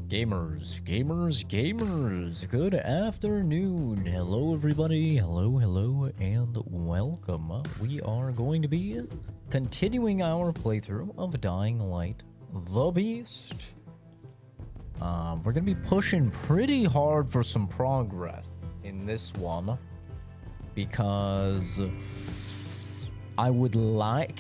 Gamers, good afternoon. Hello, everybody. Hello, and welcome. We are going to be continuing our playthrough of Dying Light, the Beast. We're going to be pushing pretty hard for some progress in this one, because I would like,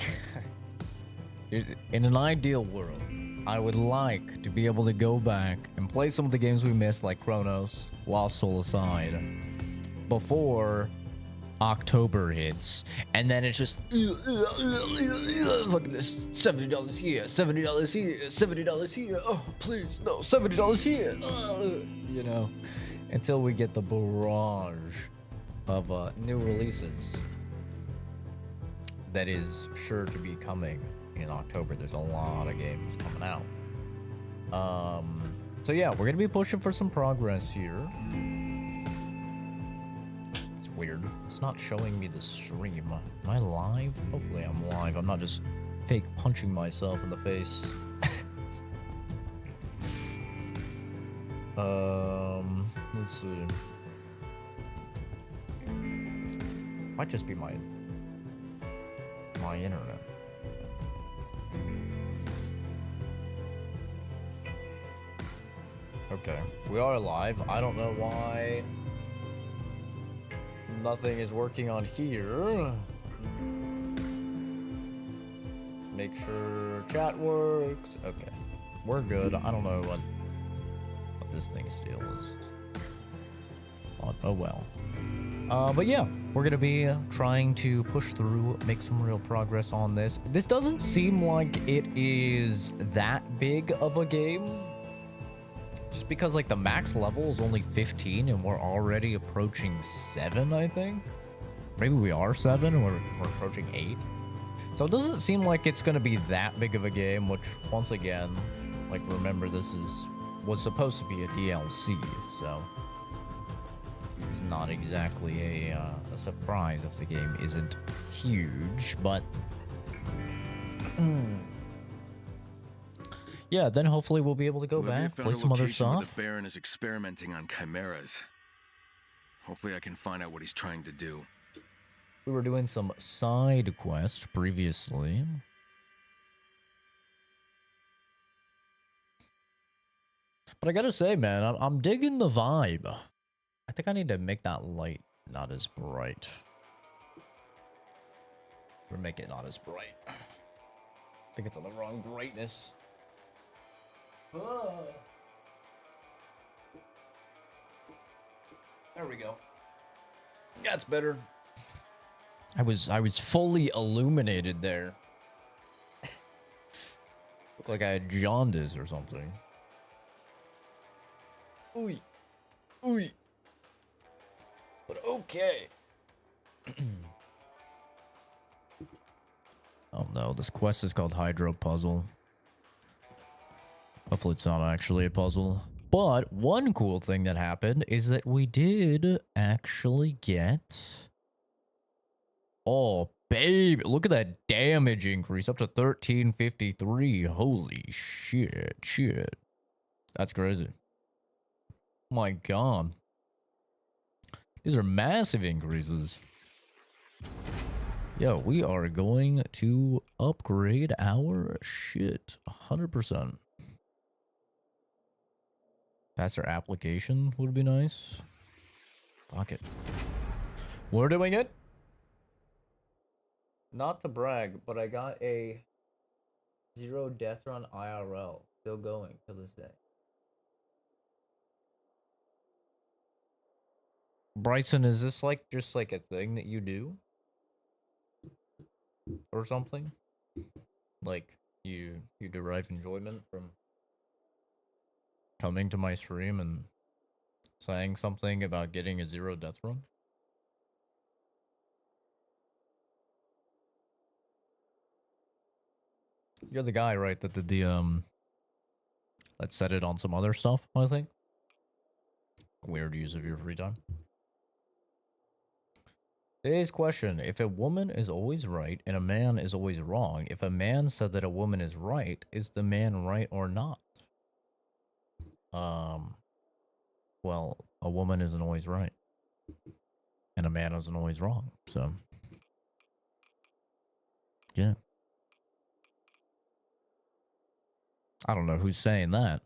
in an ideal world, I would like to be able to go back and play some of the games we missed, like Chronos, Lost Soul aside, before October hits, and then it's just look at this, $70 here, $70 here, $70 here. Oh, please, no, $70 here. You know, until we get the barrage of new releases that is sure to be coming. In October, there's a lot of games coming out. So yeah, we're gonna be pushing for some progress here. It's weird. It's not showing me the stream. Am I live? Hopefully I'm live. I'm not just fake punching myself in the face. Let's see. Might just be my internet. Okay, we are live. I don't know why nothing is working on here. Make sure chat works. Okay, we're good. I don't know what this thing's deal is. Oh well. But yeah, we're gonna be trying to push through, make some real progress on this. This doesn't seem like it is that big of a game. Just because, like, the max level is only 15 and we're already approaching 7, I think. Maybe we are 7 and we're approaching 8. So it doesn't seem like it's going to be that big of a game, which, once again, like, remember, this was supposed to be a DLC, so it's not exactly a surprise if the game isn't huge, but yeah, then hopefully we'll be able to go back, play some other stuff. The Baron is experimenting on chimeras. Hopefully I can find out what he's trying to do. We were doing some side quests previously. But I gotta say, man, I'm digging the vibe. I think I need to make that light not as bright. Or make it not as bright. I think it's on the wrong brightness. There we go. That's better. I was fully illuminated there. Looked like I had jaundice or something. Ooh. But okay. Oh no, this quest is called Hydro Puzzle. Hopefully it's not actually a puzzle. But one cool thing that happened is that we did actually get... Oh, babe, look at that damage increase up to 1353. Holy shit. That's crazy. My god. These are massive increases. Yo, we are going to upgrade our shit 100%. Faster application would be nice. Fuck it. We're doing it. Not to brag, but I got a 0 death run IRL. Still going to this day. Bryson, is this like just like a thing that you do? Or something? Like you derive enjoyment from coming to my stream and saying something about getting a 0 death run? You're the guy, right, that did the that set it on some other stuff, I think. Weird use of your free time. Today's question: if a woman is always right and a man is always wrong, if a man said that a woman is right, is the man right or not? Um, well, a woman isn't always right, and a man isn't always wrong. So, yeah. I don't know who's saying that.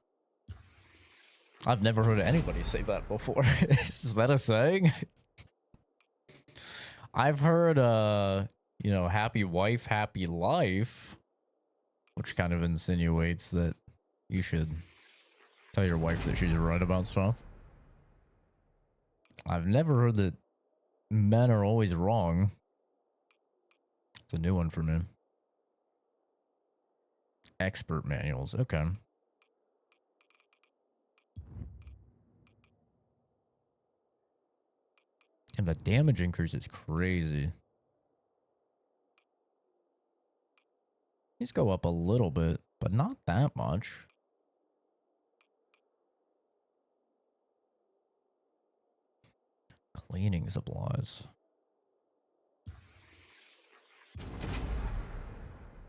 I've never heard anybody say that before. Is that a saying? I've heard, you know, happy wife, happy life, which kind of insinuates that you should tell your wife that she's right about stuff. I've never heard that men are always wrong. It's a new one for me. Expert manuals. Okay. And the damage increase is crazy. These go up a little bit, but not that much. Cleaning supplies.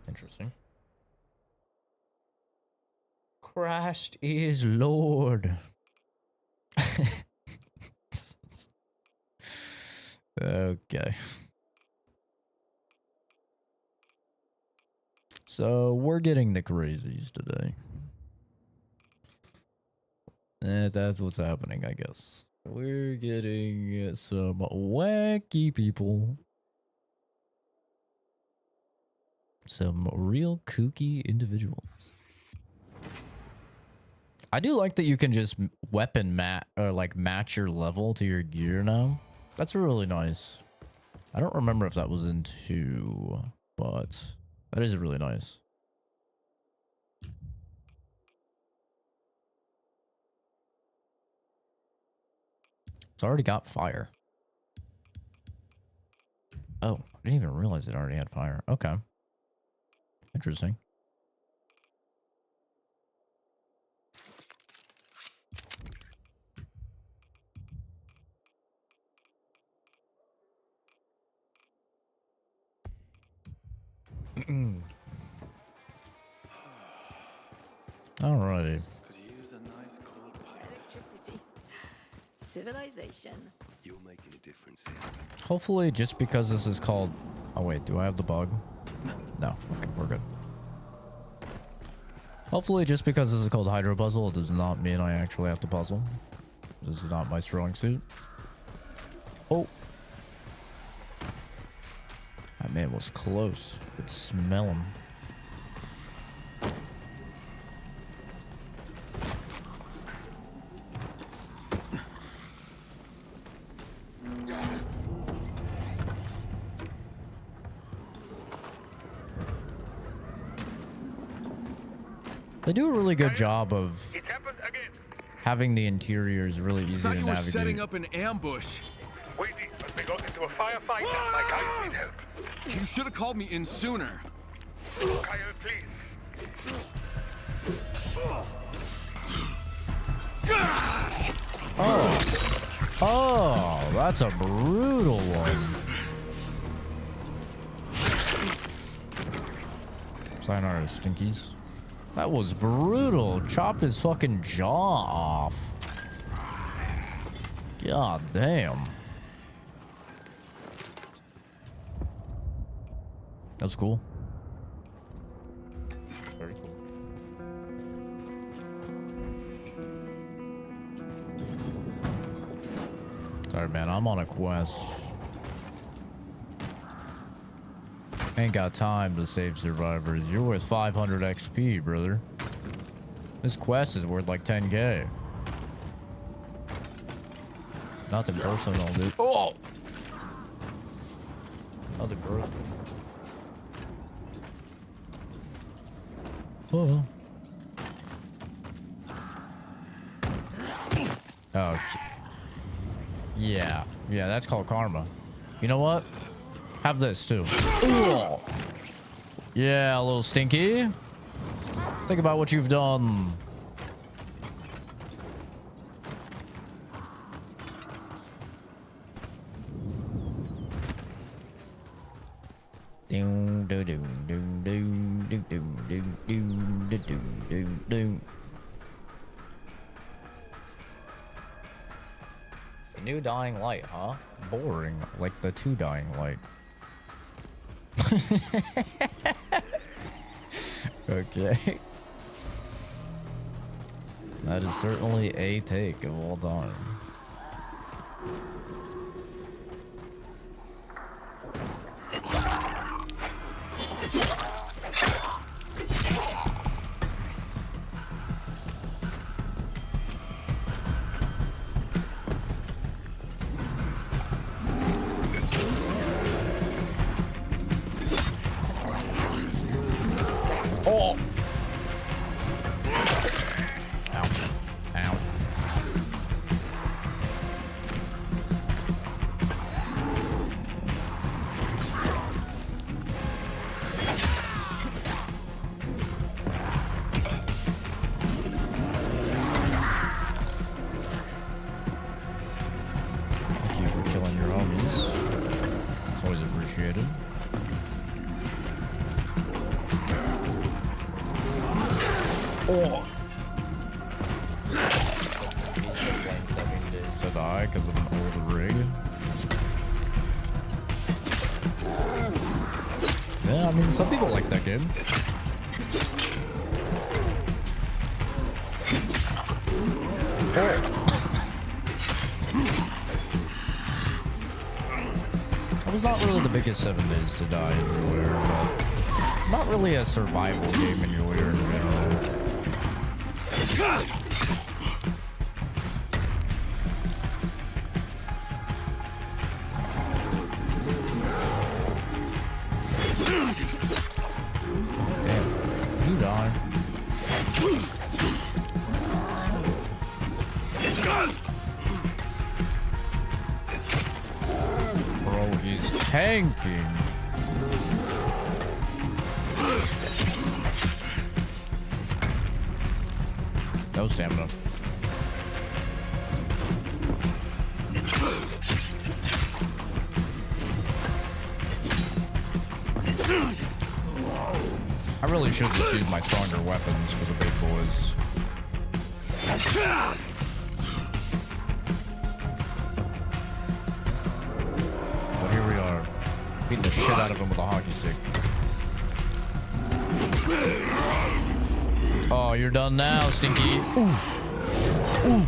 Interesting. Christ is Lord. Okay. So we're getting the crazies today. That's what's happening, I guess. We're getting some wacky people. Some real kooky individuals. I do like that you can just weapon match your level to your gear now. That's really nice. I don't remember if that was in 2, but that is really nice. It's already got fire. Oh, I didn't even realize it already had fire. Okay. Interesting. Alrighty. Could use a nice cold pipe. Electricity. Civilization. You're making a difference here. Hopefully, just because this is called... Oh, wait. Do I have the bug? No. Okay, we're good. Hopefully, just because this is called Hydro Puzzle, it does not mean I actually have to puzzle. This is not my strong suit. Oh. That man was close. Could smell him. They do a really good job of having the interiors really easy to You were navigate. setting up an ambush. Waiting, but we got into a firefight and my guys need help. You should have called me in sooner. Kyle, please. Oh, that's a brutal one. Sayonara, stinkies. That was brutal. Chopped his fucking jaw off. God damn. That's cool. Very cool. Sorry, man. I'm on a quest. Ain't got time to save survivors. You're worth 500 XP, brother. This quest is worth like 10k. Nothing personal, dude. Oh! Nothing personal. Oh. Oh. Yeah. Yeah, that's called karma. You know what? Have this too. Ooh. Yeah, a little stinky. Think about what you've done. New Dying Light, huh? Boring, like the 2 Dying Light. Okay. That is certainly a take of all time. Oh! Ow. Ow. Thank you for killing your homies. It's always appreciated. Oh! To die because of an old rig. Yeah, I mean, some people like that game. I was not really the biggest 7 Days to Die enjoyer, but not really a survival game enjoyer in general. Damn, you die. Bro, he's tanking. No stamina. I really should just use my stronger weapons for the big boys. But here we are, beating the shit out of him with a hockey stick. Oh, you're done now, Stinky. Ooh. Ooh.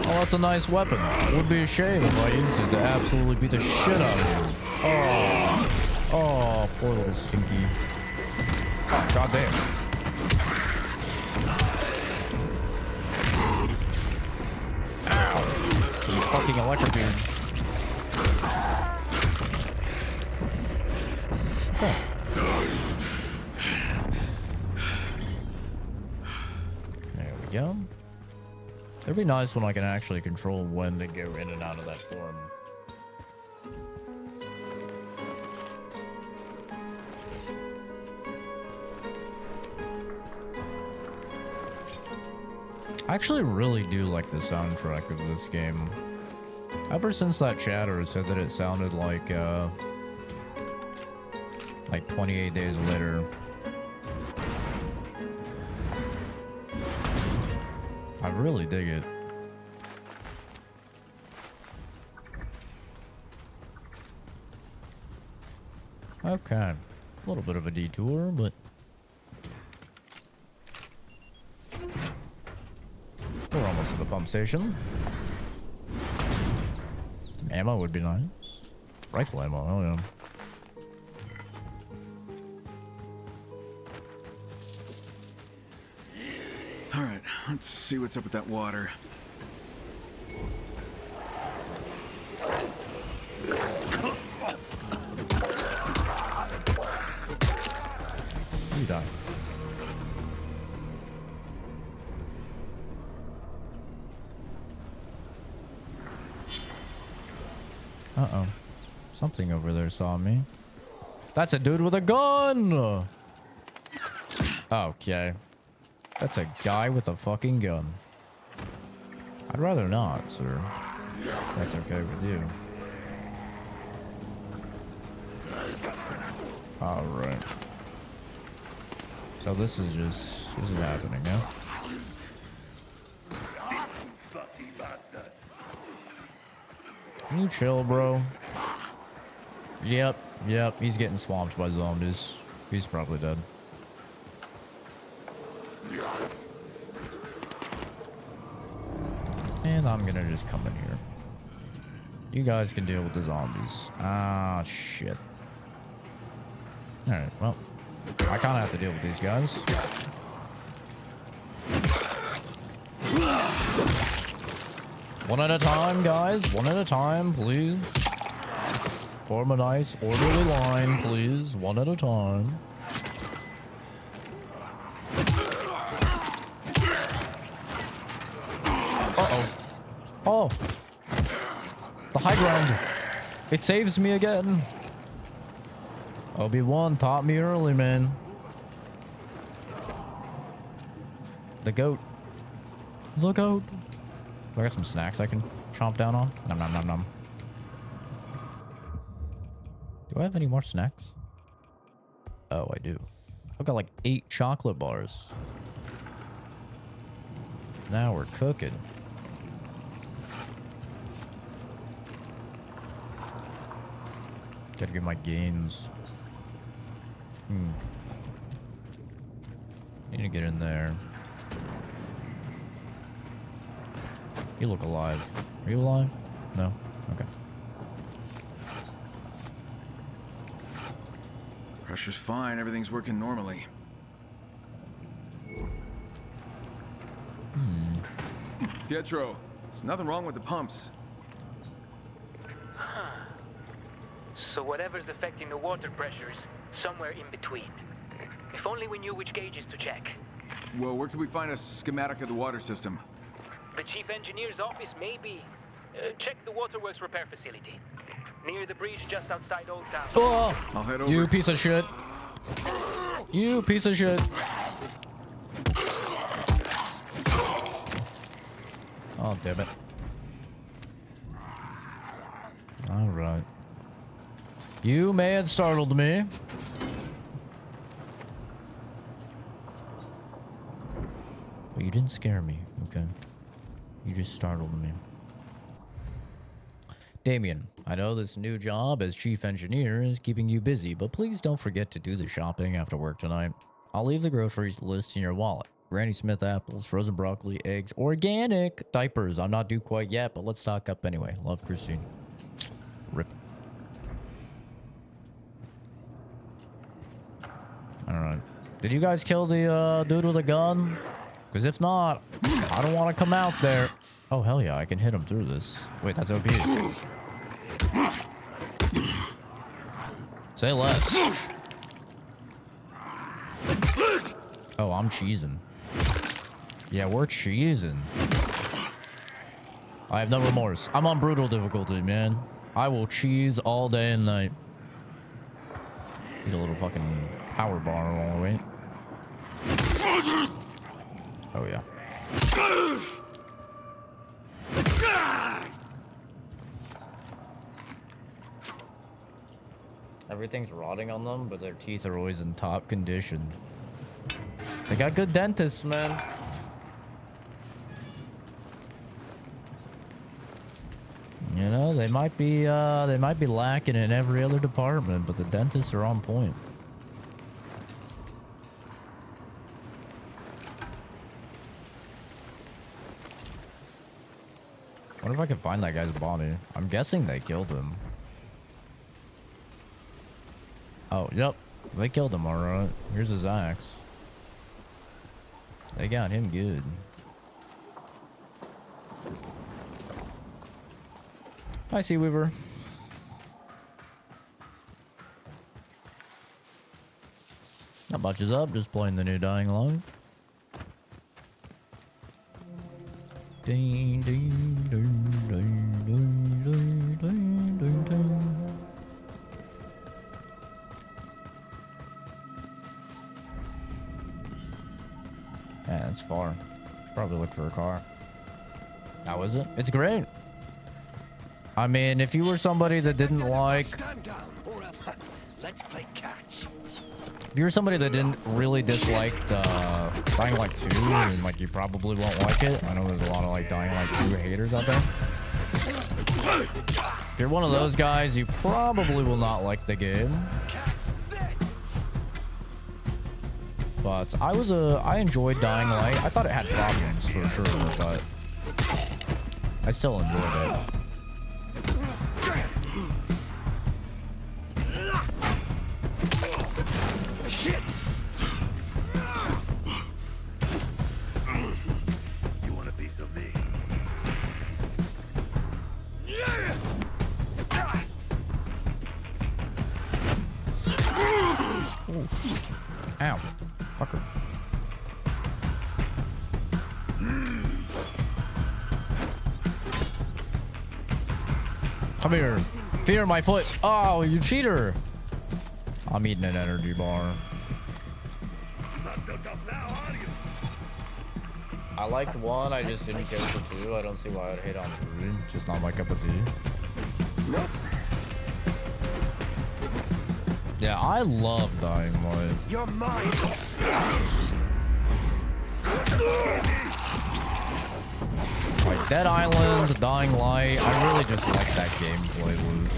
Oh, that's a nice weapon. It would be a shame if I used it to absolutely beat the shit out of you. Oh. Oh, poor little Stinky. Oh, goddamn. Ow. You fucking electrocuted. Oh. There we go. It'd be nice when I can actually control when to go in and out of that form. I actually really do like the soundtrack of this game. Ever since that chatter said that it sounded like 28 Days Later. I really dig it. Okay. A little bit of a detour, but we're almost at the pump station. Some ammo would be nice. Rifle ammo, oh yeah. All right, let's see what's up with that water. You die. Uh-oh. Something over there saw me. That's a dude with a gun! Okay. That's a guy with a fucking gun. I'd rather not, sir. That's okay with you. Alright. So this is happening, yeah? Can you chill, bro? Yep, he's getting swamped by zombies. He's probably dead. And I'm gonna just come in here. You guys can deal with the zombies. Ah, shit. Alright, well, I kinda have to deal with these guys. One at a time, guys. One at a time, please. Form a nice orderly line, please. One at a time. Uh-oh. Oh. The high ground. It saves me again. Obi-Wan taught me early, man. The goat. The goat. I got some snacks I can chomp down on. Nom nom nom nom. Do I have any more snacks? Oh, I do. I've got like 8 chocolate bars. Now we're cooking. Gotta get my gains. Need to get in there. You look alive. Are you alive? No? Okay. Pressure's fine. Everything's working normally. Pietro, there's nothing wrong with the pumps. So whatever's affecting the water pressures, somewhere in between. If only we knew which gauges to check. Well, where can we find a schematic of the water system? The chief engineer's office, maybe. Check the waterworks repair facility. Near the bridge just outside Old Town. Oh! I'll head over. You piece of shit. You piece of shit. Oh, damn it. Alright. You may have startled me. But you didn't scare me, okay? You just startled me. Damien, I know this new job as chief engineer is keeping you busy, but please don't forget to do the shopping after work tonight. I'll leave the groceries list in your wallet. Granny Smith apples, frozen broccoli, eggs, organic diapers. I'm not due quite yet, but let's stock up anyway. Love, Christine. Rip. Alright. Did you guys kill the dude with a gun? Because if not, I don't want to come out there. Oh, hell yeah, I can hit him through this. Wait, that's OP. Say less. Oh, I'm cheesing. Yeah, we're cheesing. I have no remorse. I'm on brutal difficulty, man. I will cheese all day and night. Need a little fucking power bar all right. Oh, yeah. Everything's rotting on them, but their teeth are always in top condition. They got good dentists, man. You know, they might be lacking in every other department, but the dentists are on point. I wonder if I can find that guy's body. I'm guessing they killed him. Oh, yep. They killed him, alright. Here's his axe. They got him good. Hi, Sea Weaver. Not much is up, just playing the new Dying Light. Ding, ding, ding, ding, ding, ding, ding, ding, ding. Yeah, that's far. Should probably look for a car. How is it? It's great. I mean, if you were somebody that didn't like... Stand down, or let's play catch. If you're somebody that didn't really dislike the Dying Light 2, then like you probably won't like it. I know there's a lot of like Dying Light 2 haters out there. If you're one of those guys, you probably will not like the game. But I enjoyed Dying Light. I thought it had problems for sure, but I still enjoyed it. Shit! You want a piece of me? Ooh. Ow. Fucker. Come here. Fear my foot. Oh, you cheater. I'm eating an energy bar. Not built up now, are you? I liked 1, I just didn't care for 2. I don't see why I'd hate on 3. Just not my cup of tea. Nope. Yeah, I love Dying Light. You're mine. Like Dead Island, Dying Light, I really just like that gameplay loop.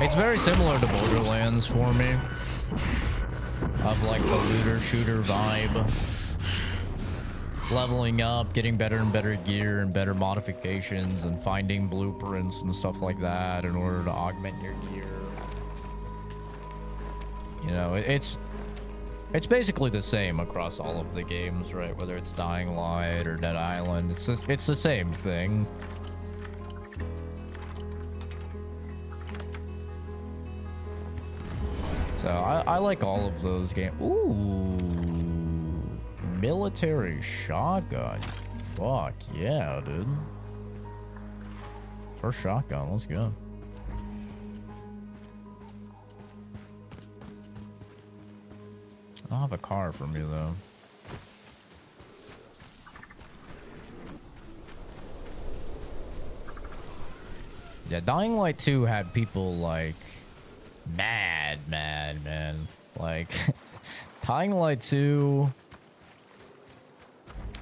It's very similar to Borderlands for me. Of like the looter shooter vibe. Leveling up, getting better and better gear and better modifications and finding blueprints and stuff like that in order to augment your gear. You know, it's basically the same across all of the games, right? Whether it's Dying Light or Dead Island, it's the same thing. So I like all of those games. Ooh, military shotgun. Fuck yeah, dude. First shotgun, let's go. I don't have a car for me though. Yeah, Dying Light 2 had people like mad, man. Like Dying Light 2,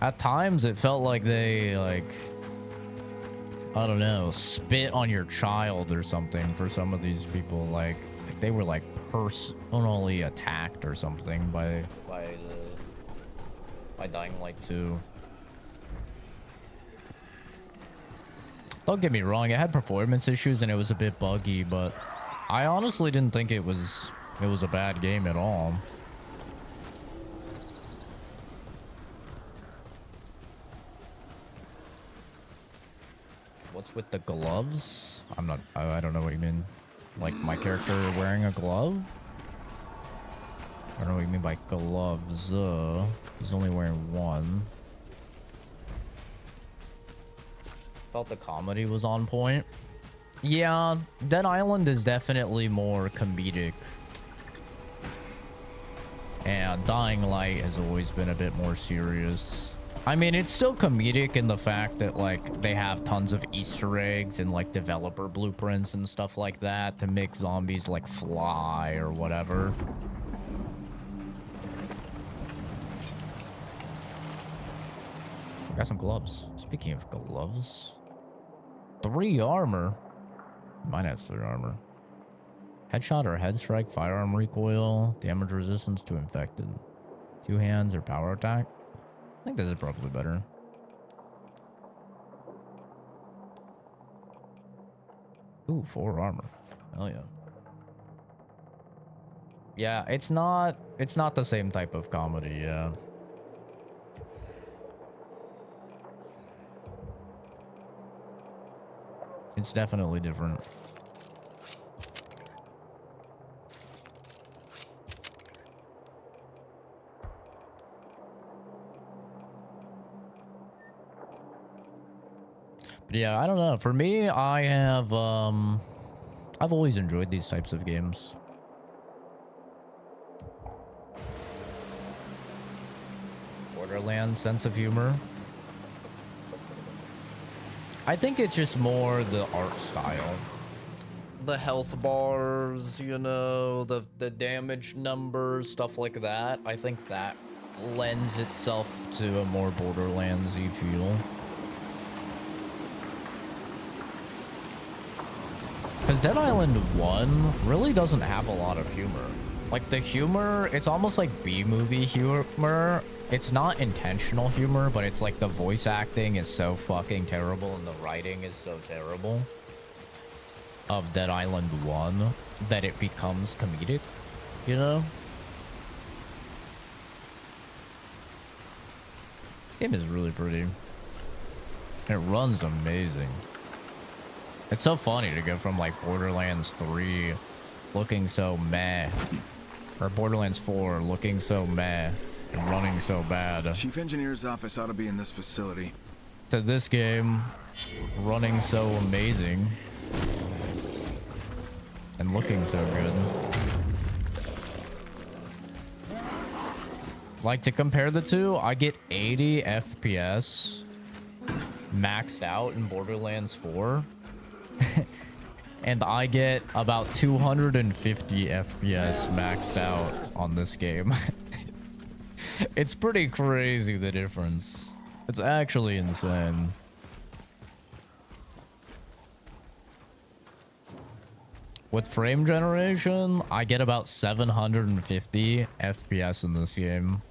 at times it felt like they like, I don't know, spit on your child or something for some of these people. Like they were like personally attacked or something by Dying Light 2. Don't get me wrong, it had performance issues and it was a bit buggy, but I honestly didn't think it was a bad game at all. What's with the gloves? I don't know what you mean. Like my character wearing a glove? I don't know what you mean by gloves. He's only wearing one. Felt the comedy was on point. Yeah, Dead Island is definitely more comedic. And Dying Light has always been a bit more serious. I mean, it's still comedic in the fact that, like, they have tons of Easter eggs and, like, developer blueprints and stuff like that to make zombies, like, fly or whatever. I got some gloves. Speaking of gloves. 3 armor. Mine has 3 armor. Headshot or head strike, firearm recoil, damage resistance to infected. 2 hands or power attack. I think this is probably better. Ooh, 4 armor. Hell yeah. Yeah, it's not the same type of comedy, yeah. It's definitely different. But yeah, I don't know. For me, I have I've always enjoyed these types of games. Borderlands sense of humor. I think it's just more the art style. The health bars, you know, the damage numbers, stuff like that. I think that lends itself to a more Borderlands-y feel. Because Dead Island 1 really doesn't have a lot of humor. Like, the humor, it's almost like B-movie humor. It's not intentional humor, but it's like the voice acting is so fucking terrible and the writing is so terrible of Dead Island 1 that it becomes comedic, you know? This game is really pretty. It runs amazing. It's so funny to go from like Borderlands 3 looking so meh, or Borderlands 4 looking so meh and running so bad, Chief Engineer's office ought to be in this facility. to this game running so amazing and looking so good. Like, to compare the two, I get 80 FPS maxed out in Borderlands 4. And I get about 250 FPS maxed out on this game. It's pretty crazy, the difference. It's actually insane. With frame generation, I get about 750 FPS in this game.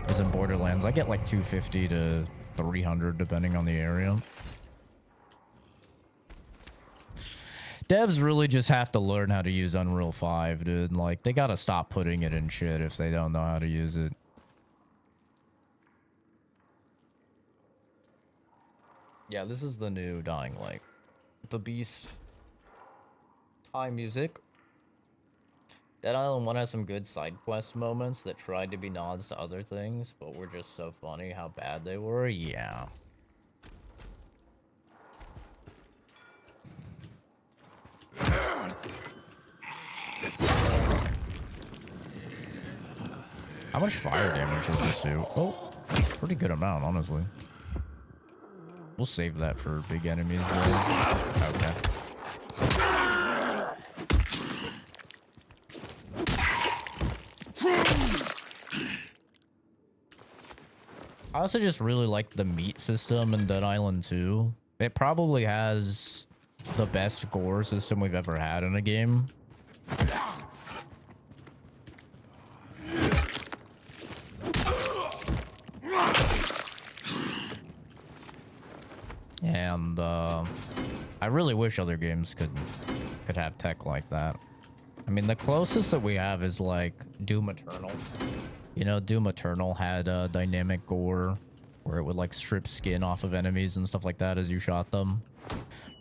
As in Borderlands, I get like 250 to 300 depending on the area. Devs really just have to learn how to use Unreal 5, dude. Like, they gotta stop putting it in shit if they don't know how to use it. Yeah, this is the new Dying Light. The Beast. High music. Dead Island 1 has some good side quest moments that tried to be nods to other things, but were just so funny how bad they were. Yeah. How much fire damage does this do? Oh, pretty good amount, honestly. We'll save that for big enemies, though. Okay. I also just really like the meat system in Dead Island 2. It probably has the best gore system we've ever had in a game. And I really wish other games could have tech like that. I mean, the closest that we have is like Doom Eternal. You know, Doom Eternal had dynamic gore where it would like strip skin off of enemies and stuff like that as you shot them.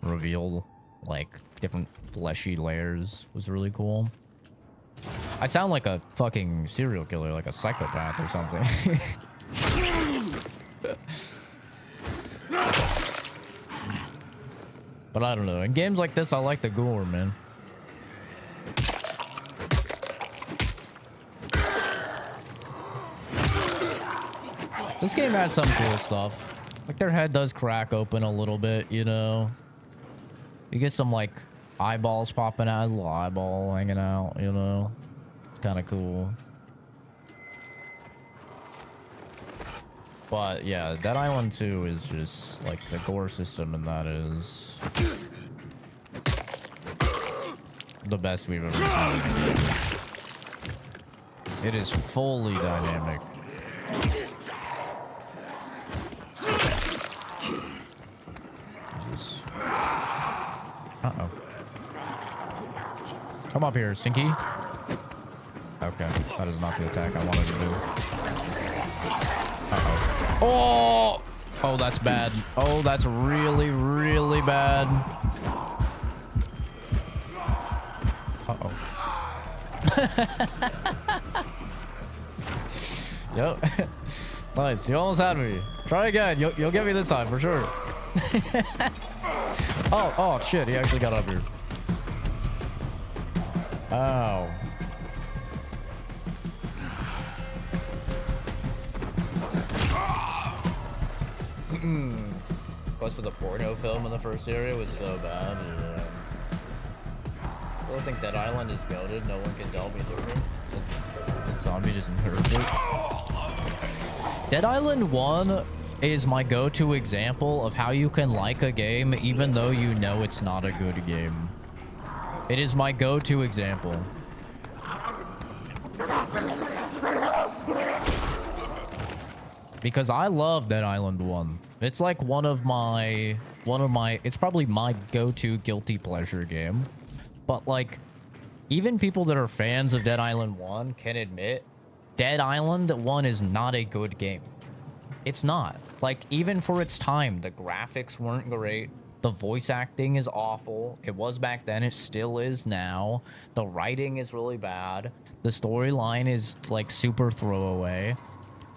Reveal like different fleshy layers. Was really cool. I sound like a fucking serial killer, like a psychopath or something. But I don't know. In games like this, I like the gore, man. This game has some cool stuff. Like, their head does crack open a little bit, you know? You get some, like, eyeballs popping out, a little eyeball hanging out, you know? Kind of cool. But, yeah, Dead Island 2 is just, like, the gore system, and that is the best we've ever seen. It is fully dynamic. Uh-oh. Come up here, Stinky. Okay, that is not the attack I wanted to do. Uh-oh. Oh! Oh, that's bad. Oh, that's really, really bad. Uh-oh. Yep. Nice, you almost had me. Try again, you'll get me this time, for sure. Oh, shit, he actually got up here. Ow. Quest for the porno film in the first area was so bad. Yeah. still think Dead Island is goated. No one can tell me different. That zombie doesn't hurt it. Dead Island 1 is my go-to example of how you can like a game even though you know it's not a good game. It is my go-to example. Because I love Dead Island 1. It's like one of my, it's probably my go-to guilty pleasure game. But like, even people that are fans of Dead Island 1 can admit Dead Island 1 is not a good game. It's not. Like, even for its time, the graphics weren't great. The voice acting is awful. It was back then. It still is now. The writing is really bad. The storyline is like super throwaway.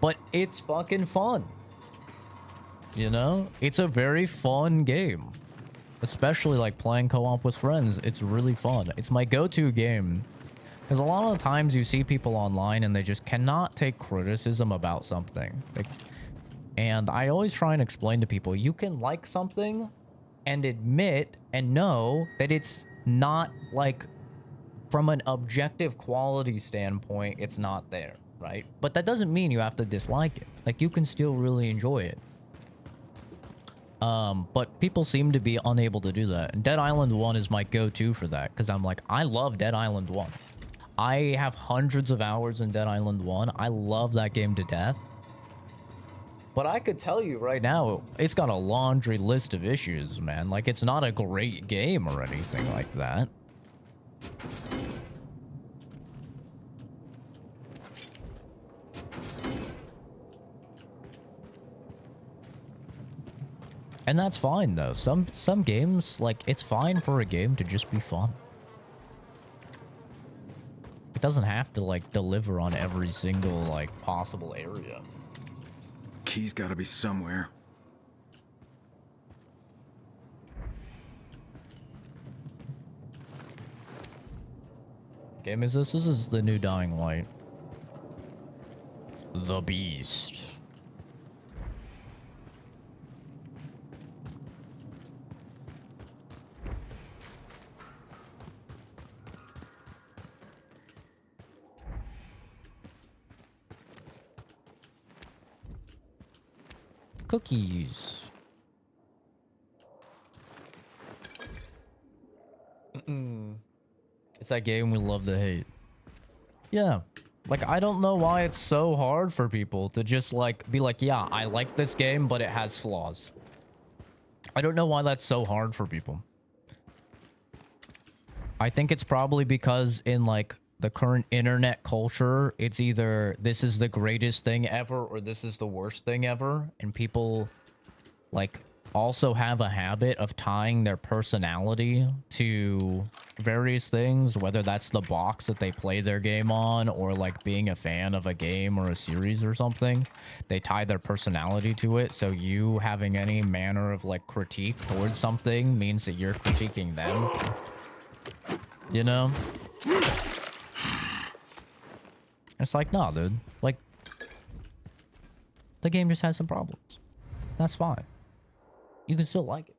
But it's fucking fun. You know? It's a very fun game. Especially like playing co-op with friends. It's really fun. It's my go-to game. Because a lot of times you see people online and they just cannot take criticism about something. And I always try and explain to people, you can like something and admit and know that it's not like, from an objective quality standpoint, it's not there, right? But that doesn't mean you have to dislike it. Like, you can still really enjoy it. But people seem to be unable to do that. And Dead Island 1 is my go-to for that, because I'm like, I love Dead Island 1. I have hundreds of hours in Dead Island 1. I love that game to death. But I could tell you right now, it's got a laundry list of issues, man. Like, it's not a great game or anything like that. And that's fine, though. Some games, like, it's fine for a game to just be fun. It doesn't have to, like, deliver on every single, like, possible area. Key's gotta be somewhere. Game is this? This is the new Dying Light. The Beast. Cookies. It's that game we love to hate. Yeah. Like, I don't know why it's so hard for people to just, like, be like, yeah, I like this game, but it has flaws. I don't know why that's so hard for people. I think it's probably because in, like, the current internet culture, it's either this is the greatest thing ever or this is the worst thing ever. And people, like, also have a habit of tying their personality to various things, whether that's the box that they play their game on or, like, being a fan of a game or a series or something. They tie their personality to it. So you having any manner of, like, critique towards something means that you're critiquing them. You know? It's like, nah, dude. Like, the game just has some problems. That's fine. You can still like it.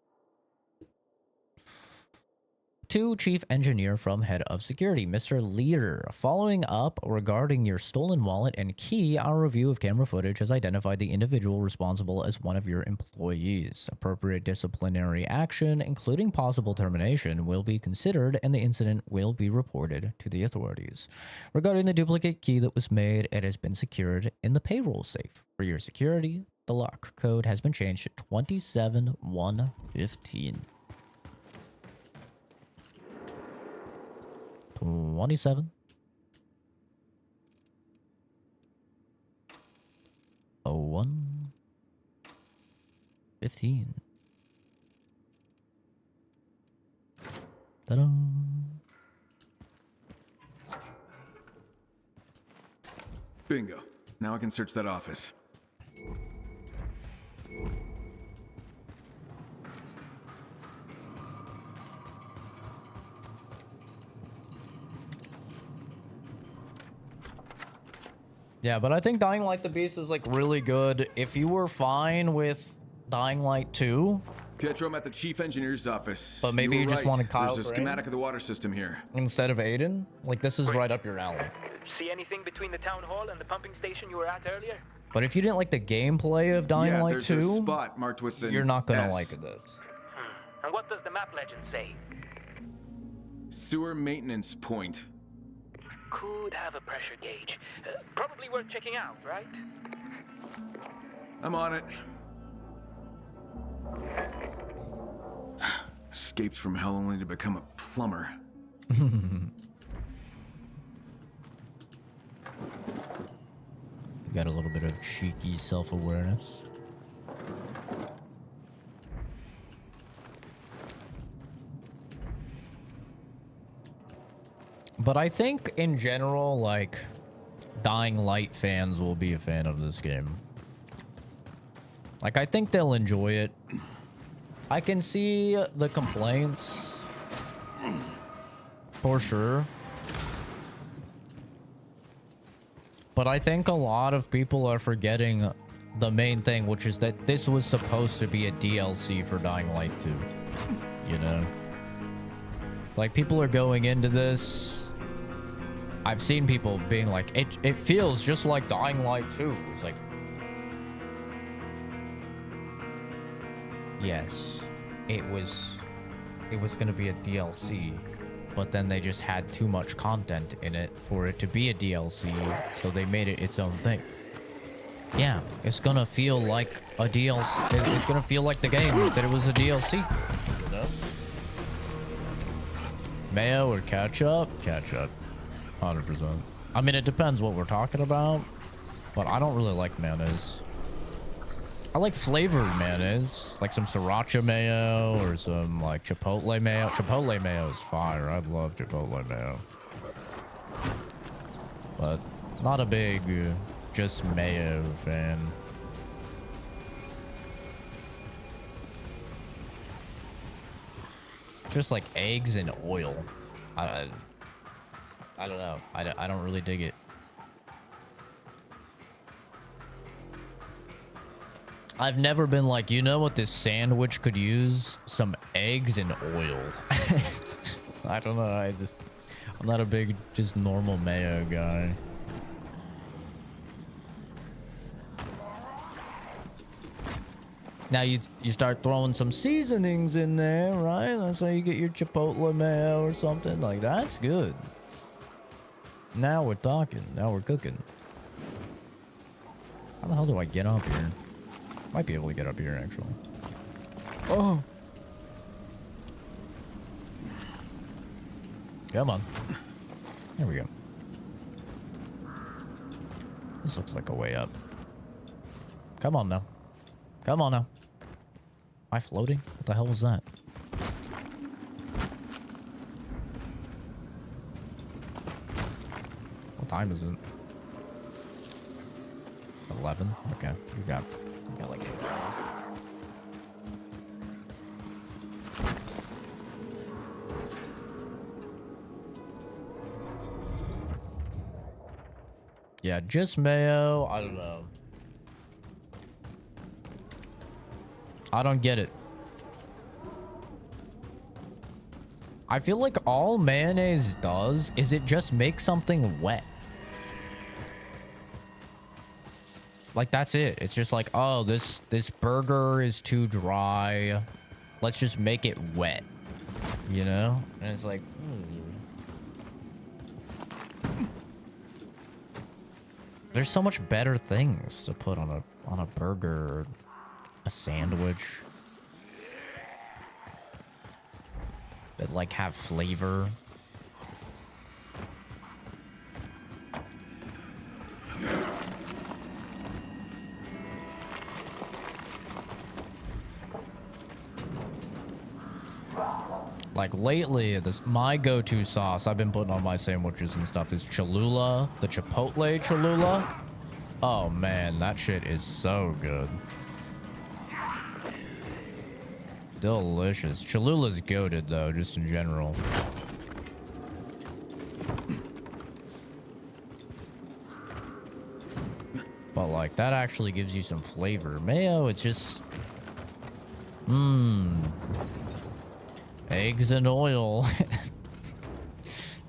To Chief Engineer from Head of Security, Mr. Leader. Following up regarding your stolen wallet and key, our review of camera footage has identified the individual responsible as one of your employees. Appropriate disciplinary action, including possible termination, will be considered and the incident will be reported to the authorities. Regarding the duplicate key that was made, it has been secured in the payroll safe. For your security, the lock code has been changed to 27115. 27 01 15. Ta-da! Bingo. Now I can search that office. Yeah, but I think Dying Light the Beast is, like, really good. If you were fine with Dying Light 2, Pietro, I'm at the chief engineer's office. But maybe were you just right. wanted Kyle There's a Crane schematic of the water system here. instead of Aiden. Like, this is right up your alley. See anything between the town hall and the pumping station you were at earlier? But if you didn't like the gameplay of Dying Yeah, Light there's 2, a spot marked with an you're not gonna S. like this. And what does the map legend say? Sewer maintenance point. Could have a pressure gauge. Probably worth checking out, right? I'm on it. Escaped from hell only to become a plumber. You got a little bit of cheeky self-awareness. But I think in general, like, Dying Light fans will be a fan of this game. Like, I think they'll enjoy it. I can see the complaints for sure. But I think a lot of people are forgetting the main thing, which is that this was supposed to be a DLC for Dying Light 2. You know? Like, people are going into this. I've seen people being like, it feels just like Dying Light 2. It's like, yes, it was gonna be a DLC, but then they just had too much content in it for it to be a DLC, so they made it its own thing. Yeah, it's gonna feel like a DLC. It's gonna feel like the game that it was a DLC. You know? Mayo or ketchup? Ketchup. 100%. I mean, it depends what we're talking about, but I don't really like mayonnaise. I like flavored mayonnaise, like some sriracha mayo or some like chipotle mayo. Chipotle mayo is fire. I love chipotle mayo. But not a big just mayo fan. Just like eggs and oil. I don't know. I don't really dig it. I've never been like, you know what, this sandwich could use? Some eggs and oil. I don't know. I'm not a big, just normal mayo guy. Now you start throwing some seasonings in there, right? That's how you get your chipotle mayo or something. Like, that's good. Now we're talking. Now we're cooking. How the hell do I get up here? Might be able to get up here, actually. Oh! Come on. There we go. This looks like a way up. Come on now. Come on now. Am I floating? What the hell was that? What time is it? 11? Okay. You got like 8 hours. Yeah, just mayo. I don't know. I don't get it. I feel like all mayonnaise does is it just makes something wet. Like, that's it. It's just like, oh, this burger is too dry. Let's just make it wet. You know? And it's like, There's so much better things to put on a burger or a sandwich that like have flavor. Like lately, my go-to sauce I've been putting on my sandwiches and stuff is Cholula, the Chipotle Cholula. Oh man, that shit is so good. Delicious. Cholula's goated though, just in general. But like, that actually gives you some flavor. Mayo, it's just... Mmm. Eggs and oil.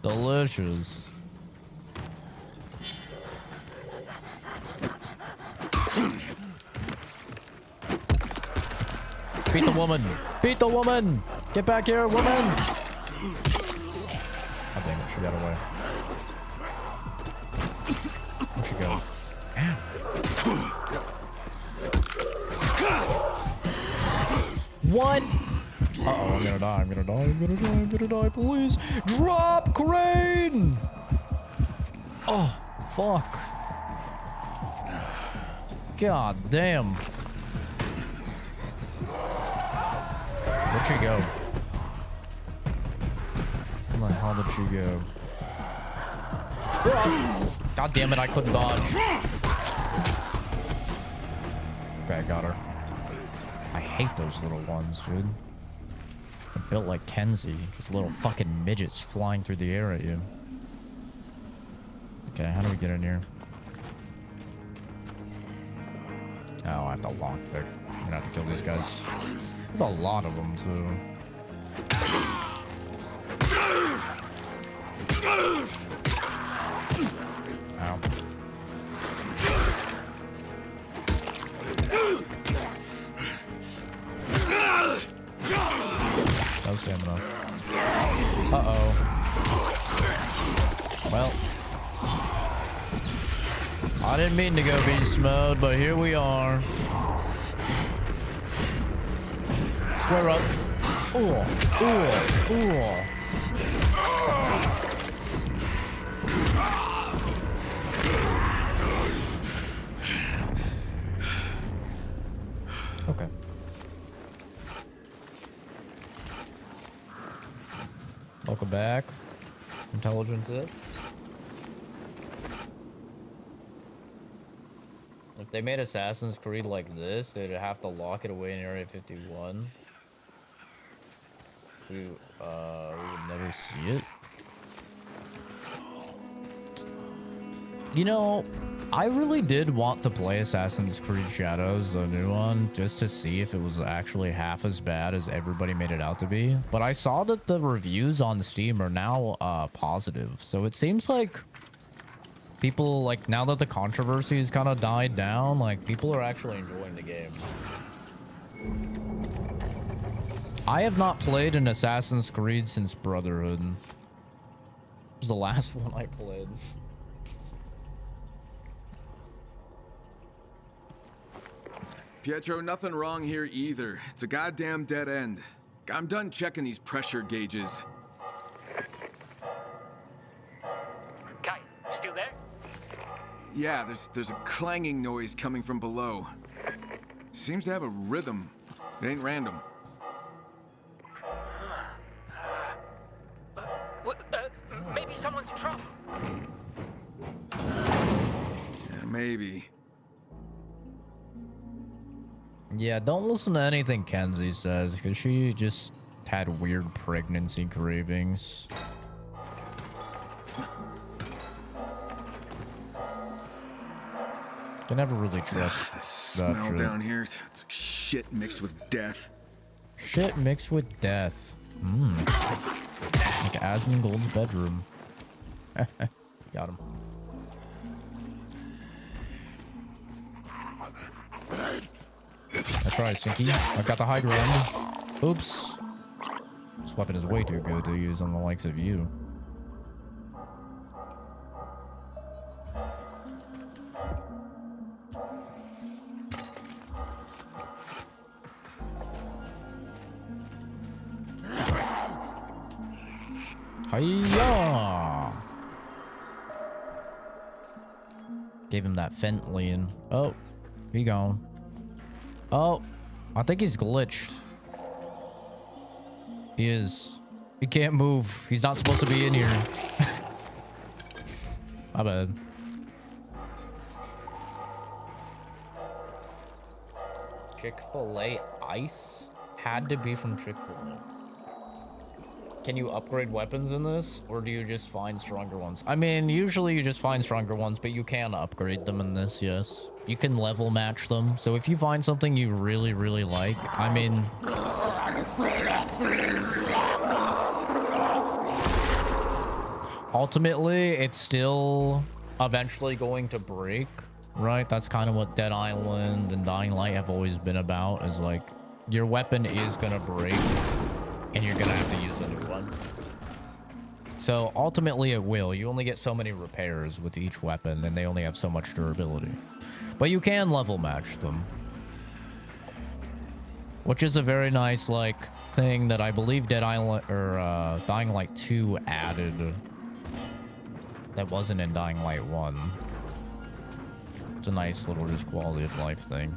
Delicious. Beat the woman! Beat the woman! Get back here, woman! Oh dang it, she got away. Where'd she go? Ow. What? Uh-oh, I'm gonna die, I'm gonna die, I'm gonna die, I'm gonna die, please! Drop crane! Oh, fuck. God damn. Where'd she go? Where the hell did she go? God damn it, I couldn't dodge. Okay, I got her. I hate those little ones, dude. They're built like Kenzie. Just little fucking midgets flying through the air at you. Okay, how do we get in here? Oh, I have to lockpick. I'm gonna have to kill these guys. There's a lot of them, too. Ow. No stamina. Uh-oh. Well. I didn't mean to go beast mode, but here we are. Square up. Ooh. Ooh. Ooh. Okay. Welcome back. Intelligent tip. If they made Assassin's Creed like this, they'd have to lock it away in Area 51. We would never see it. You know, I really did want to play Assassin's Creed Shadows, the new one, just to see if it was actually half as bad as everybody made it out to be. But I saw that the reviews on Steam are now positive. So it seems like people, like, now that the controversy has kind of died down, like, people are actually enjoying the game. I have not played an Assassin's Creed since Brotherhood. It was the last one I played. Pietro, nothing wrong here either. It's a goddamn dead end. I'm done checking these pressure gauges. Kai, still there? Yeah, there's a clanging noise coming from below. Seems to have a rhythm. It ain't random. Maybe someone's in trouble. Yeah, maybe. Yeah, don't listen to anything Kenzie says, because she just had weird pregnancy cravings. Can never really trust The that smell shit. down here, it's like shit mixed with death. Shit mixed with death. Like Asmongold's bedroom. Got him. That's right, Sinky. I've got the high ground. Oops. This weapon is way too good to use on the likes of you. Hiya! Gave him that Fentlean. Oh, he gone. Oh, I think he's glitched. He is. He can't move. He's not supposed to be in here. My bad. Chick-fil-A ice? Had to be from Chick-fil-A. Can you upgrade weapons in this, or do you just find stronger ones? I mean, usually you just find stronger ones, but you can upgrade them in this, yes. You can level match them. So if you find something you really, really like, I mean... ultimately, it's still eventually going to break, right? That's kind of what Dead Island and Dying Light have always been about, is like, your weapon is going to break, and you're gonna have to use a new one. So ultimately it will. You only get so many repairs with each weapon, and they only have so much durability. But you can level match them. Which is a very nice, like, thing that I believe Dead Island, or Dying Light 2 added. That wasn't in Dying Light 1. It's a nice little just quality of life thing.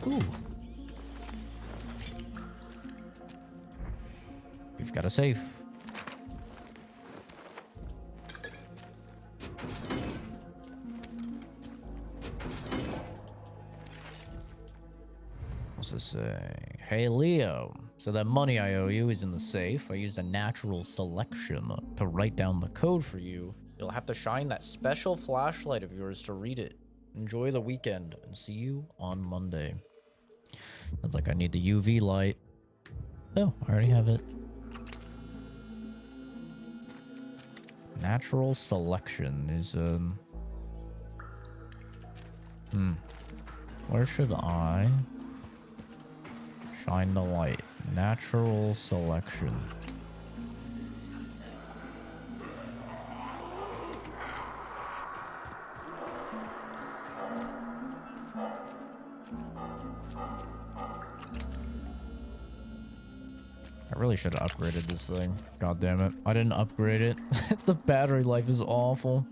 Ooh. We've got a safe. What's this say? Hey, Leo. So that money I owe you is in the safe. I used a natural selection to write down the code for you. You'll have to shine that special flashlight of yours to read it. Enjoy the weekend and see you on Monday. Sounds like I need the UV light. Oh, I already have it. Natural selection is, where should I shine the light? Natural selection. I really should have upgraded this thing. God damn it. I didn't upgrade it. The battery life is awful.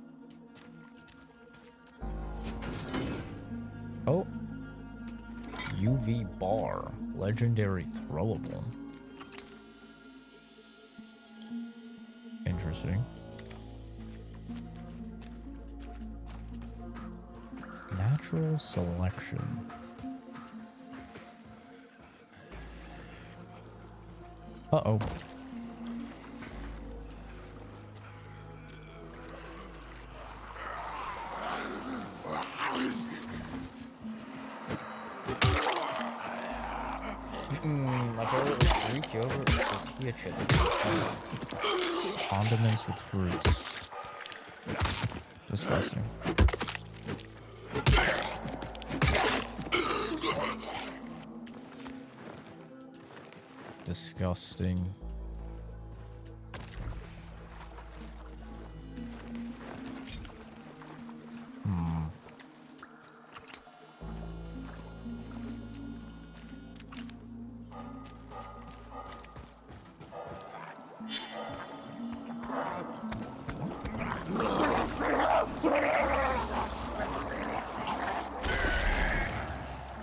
Oh. UV bar. Legendary throwable. Interesting. Natural selection. Uh-oh. My brother was Greek yogurt with tortilla chips. Condiments with fruits. Disgusting. Disgusting.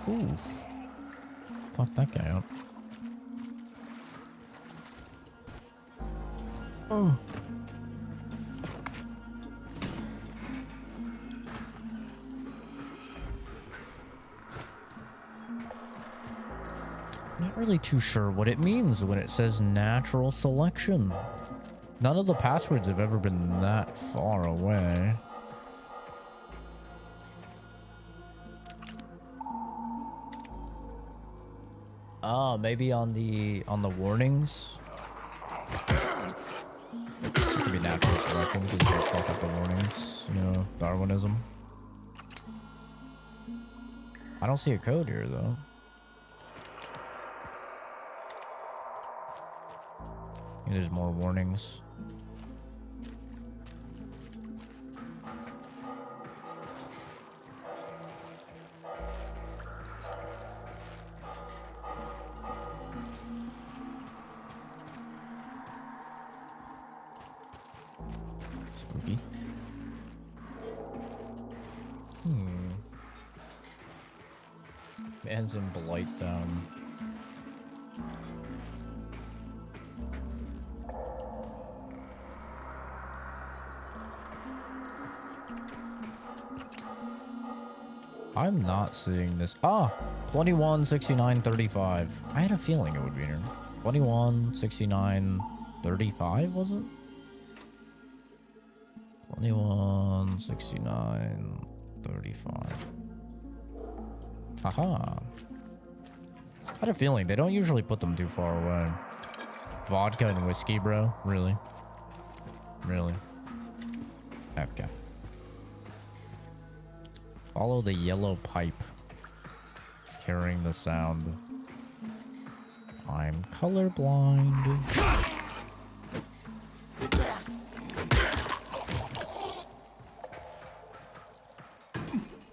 Ooh. Fuck that guy up. Oh. Not really too sure what it means when it says natural selection. None of the passwords have ever been that far away. Oh, maybe on the warnings. It could be natural selection because you check out the warnings, you know, Darwinism. I don't see a code here though. Maybe there's more warnings. Spooky. Man's in Blight down. I'm not seeing this. Ah, 21, 69, 35. I had a feeling it would be here. 21, 69, 35, was it? 21, 69, 35. Haha. I had a feeling they don't usually put them too far away. Vodka and whiskey, bro? Really? Really? Okay. Follow the yellow pipe carrying the sound. I'm colorblind.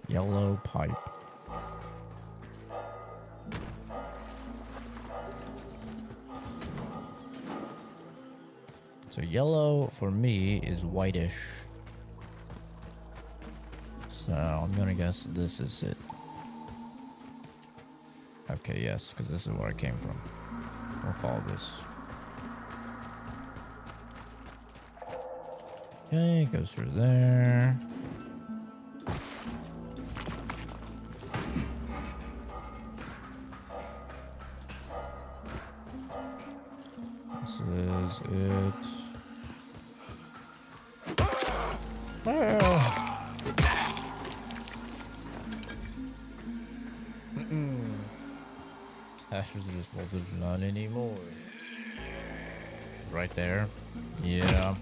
Yellow pipe. So yellow for me is whitish. So I'm gonna guess this is it. Okay, yes, because this is where I came from. We'll follow this. Okay, goes through there. This is it. Ashes of this voltage, not anymore. Right there. Yeah.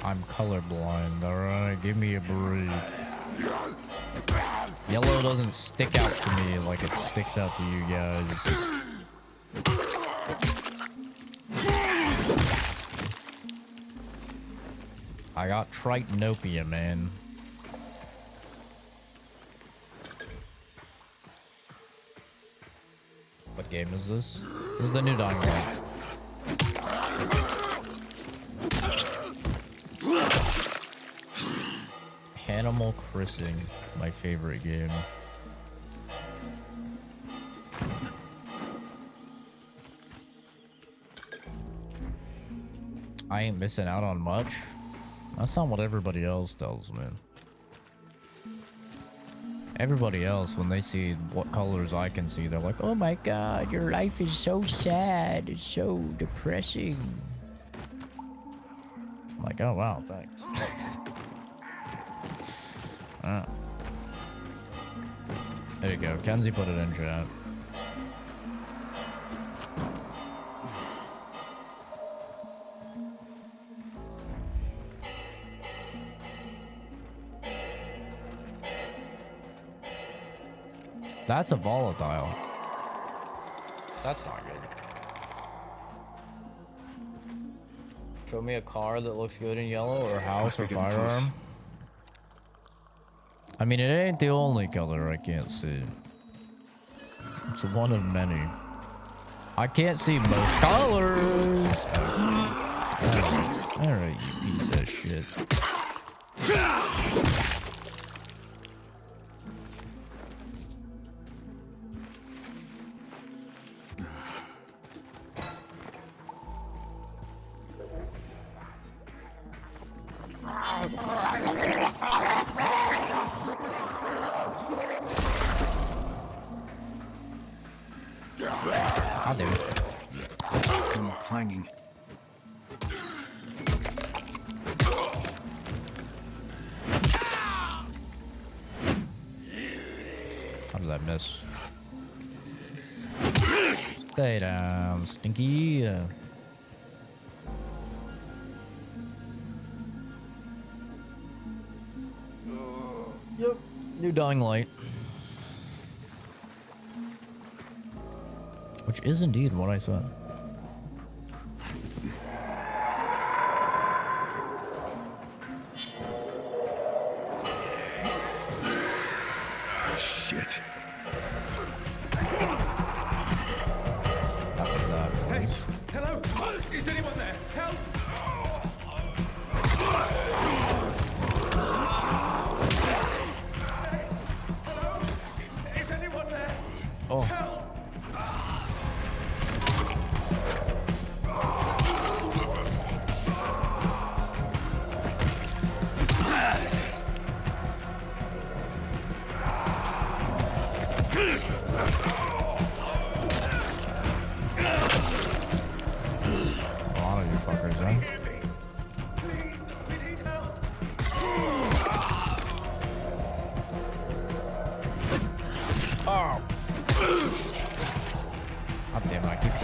I'm colorblind, alright? Give me a break. Yellow doesn't stick out to me like it sticks out to you guys. I got tritanopia, man. What game is this? This is the new Dying Light. Animal Crossing, my favorite game. I ain't missing out on much. That's not what everybody else tells me. Everybody else, when they see what colors I can see, they're like, oh my god, your life is so sad. It's so depressing. I'm like, oh wow, thanks. There you go. Kenzie put it in chat. That's a volatile. That's not good. Show me a car that looks good in yellow, or a house, or firearm. I mean, it ain't the only color I can't see. It's one of many. I can't see most colors. Alright, you piece of shit. I'll do it. No more clanging. How did that miss? Stay down, Stinky. Yep. New Dying Light. Which is indeed what I said. Shit. That was that, boys. Hello? Is anyone there? Help! Hello? Is anyone there? Oh. Help!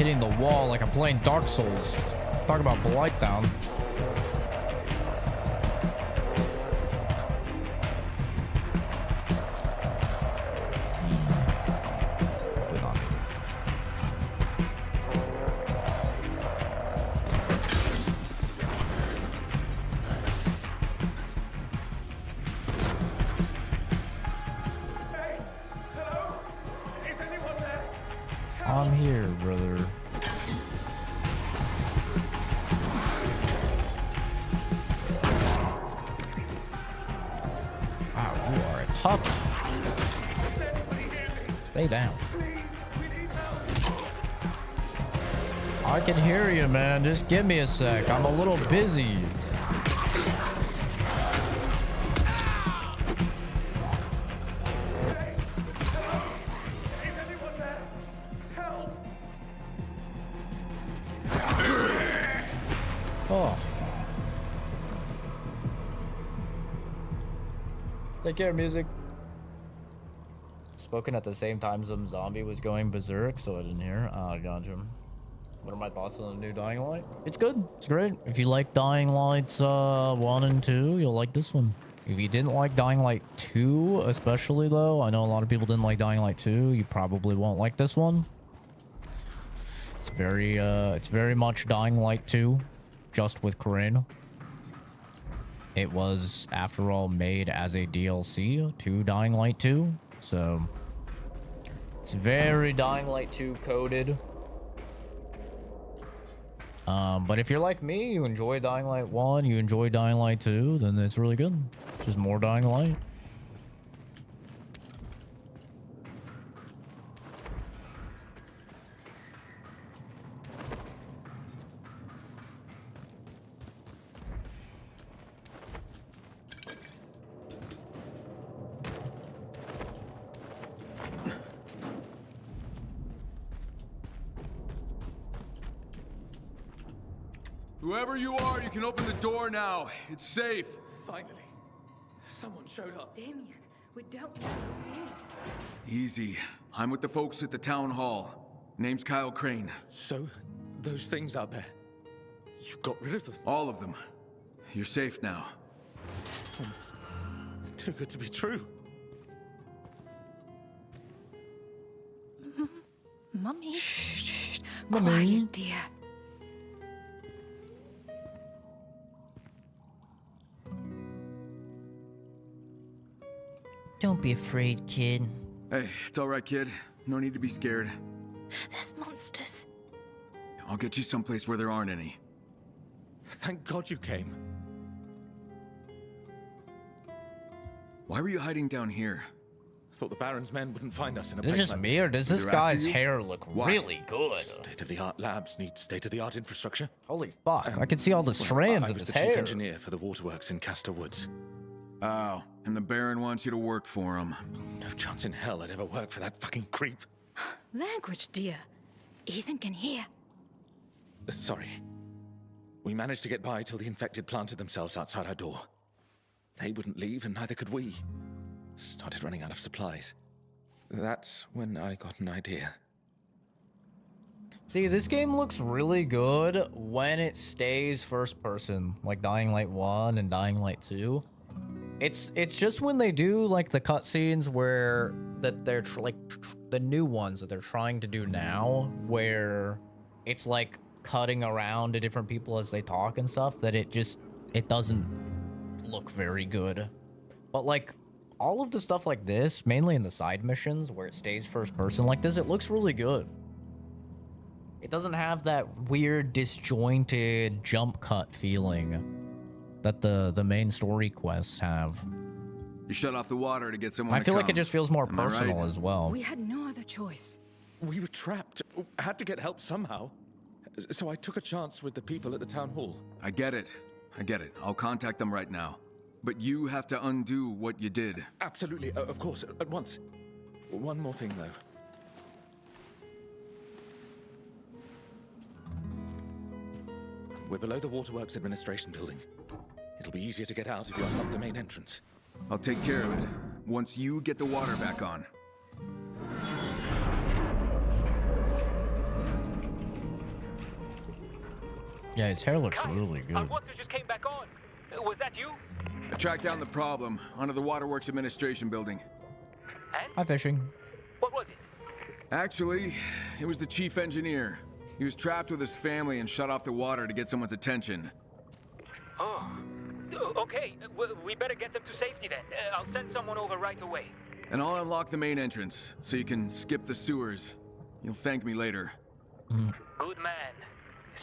hitting the wall like I'm playing Dark Souls. Talk about blight down. I'm here, brother. Wow, you are a tough. Stay down. I can hear you, man. Just give me a sec. I'm a little busy. Oh. Take care, music. Spoken at the same time some zombie was going berserk, so I didn't hear. Ah, gotcha. What are my thoughts on the new Dying Light? It's good. It's great. If you like Dying Lights 1 and 2, you'll like this one. If you didn't like Dying Light 2, especially though, I know a lot of people didn't like Dying Light 2, you probably won't like this one. It's very much Dying Light 2. Just with Corinne. It was, after all, made as a DLC to Dying Light 2. So, it's very Dying Light 2 coded. But if you're like me, you enjoy Dying Light 1, you enjoy Dying Light 2, then it's really good. Just more Dying Light. Whoever you are, you can open the door now. It's safe. Finally, someone showed up. Damien, we don't know who. Easy. I'm with the folks at the town hall. Name's Kyle Crane. So, those things out there, you got rid of them? All of them. You're safe now. It's almost too good to be true. Mummy. Shh. Mummy. Quiet, dear. Don't be afraid, kid. Hey, it's all right, kid. No need to be scared. There's monsters. I'll get you someplace where there aren't any. Thank God you came. Why were you hiding down here? Thought the Baron's men wouldn't find us in a Is it place just like me, or does this They're after guy's you? hair look Why? really good? State-of-the-art labs need state-of-the-art infrastructure. Holy fuck, I can see all the Well, strands I of was his the chief hair. engineer for the waterworks in Castor Woods. Oh, and the Baron wants you to work for him. No chance in hell I'd ever work for that fucking creep. Language, dear. Ethan can hear. Sorry. We managed to get by till the infected planted themselves outside our door. They wouldn't leave, and neither could we. Started running out of supplies. That's when I got an idea. See, this game looks really good when it stays first person, like Dying Light 1 and Dying Light 2. It's just when they do like the cutscenes where they're the new ones that they're trying to do now, where it's like cutting around to different people as they talk and stuff, that it doesn't look very good. But like all of the stuff like this, mainly in the side missions where it stays first person like this, it looks really good. It doesn't have that weird disjointed jump cut feeling that the main story quests have. You shut off the water to get someone I to feel like it come. just feels more Am I personal right? as well. We had no other choice. We were trapped. Had to get help somehow. So I took a chance with the people at the town hall. I get it. I'll contact them right now. But you have to undo what you did. Absolutely, of course, at once. One more thing, though. We're below the Waterworks Administration building. It'll be easier to get out if you unlock the main entrance. I'll take care of it once you get the water back on. Yeah, his hair looks Guys, really our good. water just came back on. Was that you? I tracked down the problem onto the Waterworks Administration building. And? Hi, fishing. What was it? Actually, it was the chief engineer. He was trapped with his family and shut off the water to get someone's attention. Oh. Okay, we better get them to safety then. I'll send someone over right away. And I'll unlock the main entrance so you can skip the sewers. You'll thank me later. Good man.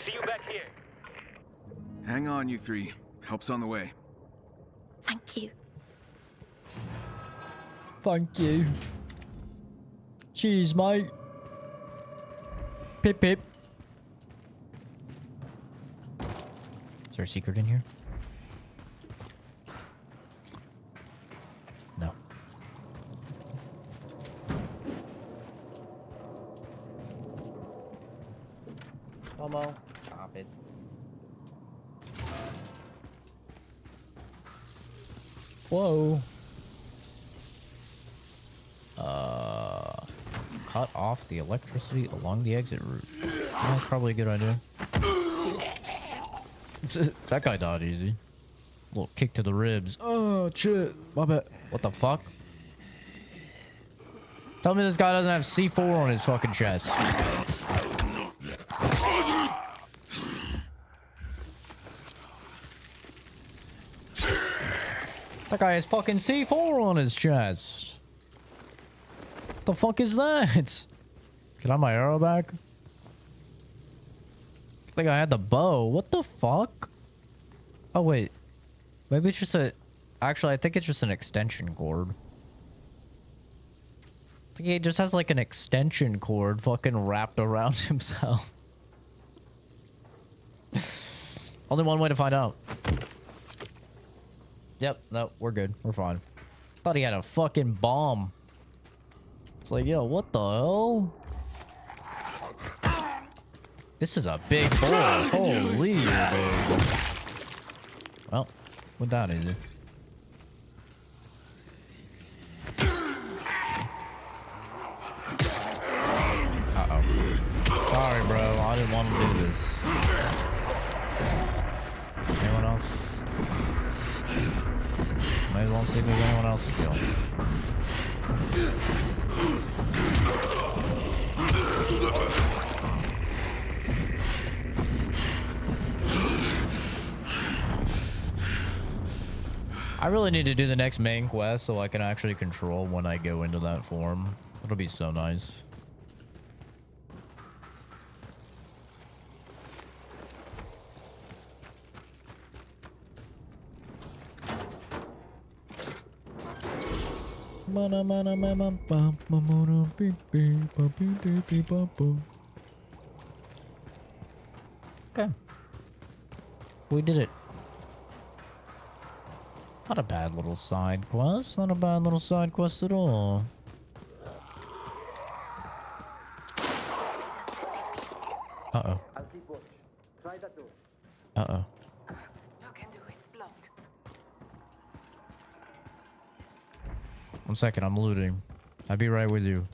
See you back here. Hang on, you three. Help's on the way. Thank you. Thank you. Cheers, mate. Pip pip. Is there a secret in here? No. Momo, stop it. Whoa. Cut off the electricity along the exit route. That's probably a good idea. That guy died easy. Little kick to the ribs. Oh, shit. My bad. What the fuck? Tell me this guy doesn't have C4 on his fucking chest. That guy has fucking C4 on his chest. What the fuck is that? Can I have my arrow back? I think I had the bow. What the fuck? Oh, wait. Maybe it's just a... Actually, I think it's just an extension cord. I think he just has like an extension cord fucking wrapped around himself. Only one way to find out. Yep, no, we're good. We're fine. Thought he had a fucking bomb. It's like, yo, what the hell? This is a big boy. Holy dude. Well, went down easy. Uh-oh. Sorry, bro. I didn't want to do this. Anyone else? Might as well see if there's anyone else to kill. I really need to do the next main quest so I can actually control when I go into that form. It'll be so nice. Okay. We did it. Not a bad little side quest. Not a bad little side quest at all. Uh-oh. Uh-oh. One second, I'm looting. I'll be right with you.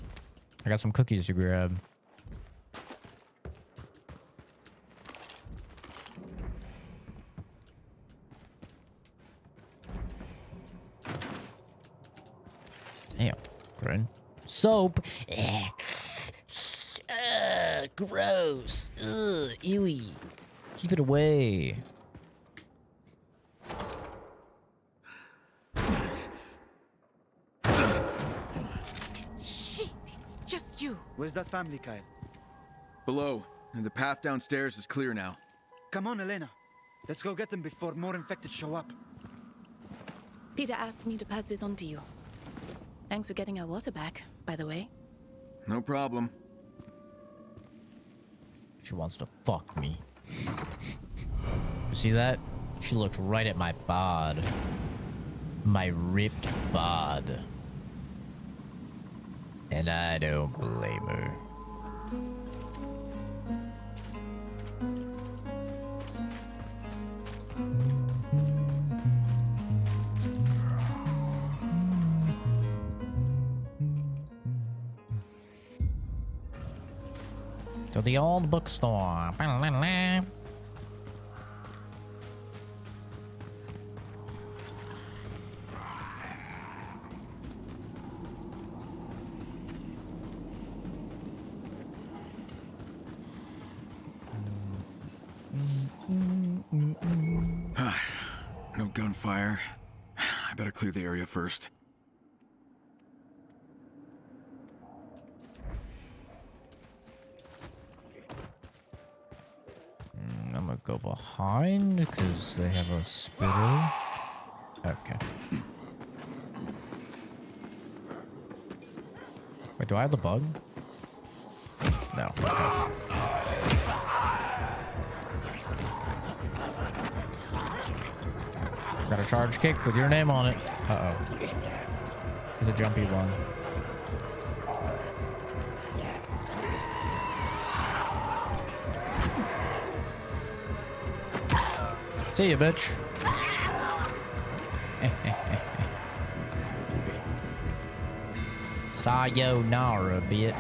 I got some cookies to grab. Damn, friend. Soap. Gross. Ugh, ewy. Keep it away. Shit, it's just you. Where's that family, Kyle? Below, and the path downstairs is clear now. Come on, Elena. Let's go get them before more infected show up. Peter asked me to pass this on to you. Thanks for getting our water back, by the way. No problem. She wants to fuck me. You see that? She looked right at my bod. My ripped bod. And I don't blame her. To the old bookstore. gunfire. I better clear the area first. I'm gonna go behind because they have a spitter. Okay. Wait, do I have the bug? No. Okay. Got a charge kick with your name on it. Uh-oh. It's a jumpy one. See ya, bitch. Sayonara, bitch.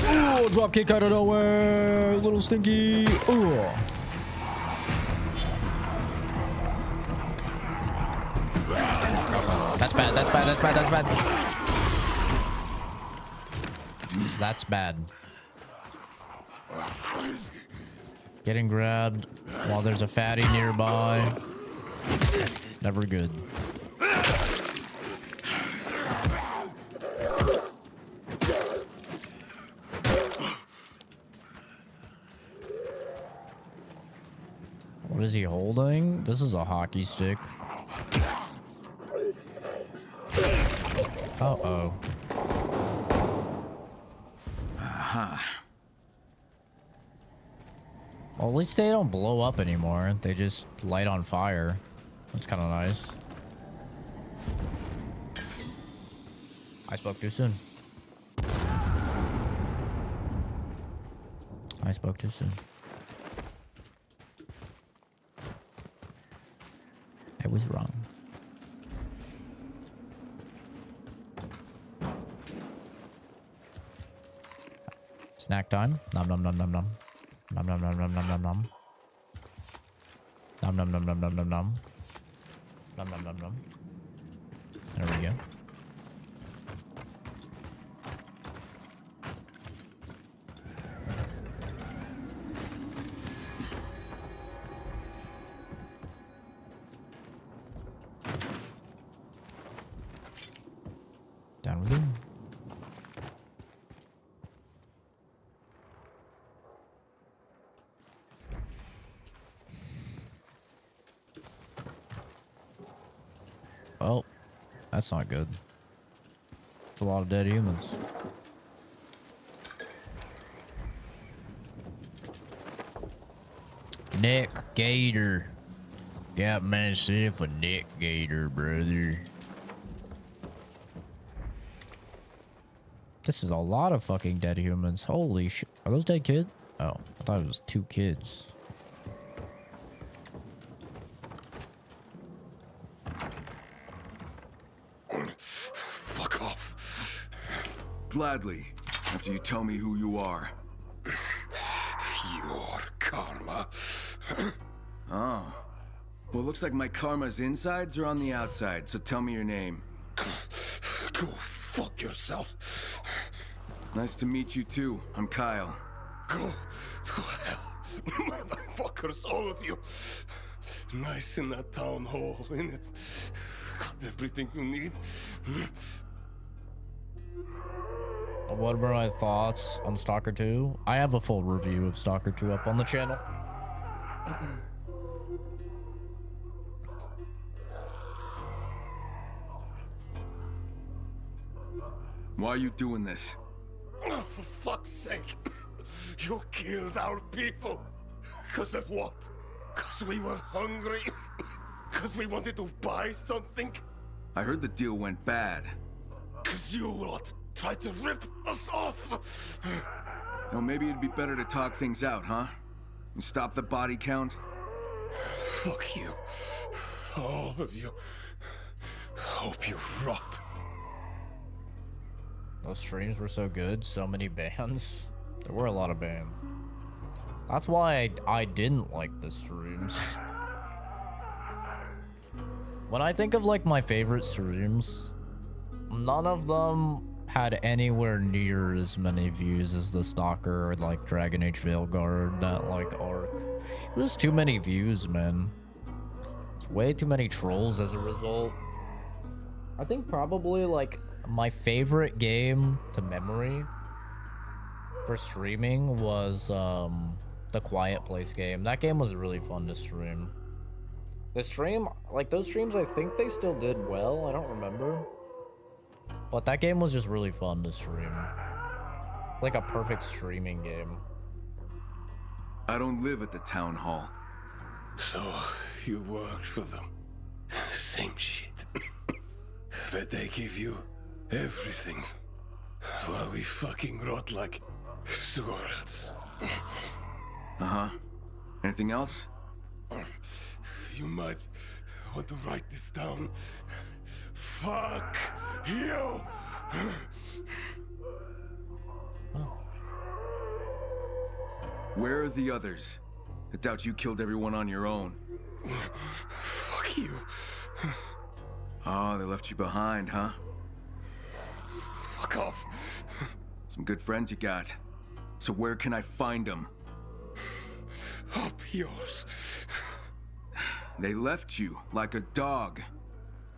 Oh, drop kick out of nowhere. Little stinky. Oh. That's bad, that's bad, that's bad, that's bad. That's bad. Getting grabbed while there's a fatty nearby. Never good. What is he holding? This is a hockey stick. Uh-oh. Well, at least they don't blow up anymore. They just light on fire. That's kind of nice. I spoke too soon. I spoke too soon. I was wrong. Snack time. Nom nom nom nom nom. Nom nom nom nom nom nom nom. Nom nom nom nom nom nom nom. Nom nom nom nom. There we go. Down with him. Well, that's not good. It's a lot of dead humans. Neck gator. Got myself a neck gator, brother. This is a lot of fucking dead humans. Holy shit. Are those dead kids? Oh, I thought it was 2 kids. Fuck off. Gladly, after you tell me who you are. Your karma. Oh. Well, looks like my karma's insides or on the outside, so tell me your name. Go fuck yourself. Nice to meet you too. I'm Kyle. Go to hell. Motherfuckers, all of you. Nice in that town hall, innit? Got everything you need. What were my thoughts on Stalker 2? I have a full review of Stalker 2 up on the channel. Why are you doing this? Oh, for fuck's sake. You killed our people. Because of what? Because we were hungry? Because we wanted to buy something? I heard the deal went bad. Because you lot tried to rip us off. Well, maybe it'd be better to talk things out, huh? And stop the body count? Fuck you. All of you. Hope you rot. Those streams were so good. So many bands. There were a lot of bands. That's why I didn't like the streams. When I think of like my favorite streams, none of them had anywhere near as many views as the Stalker or like Dragon Age Veilguard, that like arc. It was too many views, man. It's way too many trolls as a result. I think probably like my favorite game to memory for streaming was the Quiet Place game. That game was really fun to stream. The stream, like those streams, I think they still did well. I don't remember. But that game was just really fun to stream. Like a perfect streaming game. I don't live at the town hall. So, you worked for them. Same shit. But they give you everything. While we fucking rot like sewer rats. Uh-huh. Anything else? You might want to write this down. Fuck you! Where are the others? I doubt you killed everyone on your own. Fuck you. Oh, they left you behind, huh? Fuck off. Some good friends you got. So where can I find them? Up yours. They left you like a dog.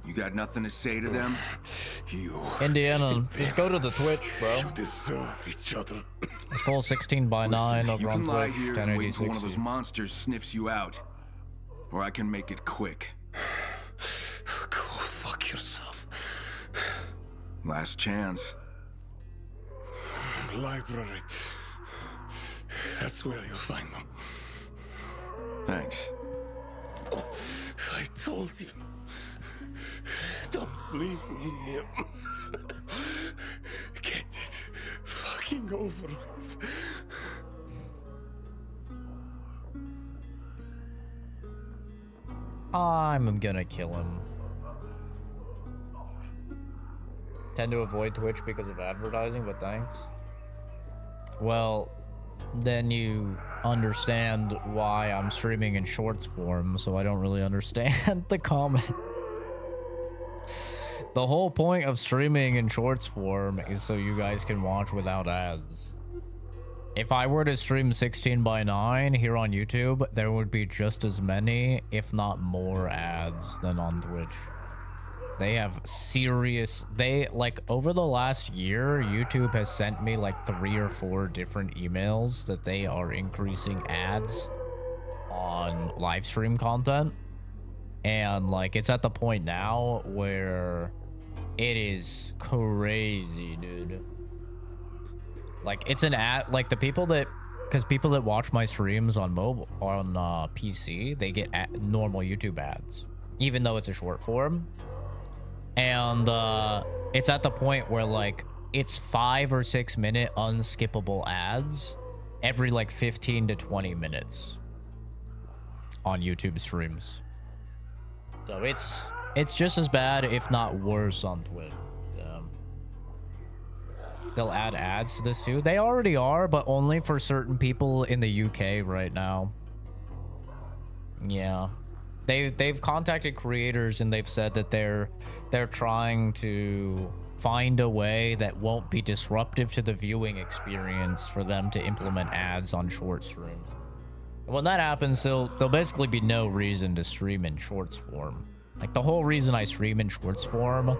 You got nothing to say to them? You. Indiana, just go to the Twitch, bro. You deserve each other. It's full 16:9 Listen, over you on can lie Twitch, here and wait till one of those 1080/60. monsters sniffs you out. Or I can make it quick. Go fuck yourself. Last chance. Library. That's where you'll find them. Thanks. I told you. Don't leave me here. Get it fucking over with. I'm gonna kill him. Tend to avoid Twitch because of advertising, but thanks. Well, then you understand why I'm streaming in shorts form, so I don't really understand the comment. The whole point of streaming in shorts form is so you guys can watch without ads. If I were to stream 16:9 here on YouTube, there would be just as many, if not more, ads than on Twitch. They have serious... like, over the last year, YouTube has sent me, like, 3 or 4 different emails that they are increasing ads on live stream content. And, like, it's at the point now where it is crazy, dude. Like, it's an ad... Like, the people that... Because people that watch my streams on mobile, on PC, they get normal YouTube ads. Even though it's a short form. And it's at the point where, like, it's 5 or 6 minute unskippable ads every, like, 15 to 20 minutes on YouTube streams. So it's just as bad, if not worse, on Twitch. They'll add ads to this too. They already are, but only for certain people in the UK right now. Yeah. They've contacted creators and they've said that they're trying to find a way that won't be disruptive to the viewing experience for them to implement ads on short streams. And when that happens, there'll basically be no reason to stream in shorts form. Like, the whole reason I stream in shorts form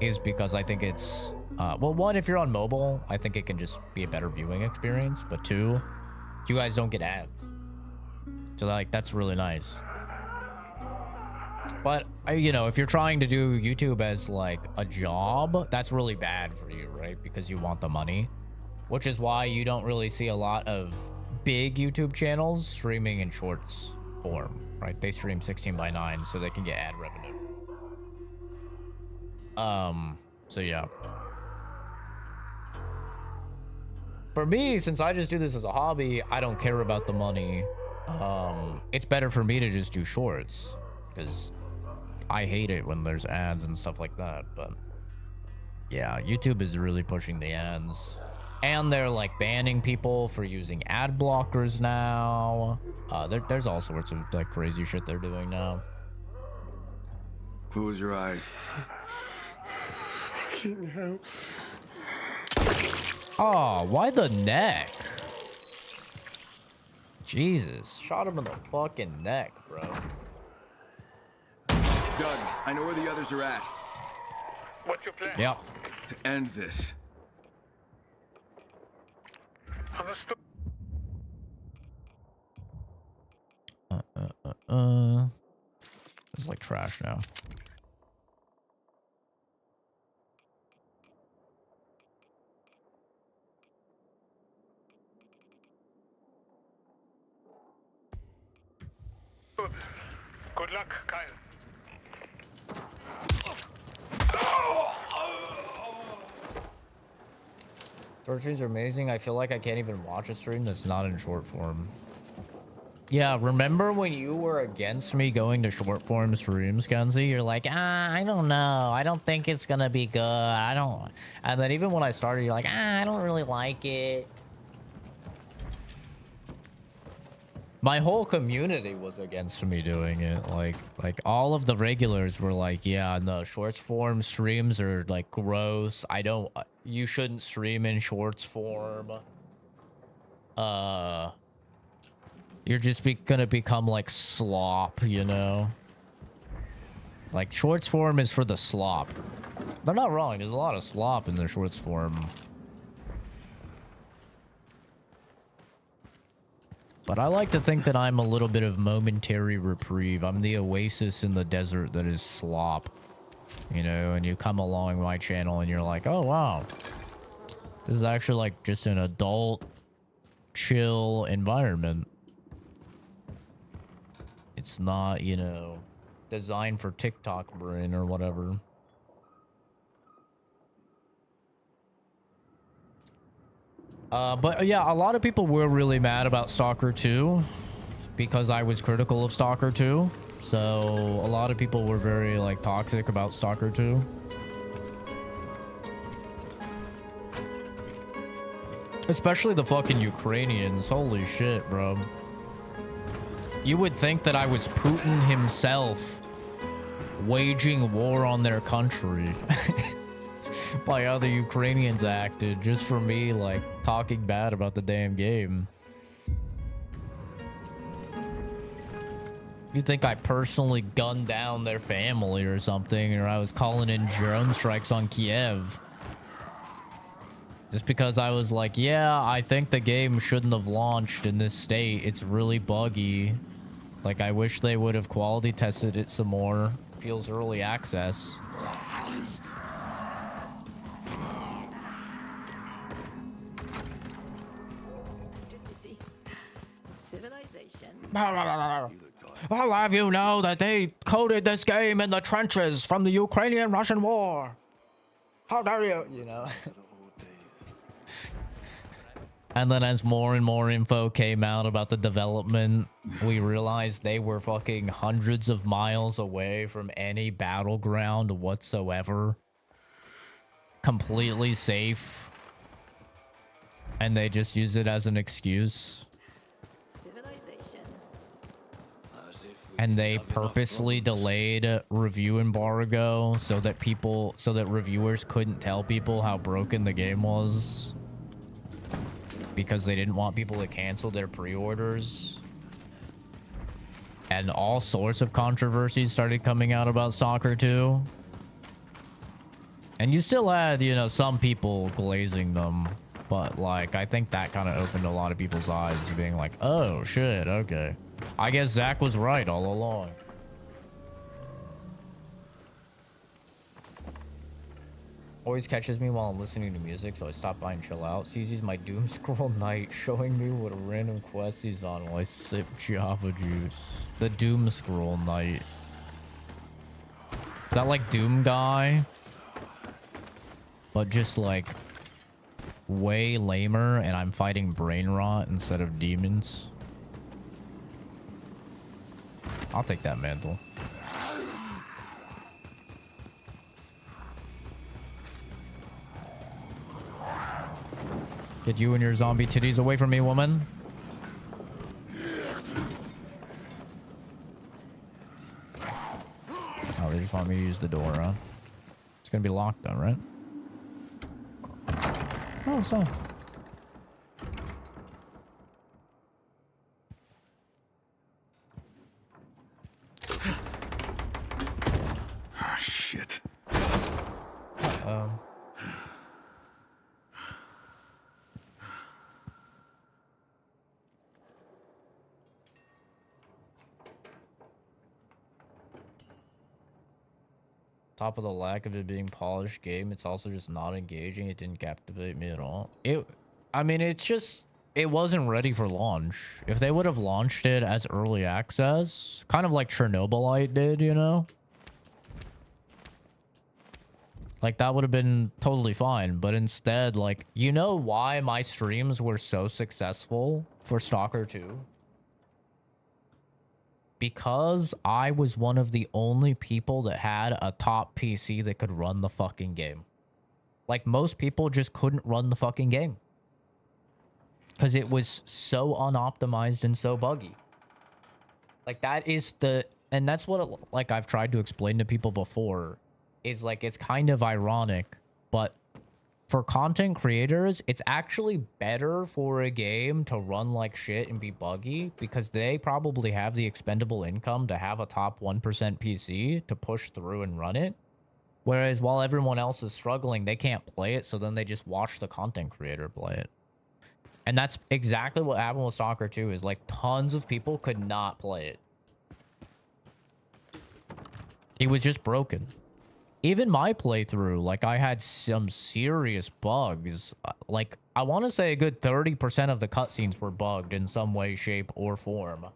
is because I think it's well, one, if you're on mobile, I think it can just be a better viewing experience, but 2, you guys don't get ads. So, like, that's really nice. But, you know, if you're trying to do YouTube as, like, a job, that's really bad for you, right? Because you want the money. Which is why you don't really see a lot of big YouTube channels streaming in shorts form, right? They stream 16:9 so they can get ad revenue. So yeah. For me, since I just do this as a hobby, I don't care about the money. It's better for me to just do shorts, because I hate it when there's ads and stuff like that. But yeah, YouTube is really pushing the ads, and they're like banning people for using ad blockers now. There's all sorts of like crazy shit they're doing now. Close your eyes. Fuck fucking hell. Oh, why the neck? Jesus, shot him in the fucking neck, bro. Doug, I know where the others are at. What's your plan? Yep. To end this. Understood. It's like trash now. Good luck, Kyle. Short streams are amazing. I feel like I can't even watch a stream that's not in short form. Yeah, remember when you were against me going to short form streams, Kenzie? You're like, I don't know. I don't think it's gonna be good. I don't. And then even when I started, you're like, I don't really like it. My whole community was against me doing it. Like all of the regulars were like, yeah, no, shorts form streams are like gross. You shouldn't stream in shorts form. You're just gonna become like slop, you know? Like shorts form is for the slop. They're not wrong. There's a lot of slop in the shorts form. But I like to think that I'm a little bit of momentary reprieve. I'm the oasis in the desert that is slop. You know, and you come along my channel and you're like, oh, wow. This is actually like just an adult, chill environment. It's not, you know, designed for TikTok brain or whatever. But yeah, a lot of people were really mad about Stalker 2 because I was critical of Stalker 2. So a lot of people were very like toxic about Stalker 2. Especially the fucking Ukrainians. Holy shit, bro. You would think that I was Putin himself waging war on their country. By how the Ukrainians acted just for me like talking bad about the damn game. You think I personally gunned down their family or something, or I was calling in drone strikes on Kiev just because I was like, yeah, I think the game shouldn't have launched in this state. It's really buggy. Like, I wish they would have quality tested it some more. Feels early access. I'll have you know that they coded this game in the trenches from the Ukrainian-Russian war. How dare you, you know? And then as more and more info came out about the development, we realized they were fucking hundreds of miles away from any battleground whatsoever. Completely safe. And they just use it as an excuse. And they purposely delayed review embargo so that reviewers couldn't tell people how broken the game was. Because they didn't want people to cancel their pre-orders. And all sorts of controversies started coming out about Stalker 2. And you still had, you know, some people glazing them. But, like, I think that kind of opened a lot of people's eyes, being like, oh, shit, okay. I guess Zach was right all along. Always catches me while I'm listening to music, so I stop by and chill out. Sees my doom scroll night, showing me what a random quest he's on while I sip Java juice. The doom scroll night. Is that like Doom Guy? But just like way lamer, and I'm fighting brain rot instead of demons. I'll take that mantle. Get you and your zombie titties away from me, woman. Oh, they just want me to use the door, huh? It's gonna be locked though, right? Oh, so. Ah, shit. Uh-oh. Top of the lack of it being polished game, it's also just not engaging. It didn't captivate me at all. I mean, it's just, it wasn't ready for launch. If they would have launched it as early access, kind of like Chernobylite did, you know? Like, that would have been totally fine. But instead, like, you know why my streams were so successful for Stalker 2? Because I was one of the only people that had a top PC that could run the fucking game. Like, most people just couldn't run the fucking game. Because it was so unoptimized and so buggy. Like, that is the... And that's what, like, I've tried to explain to people before. Is, like, it's kind of ironic. But for content creators, it's actually better for a game to run like shit and be buggy because they probably have the expendable income to have a top 1% PC to push through and run it. Whereas while everyone else is struggling, they can't play it, so then they just watch the content creator play it. And that's exactly what happened with Stalker 2, is like tons of people could not play it. It was just broken. Even my playthrough, like, I had some serious bugs. Like, I want to say a good 30% of the cutscenes were bugged in some way, shape, or form.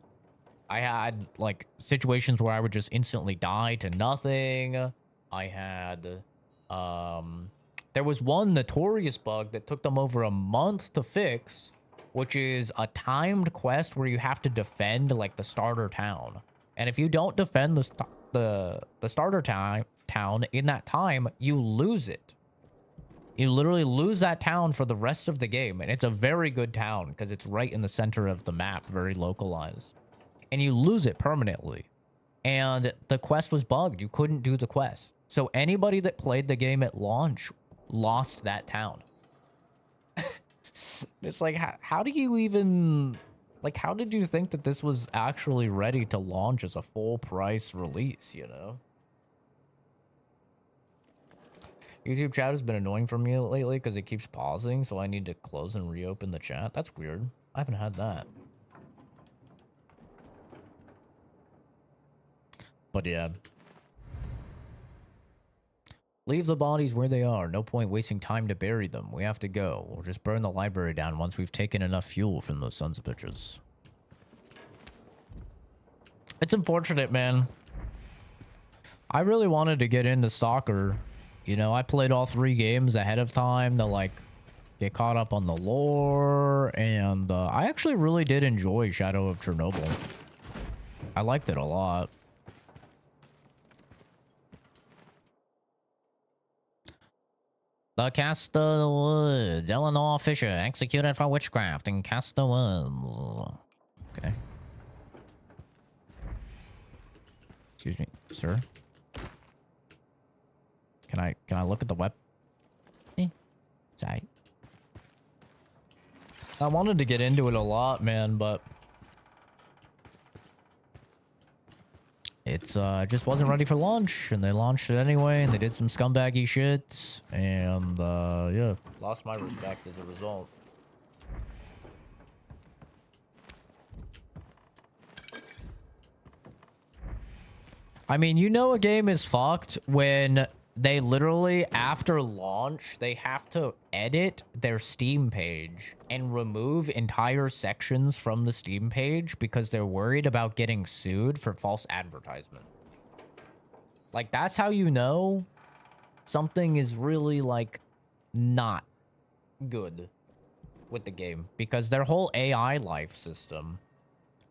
I had, like, situations where I would just instantly die to nothing. I had, there was one notorious bug that took them over a month to fix, which is a timed quest where you have to defend, like, the starter town. And if you don't defend the starter town in that time, you lose it. You literally lose that town for the rest of the game. And it's a very good town because it's right in the center of the map, very localized. And you lose it permanently. And the quest was bugged. You couldn't do the quest. So anybody that played the game at launch lost that town. It's like, how do you even... Like, how did you think that this was actually ready to launch as a full price release, you know? YouTube chat has been annoying for me lately because it keeps pausing, so I need to close and reopen the chat. That's weird. I haven't had that. But yeah. Leave the bodies where they are. No point wasting time to bury them. We have to go. We'll just burn the library down once we've taken enough fuel from those sons of bitches. It's unfortunate, man. I really wanted to get into Stalker. You know, I played all 3 games ahead of time to, like, get caught up on the lore. And I actually really did enjoy Shadow of Chernobyl. I liked it a lot. The Casta Woods. Eleanor Fisher, executed for witchcraft in Casta Woods. Okay. Excuse me, sir. Can I look at the web? Sorry. I wanted to get into it a lot, man, but it's just wasn't ready for launch, and they launched it anyway, and they did some scumbaggy shit, and yeah, lost my respect as a result. I mean, you know a game is fucked when they literally, after launch, they have to edit their Steam page and remove entire sections from the Steam page because they're worried about getting sued for false advertisement. Like, that's how you know something is really, like, not good with the game. Because their whole AI life system,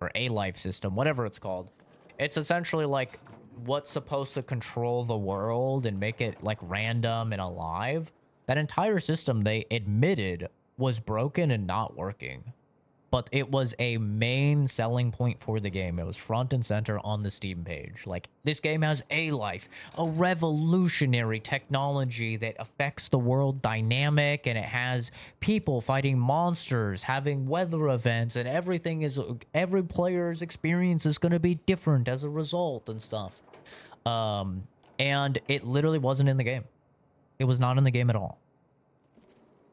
or A life system, whatever it's called, it's essentially like what's supposed to control the world and make it like random and alive. That entire system they admitted was broken and not working. but it was a main selling point for the game. It was front and center on the Steam page. Like, this game has a life, a revolutionary technology that affects the world dynamic, and it has people fighting monsters, having weather events, and every player's experience is going to be different as a result and stuff. And it literally wasn't in the game. It was not in the game at all.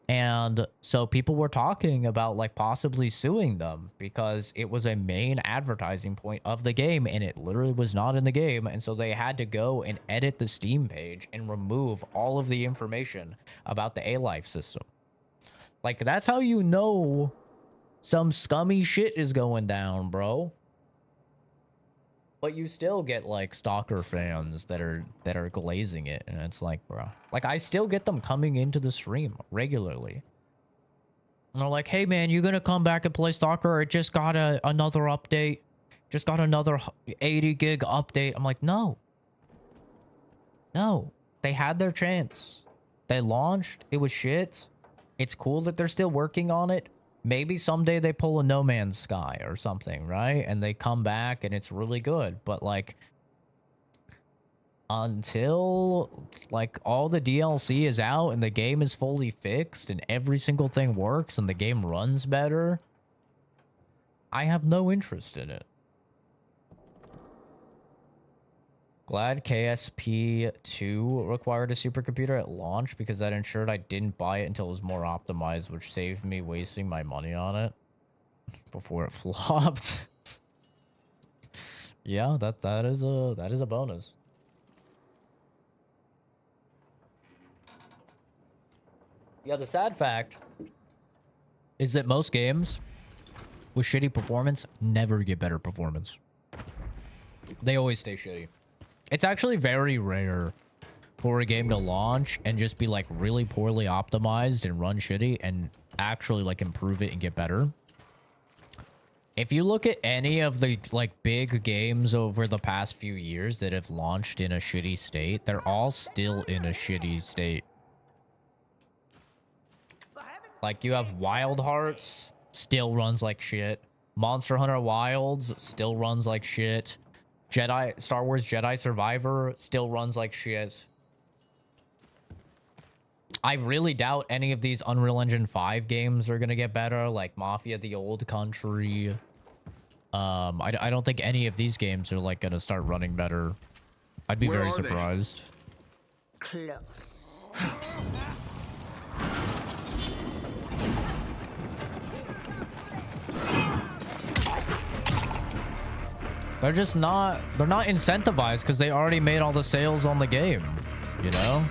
And so people were talking about like possibly suing them because it was a main advertising point of the game and it literally was not in the game. And so they had to go and edit the Steam page and remove all of the information about the A-Life system. Like, that's how you know some scummy shit is going down, bro. But you still get like Stalker fans that are glazing it, and it's like, bro, like I still get them coming into the stream regularly. And they're like, "Hey man, you gonna come back and play Stalker? It just got another update, just got another 80 gig update." I'm like, no, they had their chance. They launched. It was shit. It's cool that they're still working on it. Maybe someday they pull a No Man's Sky or something, right? And they come back and it's really good. But like, until like all the DLC is out and the game is fully fixed and every single thing works and the game runs better, I have no interest in it. Glad KSP2 required a supercomputer at launch because that ensured I didn't buy it until it was more optimized, which saved me wasting my money on it before it flopped. Yeah, that is a bonus. Yeah, the sad fact is that most games with shitty performance never get better performance. They always stay shitty. It's actually very rare for a game to launch and just be like really poorly optimized and run shitty and actually like improve it and get better. If you look at any of the like big games over the past few years that have launched in a shitty state, they're all still in a shitty state. Like you have Wild Hearts, still runs like shit. Monster Hunter Wilds still runs like shit. Star Wars Jedi Survivor still runs like shit. I really doubt any of these Unreal Engine 5 games are gonna get better, like Mafia: The Old Country. I don't think any of these games are like gonna start running better. I'd be very surprised. Close. They're not incentivized because they already made all the sales on the game, you know?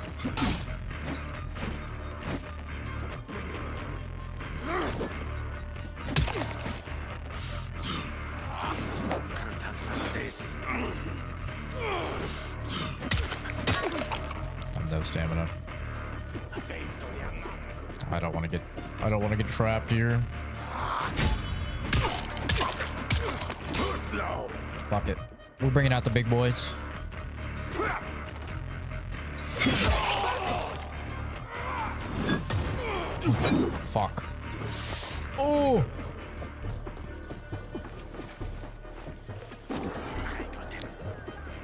I have no stamina. I don't want to get trapped here. Fuck it. We're bringing out the big boys. Fuck. Oh!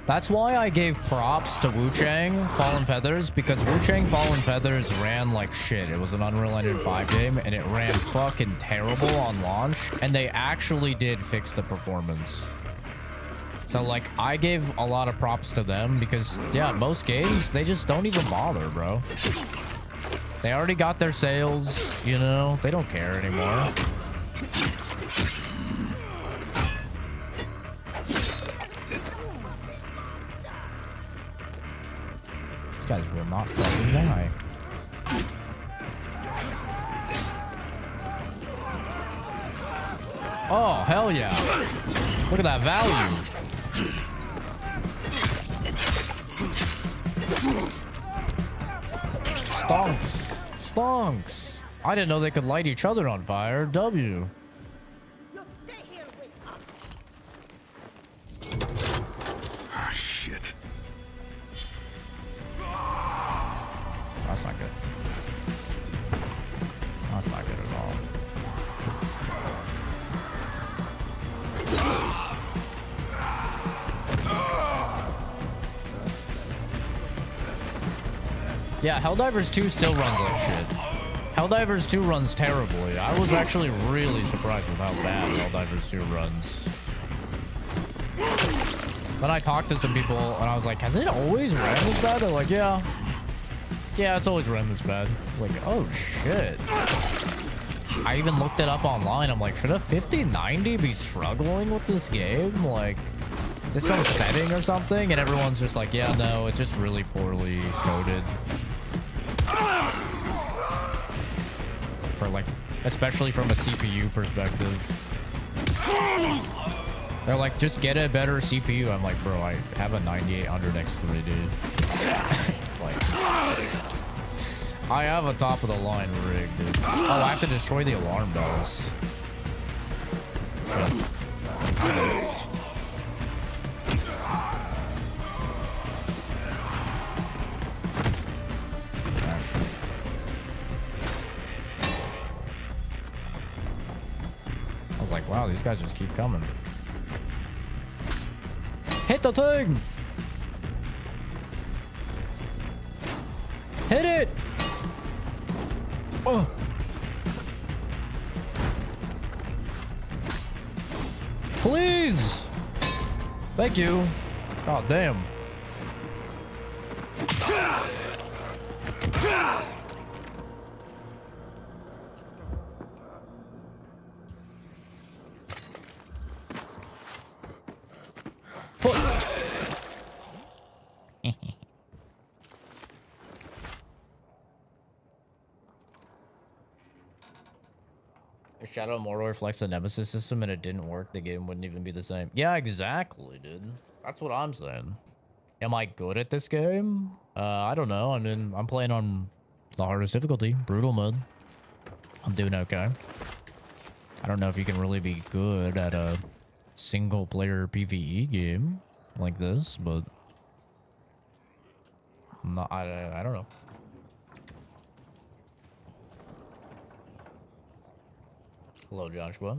That's why I gave props to Wu Chang Fallen Feathers, because Wu Chang Fallen Feathers ran like shit. It was an Unreal Engine 5 game, and it ran fucking terrible on launch, and they actually did fix the performance. So, like, I gave a lot of props to them because, yeah, most games, they just don't even bother, bro. They already got their sales, you know? They don't care anymore. These guys will not fucking die. Oh, hell yeah. Look at that value. Stonks. Stonks. I didn't know they could light each other on fire. W. Ah, shit. That's not good. That's not good at all. Yeah, Helldivers 2 still runs like shit. Helldivers 2 runs terribly. I was actually really surprised with how bad Helldivers 2 runs. Then I talked to some people and I was like, has it always ran this bad? They're like, yeah. Yeah, it's always ran this bad. Like, oh shit. I even looked it up online. I'm like, should a 5090 be struggling with this game? Like, is this some setting or something? And everyone's just like, yeah, no, it's just really poorly coded. For like, especially from a CPU perspective. They're like, just get a better CPU. I'm like, bro, I have a 9800 X3, dude. Like, I have a top of the line rig, dude. Oh, I have to destroy the alarm bells. Shit. I was like, wow, these guys just keep coming. Hit the thing! Hit it! Oh! Please! Thank you. God damn. If Shadow of Mordor reflects the Nemesis system and it didn't work, the game wouldn't even be the same. Yeah, exactly, dude. That's what I'm saying. Am I good at this game? I don't know. I mean, I'm playing on the hardest difficulty, brutal mode. I'm doing okay. I don't know if you can really be good at a single player PvE game like this, but I don't know. Hello, Joshua.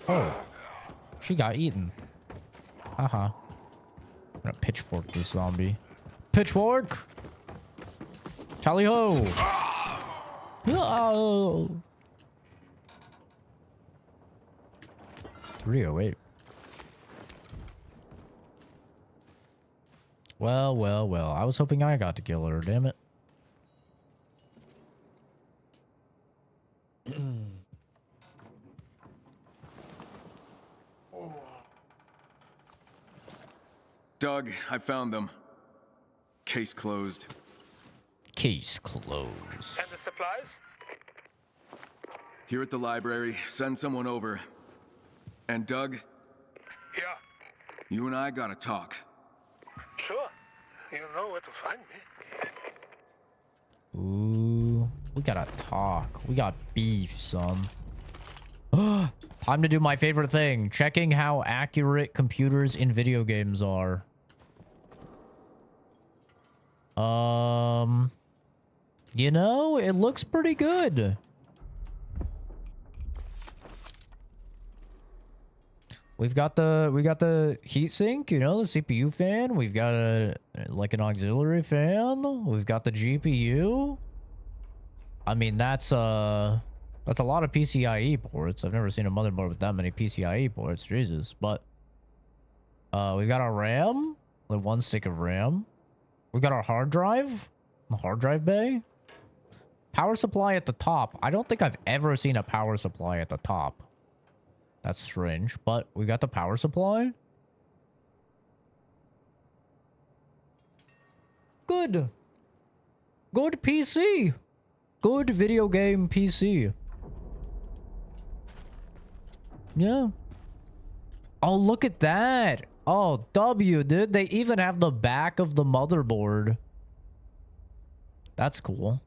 Oh, she got eaten. Haha. I'm gonna pitchfork this zombie. Pitchfork! Tally ho! Oh. 308. Well, well, well. I was hoping I got to kill her, damn it. Doug, I found them. Case closed. Case closed. And the supplies? Here at the library. Send someone over. And Doug? Yeah. You and I gotta talk. Sure. You know where to find me. Ooh, we gotta talk. We got beef, son. Time to do my favorite thing. Checking how accurate computers in video games are. You know, it looks pretty good. We got the heatsink, you know, the CPU fan. We've got like an auxiliary fan. We've got the GPU. I mean, that's a lot of PCIe ports. I've never seen a motherboard with that many PCIe ports, Jesus. But we've got our RAM, like one stick of RAM. We've got our hard drive, the hard drive bay. Power supply at the top. I don't think I've ever seen a power supply at the top. That's strange, but we got the power supply. Good. Good PC. Good video game PC. Yeah. Oh, look at that. Oh, W, dude. They even have the back of the motherboard. That's cool.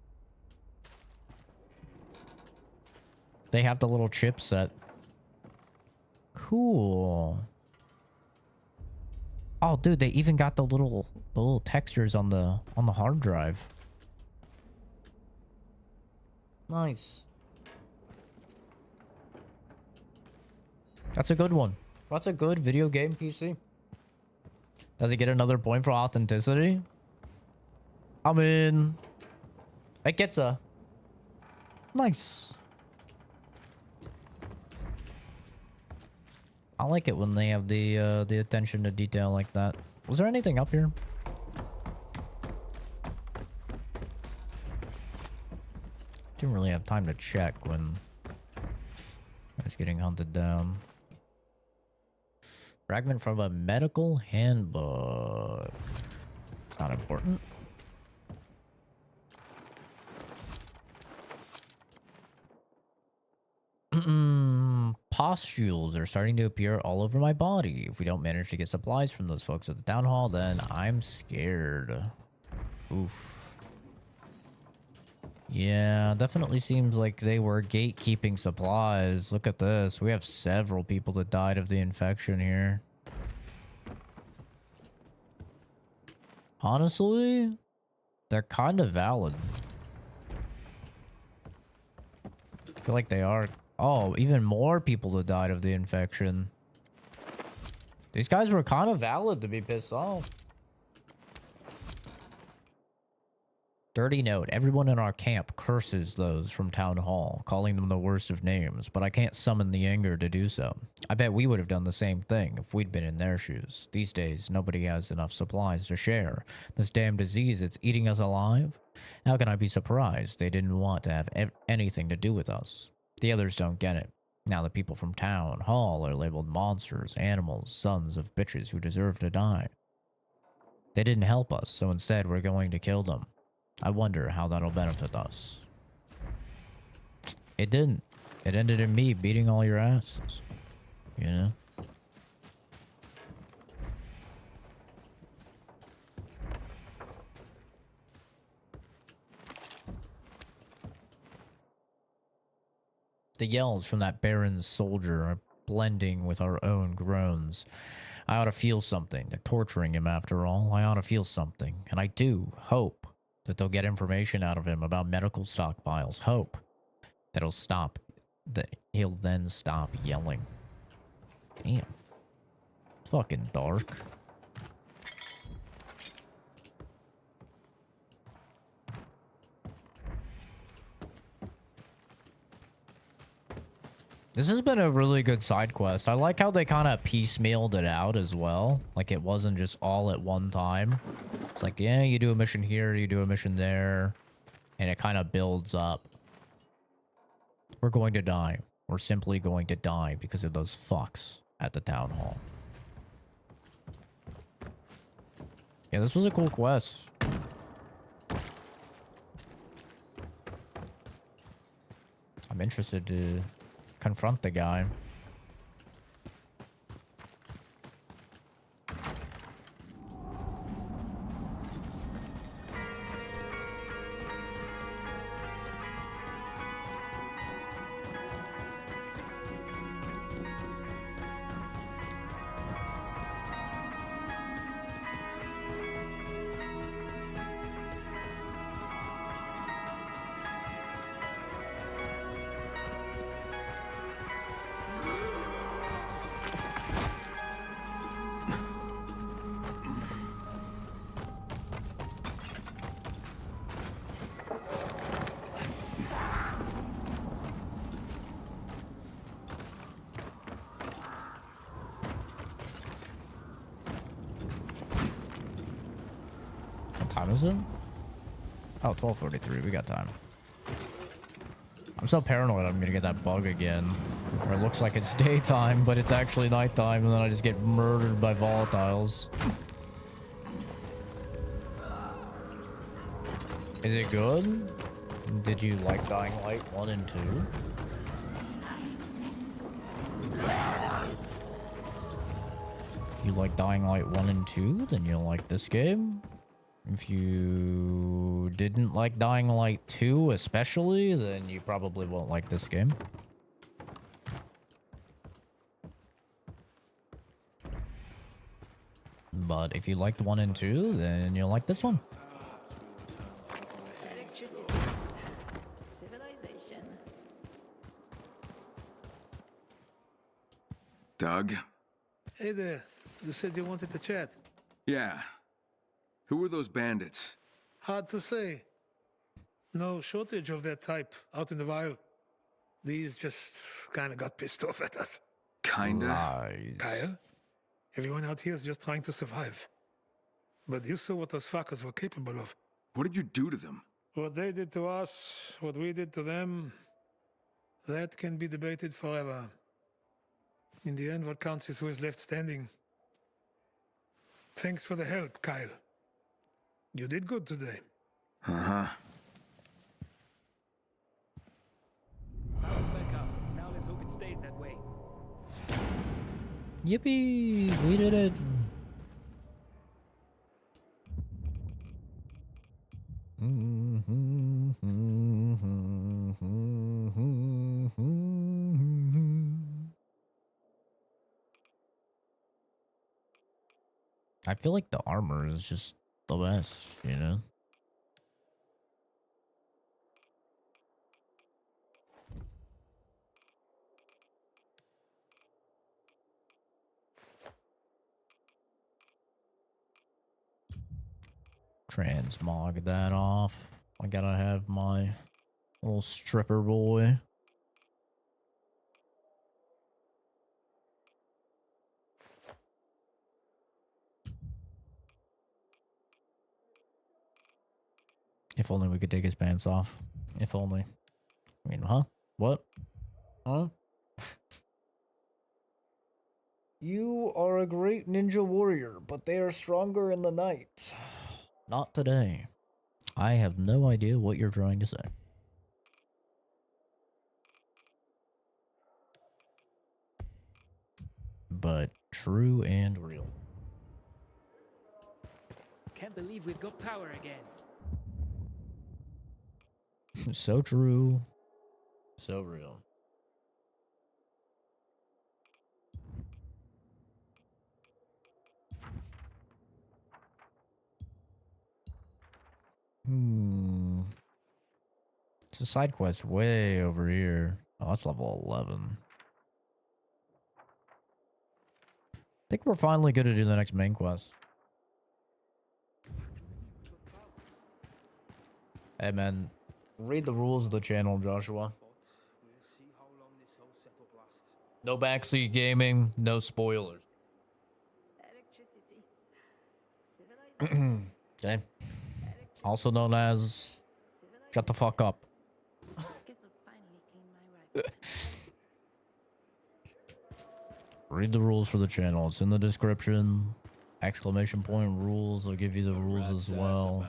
They have the little chipset. Cool. Oh, dude, they even got the little textures on the hard drive. Nice. That's a good one. That's a good video game PC. Does it get another point for authenticity? I mean, it gets a nice. I like it when they have the attention to detail like that. Was there anything up here? Didn't really have time to check when I was getting hunted down. Fragment from a medical handbook. It's not important. Pustules are starting to appear all over my body. If we don't manage to get supplies from those folks at the town hall, then I'm scared. Oof. Yeah, definitely seems like they were gatekeeping supplies. Look at this. We have several people that died of the infection here. Honestly, they're kind of valid. I feel like they are. Oh, even more people that died of the infection. These guys were kind of valid to be pissed off. Dirty note. Everyone in our camp curses those from town hall, calling them the worst of names, but I can't summon the anger to do so. I bet we would have done the same thing if we'd been in their shoes. These days, nobody has enough supplies to share. This damn disease, it's eating us alive? How can I be surprised they didn't want to have anything to do with us? The others don't get it. Now the people from town hall are labeled monsters, animals, sons of bitches who deserve to die. They didn't help us, so instead we're going to kill them. I wonder how that'll benefit us. It didn't. It ended in me beating all your asses. You know? The yells from that Baron's soldier are blending with our own groans. I ought to feel something. They're torturing him after all. I ought to feel something. And I do hope that they'll get information out of him about medical stockpiles. Hope that he'll stop. That he'll then stop yelling. Damn. It's fucking dark. This has been a really good side quest. I like how they kind of piecemealed it out as well. Like, it wasn't just all at one time. It's like, yeah, you do a mission here, you do a mission there. And it kind of builds up. We're going to die. We're simply going to die because of those fucks at the town hall. Yeah, this was a cool quest. I'm interested to confront the guy. Time is it? Oh, 12:43. We got time. I'm so paranoid I'm gonna get that bug again. Where it looks like it's daytime, but it's actually nighttime, and then I just get murdered by volatiles. Is it good? Did you like Dying Light 1 and 2? If you like Dying Light 1 and 2, then you'll like this game. If you didn't like Dying Light 2 especially, then you probably won't like this game. But if you liked 1 and 2, then you'll like this one. Electricity. Civilization. Doug? Hey there. You said you wanted to chat. Yeah. Who were those bandits? Hard to say. No shortage of that type out in the wild. These just kind of got pissed off at us. Kinda. Lies. Kyle? Everyone out here is just trying to survive. But you saw what those fuckers were capable of. What did you do to them? What they did to us, what we did to them, that can be debated forever. In the end, what counts is who is left standing. Thanks for the help, Kyle. You did good today. Uh-huh. Back up. Now let's hope it stays that way. Yippee! We did it! I feel like the armor is just the best, you know? Transmog that off. I gotta have my little stripper boy. If only we could take his pants off. If only. I mean, huh? What? Huh? You are a great ninja warrior, but they are stronger in the night. Not today. I have no idea what you're trying to say. But true and real. Can't believe we've got power again. So true. So real. It's a side quest way over here. Oh, that's level 11. I think we're finally good to do the next main quest. Hey man, read the rules of the channel, Joshua. No backseat gaming, no spoilers. Okay. Also known as shut the fuck up. Read the rules for the channel. It's in the description. Exclamation point rules. I'll give you the rules as well.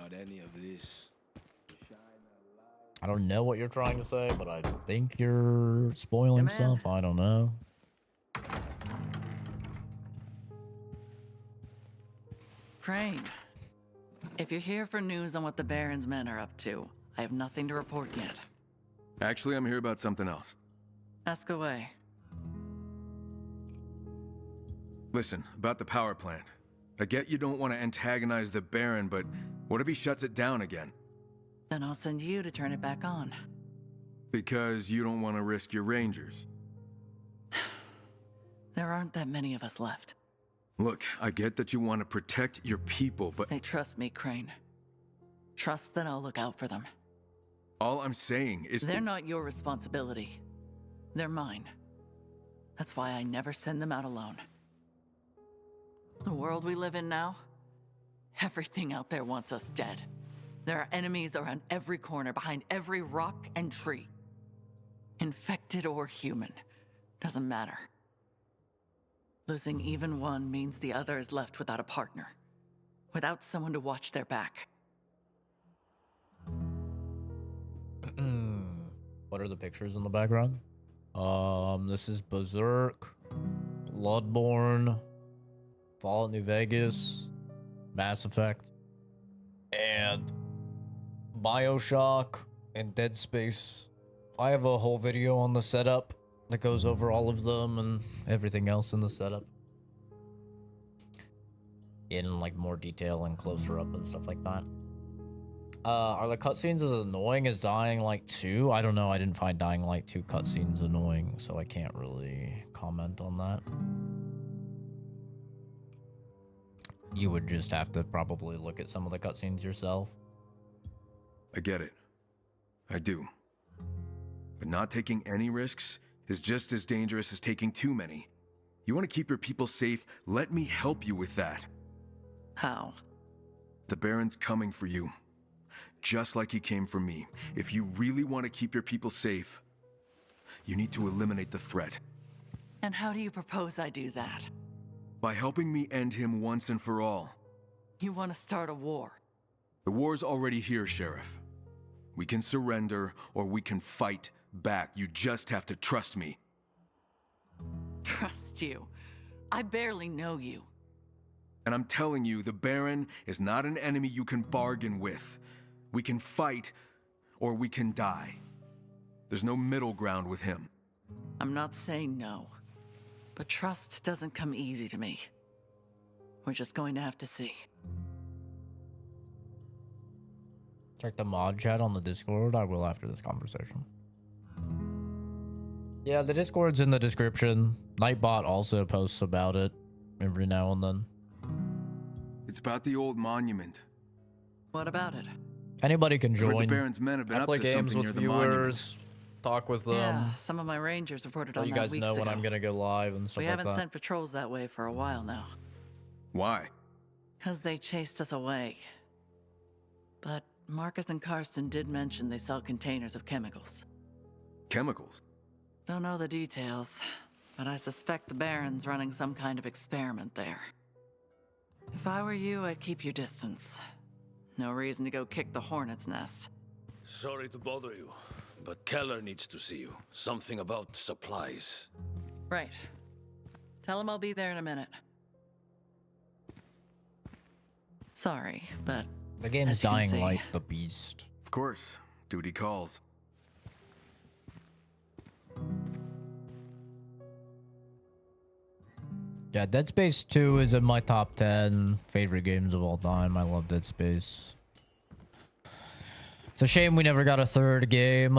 I don't know what you're trying to say, but I think you're spoiling stuff. I don't know. Crane, if you're here for news on what the Baron's men are up to, I have nothing to report yet. Actually, I'm here about something else. Ask away. Listen, about the power plant. I get you don't want to antagonize the Baron, but what if he shuts it down again? Then I'll send you to turn it back on. Because you don't want to risk your rangers. There aren't that many of us left. Look, I get that you want to protect your people, but... They trust me, Crane. Trust that I'll look out for them. All I'm saying is... They're not your responsibility. They're mine. That's why I never send them out alone. The world we live in now, everything out there wants us dead. There are enemies around every corner, behind every rock and tree. Infected or human, doesn't matter. Losing even one means the other is left without a partner, without someone to watch their back. What are the pictures in the background? This is Berserk, Bloodborne, Fallout New Vegas, Mass Effect, and BioShock and Dead Space. I have a whole video on the setup that goes over all of them and everything else in the setup. In like more detail and closer up and stuff like that. Are the cutscenes as annoying as Dying Light 2? I don't know. I didn't find Dying Light 2 cutscenes annoying, so I can't really comment on that. You would just have to probably look at some of the cutscenes yourself. I get it. I do. But not taking any risks is just as dangerous as taking too many. You want to keep your people safe? Let me help you with that. How? The Baron's coming for you. Just like he came for me. If you really want to keep your people safe, you need to eliminate the threat. And how do you propose I do that? By helping me end him once and for all. You want to start a war? The war's already here, Sheriff. We can surrender, or we can fight back. You just have to trust me. Trust you? I barely know you. And I'm telling you, the Baron is not an enemy you can bargain with. We can fight, or we can die. There's no middle ground with him. I'm not saying no, but trust doesn't come easy to me. We're just going to have to see. Check the mod chat on the Discord. I will after this conversation. Yeah, the Discord's in the description. Nightbot also posts about it every now and then. It's about the old monument. What about it? Anybody can I heard join. the Baron's men have been I up play to games something with near the monument. viewers, talk with them. Yeah, some of my rangers reported Let on you that guys weeks know when ago. I'm gonna go live and stuff We like haven't that. sent patrols that way for a while now. Why? Because they chased us away. But Marcus and Karsten did mention they saw containers of chemicals. Chemicals? Don't know the details, but I suspect the Baron's running some kind of experiment there. If I were you, I'd keep your distance. No reason to go kick the hornet's nest. Sorry to bother you, but Keller needs to see you. Something about supplies. Right. Tell him I'll be there in a minute. Sorry, but The game is as you can Dying see, Light, the beast. Of course. Duty calls. Yeah, Dead Space 2 is in my top 10 favorite games of all time. I love Dead Space. It's a shame we never got a third game,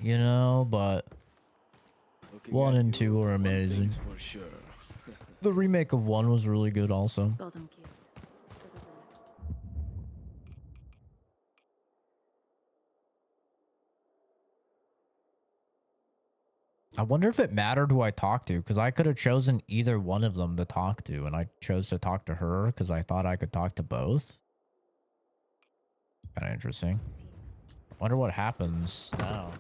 you know, but 1 and 2 were amazing. For sure. The remake of 1 was really good also. Golden key. I wonder if it mattered who I talked to, because I could have chosen either one of them to talk to, and I chose to talk to her because I thought I could talk to both. Kind of interesting. Wonder what happens now.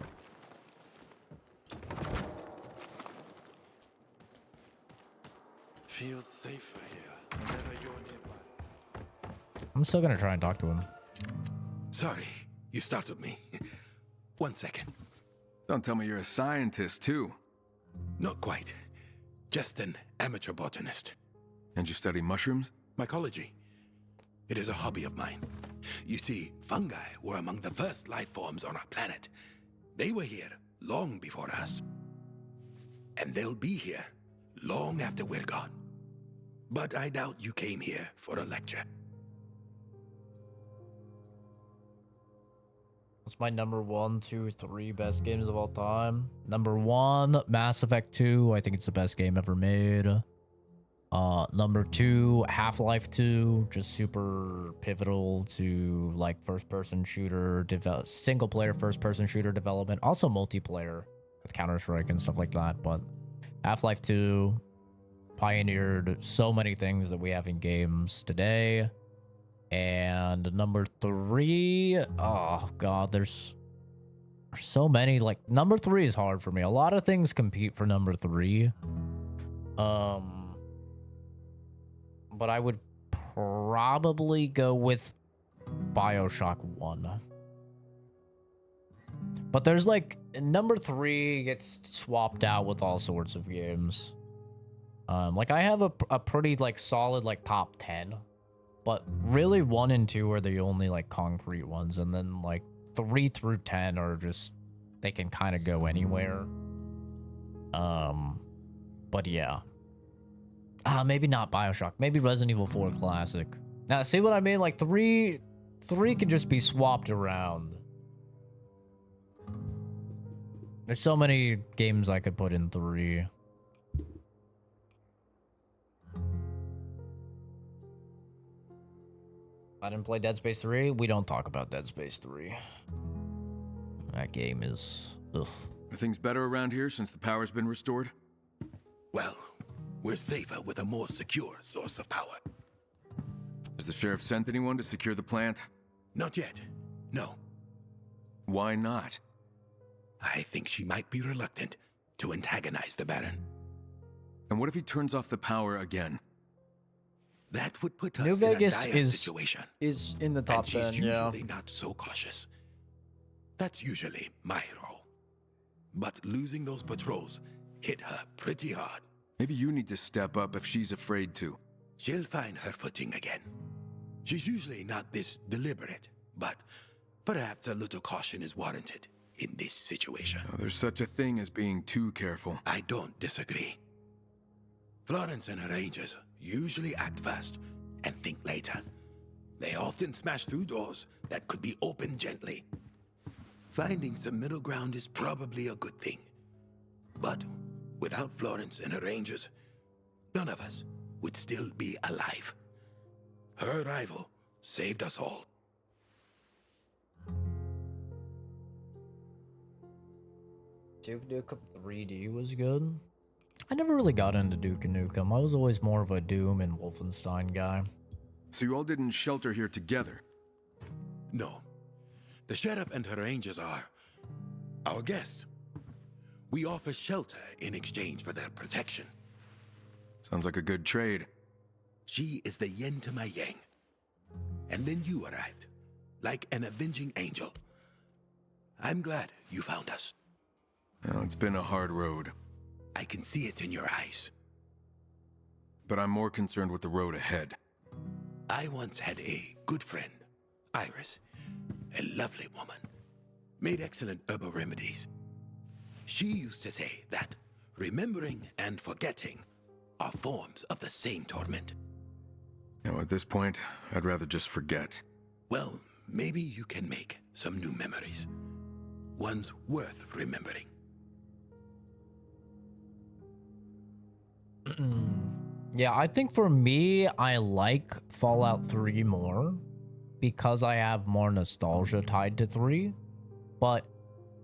Feels safer here whenever you're nearby. I'm still gonna try and talk to him. Sorry, you startled me. 1 second. Don't tell me you're a scientist, too. Not quite. Just an amateur botanist. And you study mushrooms? Mycology. It is a hobby of mine. You see, fungi were among the first life forms on our planet. They were here long before us. And they'll be here long after we're gone. But I doubt you came here for a lecture. What's my number 1, 2, 3 best games of all time? Number 1, Mass Effect 2. I think it's the best game ever made. Number 2, Half-Life 2. Just super pivotal to like first-person shooter, single-player first-person shooter development. Also multiplayer with Counter-Strike and stuff like that. But Half-Life 2 pioneered so many things that we have in games today. And number 3, oh god, there's so many. Like, number 3 is hard for me. A lot of things compete for number 3. But I would probably go with BioShock 1. But there's like, number 3 gets swapped out with all sorts of games. Like I have a pretty like solid like top 10. But really 1 and 2 are the only like concrete ones, and then like 3 through 10 are just, they can kind of go anywhere. But yeah. Maybe not BioShock. Maybe Resident Evil 4 Classic. Now, see what I mean? Like 3 3 can just be swapped around. There's so many games I could put in 3. I didn't play Dead Space 3. We don't talk about Dead Space 3. That game is... ugh. Are things better around here since the power's been restored? Well, we're safer with a more secure source of power. Has the sheriff sent anyone to secure the plant? Not yet. No. Why not? I think she might be reluctant to antagonize the Baron. And what if he turns off the power again? That would put us New Vegas in a dire situation. is in the top 10, and she's yeah. usually not so cautious. That's usually my role. But losing those patrols hit her pretty hard. Maybe you need to step up if she's afraid to. She'll find her footing again. She's usually not this deliberate, but perhaps a little caution is warranted in this situation. Oh, there's such a thing as being too careful. I don't disagree. Florence and her rangers usually act fast and think later. They often smash through doors that could be opened gently. Finding some middle ground is probably a good thing. But without Florence and her rangers, none of us would still be alive. Her arrival saved us all. Duke Nukem 3D was good. I never really got into Duke Nukem. I was always more of a Doom and Wolfenstein guy. So you all didn't shelter here together? No. The sheriff and her rangers are our guests. We offer shelter in exchange for their protection. Sounds like a good trade. She is the yin to my yang. And then you arrived, like an avenging angel. I'm glad you found us. Oh, it's been a hard road. I can see it in your eyes. But I'm more concerned with the road ahead. I once had a good friend, Iris, a lovely woman, made excellent herbal remedies. She used to say that remembering and forgetting are forms of the same torment. Now, at this point, I'd rather just forget. Well, maybe you can make some new memories. Ones worth remembering. Yeah, I think for me, I like Fallout 3 more because I have more nostalgia tied to 3. But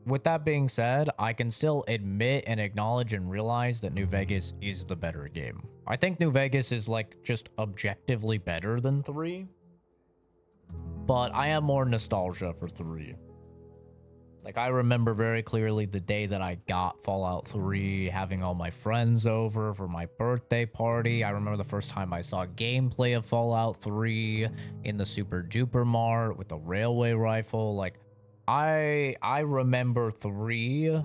with that being said, I can still admit and acknowledge and realize that New Vegas is the better game. I think New Vegas is like just objectively better than 3. But I have more nostalgia for 3. Like, I remember very clearly the day that I got Fallout 3, having all my friends over for my birthday party. I remember the first time I saw gameplay of Fallout 3 in the Super Duper Mart with the railway rifle. Like, I remember 3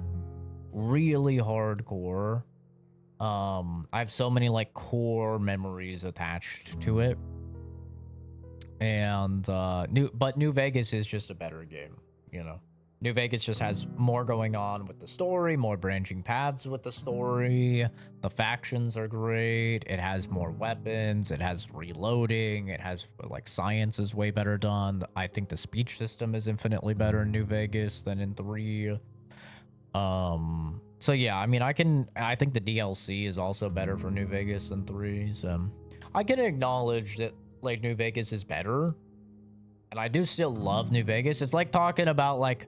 really hardcore. I have so many, like, core memories attached to it. And, New Vegas is just a better game, you know? New Vegas just has more going on with the story, more branching paths with the story. The factions are great. It has more weapons. It has reloading. It has, like, science is way better done. I think the speech system is infinitely better in New Vegas than in 3. So yeah, I mean, I think the DLC is also better for New Vegas than 3. So I can acknowledge that, like, New Vegas is better. And I do still love New Vegas. It's like talking about, like,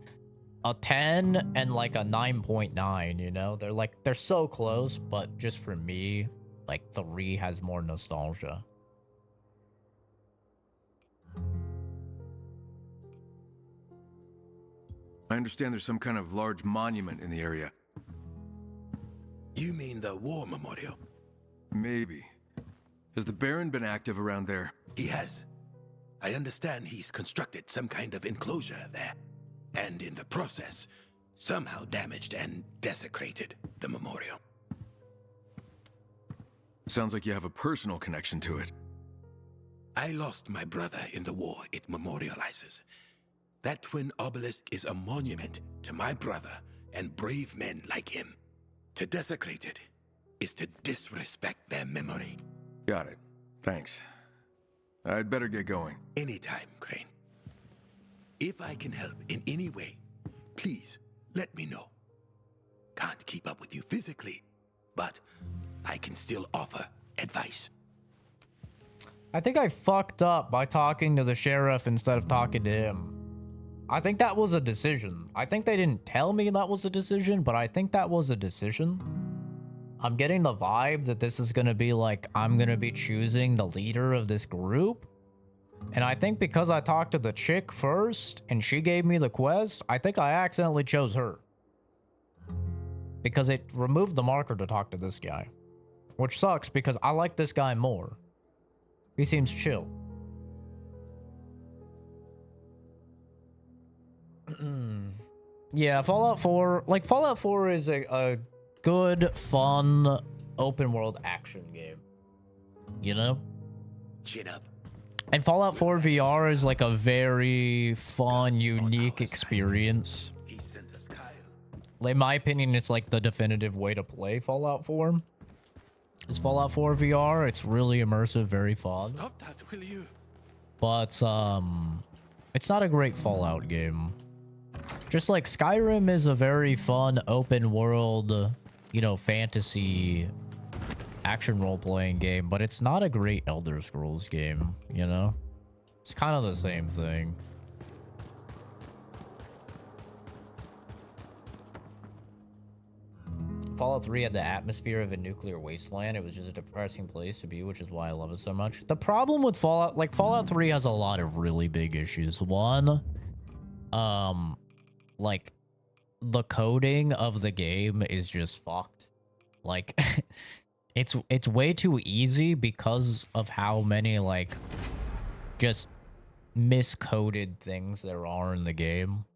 a 10 and like a 9.9, you know? They're so close, but just for me, like, 3 has more nostalgia. I understand there's some kind of large monument in the area. You mean the war memorial? Maybe. Has the Baron been active around there? He has. I understand he's constructed some kind of enclosure there. And in the process, somehow damaged and desecrated the memorial. Sounds like you have a personal connection to it. I lost my brother in the war it memorializes. That twin obelisk is a monument to my brother and brave men like him. To desecrate it is to disrespect their memory. Got it. Thanks. I'd better get going. Anytime, Crane. If I can help in any way, please let me know. Can't keep up with you physically, but I can still offer advice. I think I fucked up by talking to the sheriff instead of talking to him. I think that was a decision. I think they didn't tell me that was a decision, but I think that was a decision. I'm getting the vibe that this is going to be like, I'm going to be choosing the leader of this group. And I think because I talked to the chick first and she gave me the quest, I think I accidentally chose her. Because it removed the marker to talk to this guy. Which sucks because I like this guy more. He seems chill. Yeah, Fallout 4... Like, Fallout 4 is a good, fun, open world action game. You know? Chin up. And Fallout 4 VR is like a very fun, unique experience. Like, in my opinion, it's like the definitive way to play Fallout 4. It's Fallout 4 VR. It's really immersive, very fun. Stop that, will you? But, it's not a great Fallout game. Just like Skyrim is a very fun, open world, you know, fantasy action role-playing game, but it's not a great Elder Scrolls game, you know? It's kind of the same thing. Fallout 3 had the atmosphere of a nuclear wasteland. It was just a depressing place to be, which is why I love it so much. The problem with Fallout, like, Fallout 3 has a lot of really big issues. One, like, the coding of the game is just fucked. Like, it's way too easy because of how many, like, just miscoded things there are in the game.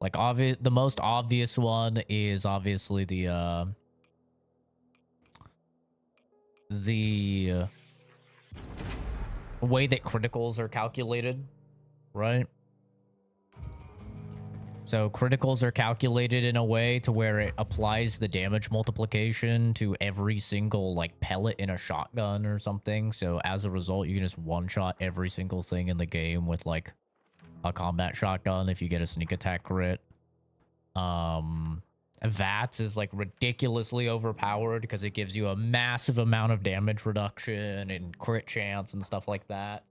Like, the most obvious one is obviously the way that criticals are calculated, right? So criticals are calculated in a way to where it applies the damage multiplication to every single, like, pellet in a shotgun or something. So as a result, you can just one-shot every single thing in the game with, like, a combat shotgun if you get a sneak attack crit. VATS is, like, ridiculously overpowered because it gives you a massive amount of damage reduction and crit chance and stuff like that.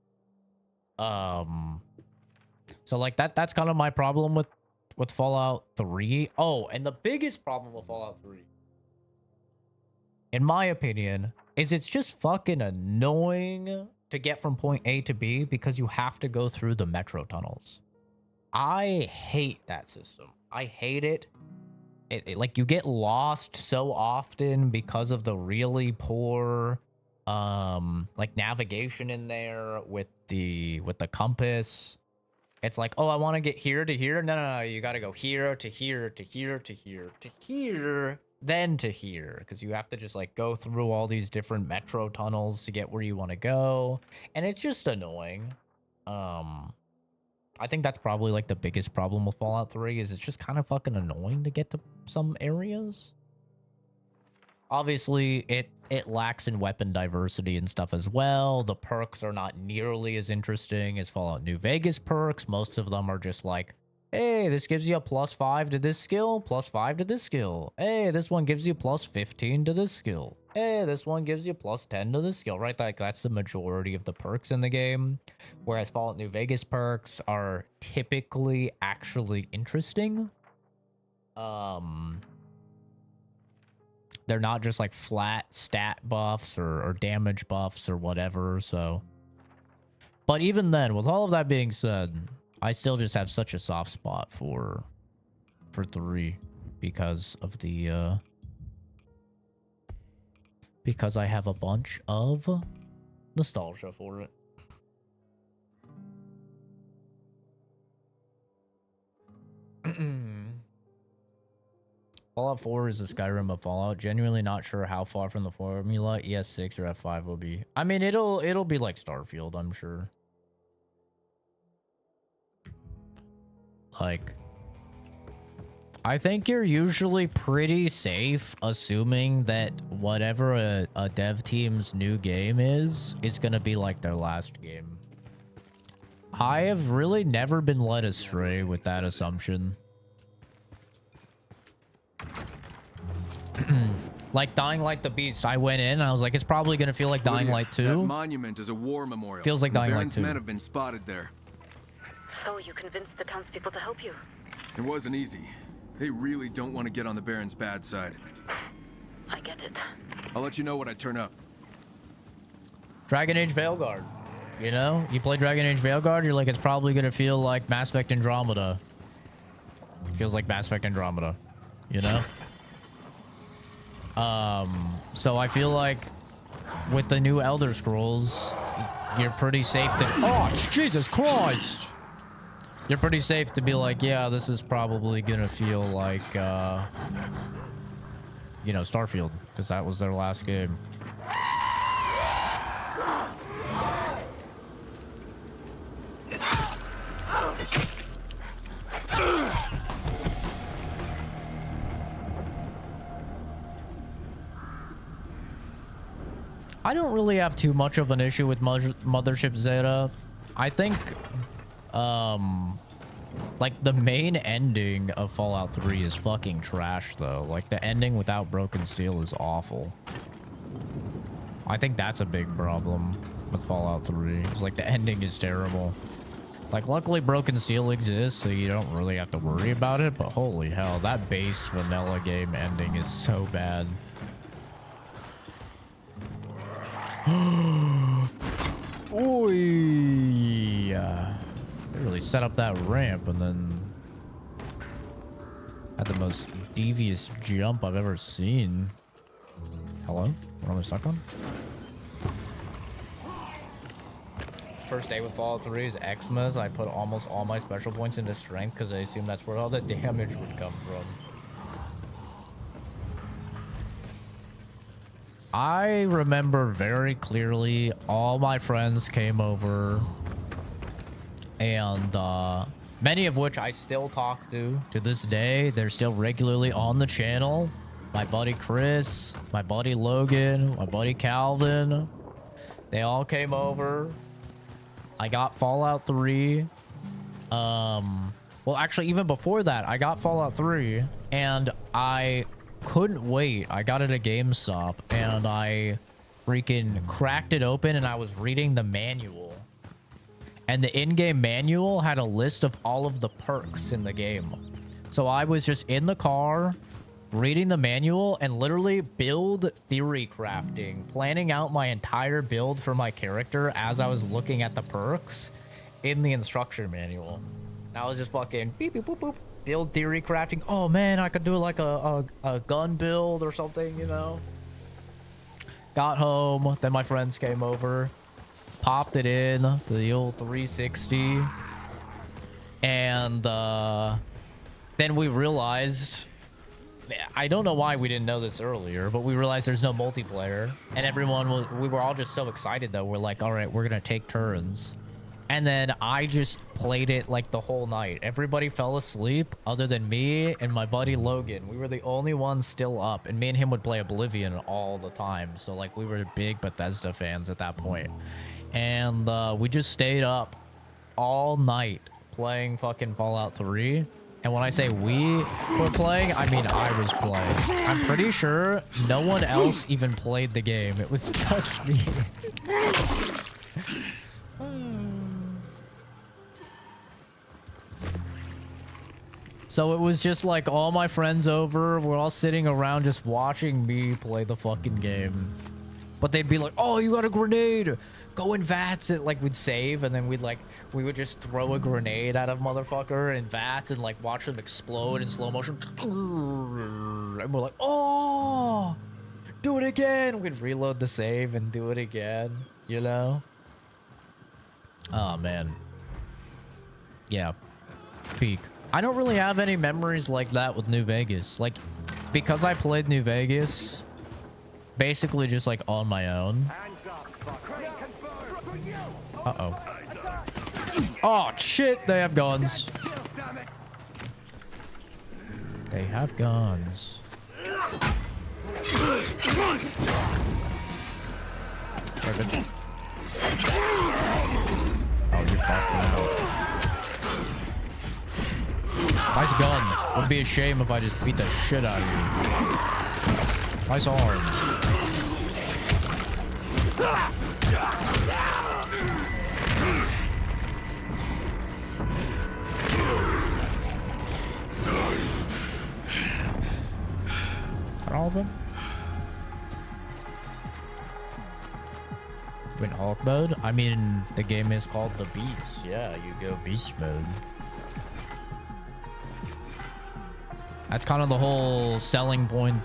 So, like, that's kind of my problem with Fallout 3. Oh, and the biggest problem with Fallout 3, in my opinion, is it's just fucking annoying to get from point A to B because you have to go through the metro tunnels. I hate that system. I hate it. Like, you get lost so often because of the really poor like, navigation in there with the compass. It's like, oh, I want to get here to here. No, you got to go here to here to here to here to here, then to here, because you have to just, like, go through all these different metro tunnels to get where you want to go, and it's just annoying. I think that's probably, like, the biggest problem with Fallout 3 is it's just kind of fucking annoying to get to some areas. Obviously, it lacks in weapon diversity and stuff as well. The perks are not nearly as interesting as Fallout New Vegas perks. Most of them are just like, hey, this gives you a +5 to this skill, +5 to this skill. Hey, this one gives you +15 to this skill. Hey, this one gives you +10 to this skill, right? Like, that's the majority of the perks in the game. Whereas Fallout New Vegas perks are typically actually interesting. They're not just, like, flat stat buffs or damage buffs or whatever, so. But even then, with all of that being said, I still just have such a soft spot for 3 because of the, because I have a bunch of nostalgia for it. Fallout 4 is a Skyrim of Fallout. Genuinely not sure how far from the formula ES6 or F5 will be. I mean, it'll be like Starfield, I'm sure. Like, I think you're usually pretty safe assuming that whatever a dev team's new game is gonna be like their last game. I have really never been led astray with that assumption. Like Dying Light the Beast, I went in and I was like, it's probably gonna feel like Dying Light 2. That monument is a war memorial. Feels like Dying Light Baron's 2. men have been spotted there. So you convinced the townspeople to help you? It wasn't easy. They really don't want to get on the Baron's bad side. I get it. I'll let you know when I turn up. Dragon Age Veilguard. You know? You play Dragon Age Veilguard, you're like, it's probably gonna feel like Mass Effect Andromeda. It feels like Mass Effect Andromeda. You know? So I feel like with the new Elder Scrolls, you're pretty safe to... Oh, Jesus Christ! You're pretty safe to be like, yeah, this is probably gonna feel like, you know, Starfield, because that was their last game. I don't really have too much of an issue with Mothership Zeta. I think, like, the main ending of Fallout 3 is fucking trash, though. Like, the ending without Broken Steel is awful. I think that's a big problem with Fallout 3. It's like, the ending is terrible. Like, luckily Broken Steel exists, so you don't really have to worry about it, but holy hell, that base vanilla game ending is so bad. Oy. They really set up that ramp and then had the most devious jump I've ever seen. Hello? What am I stuck on? First day with Fallout 3 is Xmas. I put almost all my special points into strength because I assume that's where all the damage would come from. I remember very clearly all my friends came over and many of which I still talk to this day. They're still regularly on the channel. My buddy Chris, my buddy Logan, my buddy Calvin. They all came over. I got Fallout 3. Well, actually, even before that, I got Fallout 3 and I couldn't wait. I got it at GameStop and I freaking cracked it open and I was reading the manual. And the in-game manual had a list of all of the perks in the game. So I was just in the car reading the manual and literally build theory crafting, planning out my entire build for my character as I was looking at the perks in the instruction manual. And I was just fucking beep, beep, boop, boop. Build theory crafting. Oh man, I could do like a gun build or something, you know. Got home, then my friends came over, popped it in to the old 360, and then we realized, I don't know why we didn't know this earlier, but we realized there's no multiplayer, and we were all just so excited though. We're like, all right, we're gonna take turns. And then I just played it like the whole night. Everybody fell asleep other than me and my buddy Logan. We were the only ones still up. And me and him would play Oblivion all the time. So like we were big Bethesda fans at that point. And we just stayed up all night playing fucking Fallout 3. And when I say we were playing, I mean I was playing. I'm pretty sure no one else even played the game. It was just me. So it was just like all my friends over, we're all sitting around just watching me play the fucking game. But they'd be like, oh, you got a grenade, go in VATS. And like we'd save and then we would just throw a grenade at a motherfucker in VATS and like watch them explode in slow motion. And we're like, oh, do it again. We'd reload the save and do it again, you know? Oh man. Yeah, peak. I don't really have any memories like that with New Vegas. Like, because I played New Vegas basically just like on my own. Uh-oh. Oh, shit, they have guns. They have guns. Perfect. Oh, you're fuck. Nice gun. Would be a shame if I just beat the shit out of you. Nice arms. Are all of them? Wait, Hulk mode? I mean, the game is called The Beast. Yeah, you go beast mode. That's kind of the whole selling point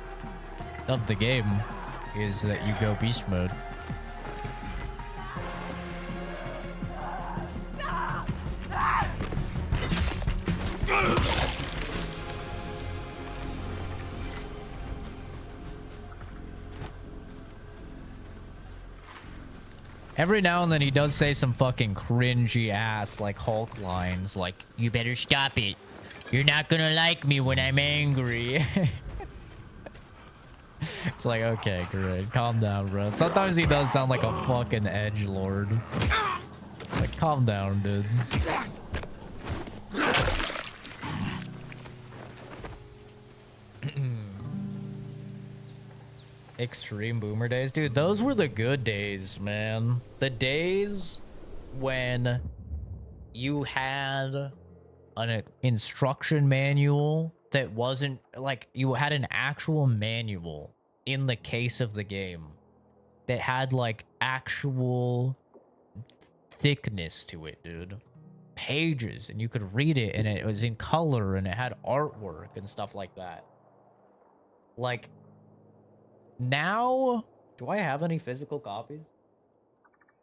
of the game, is that you go beast mode. Every now and then he does say some fucking cringy ass like Hulk lines like, "You better stop it. You're not gonna like me when I'm angry." It's like, okay, great. Calm down, bro. Sometimes he does sound like a fucking edgelord. Like, calm down, dude. Extreme boomer days. Dude, those were the good days, man. The days when you had an instruction manual that wasn't like, you had an actual manual in the case of the game that had like actual thickness to it, dude. Pages, and you could read it, and it was in color, and it had artwork and stuff like that. Like, now, do I have any physical copies?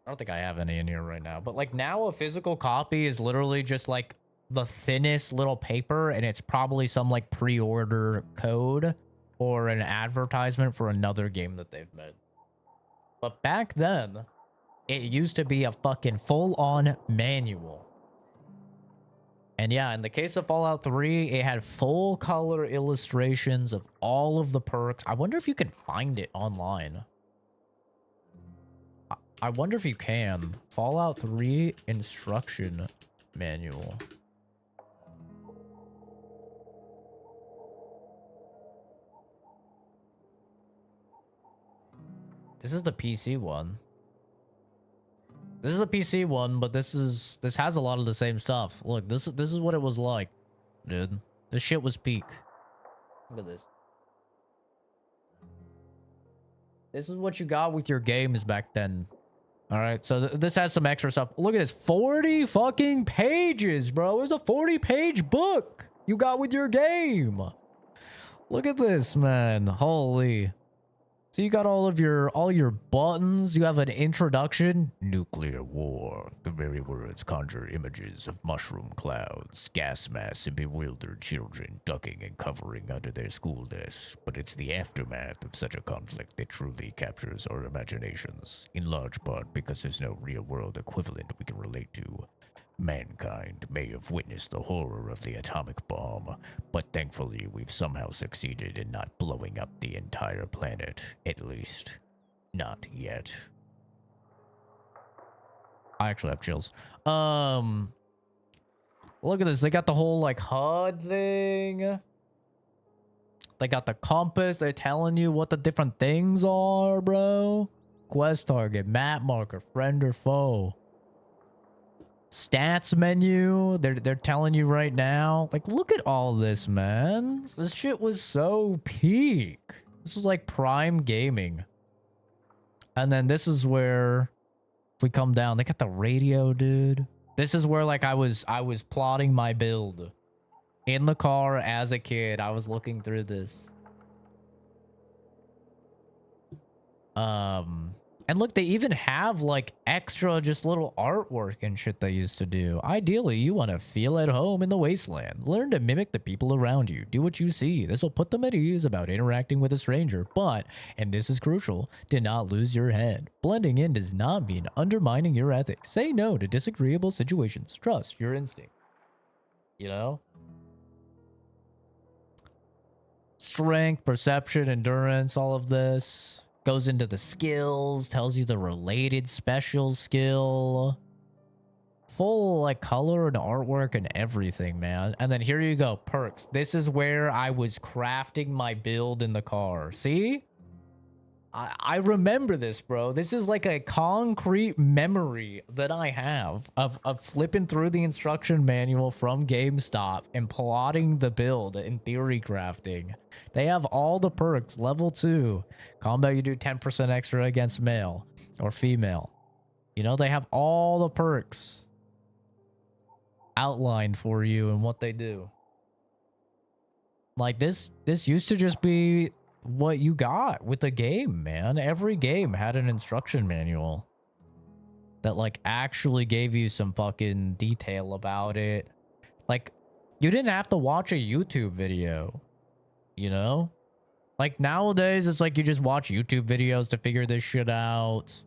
I don't think I have any in here right now, but like now a physical copy is literally just like the thinnest little paper, and it's probably some like pre-order code or an advertisement for another game that they've made. But back then, it used to be a fucking full-on manual. And yeah, in the case of Fallout 3, it had full color illustrations of all of the perks. I wonder if you can find it online. I wonder if you can. Fallout 3 instruction manual. This is the PC one. This is a PC one, but this has a lot of the same stuff. Look, this is what it was like, dude. This shit was peak. Look at this. This is what you got with your games back then. All right, so this has some extra stuff. Look at this, 40 fucking pages, bro. It was a 40-page book you got with your game. Look at this, man. Holy. So you got all your buttons. You have an introduction. Nuclear war. The very words conjure images of mushroom clouds, gas masks, and bewildered children ducking and covering under their school desks. But it's the aftermath of such a conflict that truly captures our imaginations, in large part because there's no real-world equivalent we can relate to. Mankind may have witnessed the horror of the atomic bomb, but thankfully we've somehow succeeded in not blowing up the entire planet. At least, not yet. I actually have chills. Look at this. They got the whole, like, HUD thing. They got the compass. They're telling you what the different things are, bro. Quest target, map marker, friend or foe. Stats menu, they're telling you right now. Like, look at all this, man. This shit was so peak. This was like prime gaming. And then this is where, if we come down, they got the radio, dude. This is where, like, I was plotting my build in the car as a kid. I was looking through this. And look, they even have, like, extra just little artwork and shit they used to do. Ideally, you want to feel at home in the wasteland. Learn to mimic the people around you. Do what you see. This will put them at ease about interacting with a stranger. But, and this is crucial, do not lose your head. Blending in does not mean undermining your ethics. Say no to disagreeable situations. Trust your instinct. You know? Strength, perception, endurance, all of this. Goes into the skills, tells you the related special skill. full like color and artwork and everything, man. And then here you go, perks. This is where I was crafting my build in the car. See? I remember this, bro. This is like a concrete memory that I have of flipping through the instruction manual from GameStop and plotting the build in theory crafting. They have all the perks. Level 2. Combat, you do 10% extra against male or female. You know, they have all the perks outlined for you and what they do. Like this used to just be what you got with the game, man. Every game had an instruction manual that like actually gave you some fucking detail about it. Like you didn't have to watch a YouTube video, you know? Like nowadays it's like you just watch YouTube videos to figure this shit out.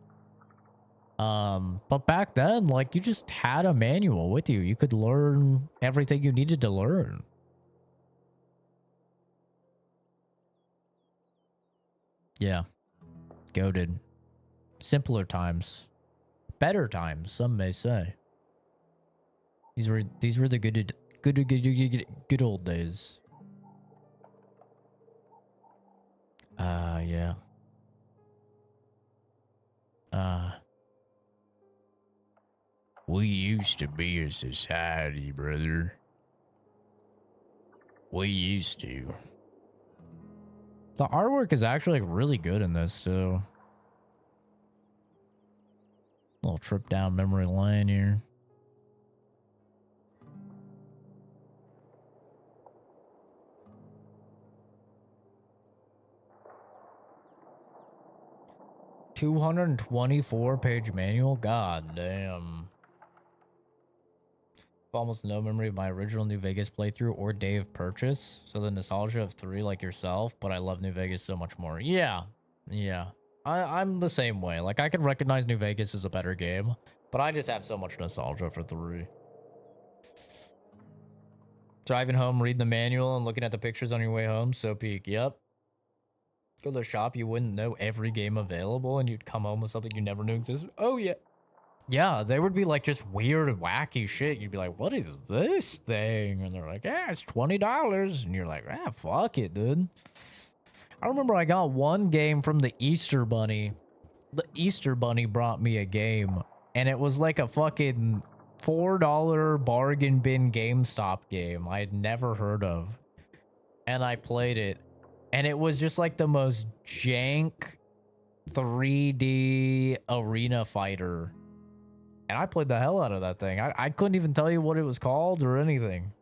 But back then, like you just had a manual with you. You could learn everything you needed to learn. Yeah. Goated. Simpler times. Better times, some may say. These were the good old days. Yeah. We used to be a society, brother. We used to. The artwork is actually like really good in this too. Little trip down memory lane here. $224-page manual. God damn. Almost no memory of my original New Vegas playthrough or day of purchase, so the nostalgia of 3 like yourself, but I love New Vegas so much more. Yeah. I'm the same way. Like I can recognize New Vegas as a better game, but I just have so much nostalgia for 3. Driving home, reading the manual and looking at the pictures on your way home, so peak. Yep. Go to the shop, you wouldn't know every game available and you'd come home with something you never knew existed. Oh yeah. Yeah, they would be like just weird and wacky shit. You'd be like, what is this thing? And they're like, yeah, it's $20. And you're like, ah, fuck it, dude. I remember I got one game from the Easter Bunny. The Easter Bunny brought me a game. And it was like a fucking $4 bargain bin GameStop game I had never heard of. And I played it. And it was just like the most jank 3D arena fighter. And I played the hell out of that thing. I couldn't even tell you what it was called or anything.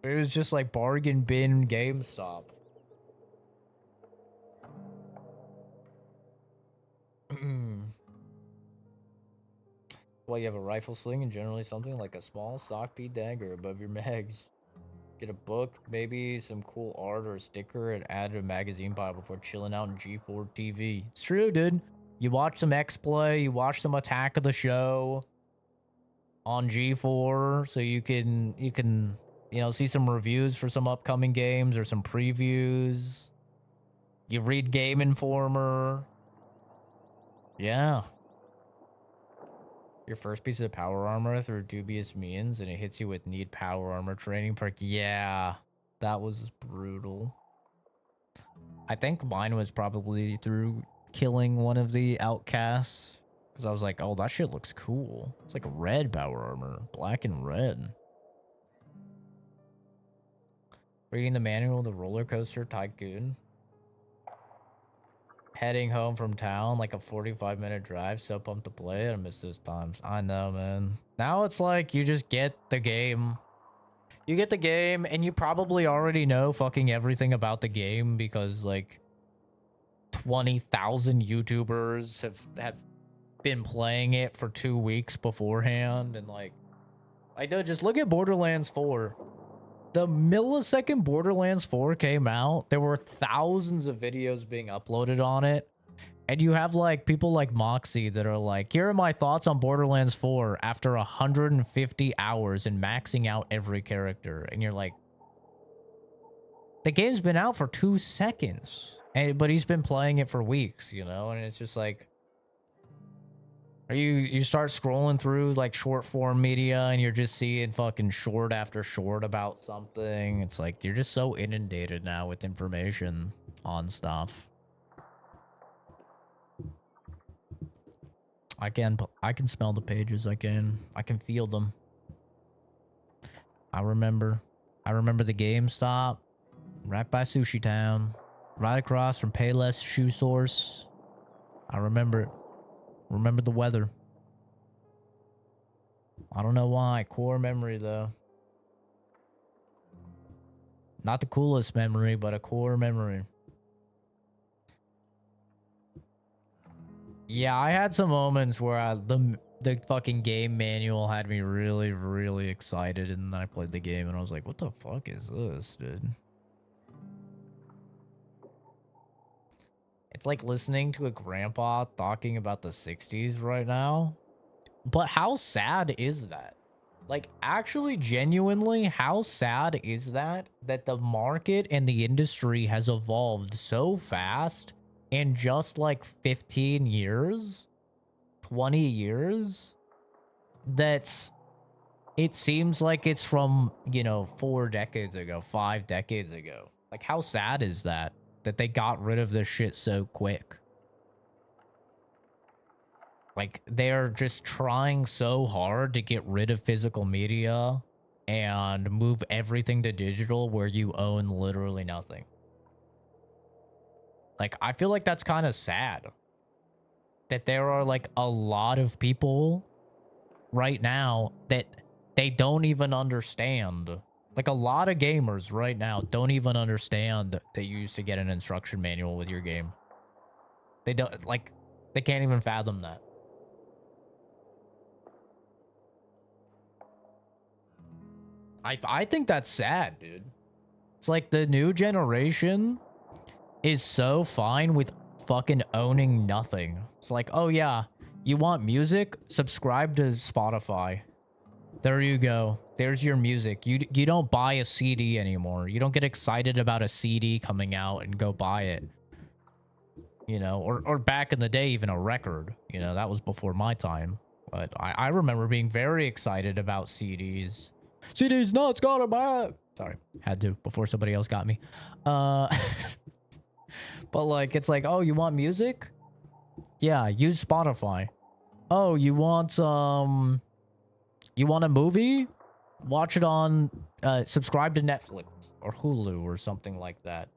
It was just like bargain bin GameStop. Well, you have a rifle sling and generally something like a small sock pea dagger above your mags. Get a book, maybe some cool art or a sticker, and add a magazine pile before chilling out in G4 TV. It's true, dude. You watch some X-Play, you watch some Attack of the Show on G4, so you can you know, see some reviews for some upcoming games or some previews. You read Game Informer. Yeah. Your first piece of power armor through dubious means, and it hits you with need power armor training perk. Yeah, that was brutal. I think mine was probably through killing one of the outcasts, because I was like, oh, that shit looks cool. It's like red power armor, black and red. Reading the manual of the roller coaster tycoon. Heading home from town, like a 45-minute drive, so pumped to play it. I miss those times. I know, man. Now it's like you just get the game. You get the game, and you probably already know fucking everything about the game because, like, 20,000 YouTubers have been playing it for 2 weeks beforehand, and, like, dude, just look at Borderlands 4. The millisecond Borderlands 4 came out, there were thousands of videos being uploaded on it. And you have like people like Moxie that are like, here are my thoughts on Borderlands 4 after 150 hours and maxing out every character. And you're like, the game's been out for 2 seconds. But he's been playing it for weeks, you know? And it's just like, Or you start scrolling through like short form media and you're just seeing fucking short after short about something. It's like you're just so inundated now with information on stuff. I can smell the pages. I can feel them. I remember the GameStop right by Sushi Town, right across from Payless Shoe Source. I remember it. Remember the weather. I don't know why. Core memory, though. Not the coolest memory, but a core memory. Yeah, I had some moments where the fucking game manual had me really, really excited, and then I played the game, and I was like, what the fuck is this, dude? It's like listening to a grandpa talking about the 60s right now. But how sad is that? Like, actually, genuinely, how sad is that the market and the industry has evolved so fast in just like 15 years, 20 years, that it seems like it's from, you know, 4 decades ago, 5 decades ago. Like, how sad is that they got rid of this shit so quick? Like, they're just trying so hard to get rid of physical media and move everything to digital where you own literally nothing. Like, I feel like that's kind of sad. That there are, like, a lot of people right now that they don't even understand. Like, a lot of gamers right now don't even understand that you used to get an instruction manual with your game. They don't, like, they can't even fathom that. I think that's sad, dude. It's like the new generation is so fine with fucking owning nothing. It's like, oh yeah, you want music? Subscribe to Spotify. There you go. There's your music. You don't buy a CD anymore. You don't get excited about a CD coming out and go buy it. You know, or back in the day, even a record. You know, that was before my time. But I remember being very excited about CDs. CDs nuts, got it back. Sorry, had to before somebody else got me. But like, it's like, oh, you want music? Yeah, use Spotify. Oh, you want a movie? Watch it on subscribe to Netflix or Hulu or something like that.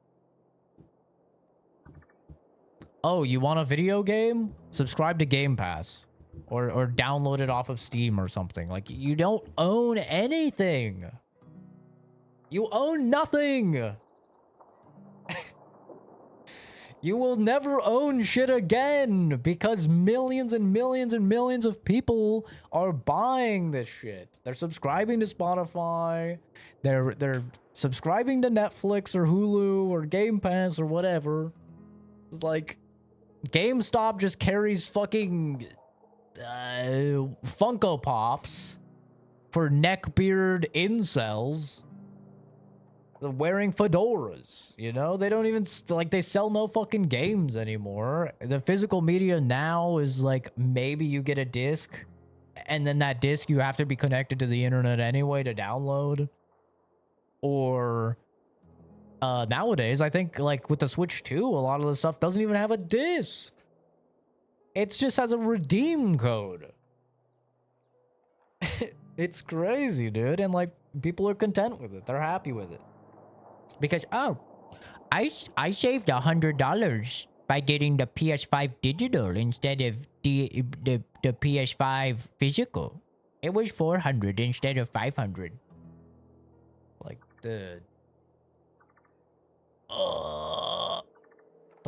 Oh, you want a video game? Subscribe to Game Pass. Or download it off of Steam or something. Like, you don't own anything. You own nothing. You will never own shit again because millions and millions and millions of people are buying this shit. They're subscribing to Spotify. They're subscribing to Netflix or Hulu or Game Pass or whatever. It's like GameStop just carries fucking Funko Pops for neckbeard incels wearing fedoras, you know? They don't even like, they sell no fucking games anymore. The physical media now is like, maybe you get a disc and then that disc you have to be connected to the internet anyway to download. Or nowadays, I think like with the Switch 2, a lot of the stuff doesn't even have a disc. It just has a redeem code. It's crazy, dude. And like, people are content with it. They're happy with it. Because, oh, I saved $100 by getting the PS5 digital instead of the PS5 physical. It was $400 instead of $500. Like, the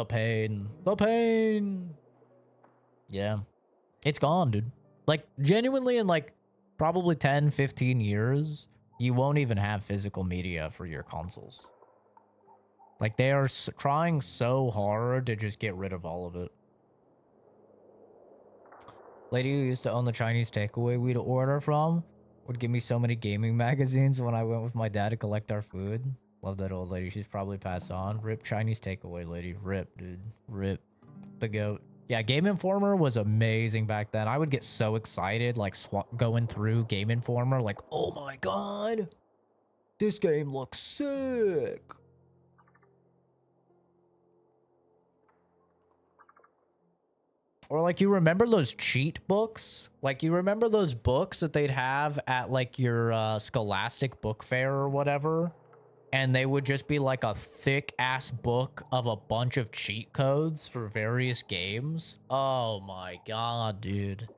pain. The pain. Yeah. It's gone, dude. Like, genuinely, in like probably 10, 15 years, you won't even have physical media for your consoles. Like, they are trying so hard to just get rid of all of it. Lady who used to own the Chinese takeaway we'd order from would give me so many gaming magazines when I went with my dad to collect our food. Love that old lady. She's probably passed on. Rip Chinese takeaway lady. Rip, dude. Rip. The goat. Yeah, Game Informer was amazing back then. I would get so excited, like going through Game Informer, like, oh my god, this game looks sick. Or like, you remember those cheat books? Like, you remember those books that they'd have at like your Scholastic book fair or whatever? And they would just be like a thick ass book of a bunch of cheat codes for various games. Oh my god, dude.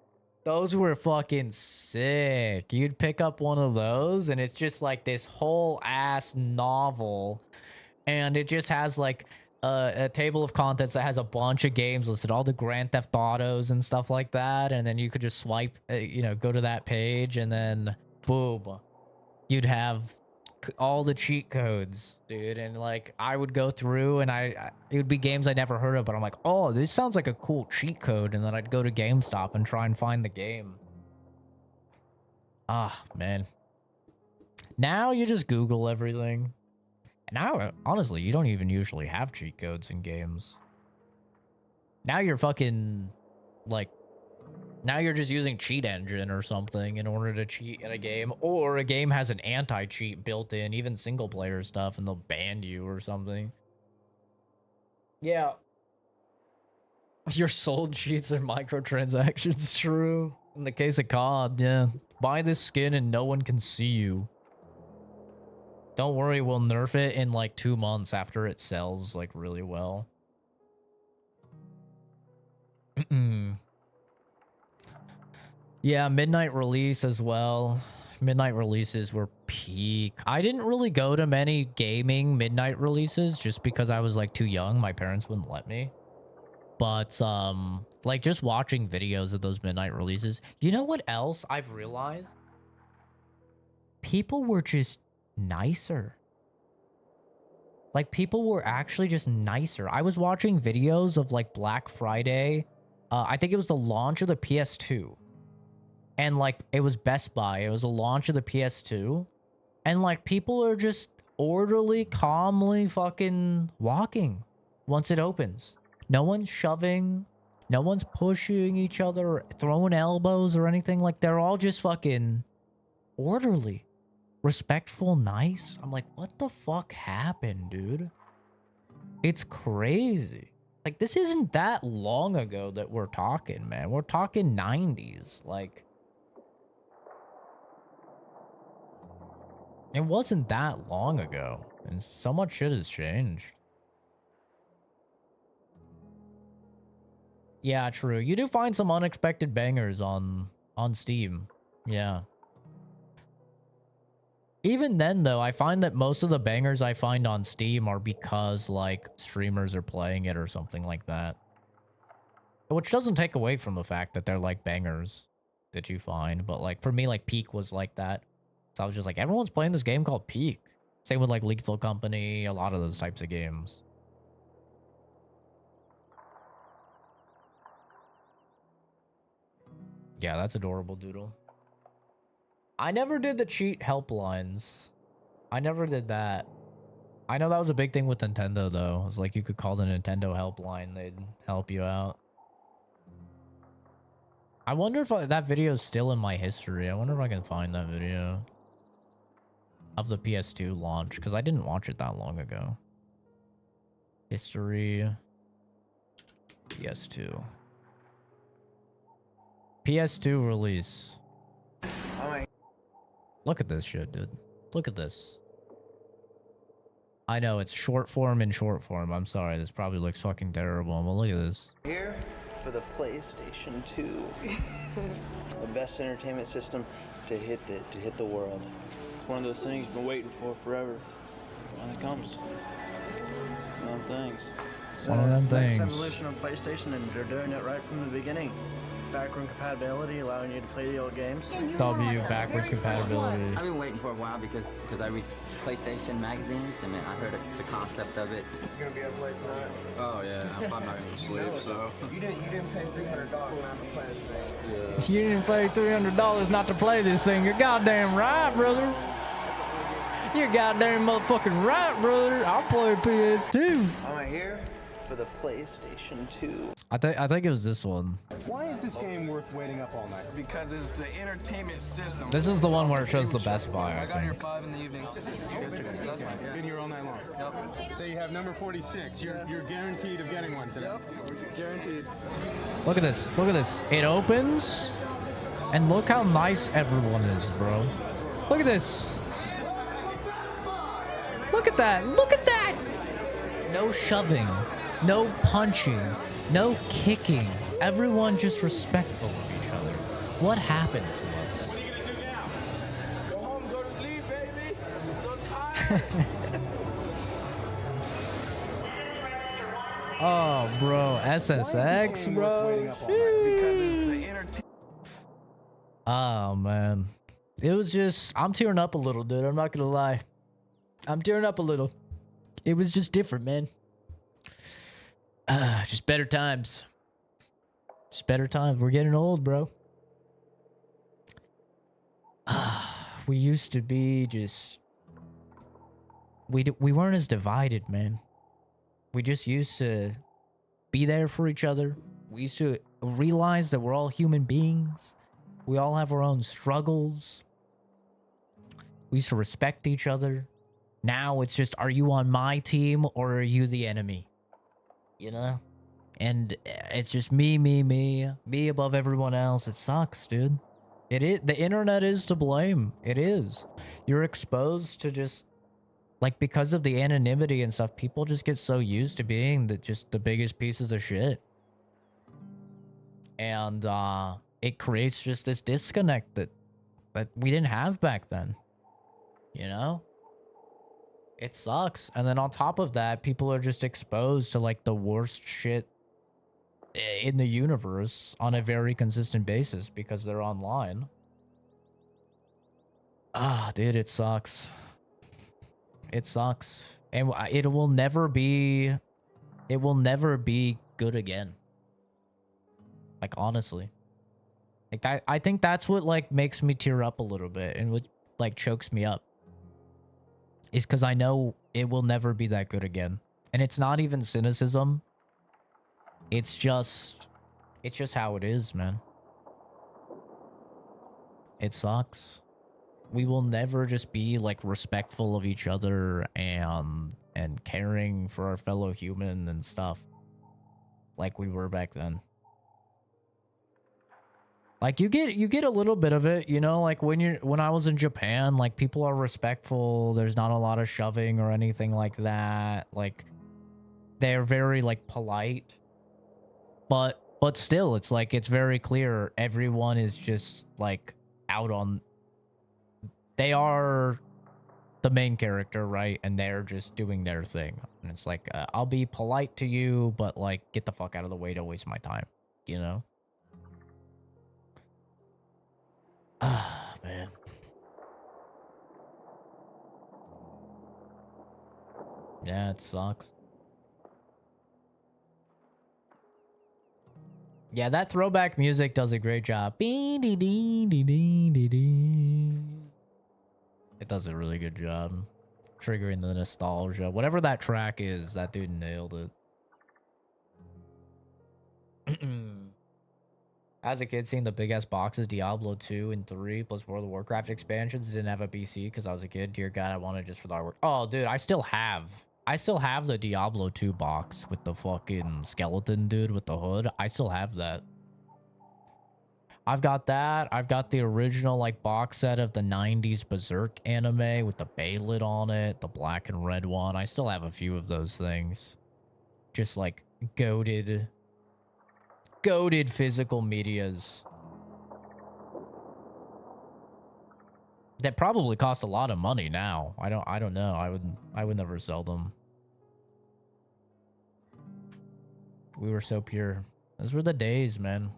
Those were fucking sick. You'd pick up one of those and it's just like this whole ass novel. And it just has like a table of contents that has a bunch of games listed, all the Grand Theft Autos and stuff like that. And then you could just swipe, you know, go to that page and then boom, you'd have all the cheat codes, dude. And like, I would go through and it would be games I never heard of, but I'm like, oh, this sounds like a cool cheat code. And then I'd go to GameStop and try and find the game. Ah, man. Now you just Google everything. Now, honestly, you don't even usually have cheat codes in games. Now you're fucking, like, now you're just using Cheat Engine or something in order to cheat in a game. Or a game has an anti-cheat built in, even single-player stuff, and they'll ban you or something. Yeah. Your sold cheats are microtransactions, true. In the case of COD, yeah. Buy this skin and no one can see you. Don't worry, we'll nerf it in like 2 months after it sells like really well. Yeah, midnight release as well. Midnight releases were peak. I didn't really go to many gaming midnight releases just because I was like too young. My parents wouldn't let me. But like just watching videos of those midnight releases. You know what else I've realized? People were just nicer. Like, people were actually just nicer. I was watching videos of like Black Friday. I think it was the launch of the PS2. And like, it was Best Buy. It was a launch of the PS2. And like, people are just orderly, calmly fucking walking once it opens. No one's shoving. No one's pushing each other, throwing elbows or anything. Like, they're all just fucking orderly. Respectful, nice. I'm like, what the fuck happened, dude? It's crazy. Like, this isn't that long ago that we're talking, man. We're talking 90s. Like, it wasn't that long ago. And so much shit has changed. Yeah, true. You do find some unexpected bangers on Steam. Yeah. Even then, though, I find that most of the bangers I find on Steam are because, like, streamers are playing it or something like that. Which doesn't take away from the fact that they're, like, bangers that you find. But, like, for me, like, Peak was like that. So I was just like, everyone's playing this game called Peak. Same with, like, Lethal Company, a lot of those types of games. Yeah, that's adorable, Doodle. I never did the cheat helplines. I never did that. I know that was a big thing with Nintendo, though. It was like you could call the Nintendo helpline. They'd help you out. I wonder if that video is still in my history. I wonder if I can find that video of the PS2 launch, because I didn't watch it that long ago. History. PS2. PS2 release. Look at this shit, dude. Look at this. I know, it's short form in short form. I'm sorry, this probably looks fucking terrible, but look at this. Here for the PlayStation 2. The best entertainment system to hit the world. It's one of those things you've been waiting for forever. It finally comes. One of them things. One of them things. Next evolution of PlayStation, and they're doing it right from the beginning. Backward compatibility, allowing you to play the old games. W, backwards compatibility. I've been waiting for a while because I read PlayStation magazines. I mean, I heard the concept of it. You gonna be able to play tonight? Oh yeah, I'm not gonna sleep, so. You didn't pay $300 not to play this thing. Yeah. You didn't pay $300 not to play this thing. You're goddamn right, brother. You're goddamn motherfucking right, brother. I'll play PS2. I'm here for the PlayStation 2. I think it was this one. Why is this game worth waiting up all night? Because it's the entertainment system. This is the one where it shows the Best Buy, I got here think. 5 in the evening. Been here all night long. Yep. So you have number 46. You're guaranteed of getting one today. Yep. Guaranteed. Look at this. Look at this. It opens, and look how nice everyone is, bro. Look at this. Look at that. Look at that. No shoving. No punching. No kicking. Everyone just respectful of each other. What happened to us? What are you gonna do now? Go home, go to sleep, baby. I'm so tired. Oh, bro. SSX, bro. Because it's the entertainment. Oh, man. It was just... I'm tearing up a little, dude. I'm not gonna lie. I'm tearing up a little. It was just different, man. Just better times. Just better times. We're getting old, bro. We used to be just... We weren't as divided, man. We just used to be there for each other. We used to realize that we're all human beings. We all have our own struggles. We used to respect each other. Now it's just, are you on my team or are you the enemy? You know? And it's just me above everyone else. It sucks, dude. It is. The internet is to blame. It is. You're exposed to just, like, because of the anonymity and stuff, people just get so used to being just the biggest pieces of shit. And it creates just this disconnect that we didn't have back then. You know? It sucks. And then on top of that, people are just exposed to, like, the worst shit in the universe on a very consistent basis because they're online. Dude, it sucks. It sucks. And it will never be good again. Like, honestly. Like, I think that's what, like, makes me tear up a little bit and what, like, chokes me up. Is because I know it will never be that good again. And it's not even cynicism. It's just how it is, man. It sucks. We will never just be, like, respectful of each other and caring for our fellow human and stuff like we were back then. Like, you get a little bit of it, you know, like when I was in Japan, like, people are respectful. There's not a lot of shoving or anything like that. Like, they're very, like, polite. But still, it's like, it's very clear everyone is just, like, out on... They are the main character, right? And they're just doing their thing. And it's like, I'll be polite to you, but, like, get the fuck out of the way, don't waste my time, you know? Ah, man. Yeah, it sucks. Yeah, that throwback music does a great job. It does a really good job. Triggering the nostalgia. Whatever that track is, that dude nailed it. As a kid, seeing the big ass boxes, Diablo 2 and 3 plus World of Warcraft expansions, didn't have a PC because I was a kid. Dear God, I wanted just for the artwork. Oh, dude, I still have the Diablo 2 box with the fucking skeleton dude with the hood. I still have that. I've got that. I've got the original, like, box set of the 90s Berserk anime with the Baylid on it, the black and red one. I still have a few of those things. Just, like, goated physical medias that probably cost a lot of money now. I don't know. I would never sell them. We were so pure. Those were the days, man.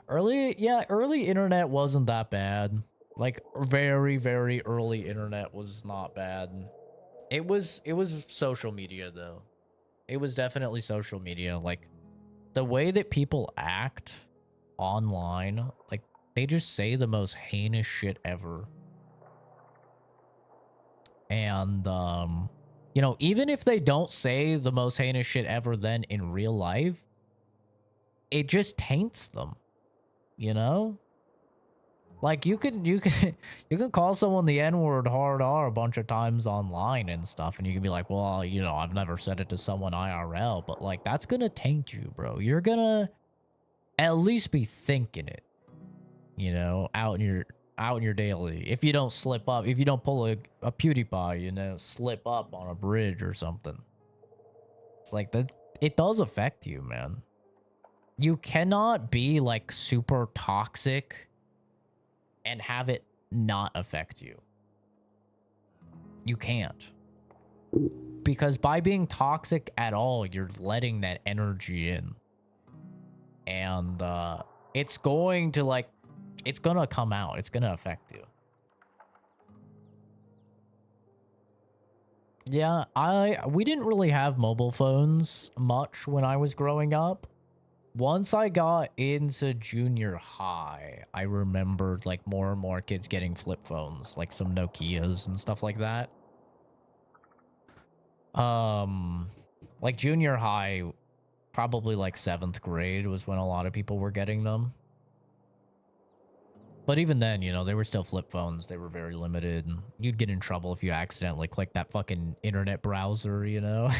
Early internet wasn't that bad. Like, very, very early internet was not bad. It was social media, though. It was definitely social media. Like, the way that people act online, like, they just say the most heinous shit ever. And, you know, even if they don't say the most heinous shit ever then in real life, it just taints them, you know? Like you can you can call someone the N-word hard R a bunch of times online and stuff, and you can be like, well, you know, I've never said it to someone IRL, but like that's gonna taint you, bro. You're gonna at least be thinking it, you know, out in your daily. If you don't slip up, if you don't pull a PewDiePie, you know, slip up on a bridge or something. It's like that. It does affect you, man. You cannot be like super toxic and have it not affect you. You can't. Because by being toxic at all, you're letting that energy in. And it's going to like, it's gonna come out. It's gonna affect you. Yeah, we didn't really have mobile phones much when I was growing up. Once I got into junior high, I remembered like more and more kids getting flip phones, like some Nokias and stuff like that. Like junior high, probably like 7th grade was when a lot of people were getting them. But even then, you know, they were still flip phones. They were very limited. And you'd get in trouble if you accidentally clicked that fucking internet browser, you know?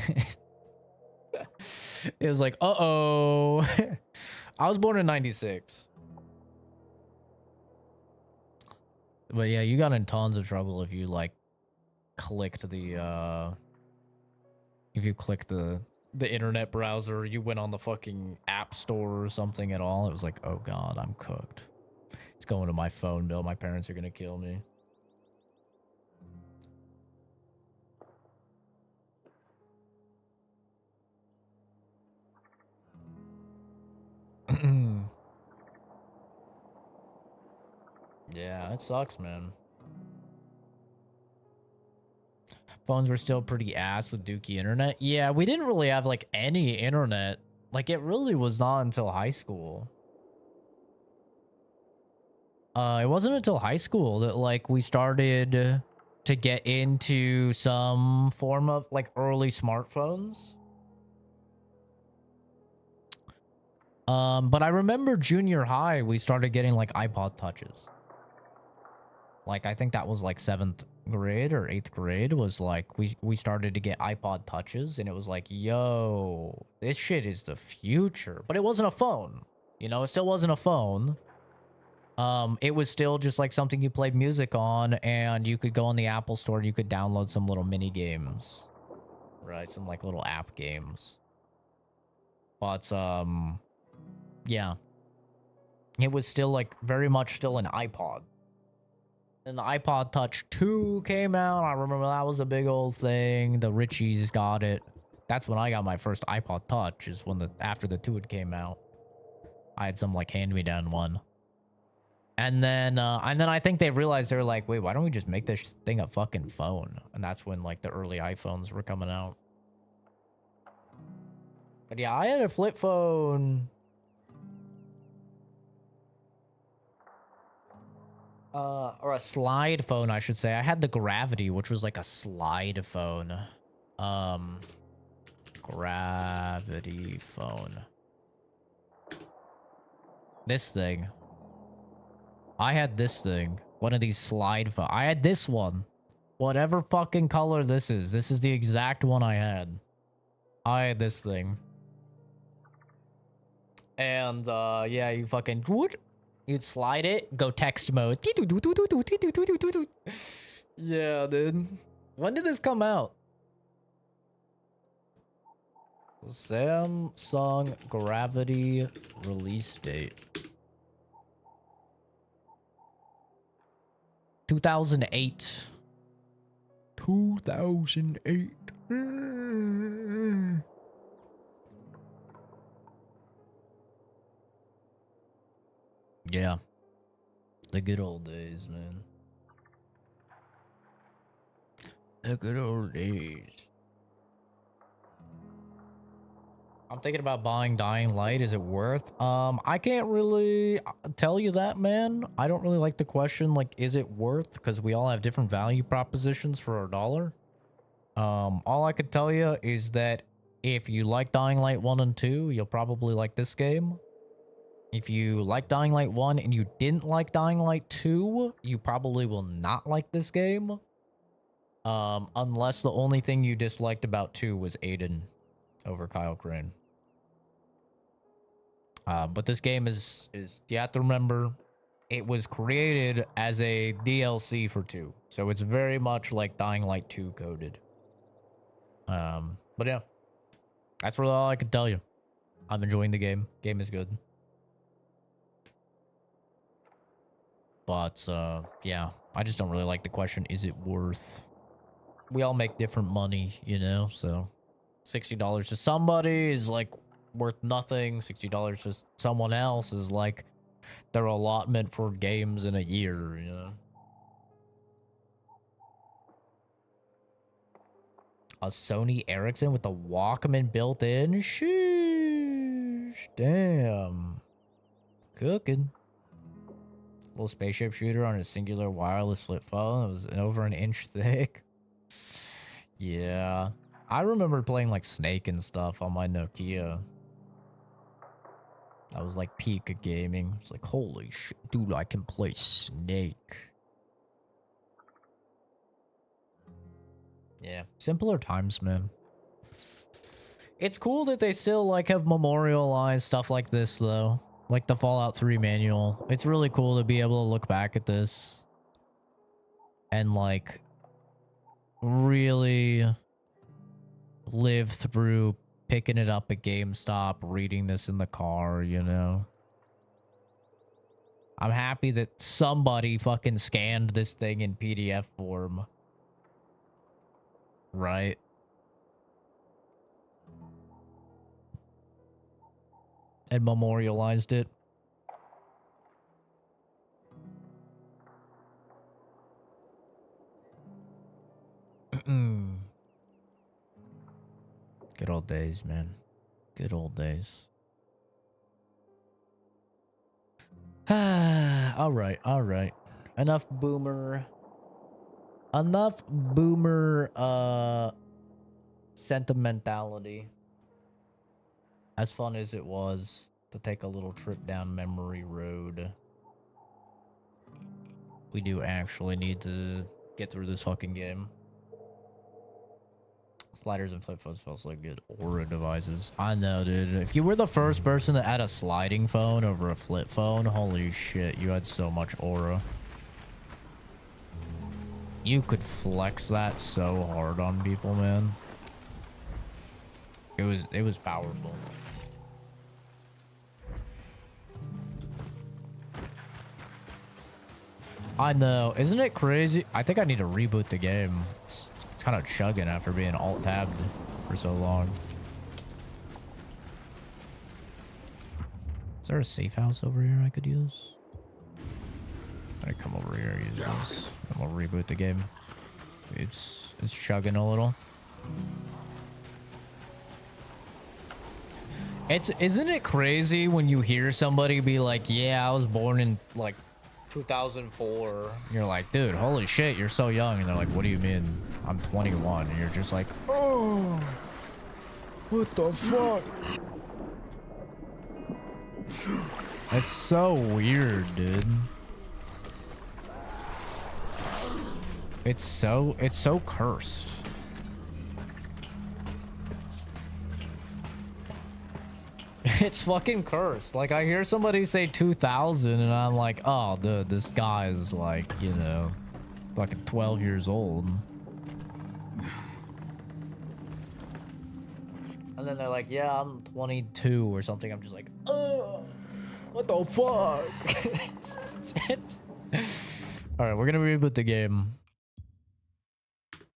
It was like, uh-oh. I was born in 96. But yeah, you got in tons of trouble if you, like, clicked the, if you clicked the internet browser, you went on the fucking app store or something at all. It was like, oh god, I'm cooked. It's going to my phone bill. My parents are gonna kill me. Yeah, it sucks, man. Phones were still pretty ass with Dookie internet. Yeah, we didn't really have like any internet. Like it really was not until high school. It wasn't until high school that like we started to get into some form of like early smartphones. But I remember junior high, we started getting like iPod touches. Like, I think that was like 7th grade or 8th grade was like, we started to get iPod touches and it was like, yo, this shit is the future. But it wasn't a phone, you know, it still wasn't a phone. It was still just like something you played music on and you could go on the Apple store and you could download some little mini games, right? Some like little app games. But, yeah, it was still like very much still an iPod. And the iPod Touch 2 came out. I remember that was a big old thing. The Richies got it. That's when I got my first iPod Touch, is when after the 2 had came out. I had some like hand-me-down one. And then I think they realized, they were like, wait, why don't we just make this thing a fucking phone? And that's when like the early iPhones were coming out. But yeah, I had a flip phone. Or a slide phone, I should say. I had the Gravity, which was like a slide phone. Gravity phone. This thing. I had this thing. One of these slide phones. I had this one. Whatever fucking color this is. This is the exact one I had. I had this thing. And, yeah, you fucking... You'd slide it, go text mode. Yeah, dude. When did this come out? Samsung Gravity release date. 2008. 2008. Yeah. The good old days, man. The good old days. I'm thinking about buying Dying Light. Is it worth? I can't really tell you that, man. I don't really like the question, like, is it worth? Because we all have different value propositions for our dollar. All I could tell you is that if you like Dying Light 1 and 2, you'll probably like this game. If you like Dying Light 1 and you didn't like Dying Light 2, you probably will not like this game. Unless the only thing you disliked about 2 was Aiden over Kyle Crane. But this game is you have to remember, it was created as a DLC for 2. So it's very much like Dying Light 2 coded. But yeah, that's really all I can tell you. I'm enjoying the game. Game is good. But, yeah, I just don't really like the question, is it worth... We all make different money, you know, so $60 to somebody is like worth nothing. $60 to someone else is like their allotment for games in a year, you know. A Sony Ericsson with the Walkman built in? Sheesh. Damn. Cooking. Little spaceship shooter on a singular wireless flip phone. It was over an inch thick. Yeah. I remember playing like Snake and stuff on my Nokia. That was like peak of gaming. It's like, holy shit, dude, I can play Snake. Yeah, simpler times, man. It's cool that they still like have memorialized stuff like this though. Like the Fallout 3 manual. It's really cool to be able to look back at this and like really live through picking it up at GameStop, reading this in the car, you know. I'm happy that somebody fucking scanned this thing in PDF form. Right? And memorialized it. Good old days, man. Good old days. All right, all right. Enough boomer sentimentality. As fun as it was to take a little trip down memory road, we do actually need to get through this fucking game. Sliders and flip phones feels like good. Aura devices. I know, dude. If you were the first person to add a sliding phone over a flip phone, holy shit, you had so much aura. You could flex that so hard on people, man. It was powerful. I know. Isn't it crazy? I think I need to reboot the game. It's kind of chugging after being alt-tabbed for so long. Is there a safe house over here I could use? I come over here and use this. And we'll reboot the game. It's chugging a little. Isn't it crazy when you hear somebody be like, yeah, I was born in like 2004. You're like, dude, holy shit, you're so young. And they're like, what do you mean? I'm 21. And you're just like, oh, what the fuck? It's so weird, dude. It's so cursed. It's fucking cursed. Like, I hear somebody say 2000 and I'm like, oh, dude, this guy is like, you know, fucking 12 years old. And then they're like, yeah, I'm 22 or something. I'm just like, oh, what the fuck? All right, we're gonna reboot the game.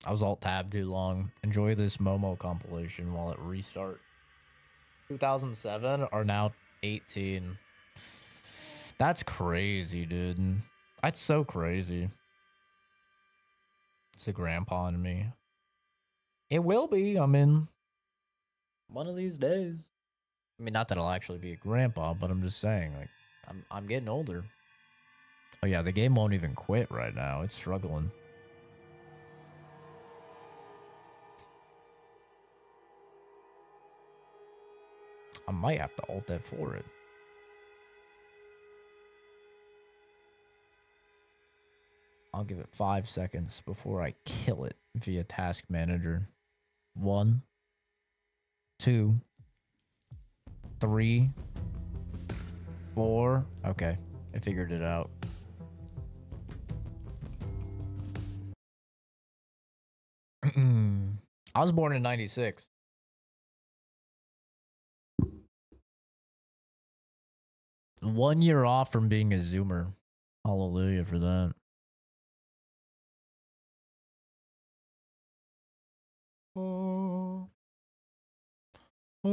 I was alt-tabbed too long. Enjoy this Momo compilation while it restarts. 2007 are now 18. That's crazy, dude. That's so crazy. It's a grandpa in me. It will be. I mean, one of these days. I mean, not that I'll actually be a grandpa, but I'm just saying, like, I'm getting older. Oh yeah, the game won't even quit right now. It's struggling. I might have to alt F4 it. I'll give it 5 seconds before I kill it via task manager. 1, 2, 3, 4. Okay, I figured it out. I was born in 96. One year off from being a Zoomer. Hallelujah for that. Oh. Oh.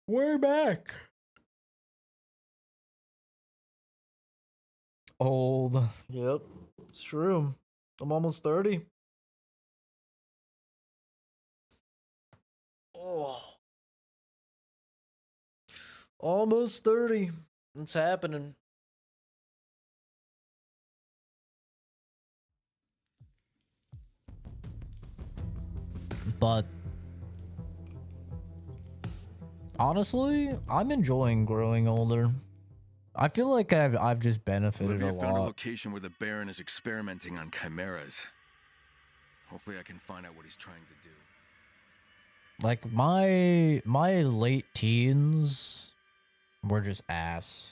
We're back. Old. Yep, it's true. I'm almost 30. Oh. Almost 30. It's happening. But honestly, I'm enjoying growing older. I feel like I've just benefited Olivia a found a lot. location where the Baron is experimenting on chimeras. Hopefully I can find out what he's trying to do. Like my late teens were just ass.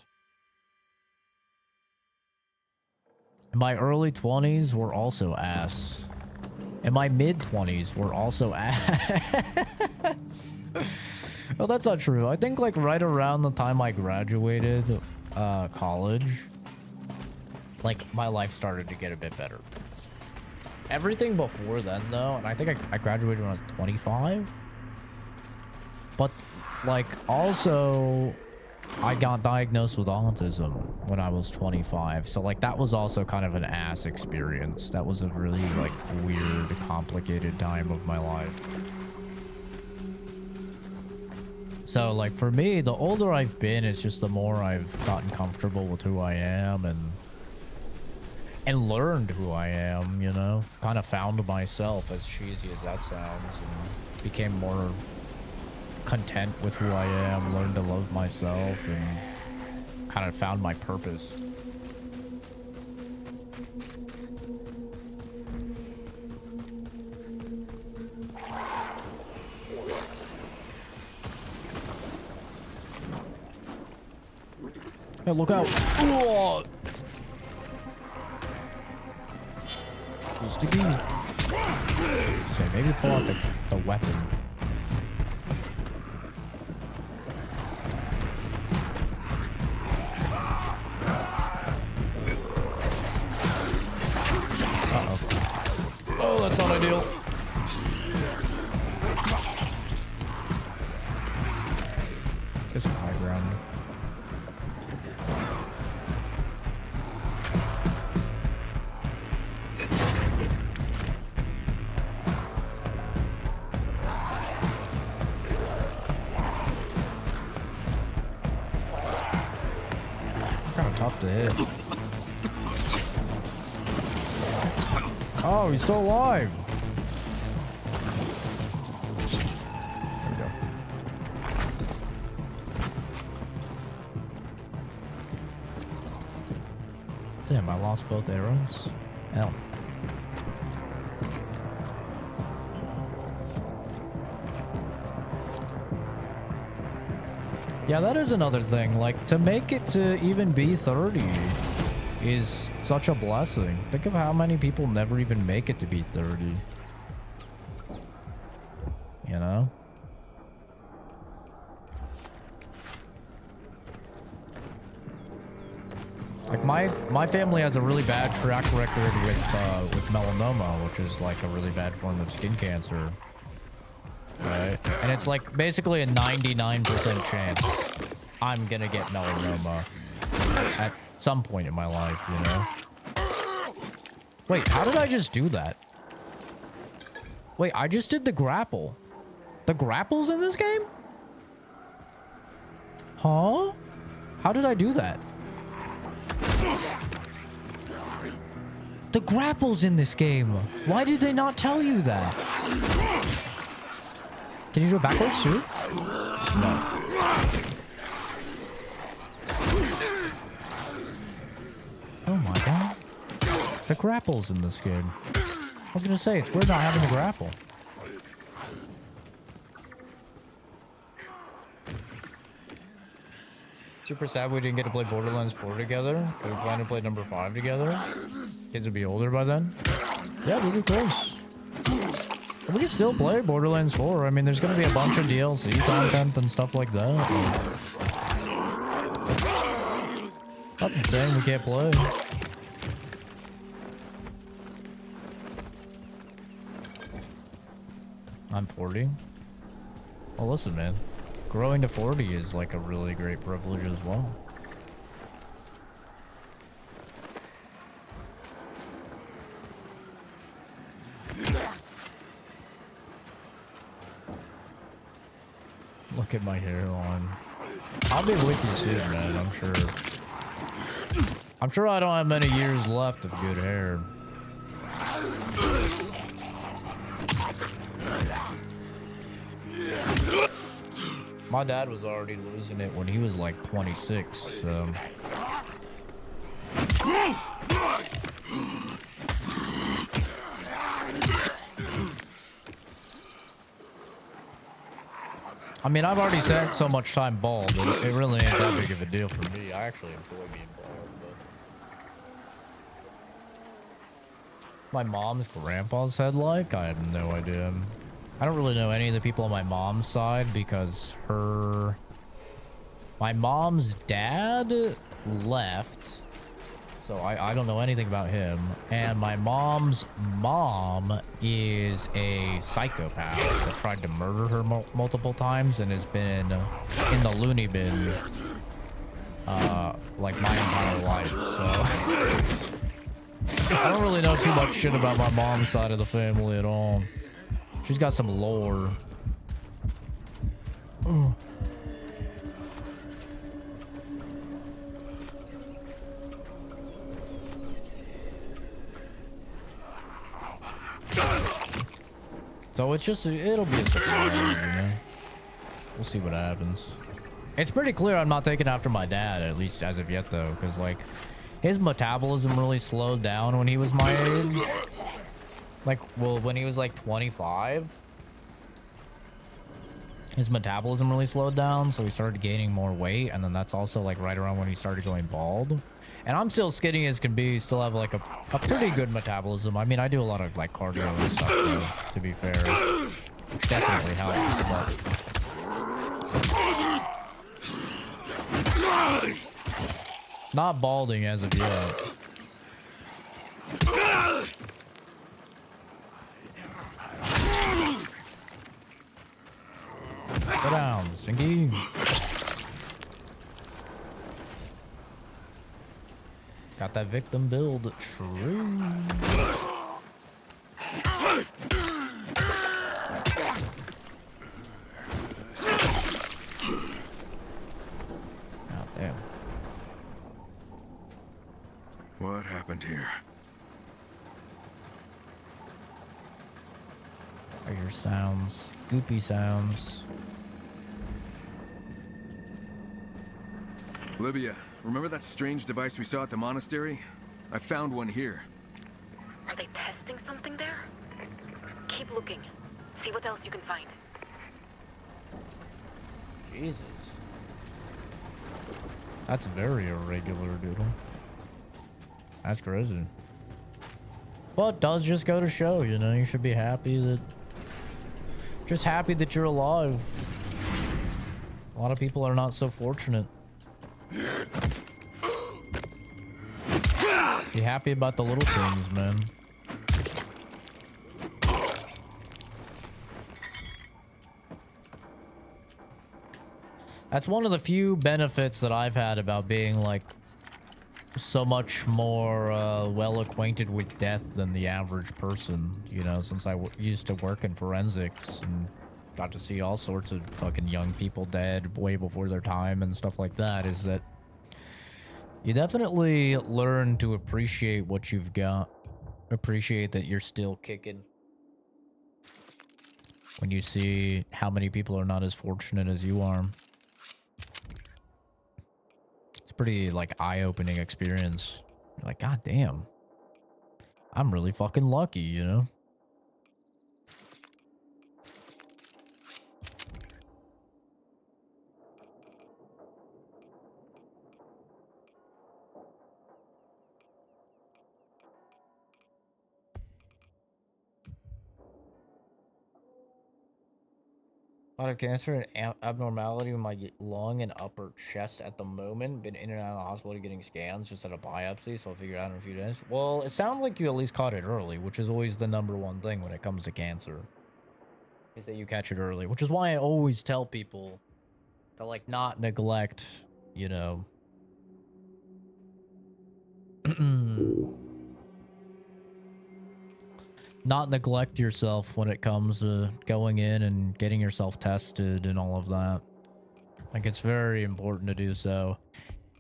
My early 20s were also ass. And my mid 20s were also ass. Well, that's not true. I think like right around the time I graduated college, like my life started to get a bit better. Everything before then though, and I think I graduated when I was 25. But like also I got diagnosed with autism when I was 25. So like that was also kind of an ass experience. That was a really like weird, complicated time of my life. So like for me, the older I've been, it's just the more I've gotten comfortable with who I am and learned who I am, you know? Kind of found myself, as cheesy as that sounds, and became more content with who I am, learned to love myself, and kind of found my purpose. Hey, look out. Whoa. Used to be. Okay, maybe pull out the weapon. Uh-oh. Oh, that's not ideal. Just high ground. Tough to hit. Oh, he's still alive. There we go. Damn, I lost both arrows. Hell. Yeah, that is another thing. Like, to make it to even be 30 is such a blessing. Think of how many people never even make it to be 30. You know? Like, my family has a really bad track record with melanoma, which is like a really bad form of skin cancer. Right? And it's like basically a 99% chance I'm gonna get melanoma at some point in my life, you know? Wait, how did I just do that? Wait, I just did the grapple. The grapple's in this game? Huh? How did I do that? The grapple's in this game. Why did they not tell you that? Can you do it backwards too? No. grapples in this game. I was gonna say, it's weird not having the grapple. Super sad we didn't get to play Borderlands 4 together. We plan to play number 5 together. Kids would be older by then. Yeah, we'd be close. We can still play Borderlands 4. I mean, there's gonna be a bunch of DLC content and stuff like that. Nothing saying we can't play. I'm 40. Well, listen, man. Growing to 40 is like a really great privilege as well. Look at my hairline. I'll be with you soon, man, I'm sure. I'm sure I don't have many years left of good hair. My dad was already losing it when he was like 26, so... I mean, I've already spent so much time bald, that it really ain't that big of a deal for me. I actually enjoy being bald, but... My mom's grandpa's head like? I have no idea. I don't really know any of the people on my mom's side because my mom's dad left, so I don't know anything about him. And my mom's mom is a psychopath that tried to murder her multiple times and has been in the loony bin like my entire life, so I don't really know too much shit about my mom's side of the family at all. She's got some lore. Oh. So it's just, it'll be a surprise, you know? We'll see what happens. It's pretty clear I'm not taking after my dad, at least as of yet, though, because, like, his metabolism really slowed down when he was my age. Like, well, when he was like 25, his metabolism really slowed down, so he started gaining more weight, and then that's also like right around when he started going bald. And I'm still skinny as can be, still have like a pretty good metabolism. I mean, I do a lot of like cardio and stuff, though, to be fair, which definitely helps, but not balding as of yet. Go down, Stinky. Got that victim build true. God damn. What happened here? Treasure sounds, goopy sounds. Olivia, remember that strange device we saw at the monastery? I found one here. Are they testing something there? Keep looking. See what else you can find. Jesus. That's very irregular, Doodle. That's crazy. Well, it does just go to show, you know, you should be happy that... Just happy that you're alive. A lot of people are not so fortunate. Be happy about the little things, man. That's one of the few benefits that I've had about being like so much more well acquainted with death than the average person, you know, since I used to work in forensics and got to see all sorts of fucking young people dead way before their time and stuff like that, is that you definitely learn to appreciate what you've got. Appreciate that you're still kicking. When you see how many people are not as fortunate as you are. It's a pretty, like, eye-opening experience. You're like, God damn. I'm really fucking lucky, you know? I have cancer and abnormality in my lung and upper chest at the moment. Been in and out of the hospital getting scans, just had a biopsy, so I'll figure it out in a few days. Well, it sounds like you at least caught it early, which is always the #1 thing when it comes to cancer. Is that you catch it early, which is why I always tell people to, like, not neglect, you know, not neglect yourself when it comes to going in and getting yourself tested and all of that. Like, it's very important to do so.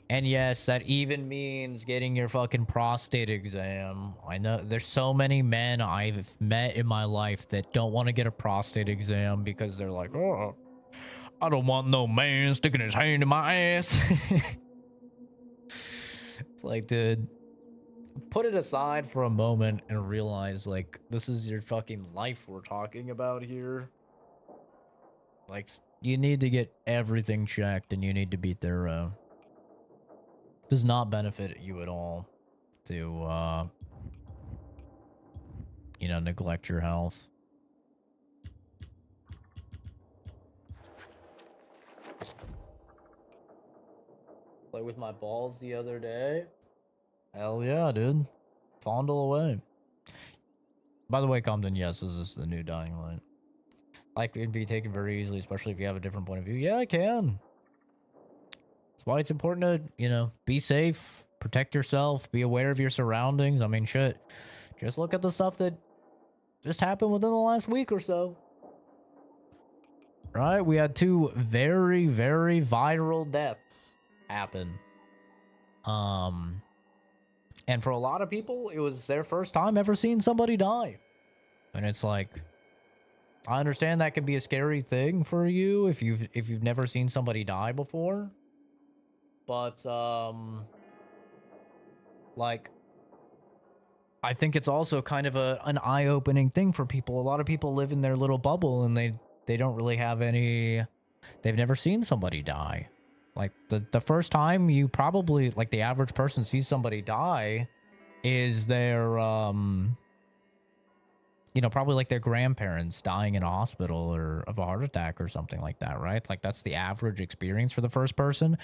And yes, that even means getting your fucking prostate exam. I know there's so many men I've met in my life that don't want to get a prostate exam because they're like, oh, I don't want no man sticking his hand in my ass. It's like, dude, put it aside for a moment and realize, like, this is your fucking life we're talking about here. Like, you need to get everything checked and you need to be thorough. Does not benefit you at all to, you know, neglect your health. Play with my balls the other day. Hell yeah, dude. Fondle away. By the way, Compton, yes, this is the new Dying Light. Like, it'd be taken very easily, especially if you have a different point of view. Yeah, I can. That's why it's important to, you know, be safe, protect yourself, be aware of your surroundings. I mean, shit. Just look at the stuff that just happened within the last week or so. Right? We had 2 very, very viral deaths happen. And for a lot of people, it was their first time ever seeing somebody die. And it's like, I understand that can be a scary thing for you if you've never seen somebody die before. But like, I think it's also kind of an eye-opening thing for people. A lot of people live in their little bubble and they don't really have any, they've never seen somebody die. Like, the first time you probably, like, the average person sees somebody die is their, you know, probably like their grandparents dying in a hospital or of a heart attack or something like that, right? Like, that's the average experience for the first person.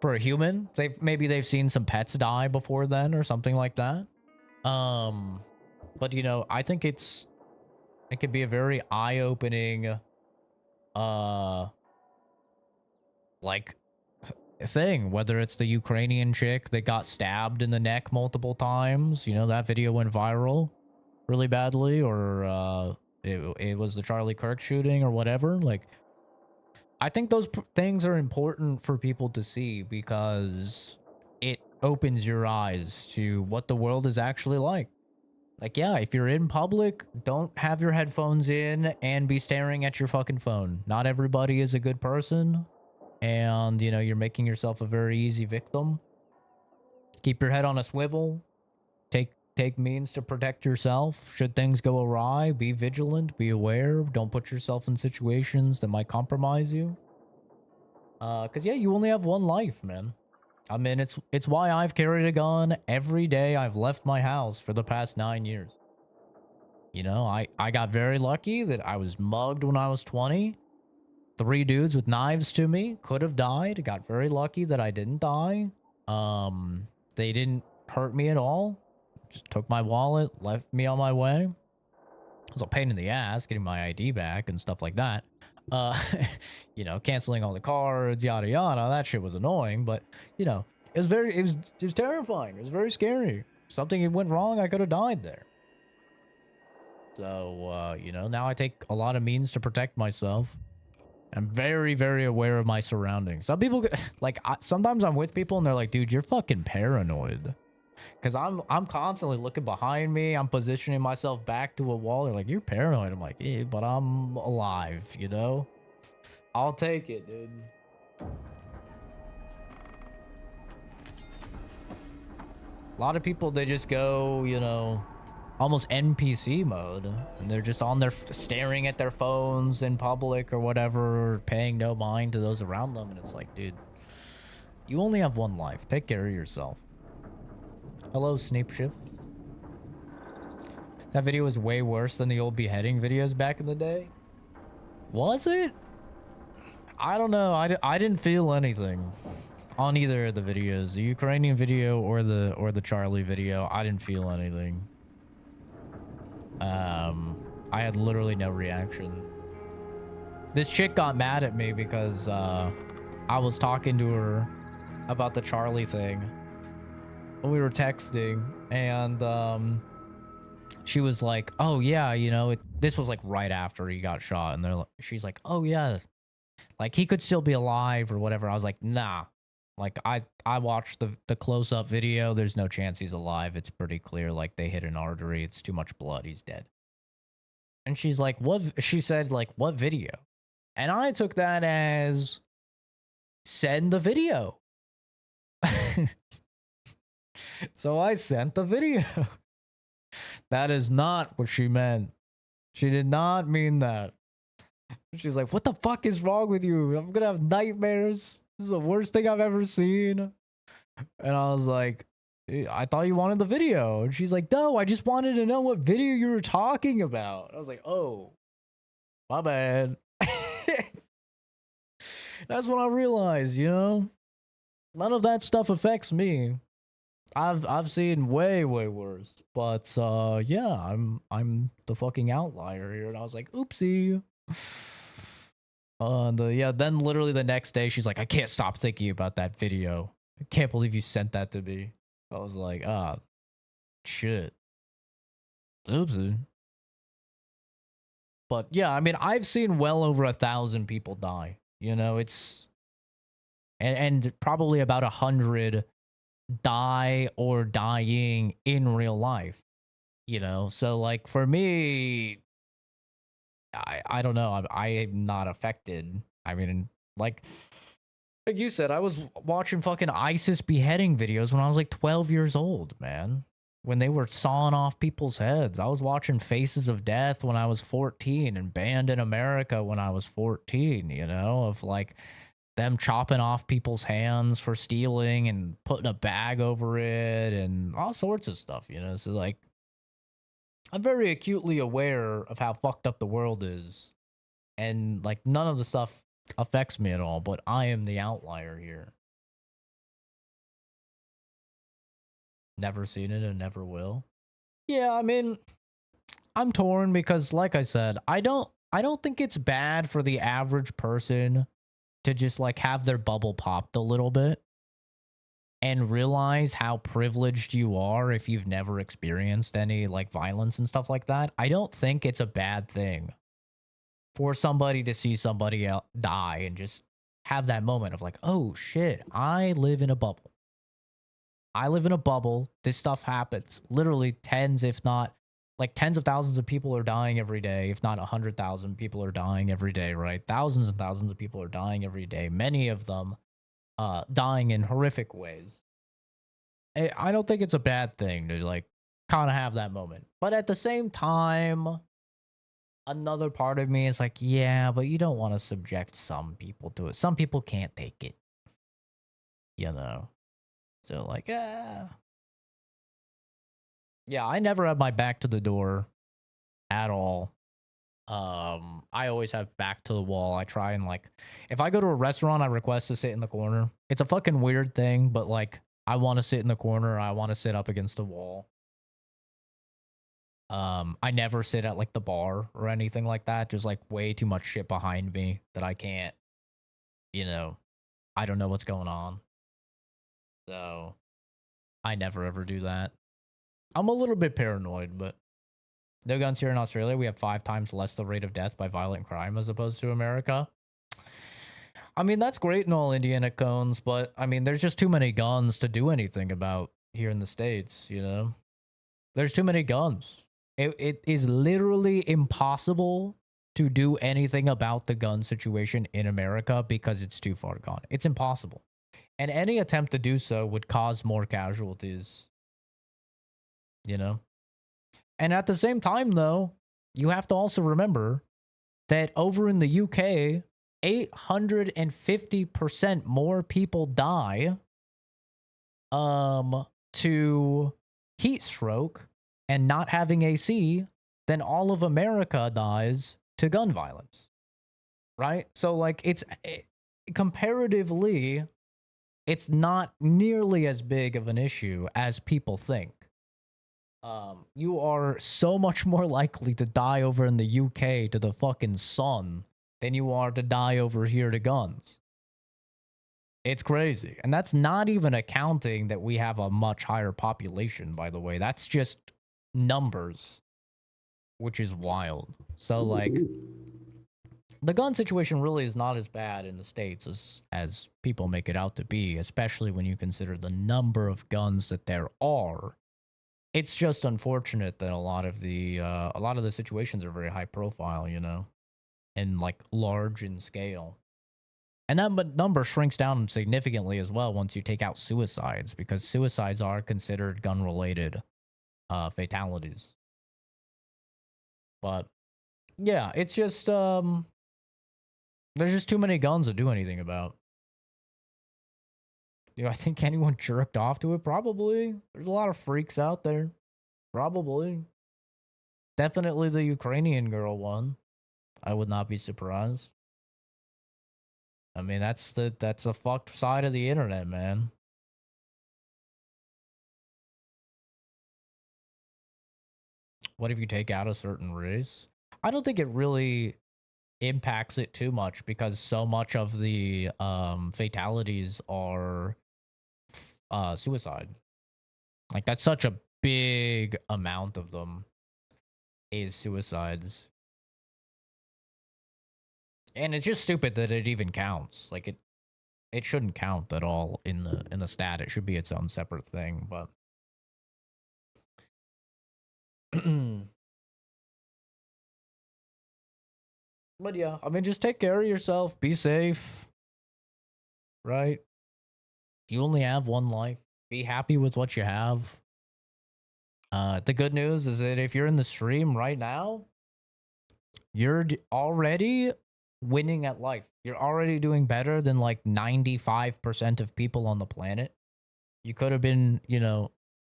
For a human, maybe they've seen some pets die before then or something like that. But, you know, I think it could be a very eye-opening, like, thing, whether it's the Ukrainian chick that got stabbed in the neck multiple times, you know, that video went viral really badly, or it was the Charlie Kirk shooting or whatever. Like, I think those things are important for people to see because it opens your eyes to what the world is actually like. Like, yeah, if you're in public, don't have your headphones in and be staring at your fucking phone. Not everybody is a good person. And, you know, you're making yourself a very easy victim. Keep your head on a swivel. Take means to protect yourself. Should things go awry, be vigilant, be aware. Don't put yourself in situations that might compromise you. Because, yeah, you only have one life, man. I mean, it's why I've carried a gun every day I've left my house for the past 9 years. You know, I got very lucky that I was mugged when I was 20. 3 dudes with knives to me could have died. Got very lucky that I didn't die. They didn't hurt me at all. Just took my wallet, left me on my way. It was a pain in the ass getting my ID back and stuff like that. You know, canceling all the cards, yada yada. That shit was annoying, but you know, it was terrifying. It was very scary. If something went wrong, I could have died there. So, you know, now I take a lot of means to protect myself. I'm very, very aware of my surroundings. Some people, like, sometimes I'm with people and they're like, dude, you're fucking paranoid. Because I'm constantly looking behind me. I'm positioning myself back to a wall. They're like, you're paranoid. I'm like, yeah, but I'm alive, you know? I'll take it, dude. A lot of people, they just go, you know, almost NPC mode, and they're just on their staring at their phones in public or whatever, or paying no mind to those around them. And it's like, dude, you only have one life. Take care of yourself. Hello, Snape Shift. That video was way worse than the old beheading videos back in the day. Was it? I don't know. I didn't feel anything on either of the videos, the Ukrainian video or the Charlie video. I didn't feel anything. I had literally no reaction. This chick got mad at me because I was talking to her about the Charlie thing. We were texting, and she was like, "Oh yeah, you know, this was like right after he got shot," and she's like, "Oh yeah, like he could still be alive or whatever." I was like, "Nah, like I watched the close-up video. There's no chance he's alive. It's pretty clear. Like they hit an artery. It's too much blood. He's dead." And she's like, "What?" She said, "Like what video?" And I took that as send the video. So I sent the video. That is not what she meant. She did not mean that. She's like, "What the fuck is wrong with you? I'm gonna have nightmares. This is the worst thing I've ever seen." And I was like, "I thought you wanted the video." And she's like, "No, I just wanted to know what video you were talking about." I was like, "Oh, my bad." That's when I realized, you know, none of that stuff affects me. I've seen way worse, but yeah, I'm the fucking outlier here, and I was like, "Oopsie." Yeah, then literally the next day, she's like, "I can't stop thinking about that video. I can't believe you sent that to me." I was like, "Ah, shit, oopsie." But yeah, I mean, I've seen well over 1,000 people die. You know, it's and probably about 100 die or dying in real life, you know? So like for me, I don't know. I'm not affected. I mean, like you said, I was watching fucking ISIS beheading videos when I was like 12 years old, man. When they were sawing off people's heads. I was watching Faces of Death when I was 14 and Banned in America when I was 14, you know, of like them chopping off people's hands for stealing and putting a bag over it and all sorts of stuff, you know? So, like, I'm very acutely aware of how fucked up the world is. And, like, none of the stuff affects me at all, but I am the outlier here. Never seen it and never will. Yeah, I mean, I'm torn because, like I said, I don't think it's bad for the average person to just like have their bubble popped a little bit and realize how privileged you are if you've never experienced any like violence and stuff like that. I don't think it's a bad thing for somebody to see somebody else die and just have that moment of like, "Oh shit, I live in a bubble. I live in a bubble. This stuff happens." Literally tens, if not like tens of thousands of people are dying every day, if not 100,000 people are dying every day, right? Thousands and thousands of people are dying every day. Many of them dying in horrific ways. I don't think it's a bad thing to like kind of have that moment. But at the same time, another part of me is like, yeah, but you don't want to subject some people to it. Some people can't take it, you know? So like, yeah, I never have my back to the door at all. I always have back to the wall. I try and like, if I go to a restaurant, I request to sit in the corner. It's a fucking weird thing, but like, I want to sit in the corner. I want to sit up against the wall. I never sit at like the bar or anything like that. Just like way too much shit behind me that I can't, you know, I don't know what's going on. So I never ever do that. I'm a little bit paranoid, but no guns here in Australia. We have 5 times less the rate of death by violent crime as opposed to America. I mean, that's great in all Indiana cones, but I mean, there's just too many guns to do anything about here in the States, you know? There's too many guns. It is literally impossible to do anything about the gun situation in America because it's too far gone. It's impossible. And any attempt to do so would cause more casualties. You know? And at the same time, though, you have to also remember that over in the UK, 850% more people die to heat stroke and not having AC than all of America dies to gun violence. Right? So, like, comparatively, it's not nearly as big of an issue as people think. You are so much more likely to die over in the UK to the fucking sun than you are to die over here to guns. It's crazy. And that's not even accounting that we have a much higher population, by the way. That's just numbers, which is wild. So, like, the gun situation really is not as bad in the States as people make it out to be, especially when you consider the number of guns that there are. It's just unfortunate that a lot of the situations are very high profile, you know, and like large in scale. And that number shrinks down significantly as well once you take out suicides, because suicides are considered gun-related fatalities. But yeah, it's just there's just too many guns to do anything about. Do I think anyone jerked off to it? Probably. There's a lot of freaks out there. Probably. Definitely the Ukrainian girl one. I would not be surprised. I mean, that's a fucked side of the internet, man. What if you take out a certain race? I don't think it really impacts it too much, because so much of the fatalities are suicide. Like, that's such a big amount of them is suicides. And it's just stupid that it even counts. Like, it shouldn't count at all in the stat. It should be its own separate thing, but but yeah, I mean, just take care of yourself, be safe. Right? You only have one life. Be happy with what you have. The good news is that if you're in the stream right now, you're already winning at life. You're already doing better than like 95% of people on the planet. You could have been, you know,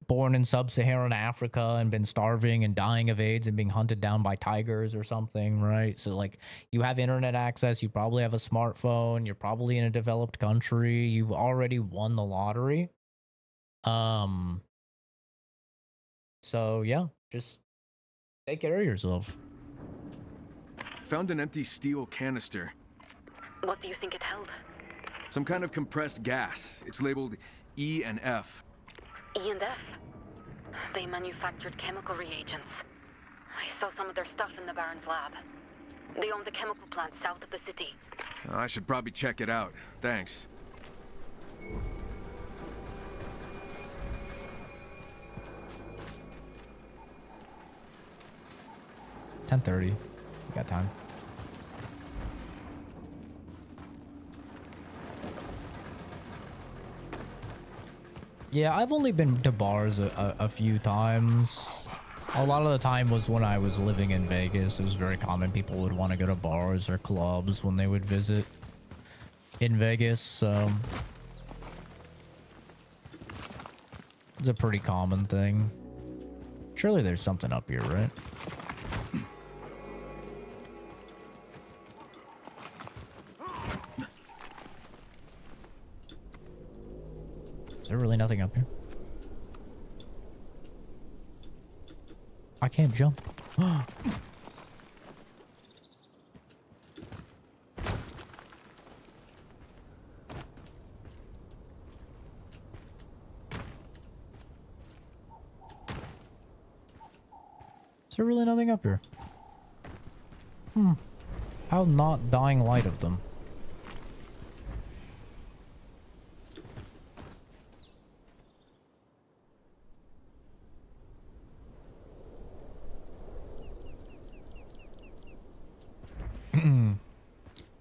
born in sub-Saharan Africa and been starving and dying of AIDS and being hunted down by tigers or something, right? So, like, you have internet access, you probably have a smartphone, you're probably in a developed country, you've already won the lottery. So yeah, just take care of yourself. Found an empty steel canister. What do you think it held? Some kind of compressed gas. It's labeled E and F. E and F? They manufactured chemical reagents. I saw some of their stuff in the Baron's lab. They own the chemical plant south of the city. I should probably check it out. Thanks. It's 10:30. You got time. Yeah, I've only been to bars a few times. A lot of the time was when I was living in Vegas. It was very common people would want to go to bars or clubs when they would visit in Vegas, so it's a pretty common thing. Surely there's something up here, right? Is there really nothing up here? I can't jump. Is there really nothing up here? How not dying light of them.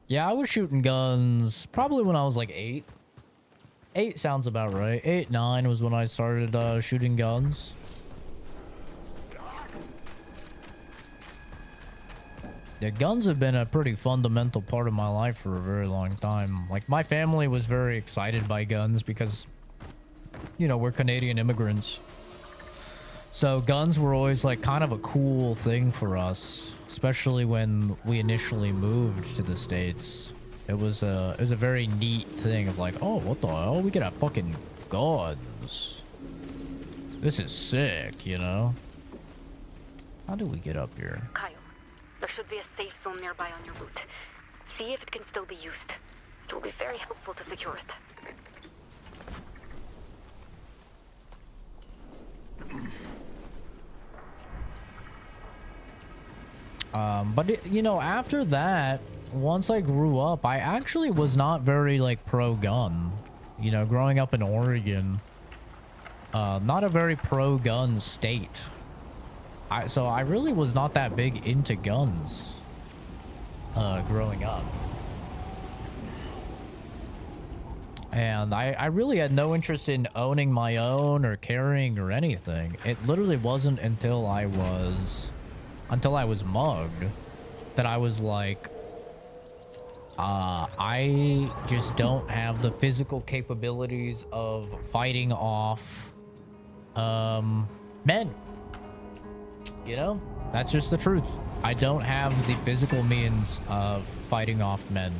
Yeah, I was shooting guns probably when I was like 8. 8 sounds about right. 8, 9 was when I started shooting guns. Yeah, guns have been a pretty fundamental part of my life for a very long time. Like, my family was very excited by guns because, you know, we're Canadian immigrants. So guns were always like kind of a cool thing for us, especially when we initially moved to the States. It was a very neat thing of like, oh, what the hell? We get a fucking guns. This is sick, you know? How do we get up here? Kyle, there should be a safe zone nearby on your route. See if it can still be used. It will be very helpful to secure it. But it, you know, after that, once I grew up, I actually was not very like pro-gun. You know, growing up in Oregon, not a very pro-gun state. So I really was not that big into guns growing up. And I really had no interest in owning my own or carrying or anything. It literally wasn't until I was mugged that I was like, I just don't have the physical capabilities of fighting off men. You know, that's just the truth. I don't have the physical means of fighting off men.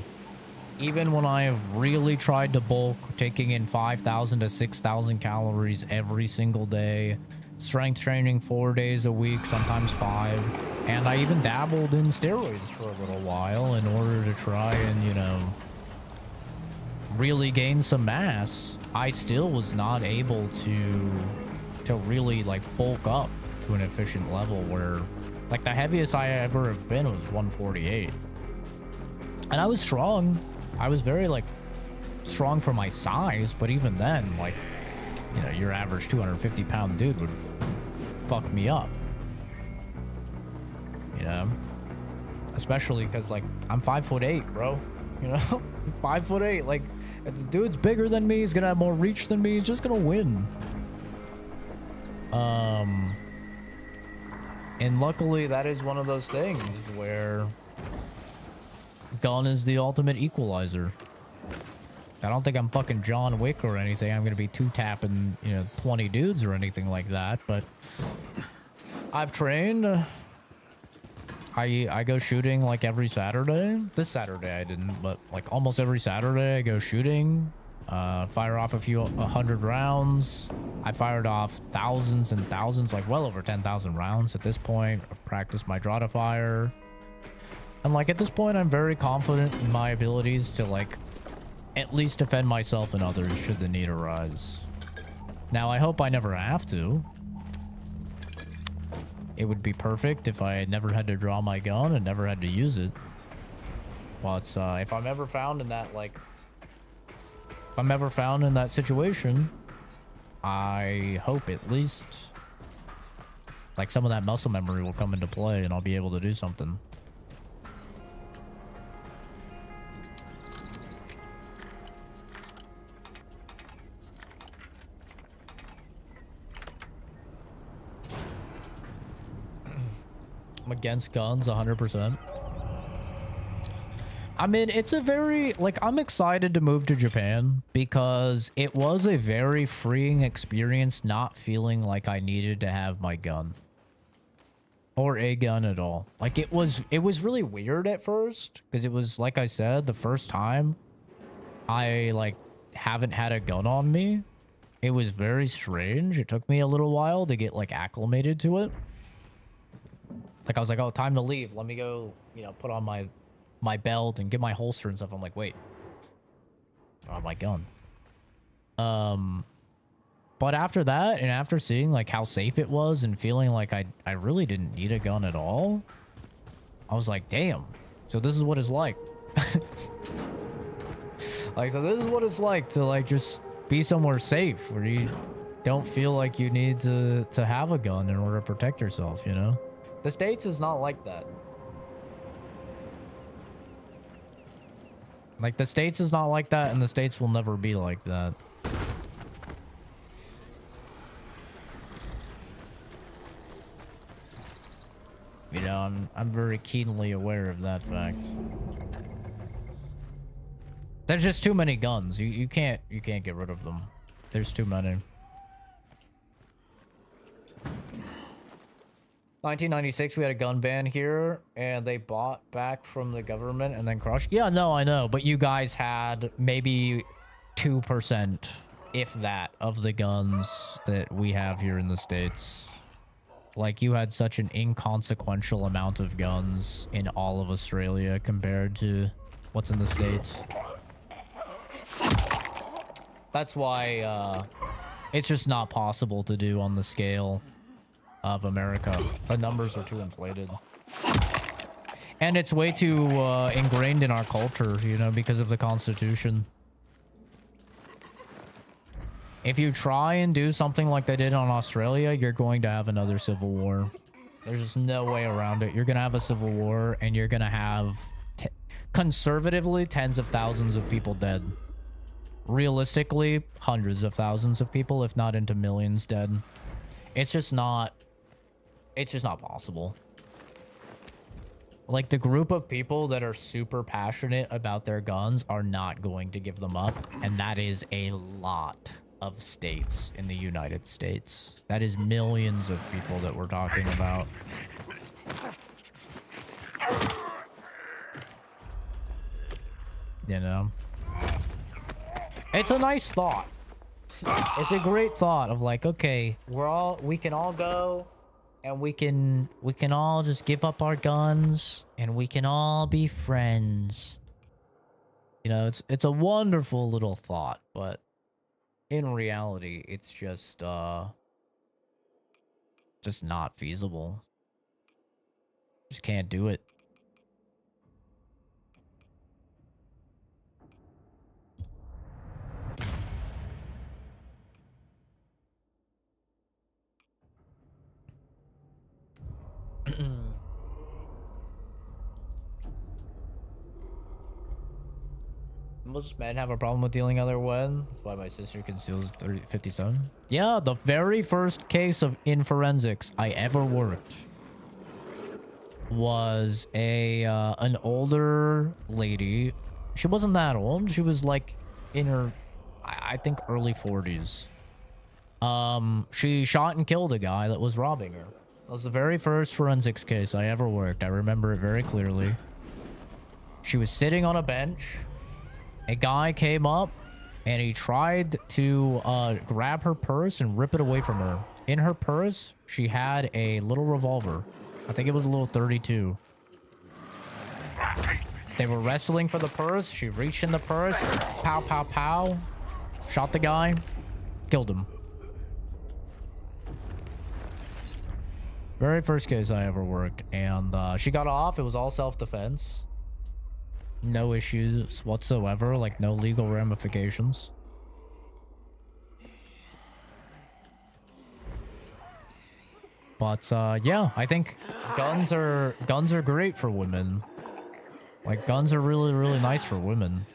Even when I have really tried to bulk, taking in 5,000 to 6,000 calories every single day, strength training 4 days a week, sometimes 5, and I even dabbled in steroids for a little while in order to try and, you know, really gain some mass, I still was not able to really like bulk up to an efficient level where, like, the heaviest I ever have been was 148. And I was strong. I was very, like, strong for my size, but even then, like, you know, your average 250-pound dude would fuck me up. You know? Especially because, like, I'm 5'8", bro. You know? 5'8". Like, if the dude's bigger than me, he's gonna have more reach than me, he's just gonna win. And luckily, that is one of those things where gun is the ultimate equalizer. I don't think I'm fucking John Wick or anything. I'm gonna be two-tapping, you know, 20 dudes or anything like that, but I've trained. I go shooting like every Saturday. This Saturday I didn't, but like almost every Saturday I go shooting. Fire off a few 100 rounds. I fired off thousands and thousands, like well over 10,000 rounds at this point. I've practiced my draw to fire. And like at this point, I'm very confident in my abilities to like at least defend myself and others should the need arise. Now, I hope I never have to. It would be perfect if I never had to draw my gun and never had to use it. But if I'm ever found in that, like, if I'm ever found in that situation, I hope at least like some of that muscle memory will come into play and I'll be able to do something. I'm against guns 100%. I mean, it's a very, like, I'm excited to move to Japan because it was a very freeing experience not feeling like I needed to have my gun. Or a gun at all. Like, it was really weird at first because it was, like I said, the first time I, like, haven't had a gun on me. It was very strange. It took me a little while to get, like, acclimated to it. Like, I was like, oh, time to leave. Let me go, you know, put on my belt and get my holster and stuff. I'm like, wait. Oh, my gun. But after that, and after seeing, like, how safe it was and feeling like I really didn't need a gun at all, I was like, damn. So this is what it's like. Like, so this is what it's like to, like, just be somewhere safe where you don't feel like you need to have a gun in order to protect yourself, you know? The States is not like that. Like, the States is not like that, and the States will never be like that. You know, I'm very keenly aware of that fact. There's just too many guns. You can't get rid of them. There's too many. 1996, we had a gun ban here, and they bought back from the government and then crushed. Yeah, no, I know, but you guys had maybe 2%, if that, of the guns that we have here in the States. Like, you had such an inconsequential amount of guns in all of Australia compared to what's in the States. That's why, it's just not possible to do on the scale of America. The numbers are too inflated. And it's way too ingrained in our culture, you know, because of the Constitution. If you try and do something like they did on Australia, you're going to have another civil war. There's just no way around it. You're going to have a civil war, and you're going to have, conservatively, tens of thousands of people dead. Realistically, hundreds of thousands of people, if not into millions dead. It's just not possible. Like, the group of people that are super passionate about their guns are not going to give them up, and that is a lot of states in the United States. That is millions of people that we're talking about. You know? It's a nice thought. It's a great thought of like, okay, we can all go and we can all just give up our guns and we can all be friends. You know, it's a wonderful little thought, but in reality, it's just not feasible. Just can't do it. Most men have a problem with dealing other when. That's why my sister conceals 57. Yeah, the very first case in forensics I ever worked was an older lady. She wasn't that old. She was like in her, I think, early 40s. She shot and killed a guy that was robbing her. That was the very first forensics case I ever worked. I remember it very clearly. She was sitting on a bench. A guy came up and he tried to grab her purse and rip it away from her. In her purse, she had a little revolver. I think it was a little 32. They were wrestling for the purse. She reached in the purse. Pow, pow, pow. Shot the guy. Killed him. Very first case I ever worked. And she got off. It was all self-defense. No issues whatsoever, like no legal ramifications. But yeah, I think guns are great for women. Like, guns are really, really nice for women.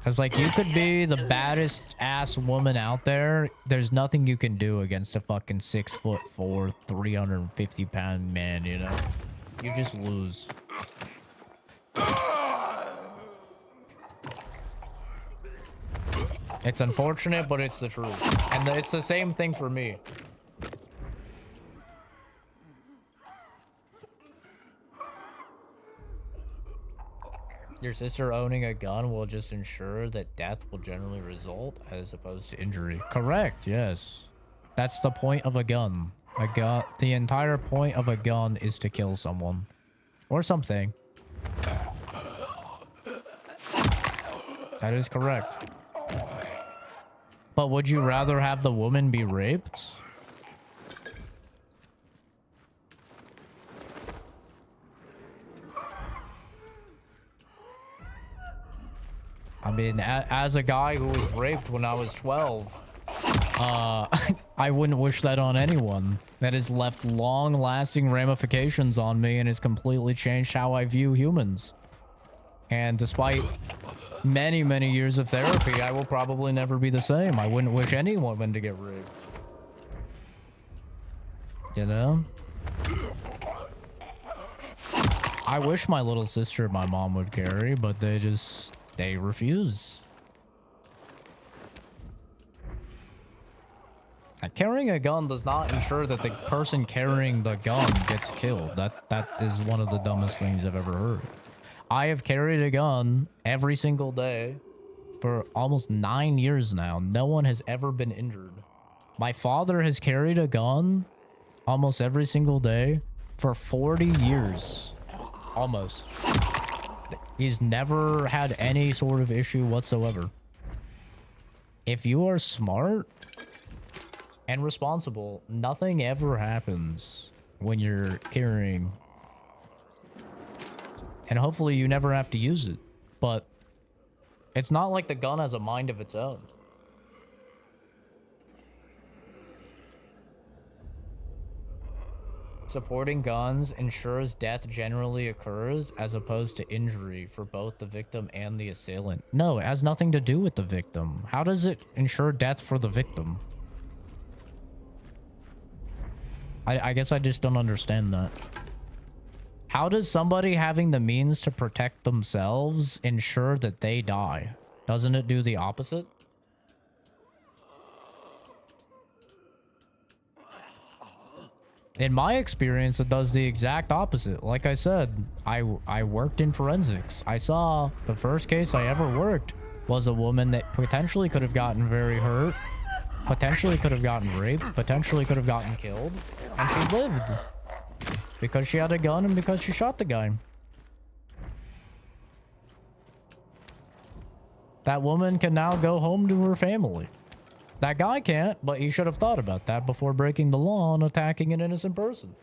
Cause like, you could be the baddest ass woman out there. There's nothing you can do against a fucking 6'4", 350-pound man, you know? You just lose. It's unfortunate, but it's the truth. And it's the same thing for me. Your sister owning a gun will just ensure that death will generally result as opposed to injury. Correct, yes. That's the point of a gun. The entire point of a gun is to kill someone. Or something. That is correct. But would you rather have the woman be raped? I mean, as a guy who was raped when I was 12, I wouldn't wish that on anyone. That has left long-lasting ramifications on me and has completely changed how I view humans. And despite many, many years of therapy, I will probably never be the same. I wouldn't wish any woman to get raped. You know? I wish my little sister and my mom would carry, but they refuse. Carrying a gun does not ensure that the person carrying the gun gets killed. That is one of the dumbest things I've ever heard. I have carried a gun every single day for almost 9 years now. No one has ever been injured. My father has carried a gun almost every single day for 40 years. Almost. He's never had any sort of issue whatsoever. If you are smart and responsible, nothing ever happens when you're carrying. And hopefully you never have to use it. But it's not like the gun has a mind of its own. Supporting guns ensures death generally occurs as opposed to injury for both the victim and the assailant. No, it has nothing to do with the victim. How does it ensure death for the victim? I guess I just don't understand that. How does somebody having the means to protect themselves ensure that they die? Doesn't it do the opposite? In my experience, it does the exact opposite. Like I said, I worked in forensics. I saw the first case I ever worked was a woman that potentially could have gotten very hurt, potentially could have gotten raped, potentially could have gotten killed, and she lived because she had a gun and because she shot the guy. That woman can now go home to her family. That guy can't, but he should have thought about that before breaking the law and attacking an innocent person.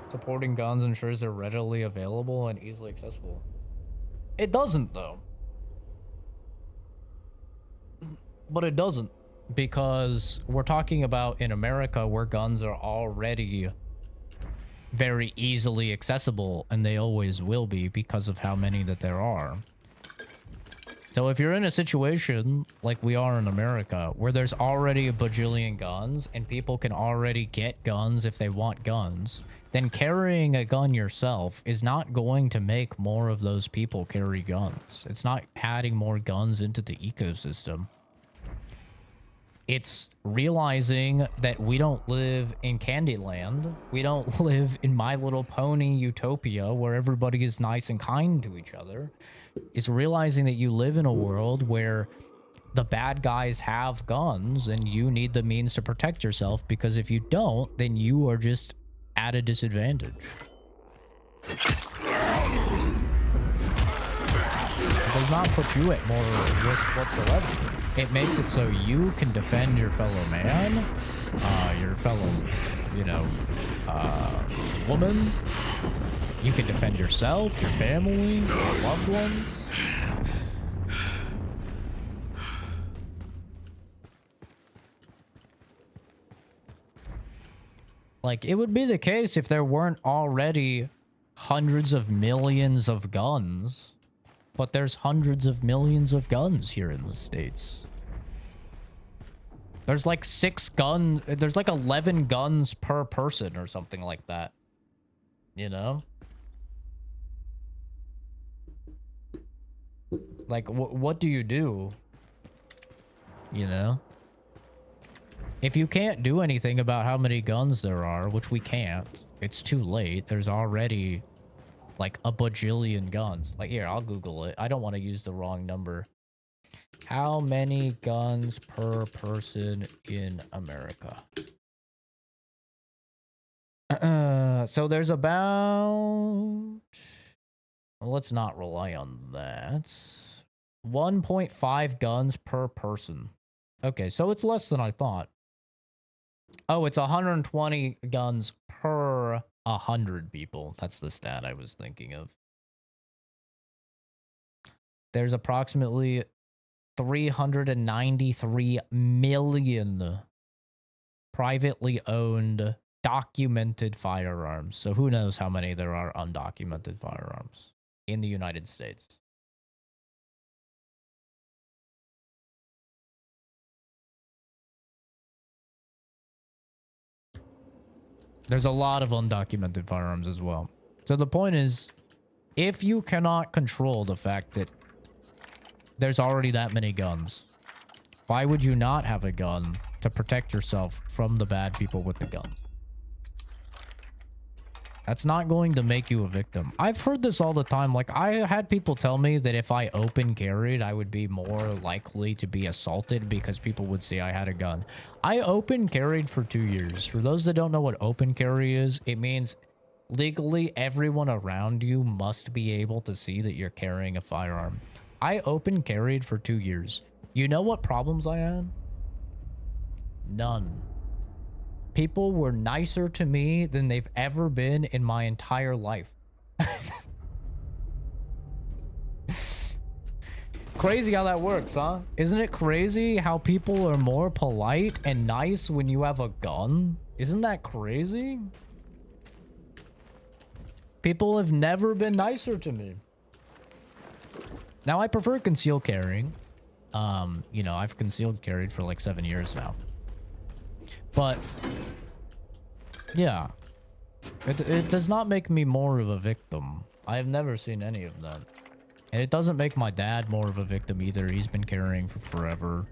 Supporting guns ensures they're readily available and easily accessible. It doesn't, though. But it doesn't, because we're talking about in America where guns are already very easily accessible, and they always will be because of how many that there are. So if you're in a situation like we are in America, where there's already a bajillion guns and people can already get guns if they want guns, then carrying a gun yourself is not going to make more of those people carry guns. It's not adding more guns into the ecosystem. It's realizing that we don't live in Candyland. We don't live in My Little Pony utopia where everybody is nice and kind to each other. It's realizing that you live in a world where the bad guys have guns and you need the means to protect yourself, because if you don't, then you are just at a disadvantage. It does not put you at more risk whatsoever. It makes it so you can defend your fellow man, your fellow, woman. You can defend yourself, your family, your loved ones. Like, it would be the case if there weren't already hundreds of millions of guns. But there's hundreds of millions of guns here in the States. There's like 11 guns per person or something like that. You know? Like, what do you do? You know? If you can't do anything about how many guns there are, which we can't, it's too late. There's already like a bajillion guns. Like, here, I'll Google it. I don't want to use the wrong number. How many guns per person in America? So there's about... Well, let's not rely on that. 1.5 guns per person. Okay, so it's less than I thought. Oh, it's 120 guns per 100 people. That's the stat I was thinking of. There's approximately 393 million privately owned documented firearms. So who knows how many there are undocumented firearms in the United States. There's a lot of undocumented firearms as well. So the point is, if you cannot control the fact that there's already that many guns, why would you not have a gun to protect yourself from the bad people with the guns? That's not going to make you a victim. I've heard this all the time. Like, I had people tell me that if I open carried, I would be more likely to be assaulted because people would see I had a gun. I open carried for 2 years. For those that don't know what open carry is, it means legally everyone around you must be able to see that you're carrying a firearm. I open carried for 2 years. You know what problems I had? None. People were nicer to me than they've ever been in my entire life. Crazy how that works, huh? Isn't it crazy how people are more polite and nice when you have a gun? Isn't that crazy? People have never been nicer to me. Now, I prefer concealed carrying. You know, I've concealed carried for like 7 years now. But, yeah, it does not make me more of a victim. I have never seen any of that. And it doesn't make my dad more of a victim either. He's been carrying for forever.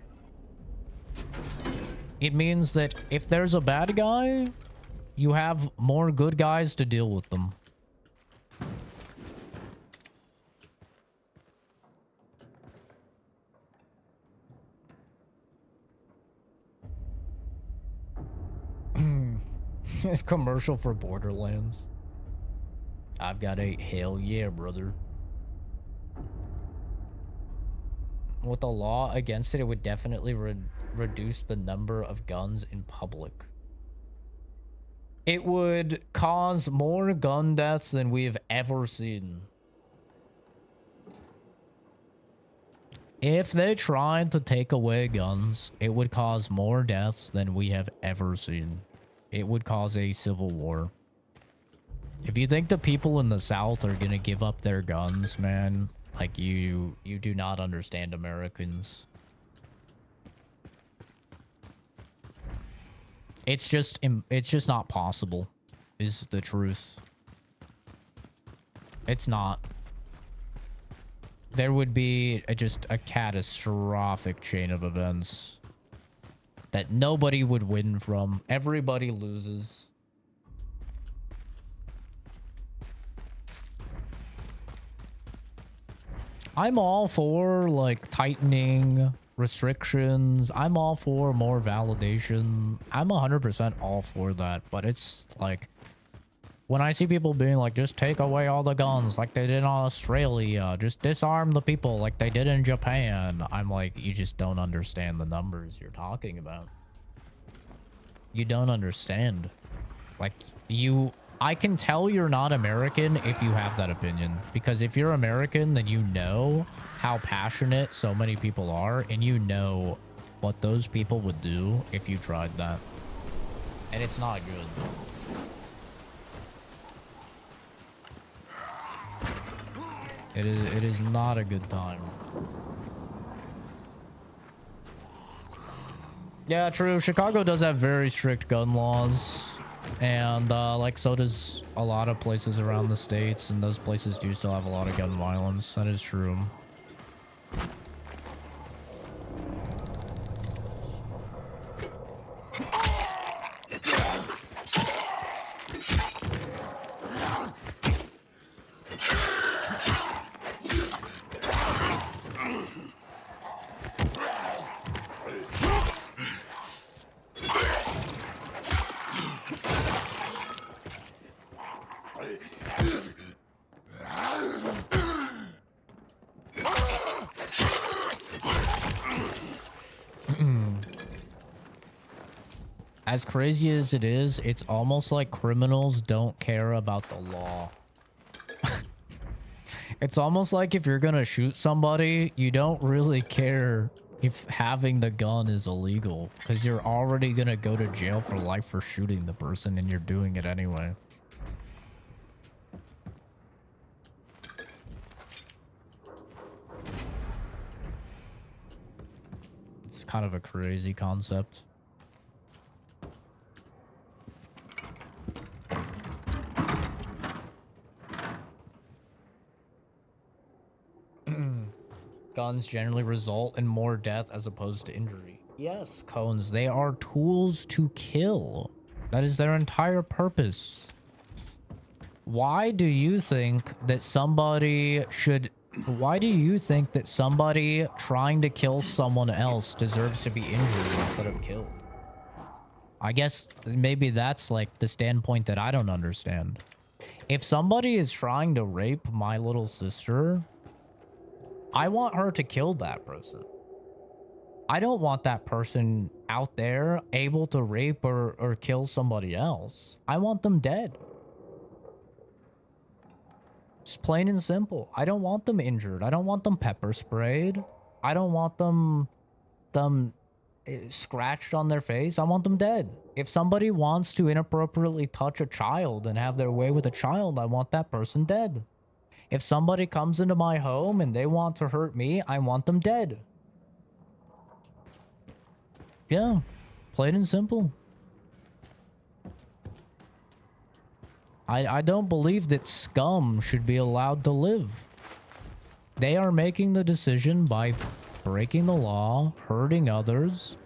It means that if there's a bad guy, you have more good guys to deal with them. It's commercial for Borderlands. I've got 8. Hell yeah, brother. With the law against it, it would definitely reduce the number of guns in public. It would cause more gun deaths than we have ever seen. If they tried to take away guns, it would cause more deaths than we have ever seen. It would cause a civil war. If you think the people in the South are gonna give up their guns, man, like you do not understand Americans. It's just not possible, is the truth. It's not. There would be just a catastrophic chain of events that nobody would win from. Everybody loses. I'm all for, like, tightening restrictions. I'm all for more validation. I'm 100% all for that. But it's, like, when I see people being like, just take away all the guns like they did in Australia, just disarm the people like they did in Japan, I'm like, you just don't understand the numbers you're talking about. You don't understand. Like, I can tell you're not American if you have that opinion. Because if you're American, then you know how passionate so many people are, and you know what those people would do if you tried that. And it's not good. It is not a good time. Yeah, true. Chicago does have very strict gun laws. And, like, so does a lot of places around the states. And those places do still have a lot of gun violence. That is true. As crazy as it is, it's almost like criminals don't care about the law. It's almost like if you're gonna shoot somebody, you don't really care if having the gun is illegal, because you're already gonna go to jail for life for shooting the person, and you're doing it anyway. It's kind of a crazy concept. guns generally result in more death as opposed to injury. Yes, Cones, they are tools to kill. That is their entire purpose. Why do you think that somebody trying to kill someone else deserves to be injured instead of killed? I guess maybe that's like the standpoint that I don't understand. If somebody is trying to rape my little sister, I want her to kill that person. I don't want that person out there able to rape or kill somebody else. I want them dead. Just plain and simple. I don't want them injured. I don't want them pepper sprayed. I don't want them scratched on their face. I want them dead. If somebody wants to inappropriately touch a child and have their way with a child, I want that person dead. If somebody comes into my home and they want to hurt me, I want them dead. Yeah, plain and simple. I don't believe that scum should be allowed to live. They are making the decision by breaking the law, hurting others,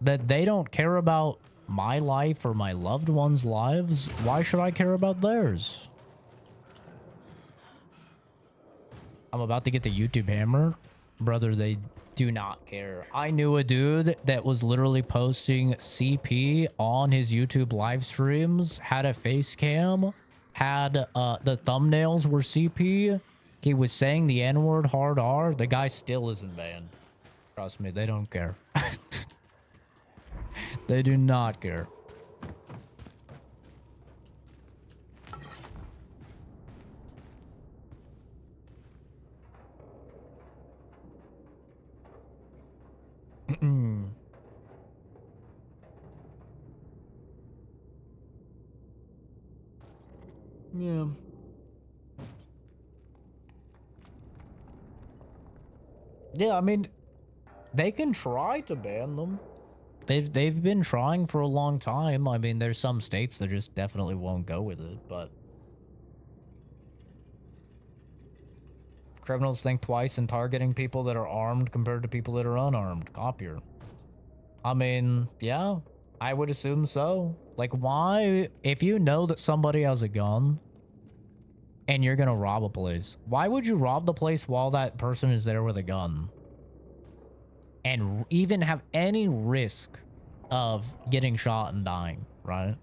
that they don't care about my life or my loved ones' lives. Why should I care about theirs? I'm about to get the YouTube hammer. Brother, they do not care. I knew a dude that was literally posting CP on his YouTube live streams, had a face cam, had the thumbnails were CP. He was saying the N-word hard R. The guy still isn't banned. Trust me, they don't care. They do not care. Yeah. Yeah, I mean, they can try to ban them. They've been trying for a long time. I mean, there's some states that just definitely won't go with it, but criminals think twice in targeting people that are armed compared to people that are unarmed. Copier. I mean, yeah, I would assume so. Like, why, if you know that somebody has a gun and you're gonna rob a place, why would you rob the place while that person is there with a gun? And even have any risk of getting shot and dying, right?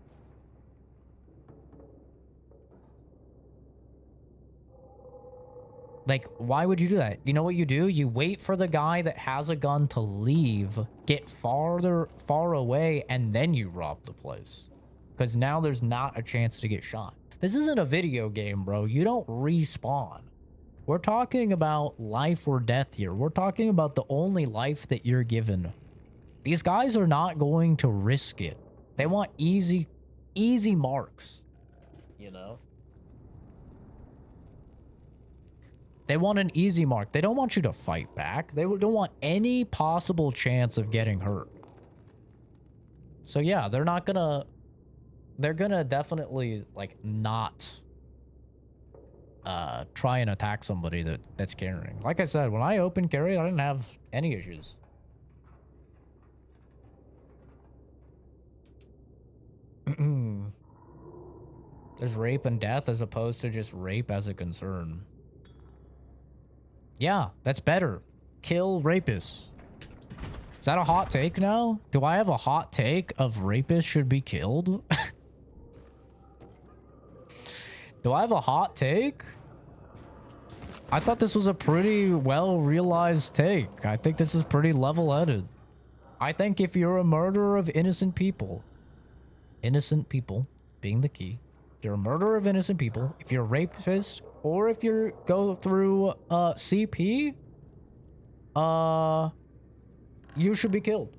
Like, why would you do that? You know what you do? You wait for the guy that has a gun to leave, get far away, and then you rob the place. Because now there's not a chance to get shot. This isn't a video game, bro. You don't respawn. We're talking about life or death here. We're talking about the only life that you're given. These guys are not going to risk it. They want easy marks, you know? They want an easy mark. They don't want you to fight back. They don't want any possible chance of getting hurt. So yeah, they're gonna definitely like not try and attack somebody that's carrying. Like I said, when I open carry, I didn't have any issues. There's rape and death as opposed to just rape as a concern. Yeah, that's better. Kill rapists. Is that a hot take now? Do I have a hot take of rapists should be killed? Do I have a hot take? I thought this was a pretty well realized take. I think this is pretty level-headed. I think if you're a murderer of innocent people being the key, if you're a murderer of innocent people, if you're a rapist, or if you go through CP, you should be killed.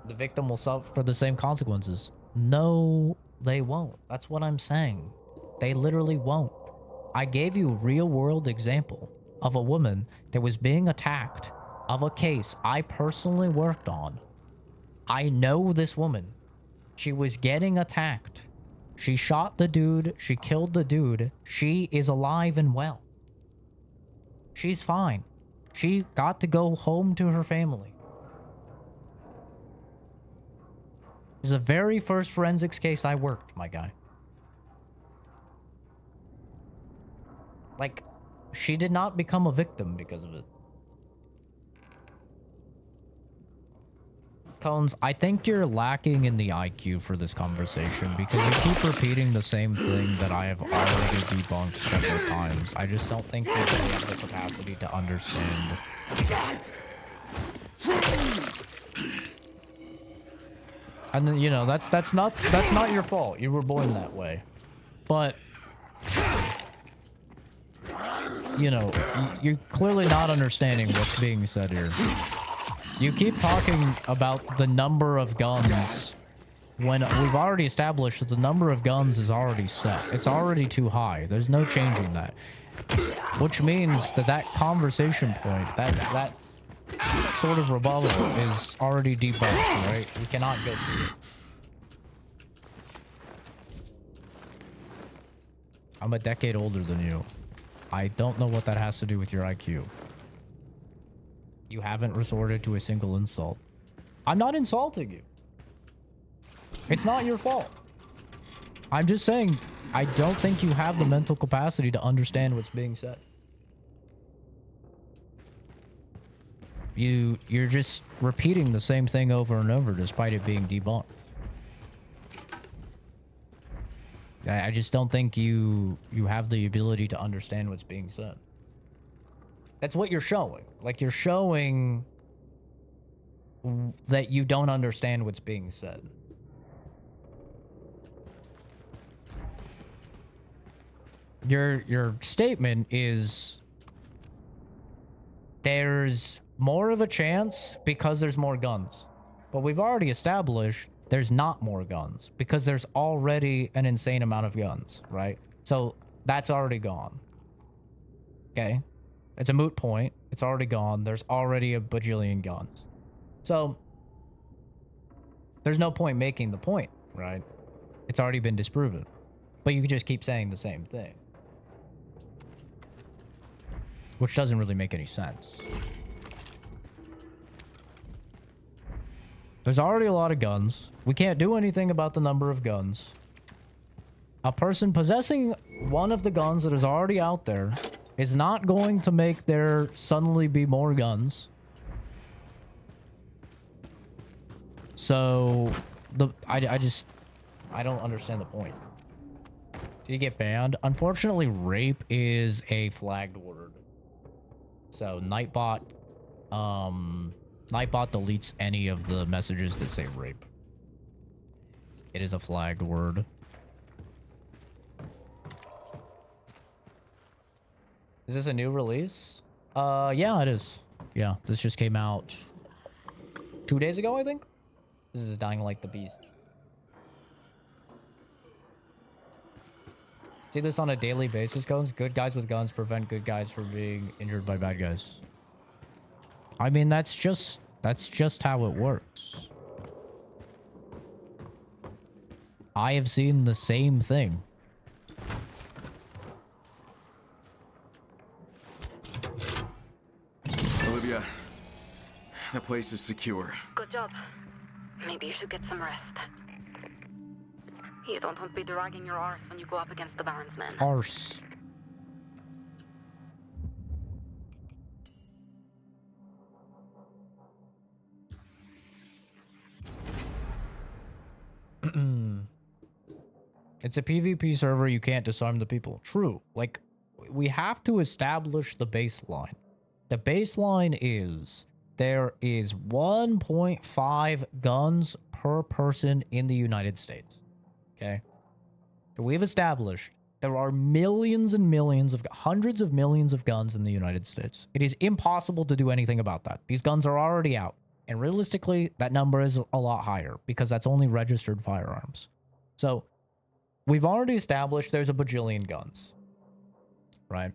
The victim will suffer the same consequences. No, they won't. That's what I'm saying. They literally won't. I gave you a real-world example of a woman that was being attacked, of a case I personally worked on. I know this woman. She was getting attacked. She shot the dude. She killed the dude. She is alive and well. She's fine. She got to go home to her family. This is the very first forensics case I worked, my guy. Like, she did not become a victim because of it. Cones, I think you're lacking in the IQ for this conversation because you keep repeating the same thing that I have already debunked several times. I just don't think you really have the capacity to understand. And then, you know, that's not your fault. You were born that way. But you know, you're clearly not understanding what's being said here. You keep talking about the number of guns when we've already established that the number of guns is already set. It's already too high. There's no changing that. Which means that that conversation point, that sort of rebuttal is already debunked, right? We cannot go through it. I'm a decade older than you. I don't know what that has to do with your IQ. You haven't resorted to a single insult. I'm not insulting you. It's not your fault. I'm just saying, I don't think you have the mental capacity to understand what's being said. You're just repeating the same thing over and over despite it being debunked. I just don't think you have the ability to understand what's being said. That's what you're showing. Like, you're showing that you don't understand what's being said. Your statement is there's more of a chance because there's more guns. But we've already established there's not more guns because there's already an insane amount of guns, right? So that's already gone. Okay? It's a moot point. It's already gone. There's already a bajillion guns. So there's no point making the point, right? It's already been disproven. But you could just keep saying the same thing. Which doesn't really make any sense. There's already a lot of guns. We can't do anything about the number of guns. A person possessing one of the guns that is already out there is not going to make there suddenly be more guns. So, I don't understand the point. Did you get banned? Unfortunately, rape is a flagged word. So, Nightbot deletes any of the messages that say rape. It is a flagged word. Is this a new release? Yeah, it is. Yeah, this just came out 2 days ago, I think. This is Dying Like the Beast. See this on a daily basis, Cones? Good guys with guns prevent good guys from being injured by bad guys. I mean, that's just how it works. I have seen the same thing. Olivia, the place is secure. Good job. Maybe you should get some rest. You don't want to be dragging your arse when you go up against the Baron's men. Arse. It's a PvP server, you can't disarm the people. True. Like, we have to establish the baseline. The baseline is there is 1.5 guns per person in the United States. Okay? We've established there are millions and millions of, hundreds of millions of guns in the United States. It is impossible to do anything about that. These guns are already out. And realistically, that number is a lot higher because that's only registered firearms. So, we've already established there's a bajillion guns. Right?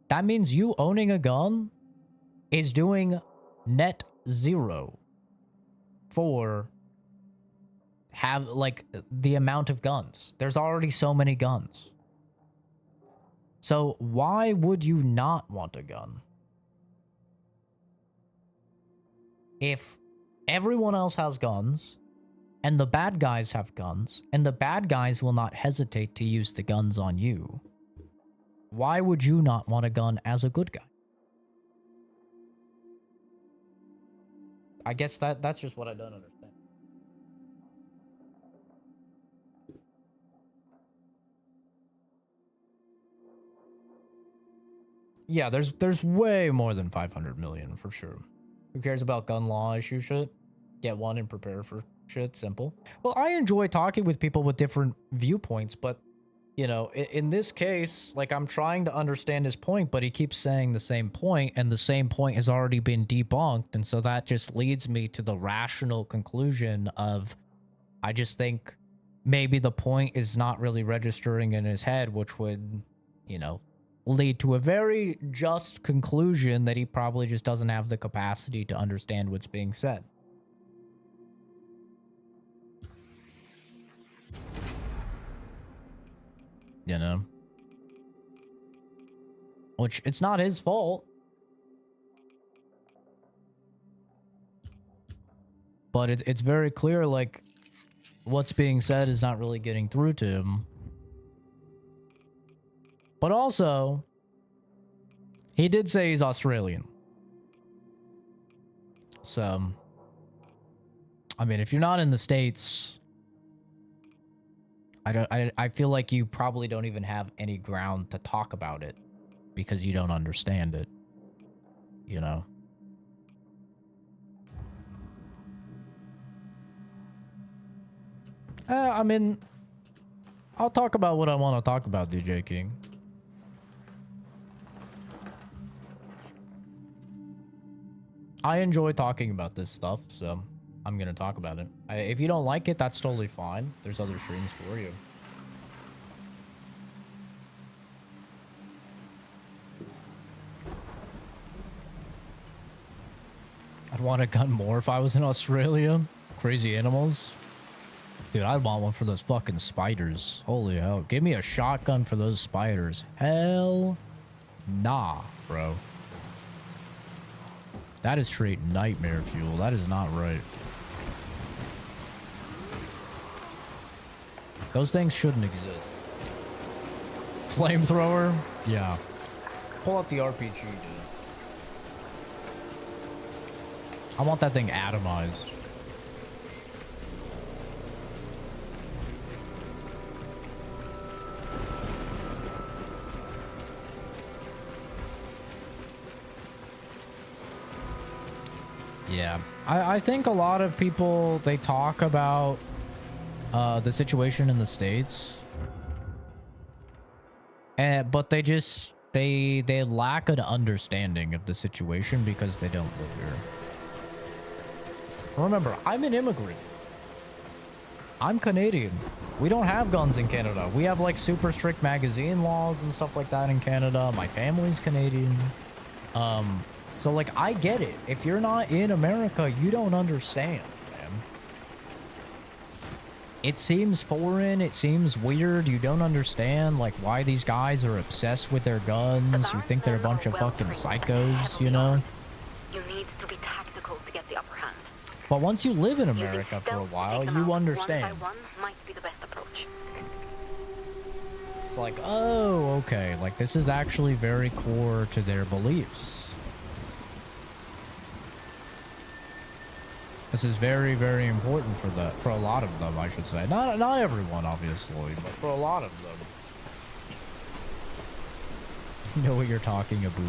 That means you owning a gun is doing net zero for have, like, the amount of guns. There's already so many guns. So why would you not want a gun? If everyone else has guns, and the bad guys have guns, and the bad guys will not hesitate to use the guns on you, why would you not want a gun as a good guy? I guess that's just what I don't understand. Yeah, there's way more than 500 million for sure. Who cares about gun law issue shit? Get one and prepare for shit. Simple. Well, I enjoy talking with people with different viewpoints, but you know, in this case, like, I'm trying to understand his point, but he keeps saying the same point, and the same point has already been debunked, and so that just leads me to the rational conclusion of, I just think maybe the point is not really registering in his head, which would, you know, lead to a very just conclusion that he probably just doesn't have the capacity to understand what's being said. You know? Which, it's not his fault. But it's very clear, like, what's being said is not really getting through to him. But also, he did say he's Australian. So, I mean, if you're not in the States, I feel like you probably don't even have any ground to talk about it because you don't understand it, you know? I mean, I'll talk about what I want to talk about, DJ King. I enjoy talking about this stuff, so I'm gonna talk about it. If you don't like it, that's totally fine. There's other streams for you. I'd want a gun more if I was in Australia. Crazy animals. Dude, I'd want one for those fucking spiders. Holy hell. Give me a shotgun for those spiders. Hell nah, bro. That is straight nightmare fuel. That is not right. Those things shouldn't exist. Flamethrower? Yeah. Pull out the RPG, dude. I want that thing atomized. Yeah, I think a lot of people, they talk about the situation in the States, but they just they lack an understanding of the situation because they don't live here. Remember, I'm an immigrant. I'm Canadian. We don't have guns in Canada. We have like super strict magazine laws and stuff like that in Canada. My family's Canadian. So, like, I get it. If you're not in America, you don't understand, man. It seems foreign. It seems weird. You don't understand, like, why these guys are obsessed with their guns. You think they're a bunch of fucking psychos, you know? You need to be tactical to get the upper hand. But once you live in America for a while, you understand. One by one might be the best approach. It's like, oh, okay. Like, this is actually very core to their beliefs. This is very, very important for a lot of them, I should say. Not everyone, obviously, but for a lot of them. You know what you're talking about.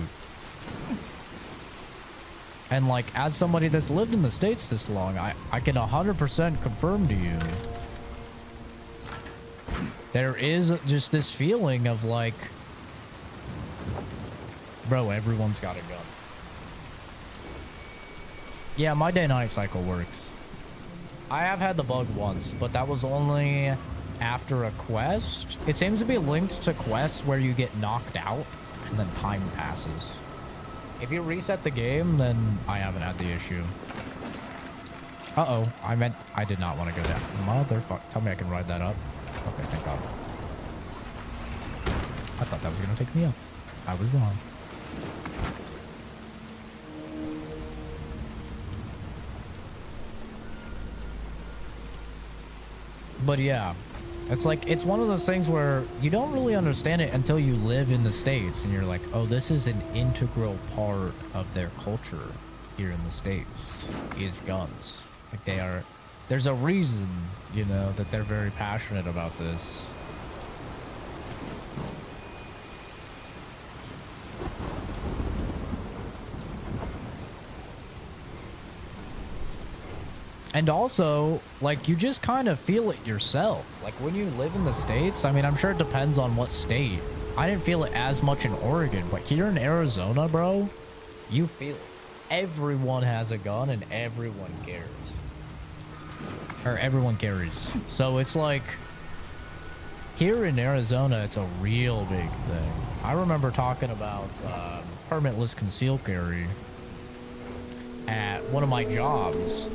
And like, as somebody that's lived in the States this long, I can 100% confirm to you, there is just this feeling of like, bro, everyone's got a gun. Yeah, my day-night cycle works. I have had the bug once, but that was only after a quest. It seems to be linked to quests where you get knocked out and then time passes. If you reset the game, then I haven't had the issue. Uh-oh. I did not want to go down. Motherfucker. Tell me I can ride that up. Okay, thank God. I thought that was going to take me up. I was wrong. But yeah, it's like, it's one of those things where you don't really understand it until you live in the States and you're like, oh, this is an integral part of their culture here in the States, is guns. Like they are, there's a reason, you know, that they're very passionate about this. And also, like, you just kind of feel it yourself. Like, when you live in the States, I mean, I'm sure it depends on what state. I didn't feel it as much in Oregon, but here in Arizona, bro, you feel it. Everyone has a gun and everyone carries. Or everyone carries. So it's like, here in Arizona, it's a real big thing. I remember talking about permitless concealed carry at one of my jobs.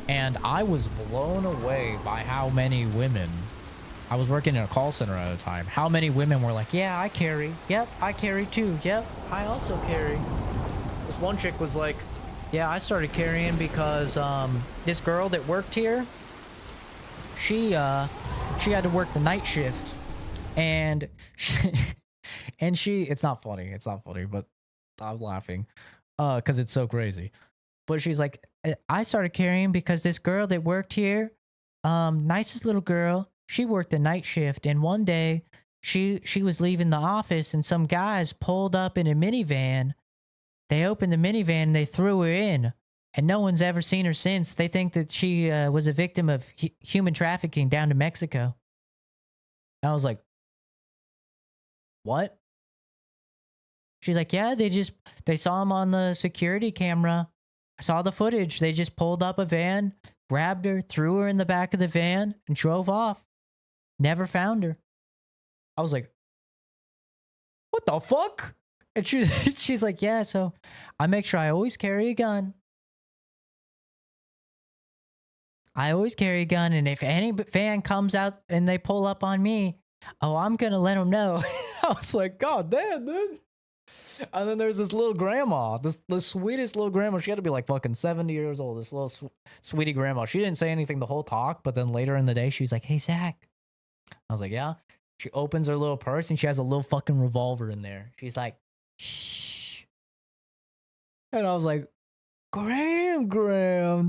And I was blown away by how many women, I was working in a call center at a time, how many women were like, yeah, I carry. Yep, I carry too. Yep, I also carry. This one chick was like, yeah, I started carrying because this girl that worked here, she had to work the night shift. And she, it's not funny, but I was laughing because it's so crazy. But she's like, I started carrying because this girl that worked here, nicest little girl, she worked the night shift. And one day she was leaving the office and some guys pulled up in a minivan. They opened the minivan and they threw her in. And no one's ever seen her since. They think that she was a victim of human trafficking down to Mexico. And I was like, what? She's like, yeah, they saw him on the security camera. I saw the footage. They just pulled up a van, grabbed her, threw her in the back of the van, and drove off. Never found her. I was like, what the fuck? And she's like, yeah, so I make sure I always carry a gun. I always carry a gun, and if any van comes out and they pull up on me, oh, I'm going to let them know. I was like, God damn, dude. And then there's this little grandma, the sweetest little grandma. She had to be like fucking 70 years old. This little sweetie grandma. She didn't say anything the whole talk, but then later in the day, she's like, hey, Zach. I was like, yeah. She opens her little purse and she has a little fucking revolver in there. She's like, shh. And I was like, Graham,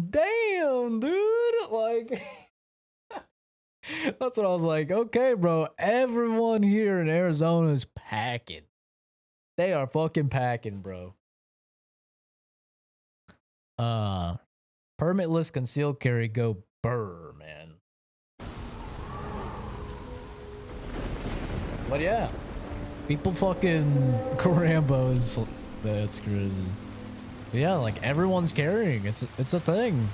damn, dude. Like, that's what I was like. Okay, bro. Everyone here in Arizona is packing. They are fucking packing, bro. Permitless concealed carry, go burr, man. But yeah, people fucking Rambos. That's crazy. But yeah, like everyone's carrying. It's a thing,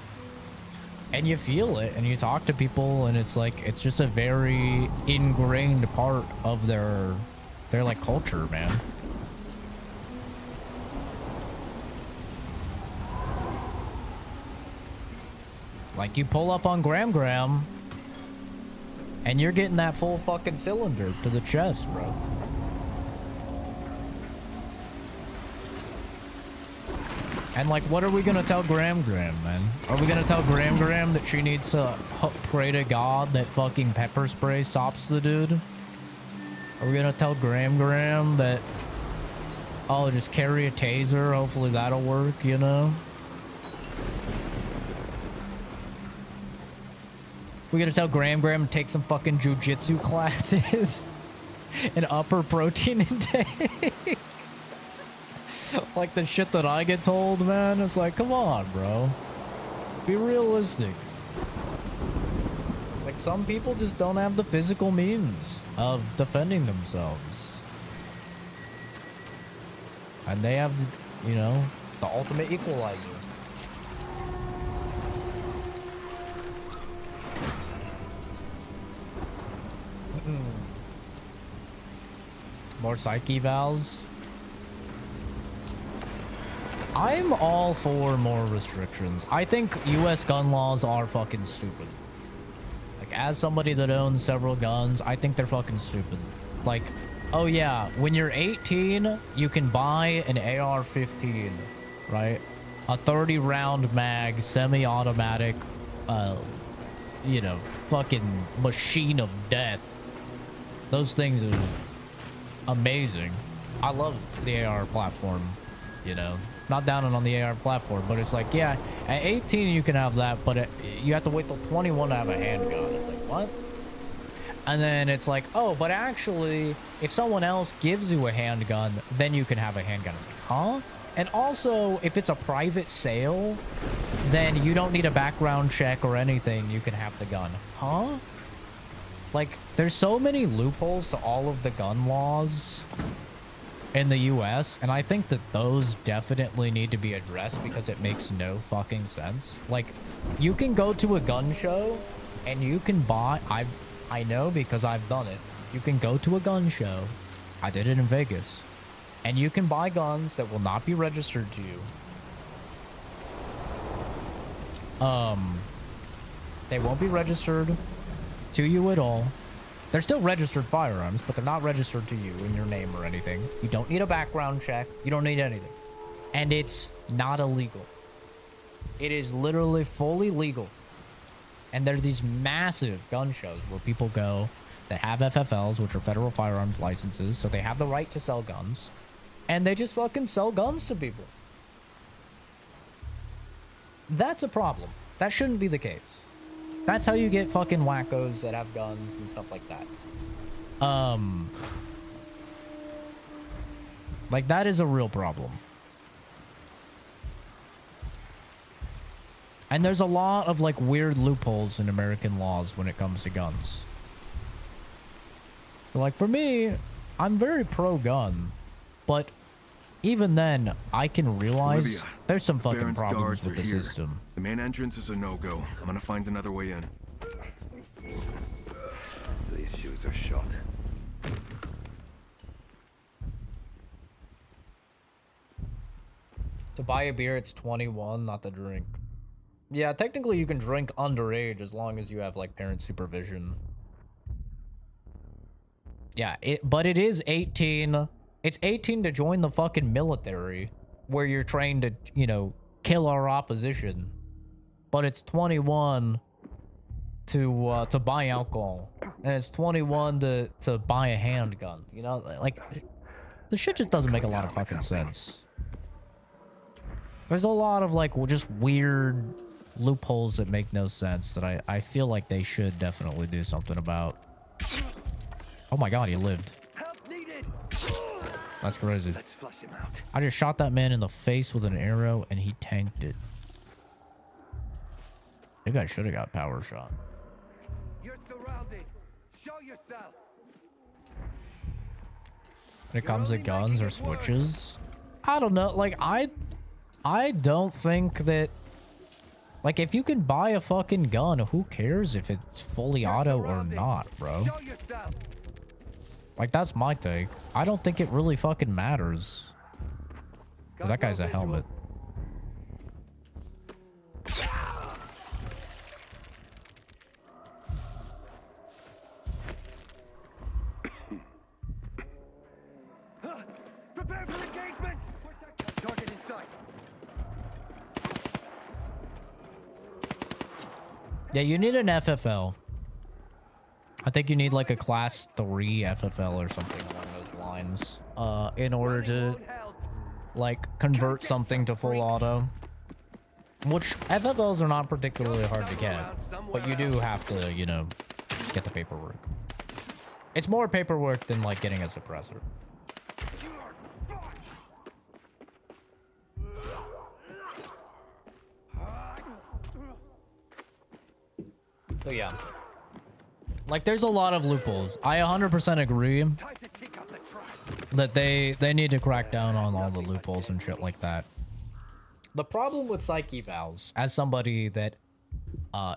and you feel it, and you talk to people, and it's like it's just a very ingrained part of their like culture, man. Like, you pull up on Graham, and you're getting that full fucking cylinder to the chest, bro. And, like, what are we gonna tell Graham, man? Are we gonna tell Graham that she needs to pray to God that fucking pepper spray stops the dude? Are we gonna tell Graham that, oh, just carry a taser, hopefully that'll work, you know? We're gonna tell Graham to take some fucking jujitsu classes and upper protein intake. Like the shit that I get told, man. It's like, come on, bro. Be realistic. Like, some people just don't have the physical means of defending themselves. And they have, you know, the ultimate equalizer. More psych evals. I'm all for more restrictions. I think US gun laws are fucking stupid. Like, as somebody that owns several guns, I think they're fucking stupid. Like, oh yeah, when you're 18, you can buy an AR-15, right? A 30-round mag, semi-automatic, you know, fucking machine of death. Those things are amazing. I love the AR platform, you know. Not down on the AR platform, but it's like, yeah, at 18 you can have that, but you have to wait till 21 to have a handgun. It's like, what? And then it's like, oh, but actually, if someone else gives you a handgun, then you can have a handgun. It's like, huh? And also, if it's a private sale, then you don't need a background check or anything. You can have the gun. Huh? Like, there's so many loopholes to all of the gun laws in the US, and I think that those definitely need to be addressed because it makes no fucking sense. Like, you can go to a gun show and you can buy, I know because I've done it. You can go to a gun show. I did it in Vegas. And you can buy guns that will not be registered to you. They won't be registered to you at all. They're still registered firearms, but they're not registered to you in your name or anything. You don't need a background check. You don't need anything. And it's not illegal. It is literally fully legal. And there are these massive gun shows where people go that have FFLs, which are federal firearms licenses, so they have the right to sell guns. And they just fucking sell guns to people. That's a problem. That shouldn't be the case. That's how you get fucking wackos that have guns and stuff like that. Like, that is a real problem. And there's a lot of, like, weird loopholes in American laws when it comes to guns. Like, for me, I'm very pro-gun, but even then, I can realize Olivia, there's some fucking Baron's problems guards with are the here. system. The main entrance is a no-go. I'm gonna find another way in. These shoes are shot. To buy a beer, it's 21, not the drink. Yeah, technically you can drink underage as long as you have, like, parent supervision. Yeah, but it is 18. It's 18 to join the fucking military, where you're trained to, you know, kill our opposition. But it's 21 to buy alcohol, and it's 21 to buy a handgun. You know, like, the shit just doesn't make a lot of fucking sense. There's a lot of, like, just weird loopholes that make no sense that I feel like they should definitely do something about. Oh my god, he lived. That's crazy. I just shot that man in the face with an arrow and he tanked it. Maybe I should have got power shot. You're surrounded. Show yourself. When it comes to guns or switches, I don't know. Like, I don't think that, like, if you can buy a fucking gun, who cares if it's fully auto or not, bro? Like, that's my take. I don't think it really fucking matters. But that guy's a helmet. Prepare for engagement. Target in sight. Yeah, you need an FFL. I think you need like a class 3 FFL or something along those lines in order to like convert something to full auto. Which FFLs are not particularly hard to get, but you do have to, you know, get the paperwork. It's more paperwork than like getting a suppressor. So yeah. Like, there's a lot of loopholes. I 100% agree that they need to crack down on all the loopholes and shit like that. The problem with psych evals, as somebody that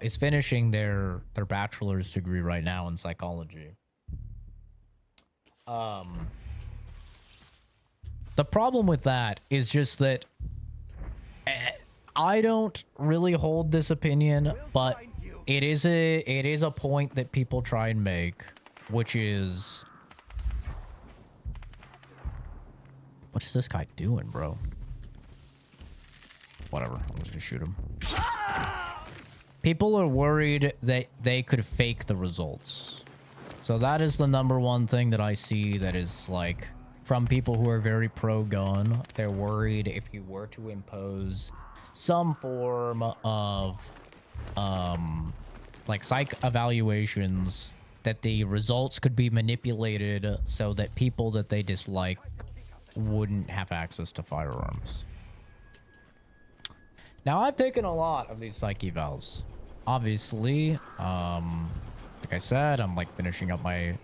is finishing their bachelor's degree right now in psychology, the problem with that is just that I don't really hold this opinion, but it is a point that people try and make, which is, what is this guy doing, bro? Whatever, I'm just gonna shoot him. People are worried that they could fake the results. So that is the #1 thing that I see that is like from people who are very pro-gun. They're worried if you were to impose some form of like psych evaluations, that the results could be manipulated so that people that they dislike wouldn't have access to firearms. Now, I've taken a lot of these psych evals. Obviously, like I said, I'm like finishing up my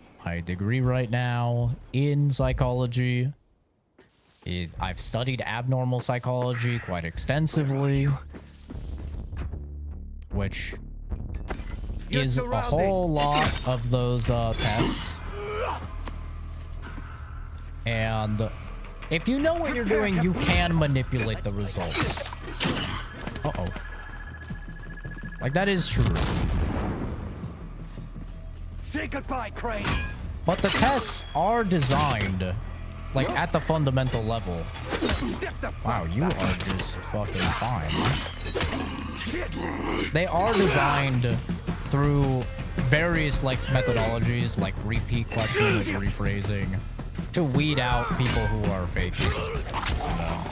degree right now in psychology. I've studied abnormal psychology quite extensively, which is a whole lot of those tests. And if you know what you're doing, you can manipulate the results. Uh-oh. Like, that is true. Say goodbye, Crane. But the tests are designed, like, at the fundamental level. Wow, you are just fucking fine. They are designed through various, like, methodologies, like repeat questions, rephrasing, to weed out people who are faking. You know?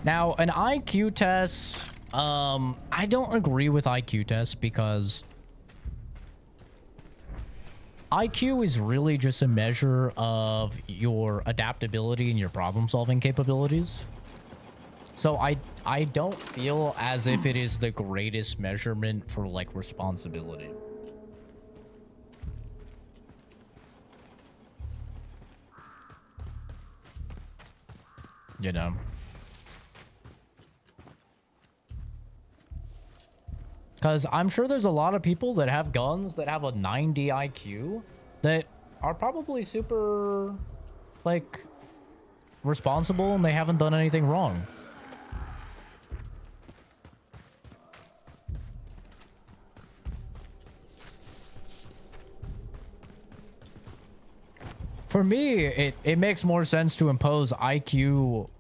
Now, an IQ test, I don't agree with IQ tests because IQ is really just a measure of your adaptability and your problem-solving capabilities. So I don't feel as if it is the greatest measurement for, like, responsibility. You know? Because I'm sure there's a lot of people that have guns that have a 90 IQ that are probably super, like, responsible and they haven't done anything wrong. For me, it makes more sense to impose IQ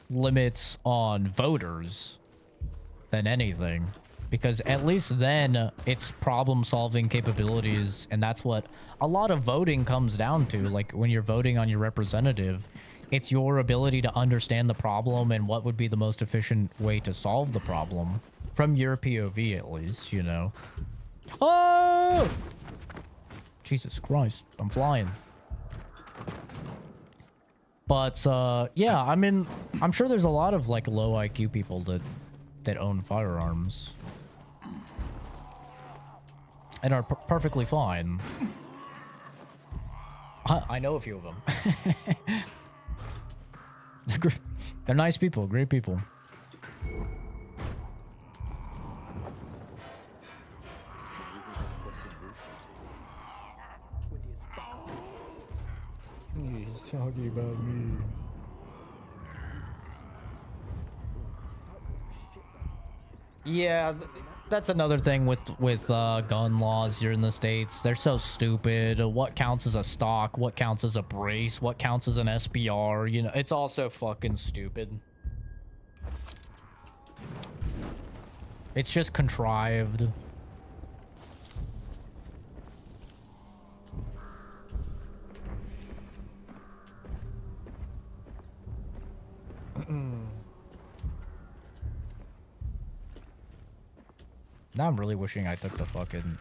limits on voters than anything. Because at least then it's problem-solving capabilities, and that's what a lot of voting comes down to. Like, when you're voting on your representative, it's your ability to understand the problem and what would be the most efficient way to solve the problem. From your POV, at least, you know. Oh! Jesus Christ, I'm flying. But, yeah, I mean, I'm sure there's a lot of, like, low IQ people that own firearms. And are perfectly fine. I know a few of them. They're nice people, great people. He's talking about me. Yeah, that's another thing with gun laws here in the States. They're so stupid. What counts as a stock? What counts as a brace? What counts as an SBR? You know, it's all so fucking stupid. It's just contrived. Now I'm really wishing I took the fucking...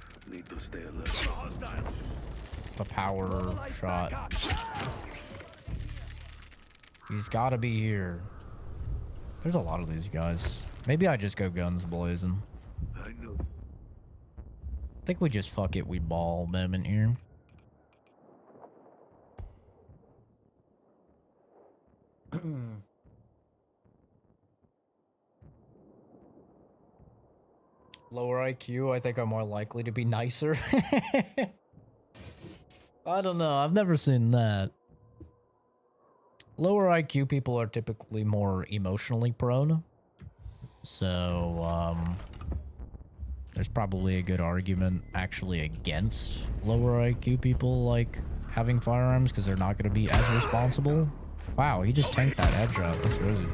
the power shot. He's gotta be here. There's a lot of these guys. Maybe I just go guns blazing. I think we just fuck it, we ball them in here. Lower IQ, I think I'm more likely to be nicer. I don't know, I've never seen that. lower IQ people are typically more emotionally prone. So, there's probably a good argument actually against lower IQ people, like, having firearms because they're not going to be as responsible. Wow, he just tanked that headshot. That's crazy.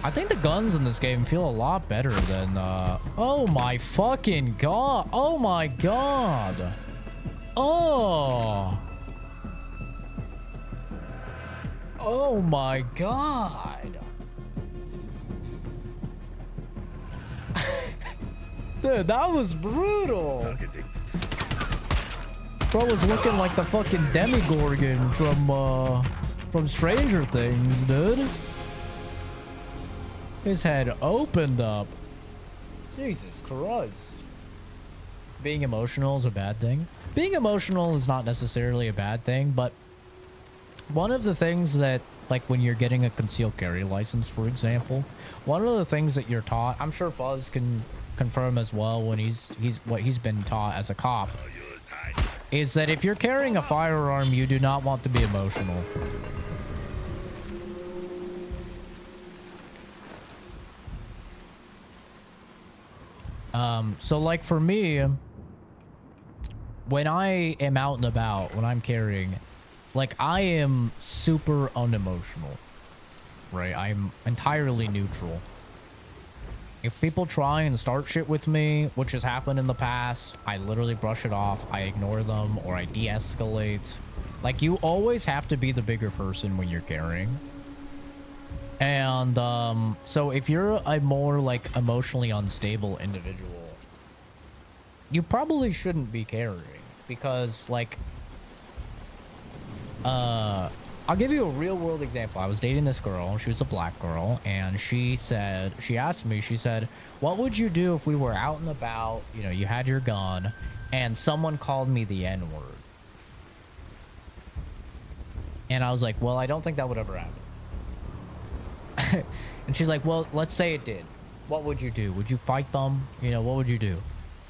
I think the guns in this game feel a lot better than, oh my fucking god. Oh my god. Oh. Oh my god. Dude, that was brutal. Bro was looking like the fucking Demigorgon from Stranger Things, dude. His head opened up. Jesus Christ. Being emotional is a bad thing. Being emotional is not necessarily a bad thing, but one of the things that, like when you're getting a concealed carry license, for example, one of the things that you're taught, I'm sure Fuzz can confirm as well when he's been taught as a cop, is that if you're carrying a firearm, you do not want to be emotional. So like for me, when I am out and about, when I'm carrying, like I am super unemotional, right? I'm entirely neutral. If people try and start shit with me, which has happened in the past, I literally brush it off. I ignore them or I de-escalate. Like you always have to be the bigger person when you're carrying. And so if you're a more like emotionally unstable individual, you probably shouldn't be carrying because like, I'll give you a real world example. I was dating this girl. She was a black girl, and she asked me, she said, what would you do if we were out and about, you know, you had your gun and someone called me the N-word? And I was like, well, I don't think that would ever happen. And she's like, well, let's say it did. What would you do? Would you fight them? You know, what would you do?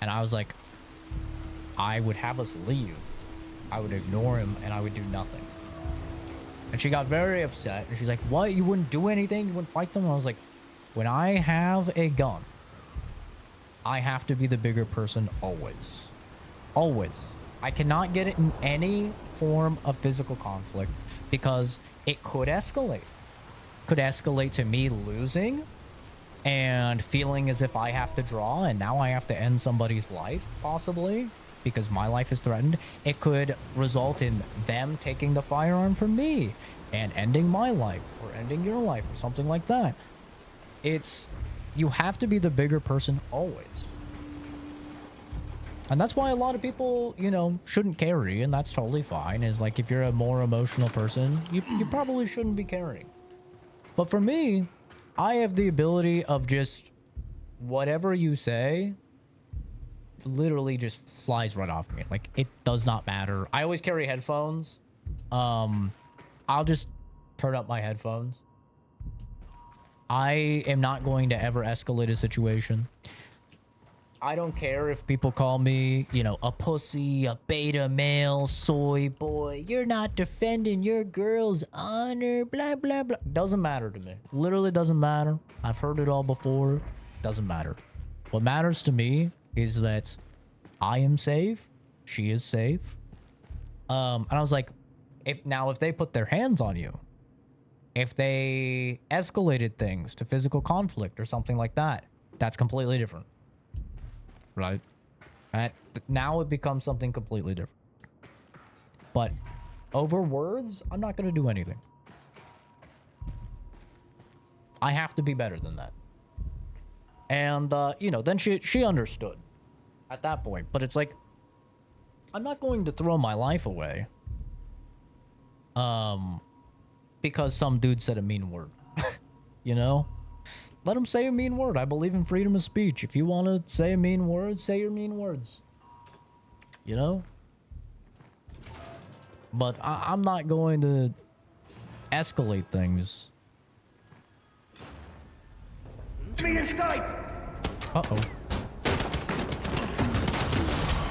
And I was like, I would have us leave. I would ignore him and I would do nothing. And she got very upset. And she's like, what? You wouldn't do anything? You wouldn't fight them? And I was like, when I have a gun, I have to be the bigger person always. Always. I cannot get it in any form of physical conflict because it could escalate. Could escalate to me losing and feeling as if I have to draw and now I have to end somebody's life, possibly, because my life is threatened. It could result in them taking the firearm from me and ending my life or ending your life or something like that. You have to be the bigger person always. And that's why a lot of people, you know, shouldn't carry, and that's totally fine. Is like, if you're a more emotional person, you probably shouldn't be carrying. But for me, I have the ability of just whatever you say literally just flies right off me. Like, it does not matter. I always carry headphones. I'll just turn up my headphones. I am not going to ever escalate a situation. I don't care if people call me, you know, a pussy, a beta male, soy boy. You're not defending your girl's honor, blah, blah, blah. Doesn't matter to me. Literally doesn't matter. I've heard it all before. Doesn't matter. What matters to me is that I am safe. She is safe. And I was like, if they put their hands on you, if they escalated things to physical conflict or something like that, that's completely different. Right? And now it becomes something completely different. But over words, I'm not going to do anything. I have to be better than that. And, you know, then she understood at that point. But it's like, I'm not going to throw my life away. Because some dude said a mean word. You know? Let him say a mean word. I believe in freedom of speech. If you want to say a mean word, say your mean words. You know? But I'm not going to escalate things. Me in Skype! Uh-oh.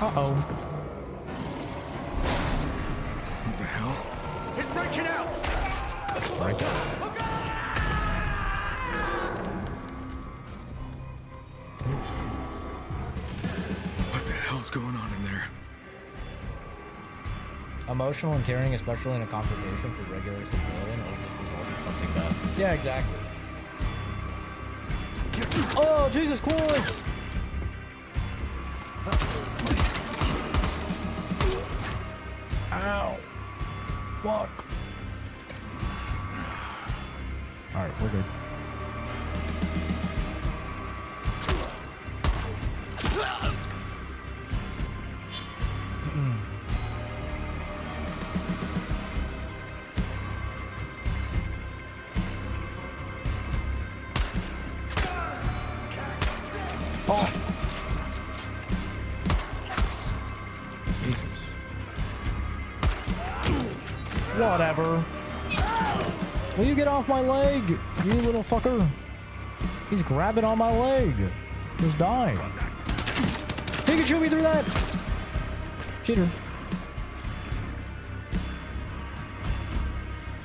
Uh-oh. What the hell? It's breaking out! Break out. What the hell's going on in there? Emotional and caring, especially in a confrontation for regular civilian, or just result in something bad. Yeah, exactly. Oh, Jesus Christ! Ow. Fuck. Alright, we're good. Oh. Jesus. Whatever. Will you get off my leg, you little fucker? He's grabbing on my leg. Just die. He can shoot me through that. Cheater.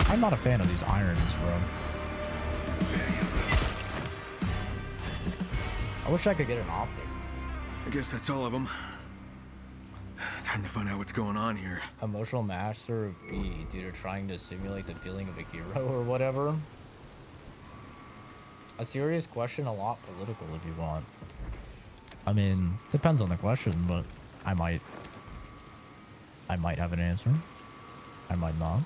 I'm not a fan of these irons, bro. I wish I could get an optic. I guess that's all of them. Time to find out what's going on here. Emotional master of B due to trying to simulate the feeling of a hero or whatever. A serious question, a lot political if you want. I mean, depends on the question, but I might have an answer. I might not.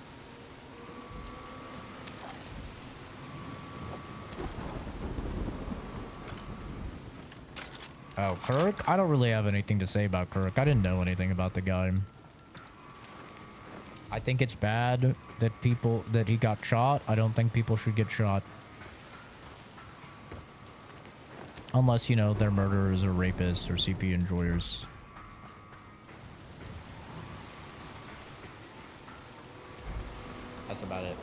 Oh, Kirk? I don't really have anything to say about Kirk. I didn't know anything about the guy. I think it's bad that he got shot. I don't think people should get shot. Unless, you know, they're murderers or rapists or CP enjoyers. That's about it.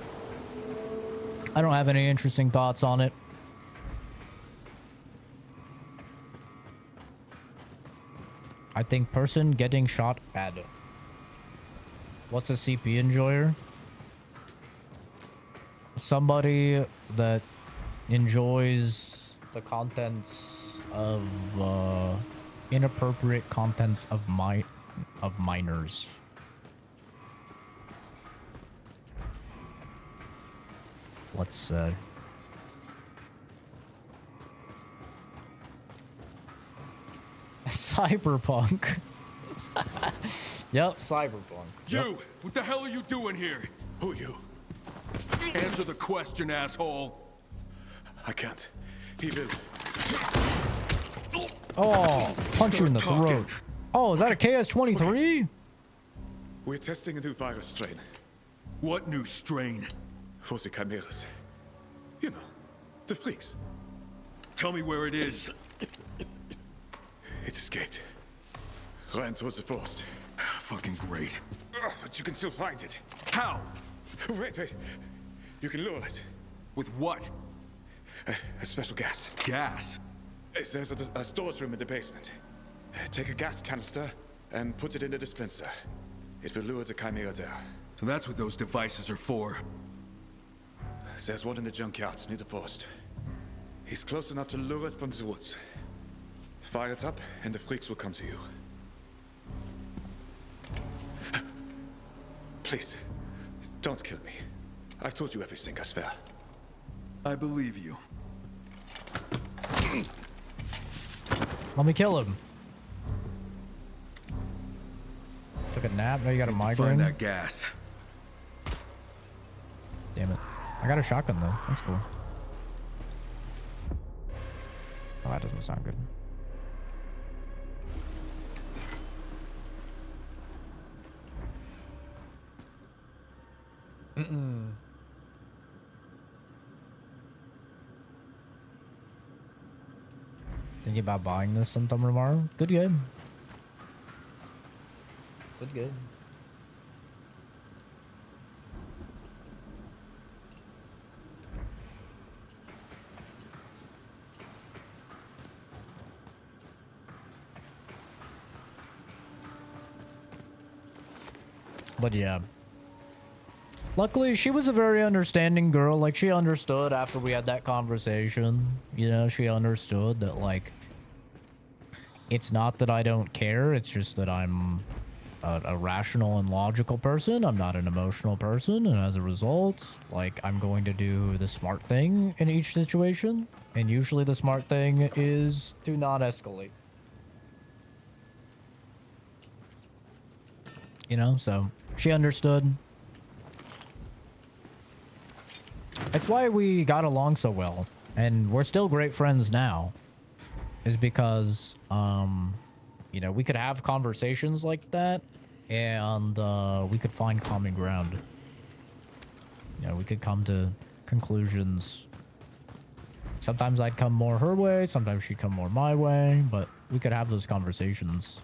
I don't have any interesting thoughts on it. I think person getting shot bad. What's a CP enjoyer? Somebody that enjoys the contents of inappropriate contents of minors. Let's say. Cyberpunk. Yep, cyberpunk. You! What the hell are you doing here? Who are you? Answer the question, asshole. I can't. He will. Oh, punch you in the throat. Oh, is that a KS-23? We're testing a new virus strain. What new strain? For the chimeras. You know, the freaks. Tell me where it is. It escaped. Ran towards the forest. Fucking great. But you can still find it. How? Wait. You can lure it. With what? A special gas. Gas? There's a storage room in the basement. Take a gas canister and put it in the dispenser. It will lure the chimera there. So that's what those devices are for. There's one in the junkyard near the forest. He's close enough to lure it from the woods. Fire it up, and the freaks will come to you. Please, don't kill me. I've told you everything, I swear. I believe you. Let me kill him. Took a nap, now you got a migraine. Find that gas. Damn it. I got a shotgun though, that's cool. Oh, that doesn't sound good. Thinking about buying this sometime tomorrow. Good game. Good game. But yeah. Luckily, she was a very understanding girl. Like, she understood after we had that conversation. You know, she understood that, like, it's not that I don't care. It's just that I'm a rational and logical person. I'm not an emotional person. And as a result, like, I'm going to do the smart thing in each situation. And usually the smart thing is to not escalate. You know, so she understood. That's why we got along so well. And we're still great friends now. Is because, you know, we could have conversations like that. And we could find common ground. You know, we could come to conclusions. Sometimes I'd come more her way. Sometimes she'd come more my way. But we could have those conversations.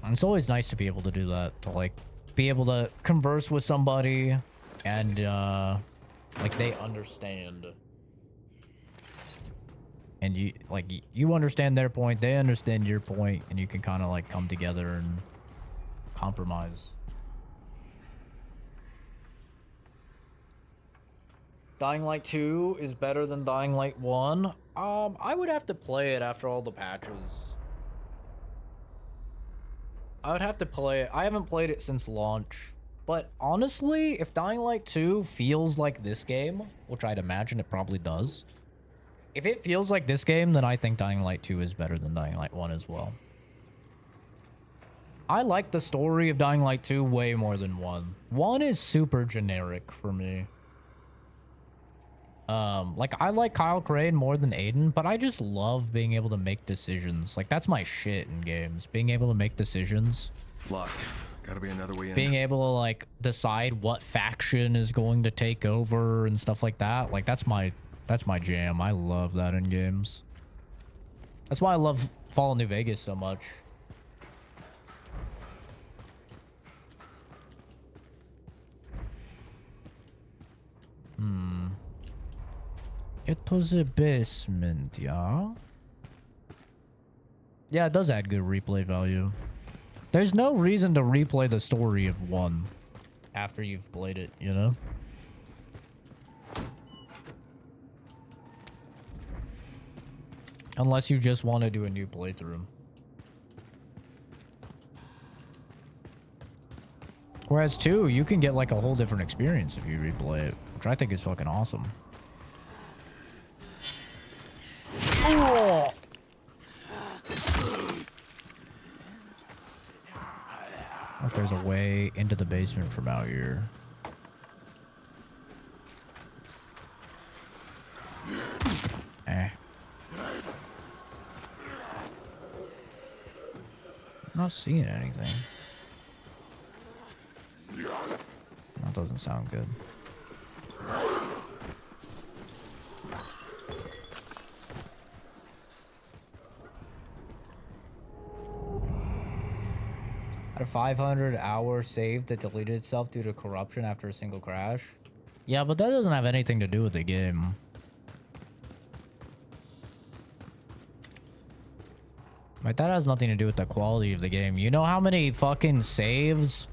And it's always nice to be able to do that. To, like, be able to converse with somebody and, like, they understand. And you, like, you understand their point, they understand your point, and you can kind of, like, come together and compromise. Dying Light 2 is better than Dying Light 1. I would have to play it after all the patches. I would have to play it. I haven't played it since launch. But honestly, if Dying Light 2 feels like this game, which I'd imagine it probably does, if it feels like this game, then I think Dying Light 2 is better than Dying Light 1 as well. I like the story of Dying Light 2 way more than 1. 1 is super generic for me. Like, I like Kyle Crane more than Aiden, but I just love being able to make decisions. Like, that's my shit in games. Being able to make decisions. Lock. Gotta be another way in. Being able to, like, decide what faction is going to take over and stuff like that. Like, that's my jam. I love that in games. That's why I love Fallout New Vegas so much. Get to the basement, yeah? Yeah, it does add good replay value. There's no reason to replay the story of 1 after you've played it, you know? Unless you just want to do a new playthrough. Whereas 2, you can get like a whole different experience if you replay it, which I think is fucking awesome. Oh! If there's a way into the basement from out here. I'm not seeing anything. That doesn't sound good. Had a 500-hour save that deleted itself due to corruption after a single crash. Yeah, but that doesn't have anything to do with the game. Like, that has nothing to do with the quality of the game. You know how many fucking saves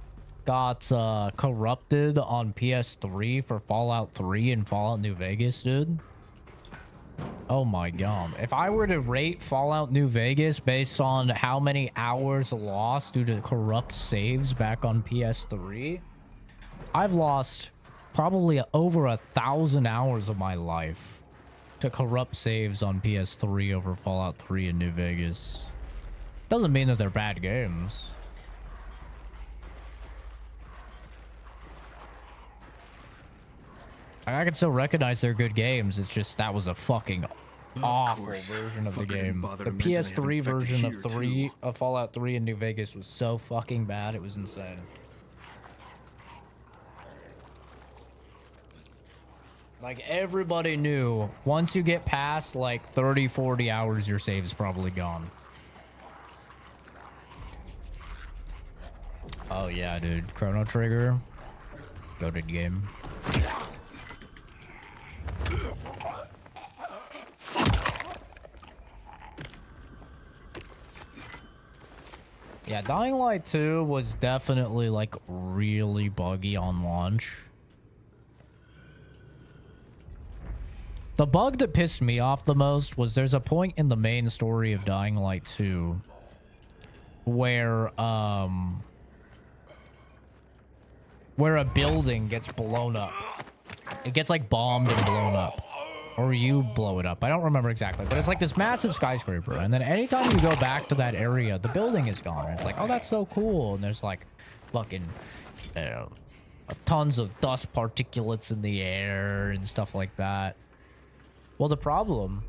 got corrupted on PS3 for Fallout 3 and Fallout New Vegas, dude? Oh my god. If I were to rate Fallout New Vegas based on how many hours lost due to corrupt saves back on PS3, I've lost probably over 1,000 hours of my life to corrupt saves on PS3 over Fallout 3 and New Vegas. Doesn't mean that they're bad games. I can still recognize they're good games. It's just that was a fucking awful version of the game. The PS3 version of Fallout 3 in New Vegas was so fucking bad. It was insane. Like, everybody knew once you get past like 30, 40 hours, your save is probably gone. Oh yeah, dude. Chrono Trigger. Goated game. Yeah, Dying Light 2 was definitely like really buggy on launch. The bug that pissed me off the most was there's a point in the main story of Dying Light 2 where a building gets blown up. It gets like bombed and blown up. Or you blow it up. I don't remember exactly, but it's like this massive skyscraper. And then anytime you go back to that area, the building is gone. And it's like, oh, that's so cool. And there's like fucking tons of dust particulates in the air and stuff like that. Well, the problem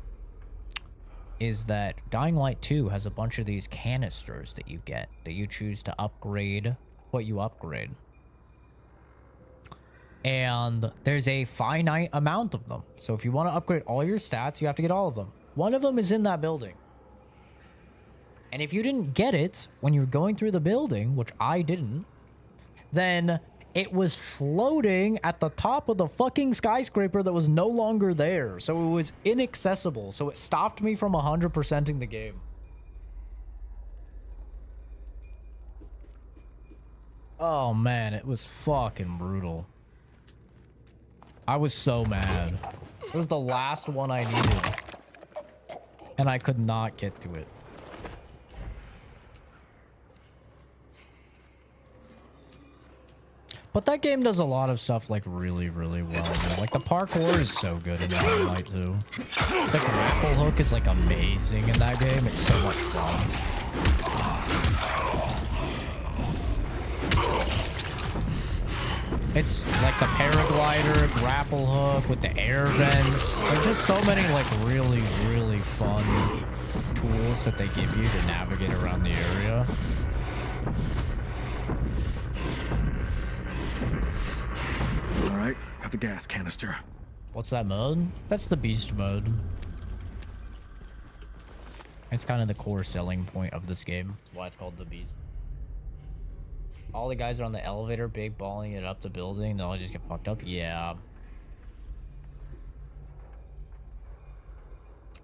is that Dying Light 2 has a bunch of these canisters that you get, that you choose to upgrade what you upgrade. And there's a finite amount of them. So if you want to upgrade all your stats, you have to get all of them. One of them is in that building. And if you didn't get it when you were going through the building, which I didn't, then it was floating at the top of the fucking skyscraper that was no longer there. So it was inaccessible. So it stopped me from 100%ing the game. Oh man, it was fucking brutal. I was so mad. It was the last one I needed. And I could not get to it. But that game does a lot of stuff like really, really well. Man. Like the parkour is so good in Dying Light 2. The grapple hook is like amazing in that game. It's so much fun. It's like the paraglider, grapple hook with the air vents. There's just so many like really, really fun tools that they give you to navigate around the area. All right, got the gas canister. What's that mode? That's the beast mode. It's kind of the core selling point of this game. That's why it's called the beast. All the guys are on the elevator, big balling it up the building. They'll all just get fucked up. Yeah.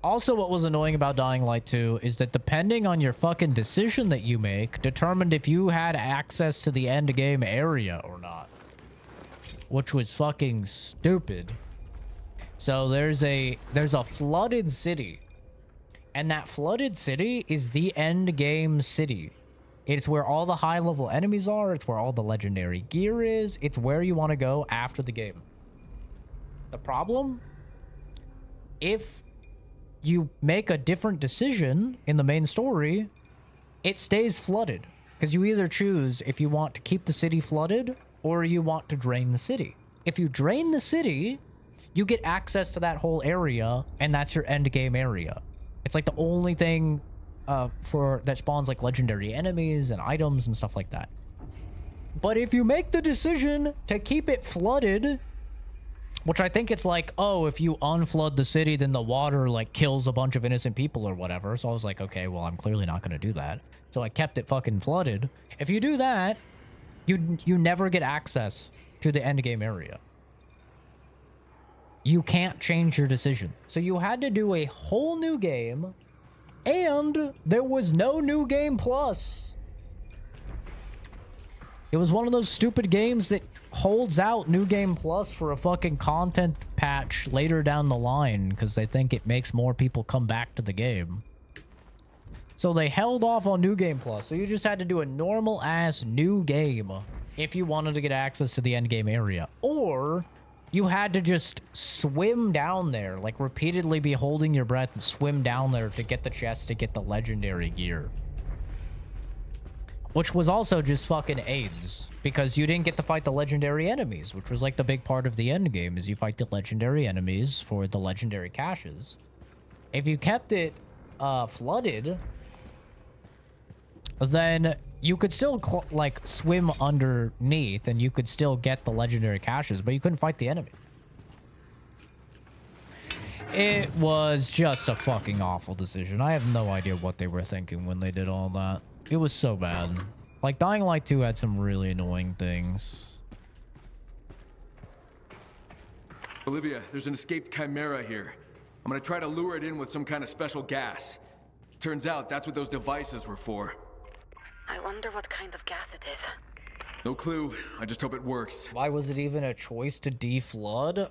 Also, what was annoying about Dying Light 2 is that depending on your fucking decision that you make, determined if you had access to the end game area or not. Which was fucking stupid. So there's a flooded city. And that flooded city is the end game city. It's where all the high level enemies are. It's where all the legendary gear is. It's where you want to go after the game. The problem, if you make a different decision in the main story, it stays flooded. Because you either choose if you want to keep the city flooded or you want to drain the city. If you drain the city, you get access to that whole area and that's your end game area. It's like the only thing that spawns like legendary enemies and items and stuff like that. But if you make the decision to keep it flooded, which I think it's like, oh, if you unflood the city, then the water like kills a bunch of innocent people or whatever. So I was like, okay, well, I'm clearly not going to do that. So I kept it fucking flooded. If you do that, you never get access to the end game area. You can't change your decision. So you had to do a whole new game. And there was no new game plus. It was one of those stupid games that holds out new game plus for a fucking content patch later down the line because they think it makes more people come back to the game. So they held off on new game plus. So you just had to do a normal ass new game if you wanted to get access to the end game area. Or you had to just swim down there, like repeatedly be holding your breath and swim down there to get the chest to get the legendary gear. Which was also just fucking AIDS, because you didn't get to fight the legendary enemies, which was like the big part of the end game, is you fight the legendary enemies for the legendary caches. If you kept it flooded, then you could still like swim underneath and you could still get the legendary caches, but you couldn't fight the enemy. It was just a fucking awful decision. I have no idea what they were thinking when they did all that. It was so bad. Like, Dying Light 2 had some really annoying things. Olivia, there's an escaped chimera here. I'm gonna try to lure it in with some kind of special gas. Turns out that's what those devices were for. I wonder what kind of gas it is. No clue. I just hope it works. Why was it even a choice to deflood?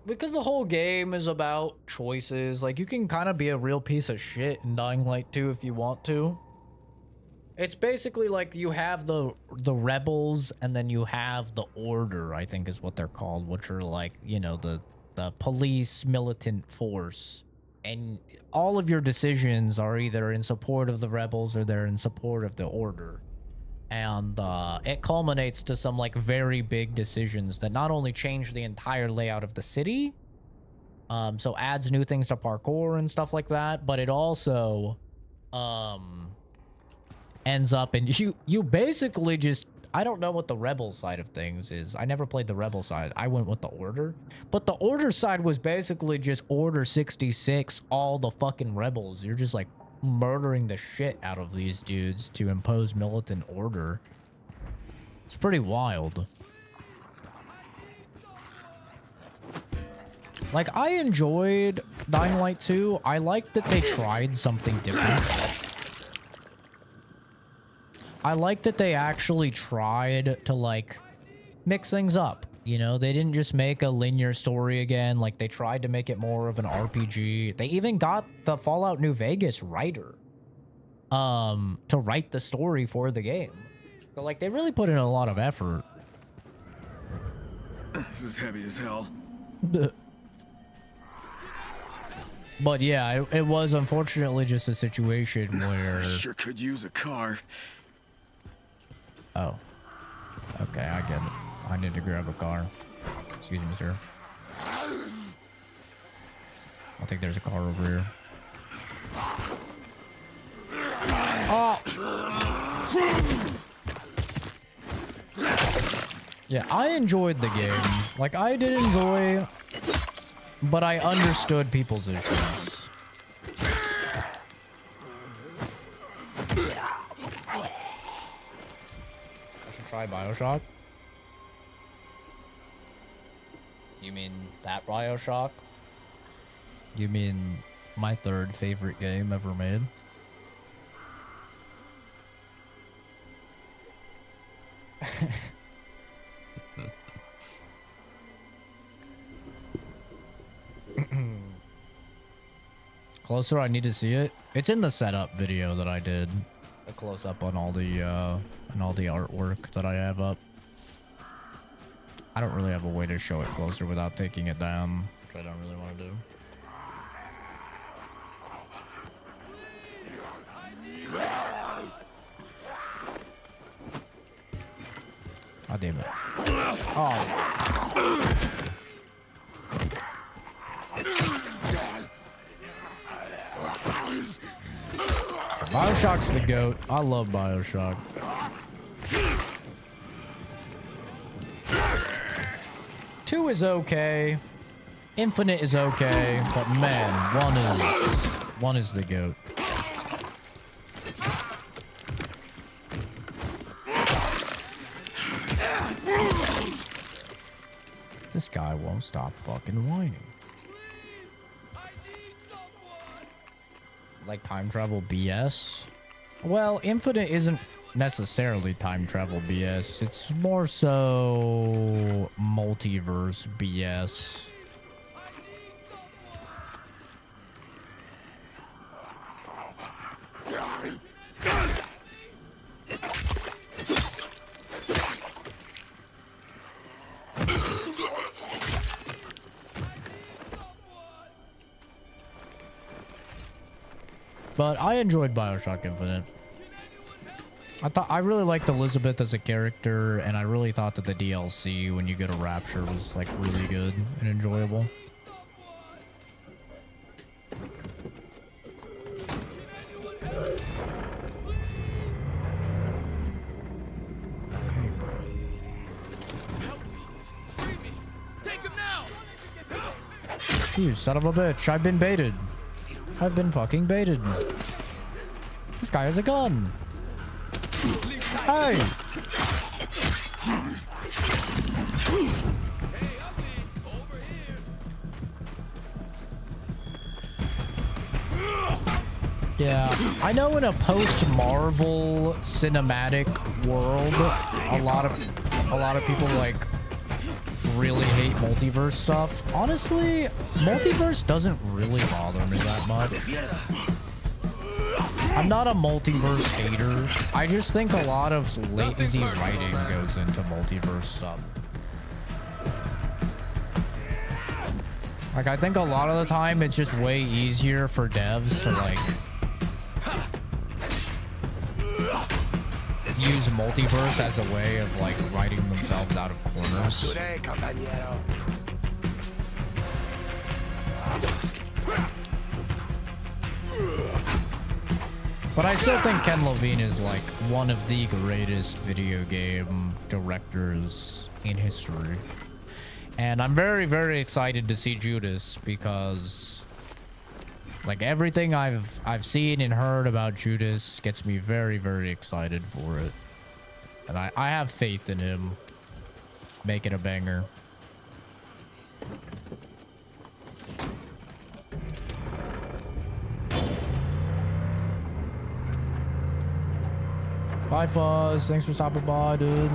Because the whole game is about choices. Like, you can kind of be a real piece of shit in Dying Light 2 if you want to. It's basically like you have the rebels and then you have the order, I think is what they're called, which are like, you know, the police militant force. And all of your decisions are either in support of the rebels or they're in support of the order. And it culminates to some like very big decisions that not only change the entire layout of the city, so adds new things to parkour and stuff like that, but it also ends up in you basically just, I don't know what the rebel side of things is. I never played the rebel side. I went with the order, but the order side was basically just Order 66, all the fucking rebels. You're just like murdering the shit out of these dudes to impose militant order. It's pretty wild. Like, I enjoyed Dying Light 2. I liked that they tried something different. I like that they actually tried to, like, mix things up. You know, they didn't just make a linear story again. Like, they tried to make it more of an RPG. They even got the Fallout New Vegas writer to write the story for the game. So, like, they really put in a lot of effort. This is heavy as hell. But yeah, it was unfortunately just a situation where... I sure could use a car. Oh. Okay, I get it. I need to grab a car. Excuse me, sir. I think there's a car over here. Oh! Yeah, I enjoyed the game. Like, I did enjoy, but I understood people's issues. I should try BioShock. You mean that BioShock? You mean my third favorite game ever made? Closer, I need to see it. It's in the setup video that I did. A close up on all the artwork that I have up. I don't really have a way to show it closer without taking it down, which I don't really want to do. Oh, damn it. Oh. BioShock's the GOAT. I love BioShock. Two is okay. Infinite is okay, but man, one is the GOAT. This guy won't stop fucking whining. Like time travel BS? Well, Infinite isn't necessarily time travel BS. It's more so multiverse BS. But I enjoyed BioShock Infinite. I really liked Elizabeth as a character, and I really thought that the DLC, when you go to Rapture, was like really good and enjoyable. Okay, bro. You son of a bitch, I've been baited. I've been fucking baited. This guy has a gun. Hey! Yeah, I know in a post-Marvel cinematic world, a lot of people like really hate multiverse stuff. Honestly, multiverse doesn't really bother me that much. I'm not a multiverse hater. I just think a lot of lazy writing goes into multiverse stuff. Like, I think a lot of the time it's just way easier for devs to like use multiverse as a way of like writing themselves out of corners. But I still think Ken Levine is like one of the greatest video game directors in history. And I'm very, very excited to see Judas because like everything I've seen and heard about Judas gets me very, very excited for it. And I have faith in him making a banger. Bye, Fuzz. Thanks for stopping by, dude.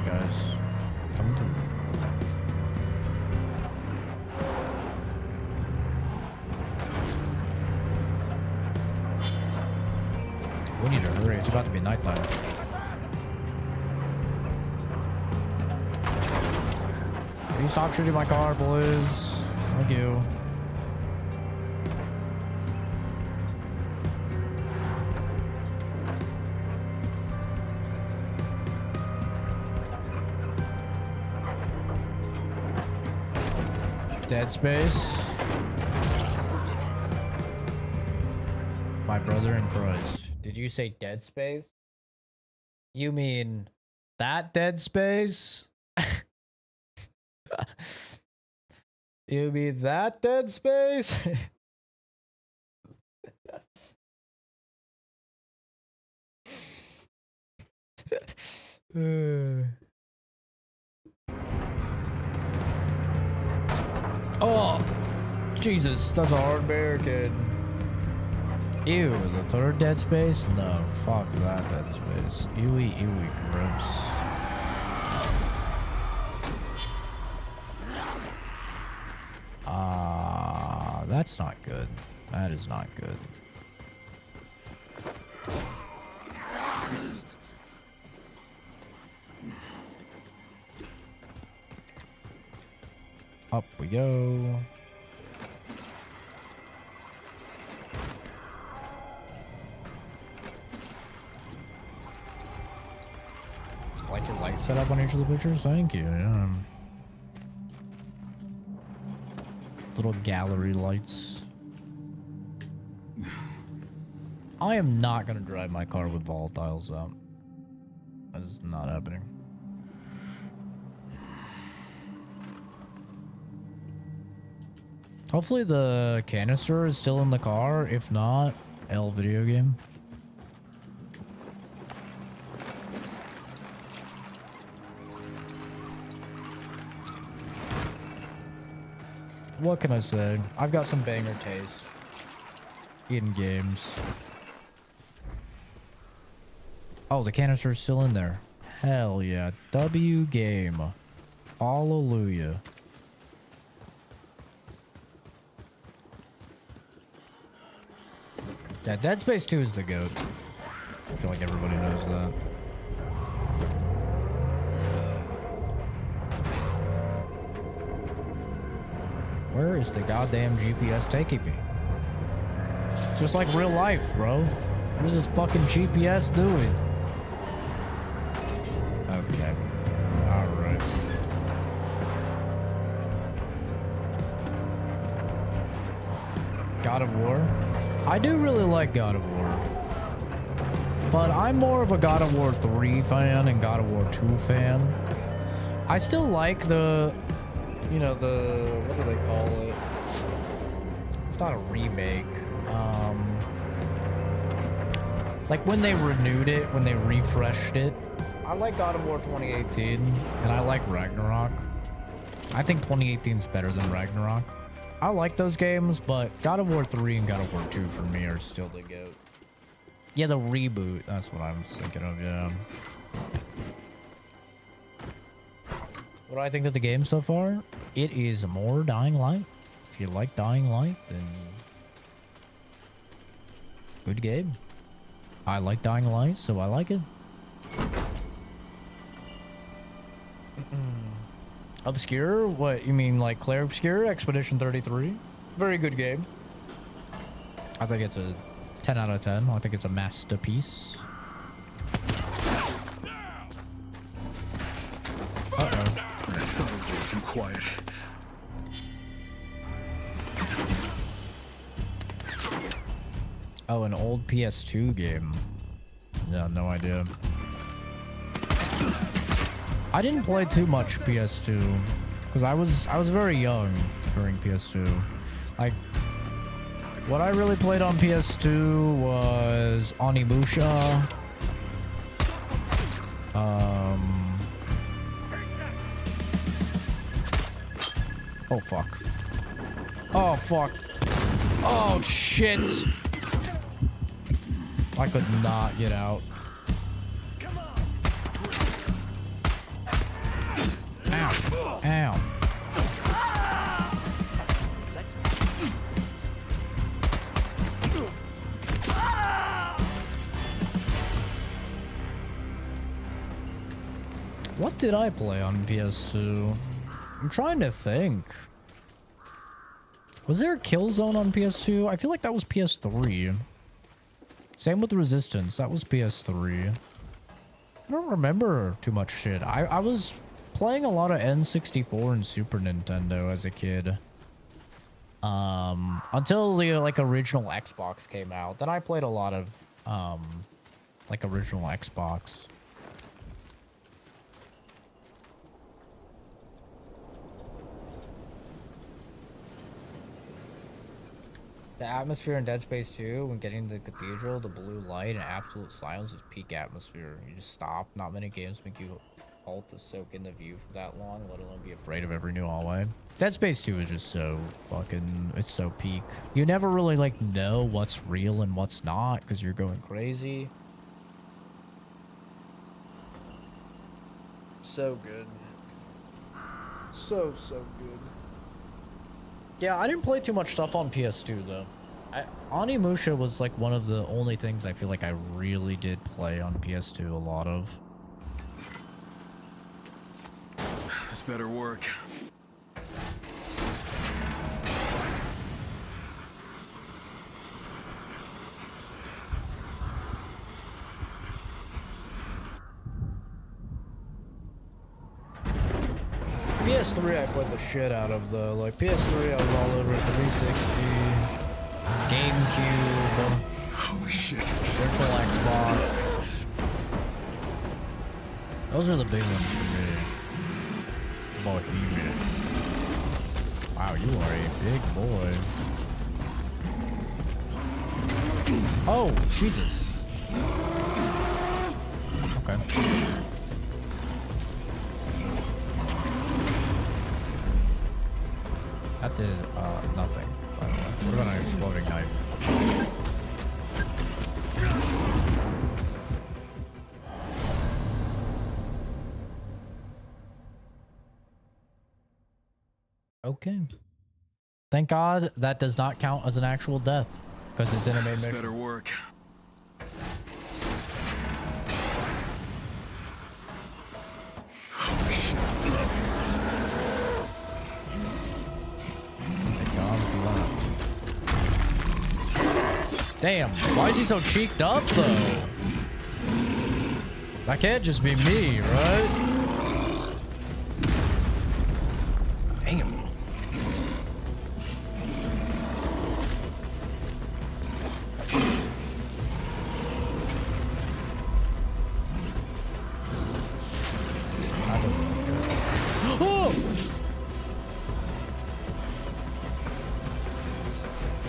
Guys, coming through. We need to hurry. It's about to be nighttime. Can you stop shooting my car, please? Thank you. Dead Space. My brother in Christ. Did you say Dead Space? You mean that Dead Space? You mean that Dead Space? Oh, Jesus, that's a hard barricade. Ew, the third Dead Space? No, fuck that Dead Space. Ewy, ewy, gross. That's not good. That is not good. Up we go. Like your light setup on each of the pictures? Thank you. Yeah. Little gallery lights. I am not gonna drive my car with volatiles out. That is not happening. Hopefully the canister is still in the car. If not, L video game. What can I say? I've got some banger taste in games. Oh, the canister's still in there. Hell yeah. W game. Hallelujah. Yeah, Dead Space 2 is the GOAT. I feel like everybody knows that. Where is the goddamn GPS taking me? Just like real life, bro. What is this fucking GPS doing? Okay. Alright. God of War? I do really like God of War. But I'm more of a God of War 3 fan and God of War 2 fan. I still like the... You know, the... What do they call it? It's not a remake. Like when they renewed it, when they refreshed it. I like God of War 2018, and I like Ragnarok. I think 2018 is better than Ragnarok. I like those games, but God of War 3 and God of War 2 for me are still the GOAT. Yeah, the reboot. That's what I'm thinking of, yeah. What do I think of the game so far? It is more Dying Light. If you like Dying Light, then good game. I like Dying Light, so I like it. Obscure? What, you mean like Claire Obscure? Expedition 33? Very good game. I think it's a 10 out of 10. I think it's a masterpiece. Uh-oh. I thought it was too quiet. Oh, an old PS2 game. Yeah, no idea. I didn't play too much PS2 because I was very young during PS2. Like, what I really played on PS2 was Onimusha. Oh fuck. Oh fuck. Oh shit. I could not get out. Ow. Ow. What did I play on PS2? I'm trying to think. Was there a Killzone on PS2? I feel like that was PS3. Same with Resistance. That was PS3. I don't remember too much shit. I was playing a lot of N64 and Super Nintendo as a kid. Until the like original Xbox came out. Then I played a lot of like original Xbox. The atmosphere in Dead Space 2, when getting to the cathedral, the blue light and absolute silence is peak atmosphere. You just stop. Not many games make you halt to soak in the view for that long, let alone be afraid of every new hallway. Dead Space 2 is just so fucking, it's so peak. You never really like know what's real and what's not because you're going crazy. So good. So good. Yeah, I didn't play too much stuff on PS2 though. Onimusha was like one of the only things I feel like I really did play on PS2 a lot of. This better work. PS3 I played the shit out of though. Like PS3 I was all over 360, GameCube, holy shit, Virtual Xbox. Those are the big ones for me. Bohemian. Wow, you are a big boy. Oh, Jesus. Okay. That did nothing, by the way. What about an exploding knife? Okay. Thank God that does not count as an actual death, because it's in a main mission. Better work. Damn, why is he so cheeked up though? That can't just be me, right? Damn. Oh!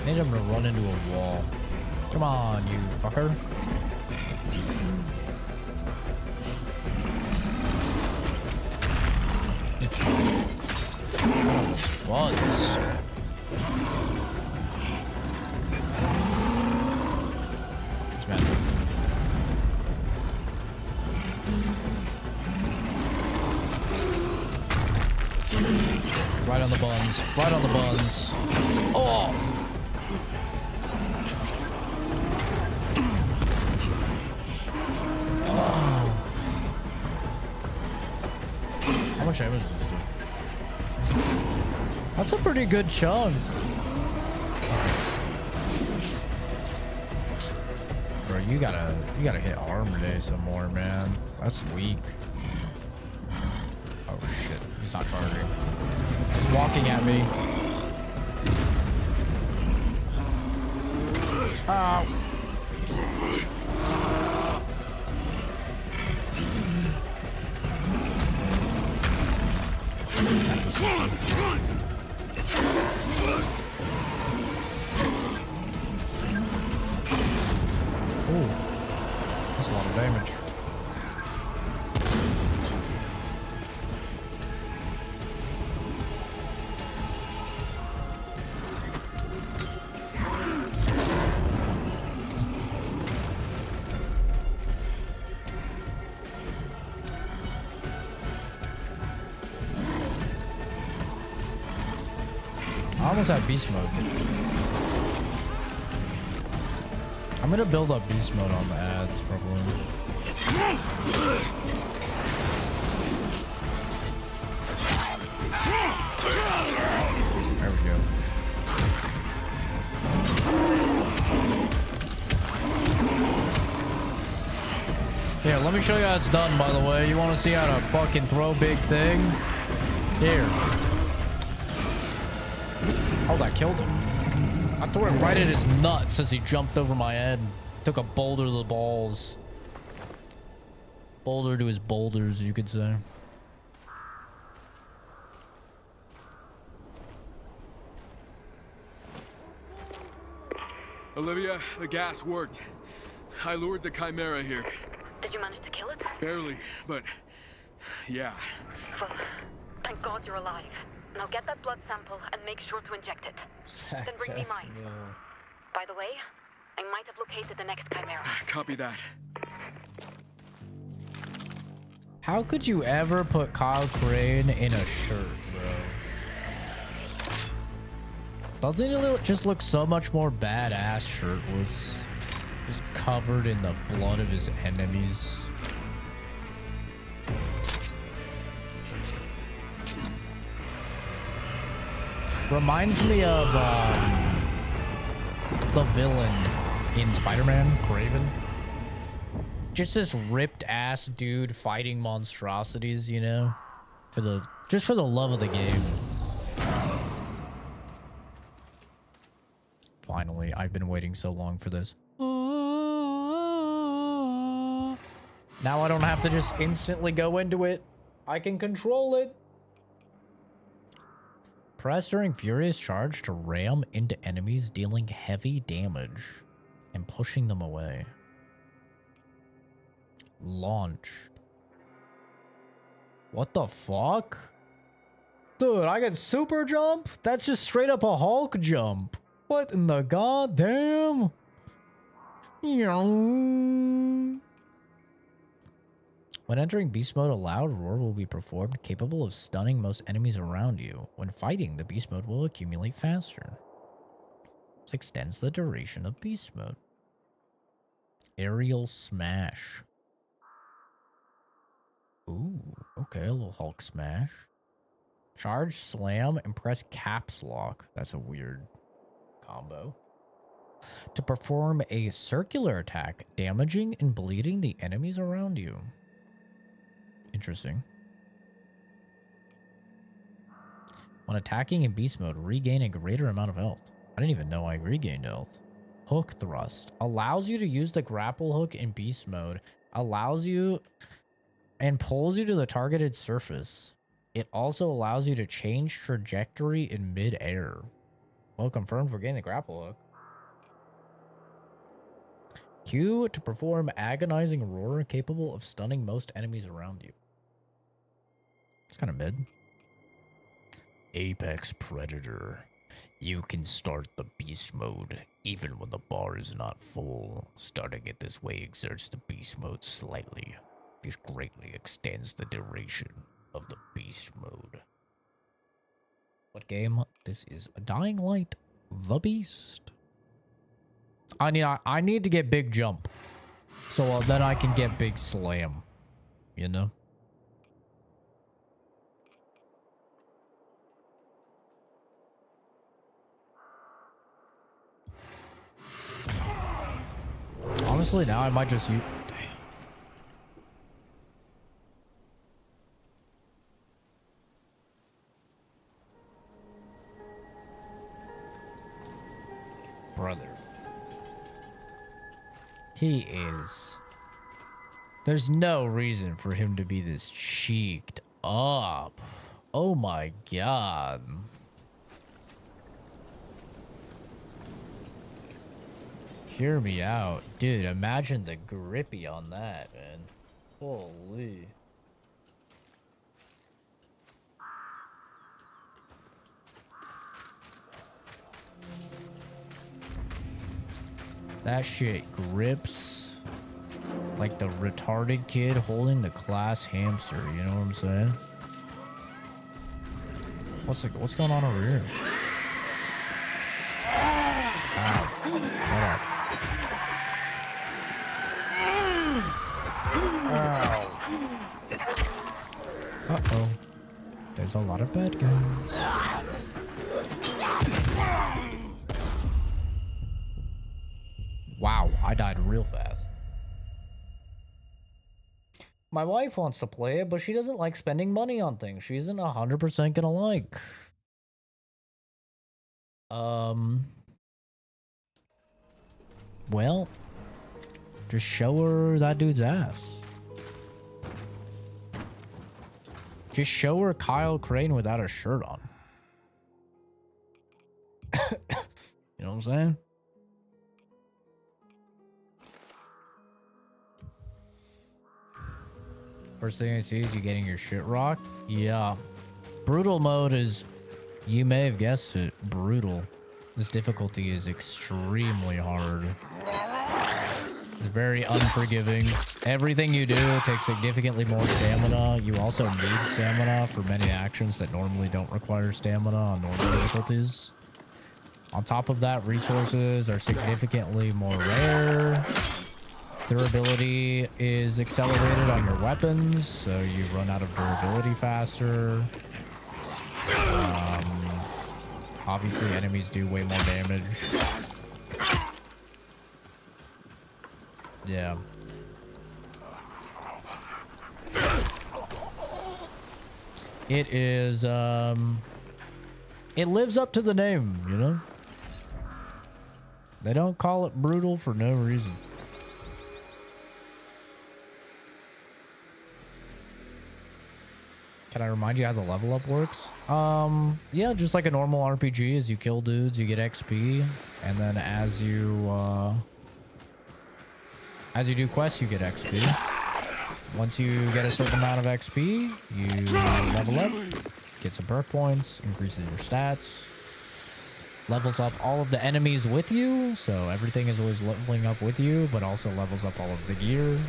Made him to run into a wall. Come on, you fucker. Was. This man. Right on the buns. Right on the buns. Oh! Oh. How much damage does this do? That's a pretty good chunk. Bro, you gotta hit armor day some more, man. That's weak. Oh shit, he's not charging. He's walking at me. Ow. Ooh, that's a lot of damage. I almost had beast mode. I'm gonna build up beast mode on the ads, probably. There we go. Here, let me show you how it's done, by the way. You want to see how to fucking throw big thing? Here. Oh, that killed him. I threw it right at his nuts as he jumped over my head. Took a boulder to the balls. Boulder to his boulders, you could say. Olivia, the gas worked. I lured the chimera here. Did you manage to kill it? Barely, but yeah. Well, thank God you're alive. Now get that blood sample and make sure to inject it. Then bring me mine. No. By the way, I might have located the next chimera. Copy that. How could you ever put Kyle Crane in a shirt, bro? Doesn't it just look so much more badass shirtless? Just covered in the blood of his enemies. Reminds me of the villain in Spider-Man, Kraven. Just this ripped ass dude fighting monstrosities, you know, just for the love of the game. Finally, I've been waiting so long for this. Now I don't have to just instantly go into it. I can control it. Press during Furious Charge to ram into enemies, dealing heavy damage and pushing them away. Launch. What the fuck? Dude, I got super jump? That's just straight up a Hulk jump. What in the goddamn? When entering beast mode, a loud roar will be performed, capable of stunning most enemies around you. When fighting, the beast mode will accumulate faster. This extends the duration of beast mode. Aerial smash. Ooh, okay, a little Hulk smash. Charge, slam, and press caps lock. That's a weird combo. To perform a circular attack, damaging and bleeding the enemies around you. Interesting. When attacking in beast mode, regain a greater amount of health. I didn't even know I regained health. Hook thrust. Allows you to use the grapple hook in beast mode. Allows you and pulls you to the targeted surface. It also allows you to change trajectory in mid-air. Well, confirmed for getting the grapple hook. Q to perform agonizing roar capable of stunning most enemies around you. It's kind of mid. Apex Predator. You can start the beast mode even when the bar is not full. Starting it this way exerts the beast mode slightly. This greatly extends the duration of the beast mode. What game? This is Dying Light, the Beast. I need to get Big Jump, so then I can get Big Slam. You know. Honestly, now I might just use... Damn. Brother. He is... There's no reason for him to be this cheeked up. Oh my god. Hear me out. Dude, imagine the grippy on that, man. Holy. That shit grips like the retarded kid holding the class hamster, you know what I'm saying? What's going on over here? Ow. Shut up. Ow. Uh-oh. There's a lot of bad guys. Wow, I died real fast. My wife wants to play it, but she doesn't like spending money on things she isn't 100% gonna like. Well, just show her that dude's ass. Just show her Kyle Crane without a shirt on. You know what I'm saying? First thing I see is you getting your shit rocked. Yeah. Brutal mode is, you may have guessed it, brutal. This difficulty is extremely hard. It's very unforgiving. Everything you do takes significantly more stamina. You also need stamina for many actions that normally don't require stamina on normal difficulties. On top of that, resources are significantly more rare. Durability is accelerated on your weapons, so you run out of durability faster. Obviously, enemies do way more damage. Yeah. It is, it lives up to the name, you know? They don't call it brutal for no reason. Can I remind you how the level up works? Yeah, just like a normal RPG. As you kill dudes, you get XP, and then as you do quests, you get XP. Once you get a certain amount of XP, you level up, get some perk points, increases your stats, levels up all of the enemies with you, so everything is always leveling up with you, but also levels up all of the gear.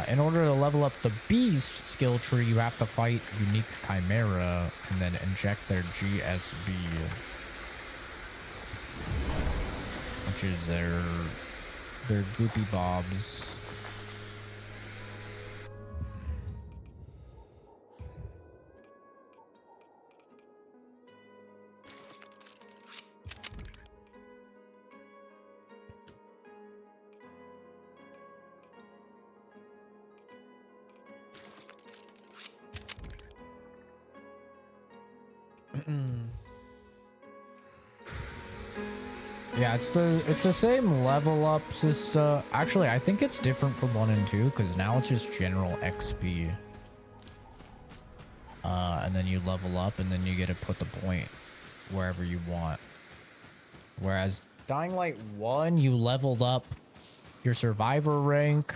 In order to level up the beast skill tree, you have to fight unique chimera and then inject their GSB, which is their goopy bobs. Yeah, it's the same level up system. Actually, I think it's different from 1 and 2 because now it's just general XP. And then you level up and then you get to put the point wherever you want. Whereas Dying Light 1, you leveled up your survivor rank.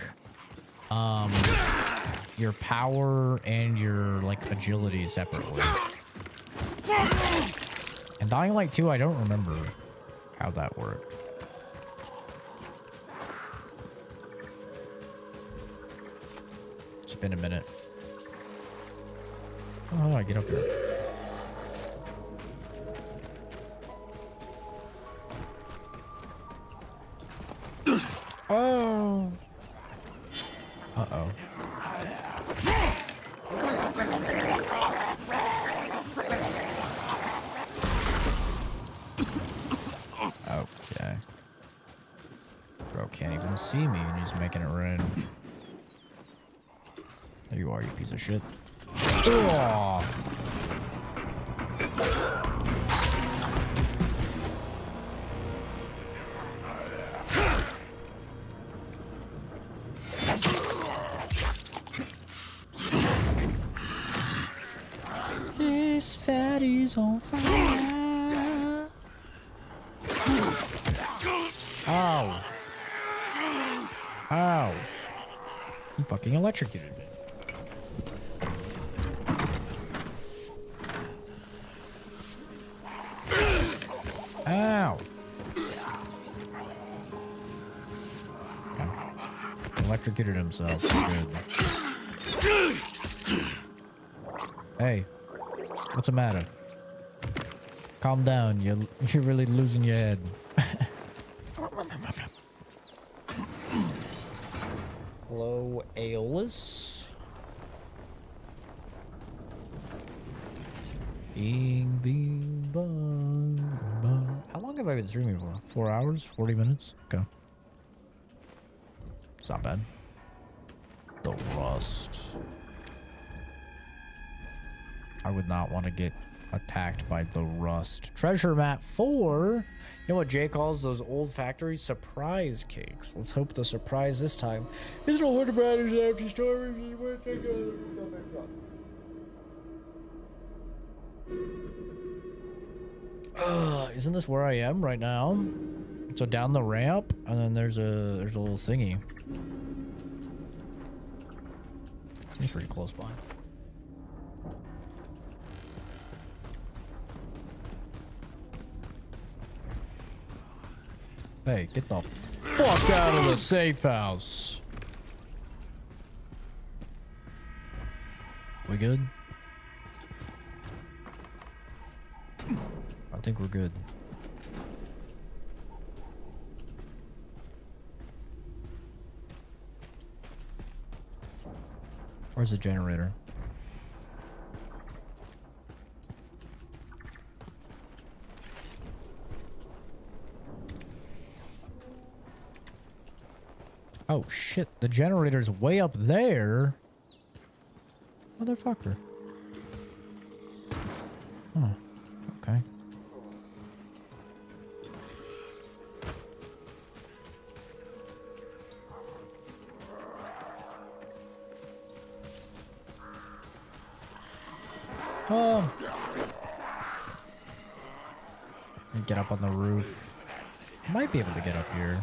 your power and your like agility separately. And Dying Light 2, I don't remember how that worked. It's been a minute. Oh, I get up here. Oh. Uh-oh. Okay. Bro can't even see me and he's making it rain. There you are, you piece of shit. Ugh. This fatty's on fire. Ow. Ow. He fucking electrocuted me. Ow. Okay. Electrocuted himself. Good. Hey. What's the matter? Calm down. You're really losing your head. Hello, Aeolus. Bing, bing, bong, bong. How long have I been streaming for? 4 hours? 40 minutes? Okay. It's not bad. The Rust. I would not want to get attacked by the Rust. Treasure map 4. You know what Jay calls those old factories? Surprise cakes. Let's hope the surprise this time isn't a whole about his empty storage. Isn't this where I am right now? So down the ramp, and then there's a little thingy. It's pretty close by. Hey, get the fuck out of the safe house. We good? I think we're good. Where's the generator? Oh shit, the generator's way up there. Motherfucker. Oh, okay. Oh. Get up on the roof. Might be able to get up here.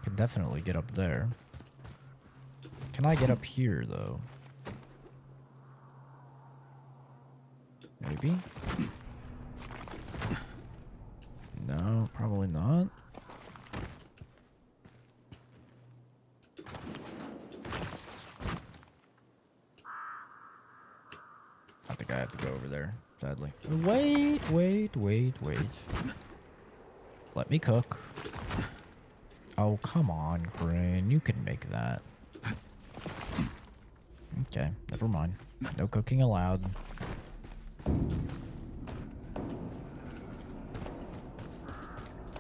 Can definitely get up there. Can I get up here though? Maybe? No, probably not. I think I have to go over there, sadly. Wait. Let me cook. Oh, come on, Crane. You can make that. Okay, never mind. No cooking allowed.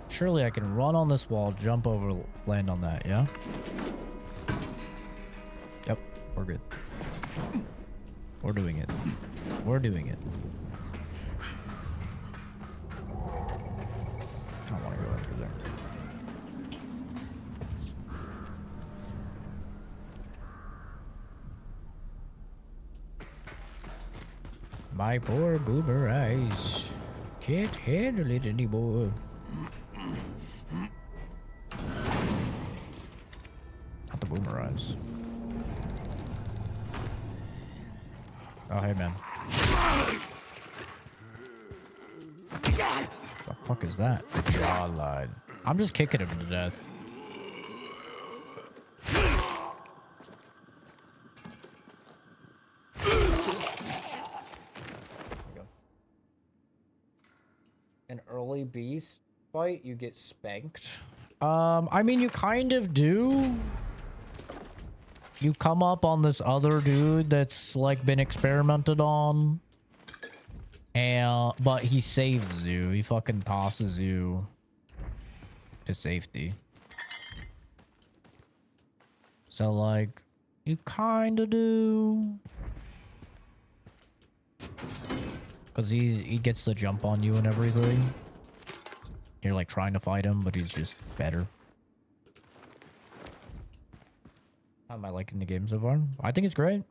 Surely I can run on this wall, jump over, land on that, yeah? Yep, we're good. We're doing it. We're doing it. I don't want to go through there. My poor boomer eyes. Can't handle it anymore. Not the boomer eyes. Oh, hey, man. The fuck is that? Jawline. I'm just kicking him to death. An early beast fight, you get spanked. I mean, you kind of do. You come up on this other dude that's like been experimented on. And but he saves you. He fucking tosses you to safety. So like you kind of do. Cause he gets the jump on you and everything. You're like trying to fight him, but he's just better. How am I liking the game so far? I think it's great.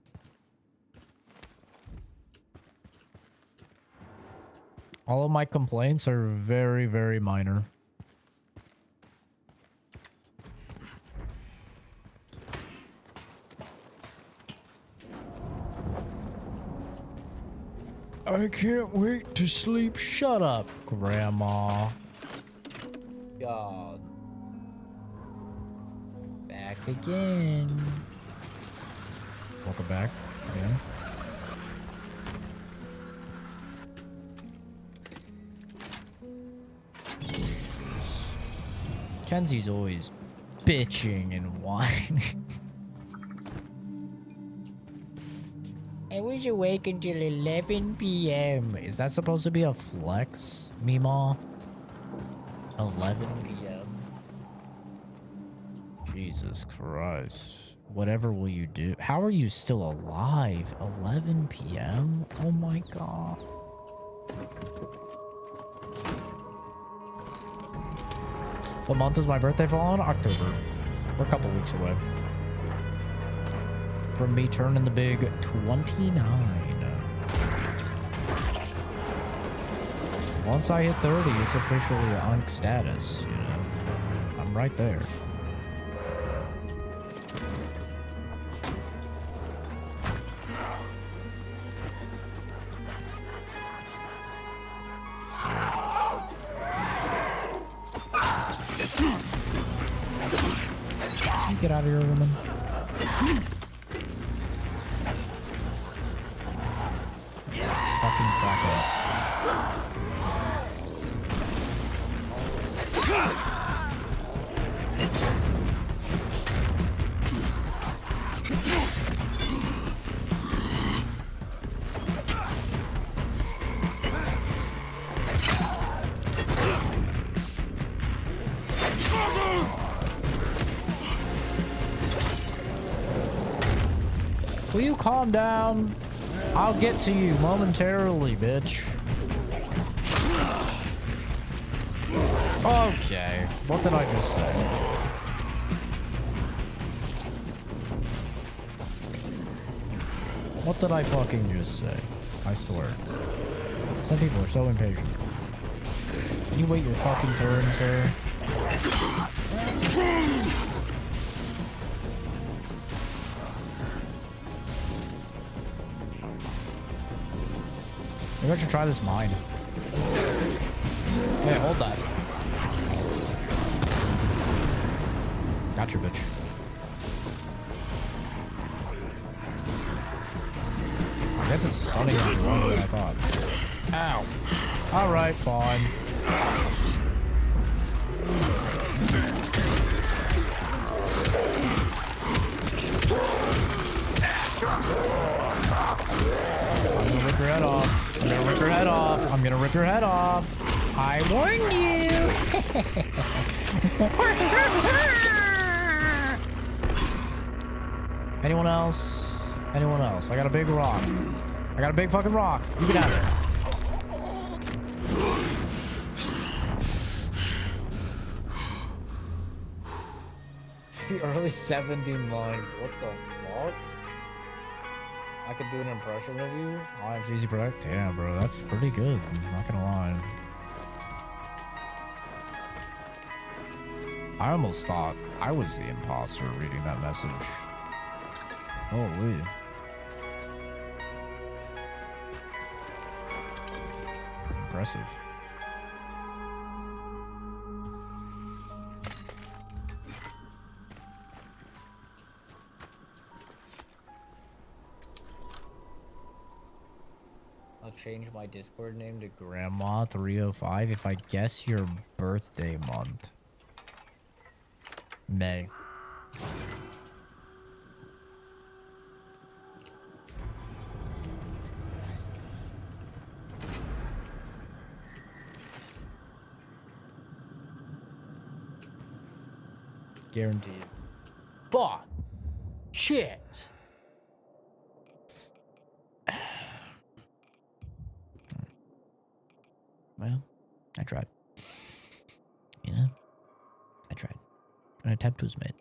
All of my complaints are very, very minor. I can't wait to sleep. Shut up, Grandma. God. Back again. Welcome back again. Kenzie's always bitching and whining. I was awake until 11 p.m. Is that supposed to be a flex, Meemaw? 11 p.m. Jesus Christ. Whatever will you do? How are you still alive? 11 p.m.? Oh my god. What month does my birthday fall on? October. We're a couple weeks away from me turning the big 29. Once I hit 30, it's officially Unk status, you know. I'm right there. Get out of here, woman. Fucking crack up. Will you calm down? I'll get to you momentarily, bitch. Okay. What did I just say? What did I fucking just say? I swear. Some people are so impatient. Can you wait your fucking turn, sir? Maybe I should try this mine. Hey, hold that. Gotcha, bitch. I guess it's stunning longer than I thought. Ow. Alright, fine. I'm gonna rip your head off. I'm gonna rip your head off. I'm gonna rip your head off. I warned you. Anyone else? Anyone else? I got a big rock. I got a big fucking rock. You can have it. The early 17 line. What the fuck? I could do an impression of you. I'm easy product. Yeah, bro, that's pretty good. I'm not gonna lie. I almost thought I was the imposter reading that message. Holy. Impressive. I'll change my Discord name to Grandma305 if I guess your birthday month. May. Guaranteed. Fuck. Shit. Well, I tried. You know? I tried. An attempt was made.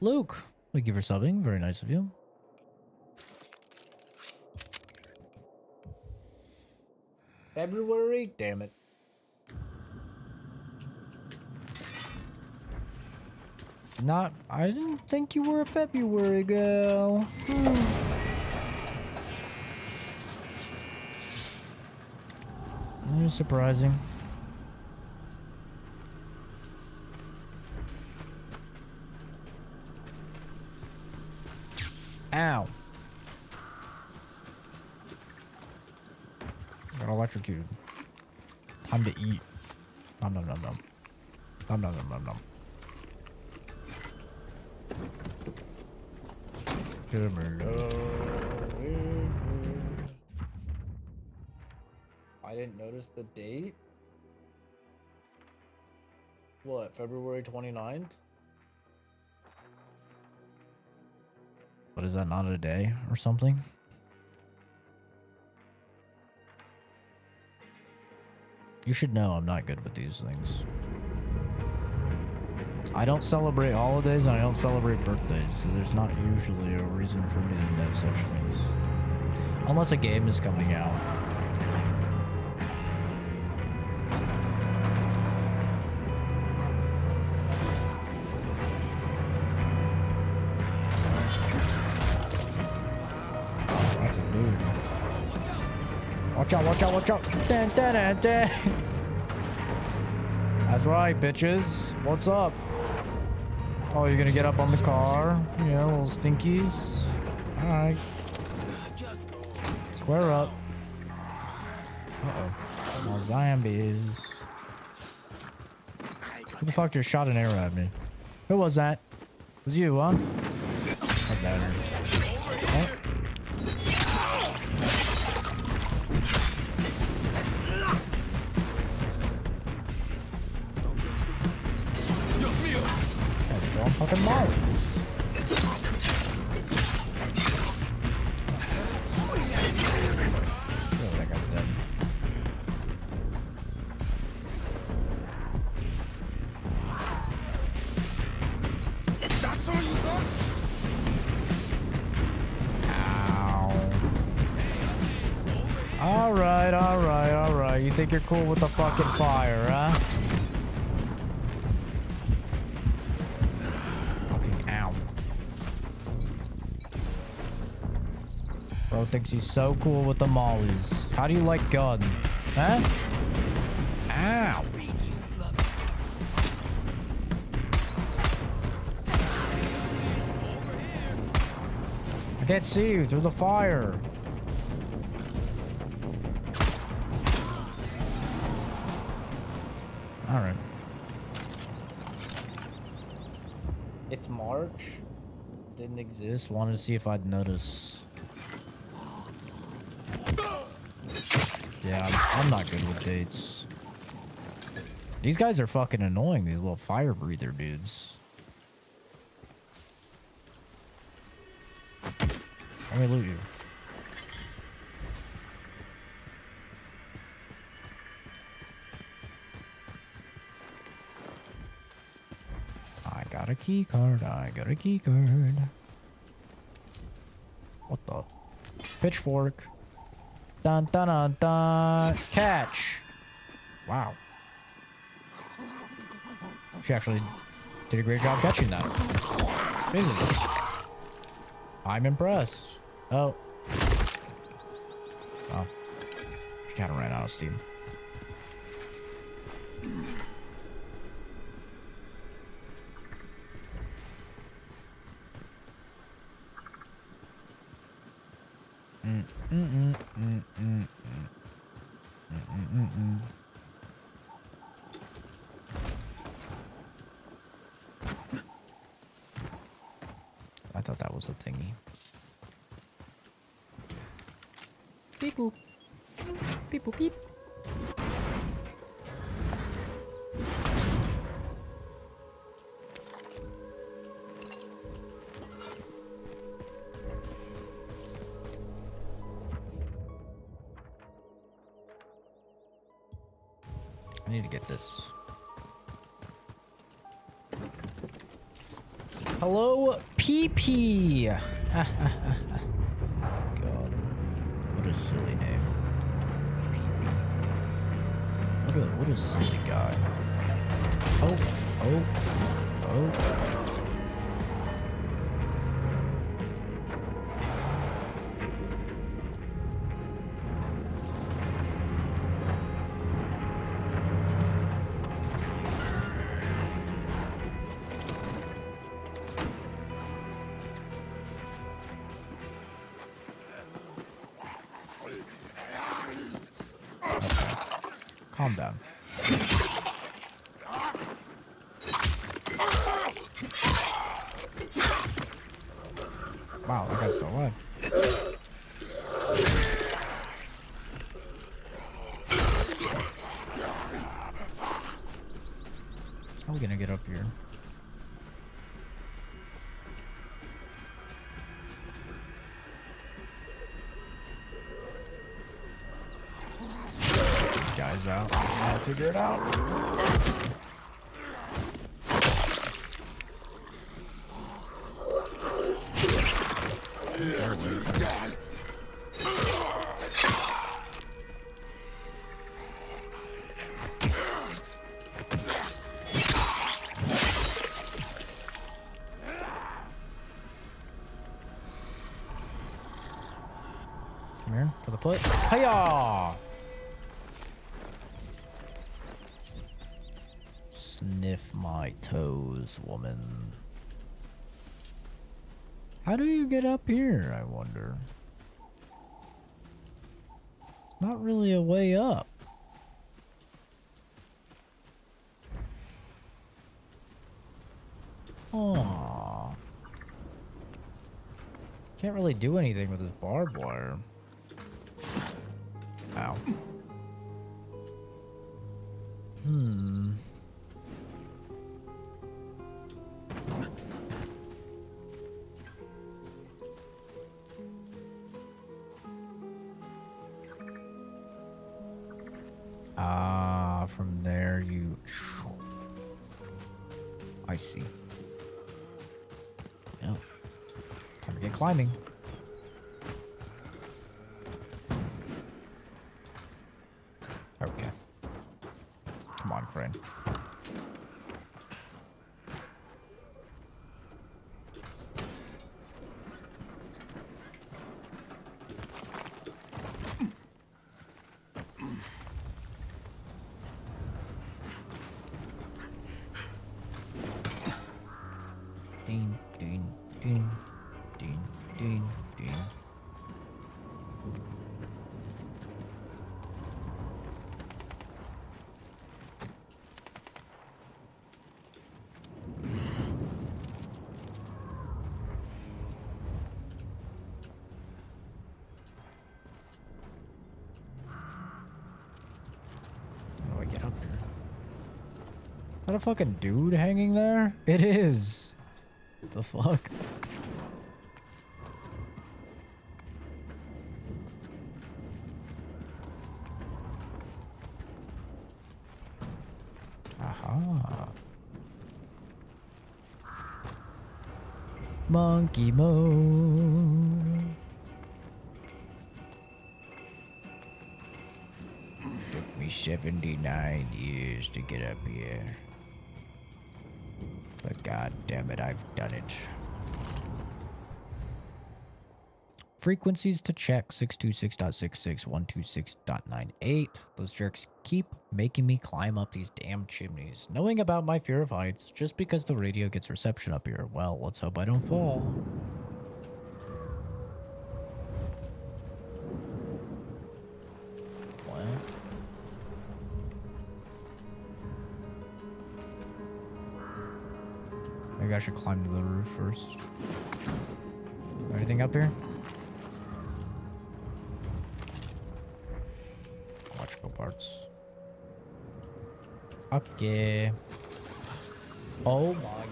Luke, thank you for subbing. Very nice of you. February? Damn it. I didn't think you were a February girl. That is surprising. Ow. Got electrocuted. Time to eat. Nom nom nom nom. Nom nom nom nom nom. I didn't notice the date. What, February 29th? What is that, not a day or something? You should know I'm not good with these things. I don't celebrate holidays and I don't celebrate birthdays, so there's not usually a reason for me to know such things. Unless a game is coming out. That's a dude. Watch out, watch out, watch out. Dun, dun, dun, dun. That's right, bitches. What's up? Oh, you're gonna get up on the car? Yeah, little stinkies. Alright. Square up. Uh-oh. More zombies. Who the fuck just shot an arrow at me? Who was that? It was you, huh? What that? Oh. Fucking mollies. Oh, that guy's dead. That's all you got? Ow. Alright, alright, alright. You think you're cool with the fucking fire, huh? Bro thinks he's so cool with the mollies. How do you like gun? Huh? Ow. I can't see you through the fire. Alright. It's March. Didn't exist. Wanted to see if I'd notice. Yeah, I'm not good with dates. These guys are fucking annoying, these little fire breather dudes. Let me loot you. I got a key card. I got a key card. What the? Pitchfork. Dun dun dun dun. Catch. Wow. She actually did a great job catching that. Jesus. I'm impressed. Oh. Oh. She kind of ran out of steam. I thought that was a thingy. Beep boop. Beep boop beep. I need to get this. Hello, PP. Oh God, what a silly name. PP. What a silly guy. Oh. Calm down. Wow, that guy's so alive. How are we gonna get up here? These guys out. I'll figure it out. Come here for the foot. Hiya! Sniff my toes, woman. How do you get up here, I wonder? Not really a way up. Aww. Can't really do anything with this barbed wire. Ow. From there you... I see. Yeah. Time to get climbing. Okay. Come on, Crane. Ding, ding, ding, ding, ding, ding. that a fucking dude hanging there? It is. The fuck? Aha. Monkey mode. Took me 79 years to get up here. But god damn it, I've done it. Frequencies to check 626.66, 126.98. Those jerks keep making me climb up these damn chimneys, knowing about my fear of heights just because the radio gets reception up here. Well, let's hope I don't fall. What? Maybe I should climb to the roof first. Anything up here? Electrical parts. Okay. Oh my god.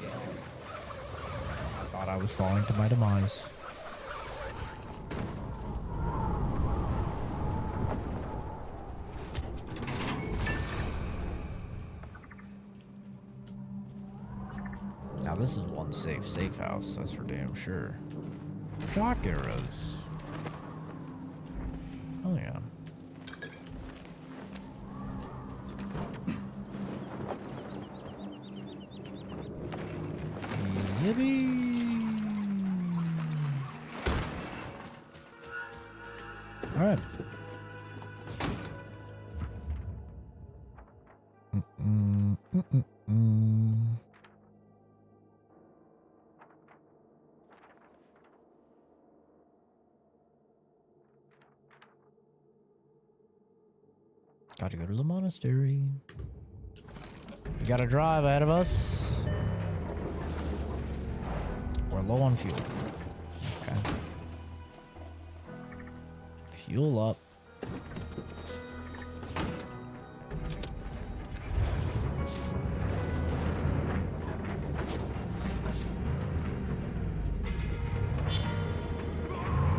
I thought I was falling to my demise. Now this is one safe house, that's for damn sure. Shock arrows. Oh yeah. Yippee! All right. Gotta go to the monastery. We got a drive ahead of us. We're low on fuel. Okay. Fuel up.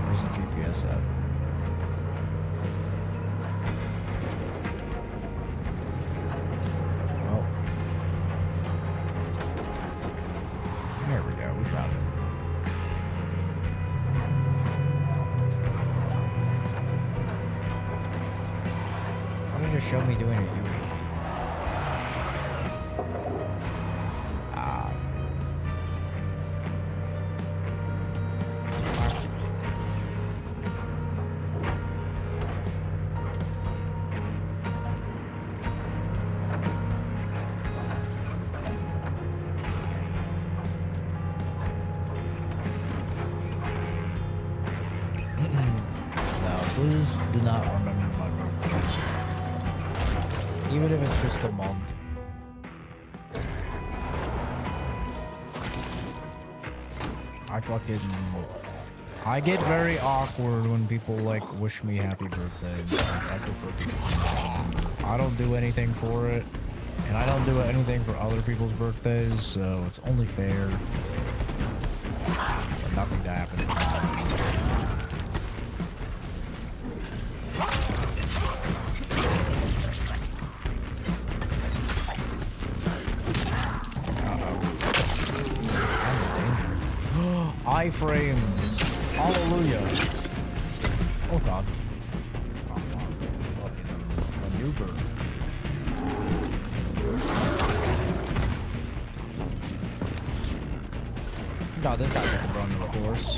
Where's the GPS at? There we go, we found it. Why did it show me doing a U? Ah. No, please do not remember my birthday. Even if it's just a month. I get very awkward when people like wish me happy birthday. I prefer people. I don't do anything for it, and I don't do anything for other people's birthdays, so it's only fair for nothing to happen. Iframes. Hallelujah. Oh god. Maneuver. God, this guy's gonna run, of course.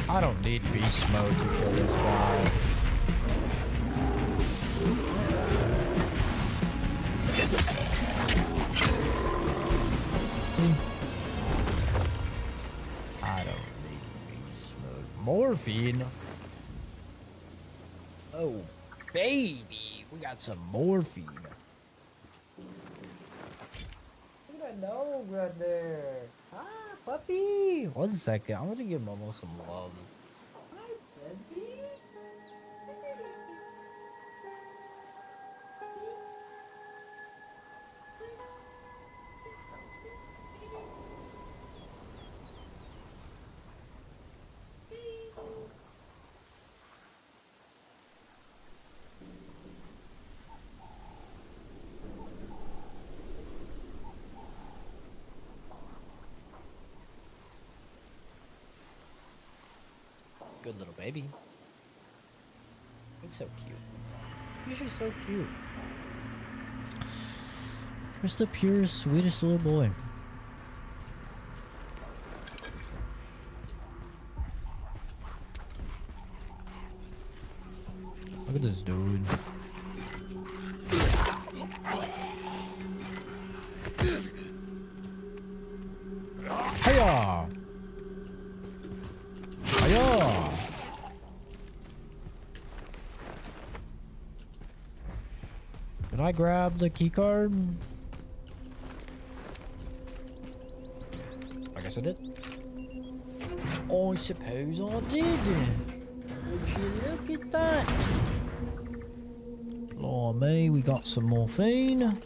I don't need beast mode to kill this guy. I don't need beast mode. Morphine? Oh, baby, we got some morphine. Look at that nose right there. Huh? puppy. 1 second. I'm gonna give Momo some love. Good little baby. He's so cute. He's just so cute. Just the purest, sweetest little boy. Look at this dude. Hiya! Hiya! Did I grab the key card? I guess I did. I suppose I did. Would you look at that? Blimey, we got some morphine.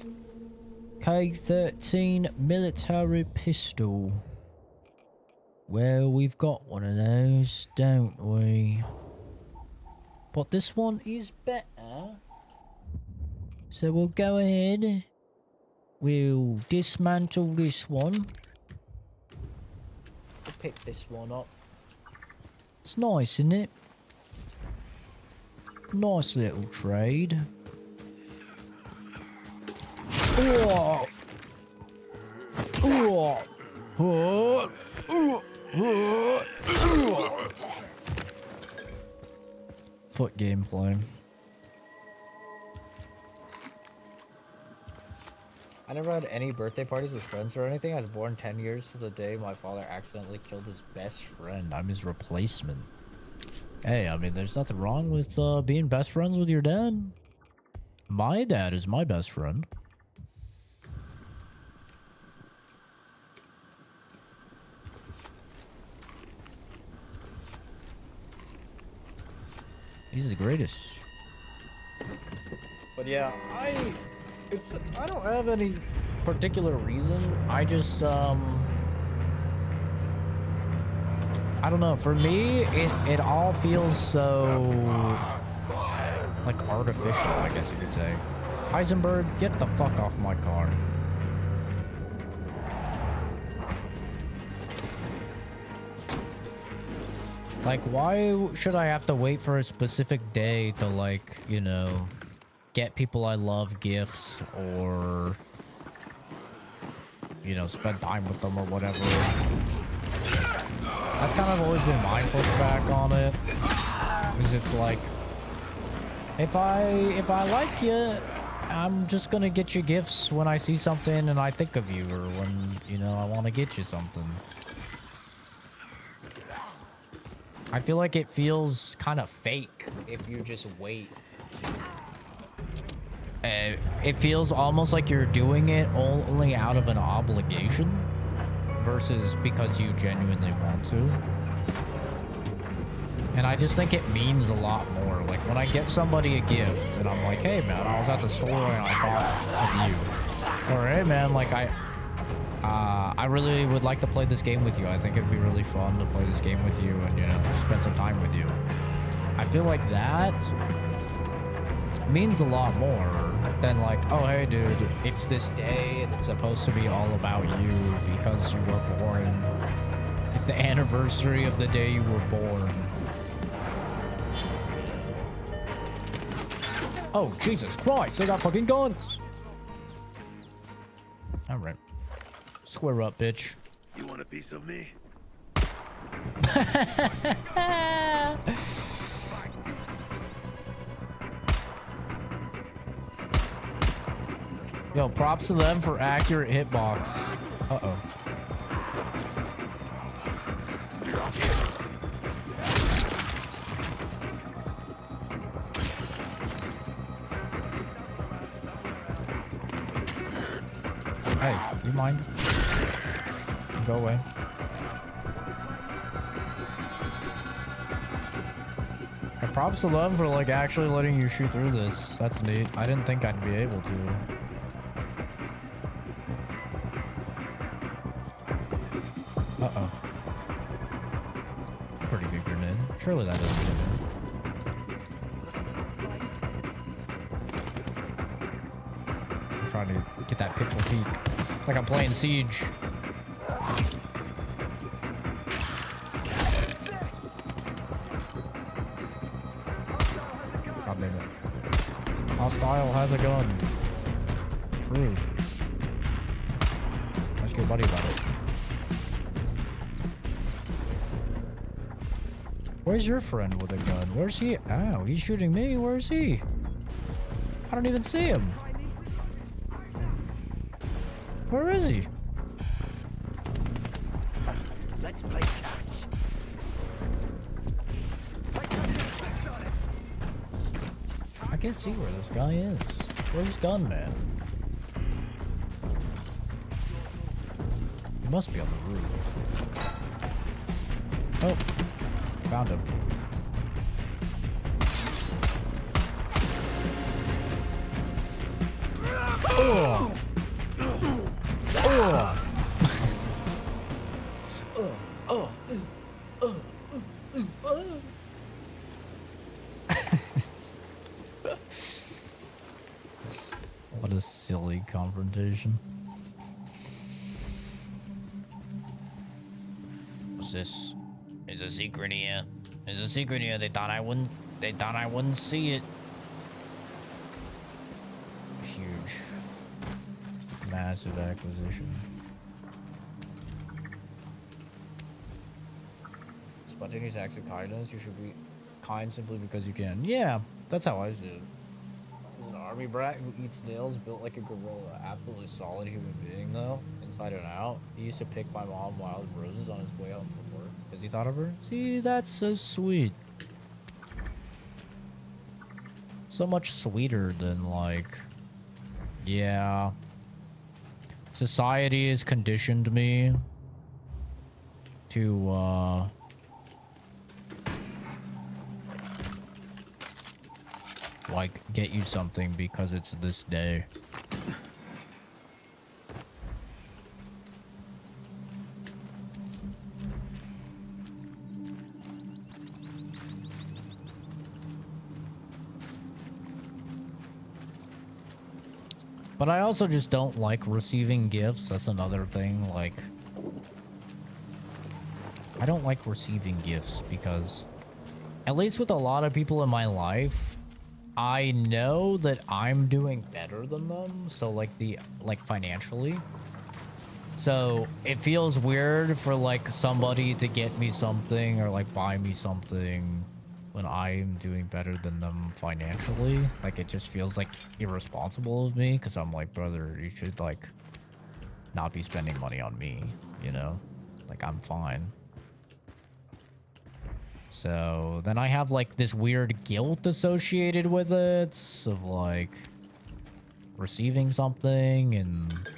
K13 military pistol. Well, we've got one of those, don't we? But this one is better. So we'll go ahead. We'll dismantle this one. We'll pick this one up. It's nice, isn't it? Nice little trade. Oh. Oh. Oh. Foot gameplay. I never had any birthday parties with friends or anything. I was born 10 years to the day my father accidentally killed his best friend. I'm his replacement. Hey, I mean, there's nothing wrong with being best friends with your dad. My dad is my best friend. He's the greatest. But yeah, I don't have any particular reason. I just I don't know. For me, it all feels so like artificial, I guess you could say. Heisenberg, get the fuck off my car. Like, why should I have to wait for a specific day to, like, you know, get people I love gifts or, you know, spend time with them or whatever? That's kind of always been my pushback on it. Because it's like, if I like you, I'm just gonna get you gifts when I see something and I think of you, or when, you know, I want to get you something. I feel like it feels kind of fake if you just wait. It feels almost like you're doing it only out of an obligation versus because you genuinely want to. And I just think it means a lot more. Like when I get somebody a gift and I'm like, hey man, I was at the store and I thought of you. Or hey man, like I really would like to play this game with you. I think it'd be really fun to play this game with you and, you know, spend some time with you. I feel like that means a lot more than like, oh, hey, dude, it's this day and it's supposed to be all about you because you were born. It's the anniversary of the day you were born. Oh, Jesus Christ, they got fucking guns. All right. Square up, bitch. You want a piece of me? Yo, props to them for accurate hitbox. Uh-oh. Hey, you mind? Go away. And props to them for like actually letting you shoot through this. That's neat. I didn't think I'd be able to. Uh-oh. Pretty good grenade. Surely that doesn't get in. I'm trying to get that pixel peek. Like I'm playing Siege. God damn it. Hostile has a gun. True. Ask your buddy about it. Where's your friend with a gun? Where's he? Oh, he's shooting me. Where's he? I don't even see him. Where is he? Let's play catch. I can't see where this guy is. Where's Gunman? He must be on the roof. Oh, found him. Oh! Oh! What a silly confrontation. What's this? There's a secret here. There's a secret here. They thought I wouldn't see it. Huge. Massive acquisition. Spontaneous acts of kindness. You should be kind simply because you can. Yeah, that's how I see it. There's an army brat who eats nails, built like a gorilla. Absolutely solid human being though, inside and out. He used to pick my mom wild roses on his way home from work because he thought of her. See, that's so sweet. So much sweeter than like, yeah. Society has conditioned me to like get you something because it's this day. But I also just don't like receiving gifts. That's another thing. Like, I don't like receiving gifts because, at least with a lot of people in my life, I know that I'm doing better than them. So like financially. So it feels weird for like somebody to get me something or like buy me something when I'm doing better than them financially. Like it just feels like irresponsible of me because I'm like, brother, you should like not be spending money on me, you know? Like I'm fine. So then I have like this weird guilt associated with it of like receiving something and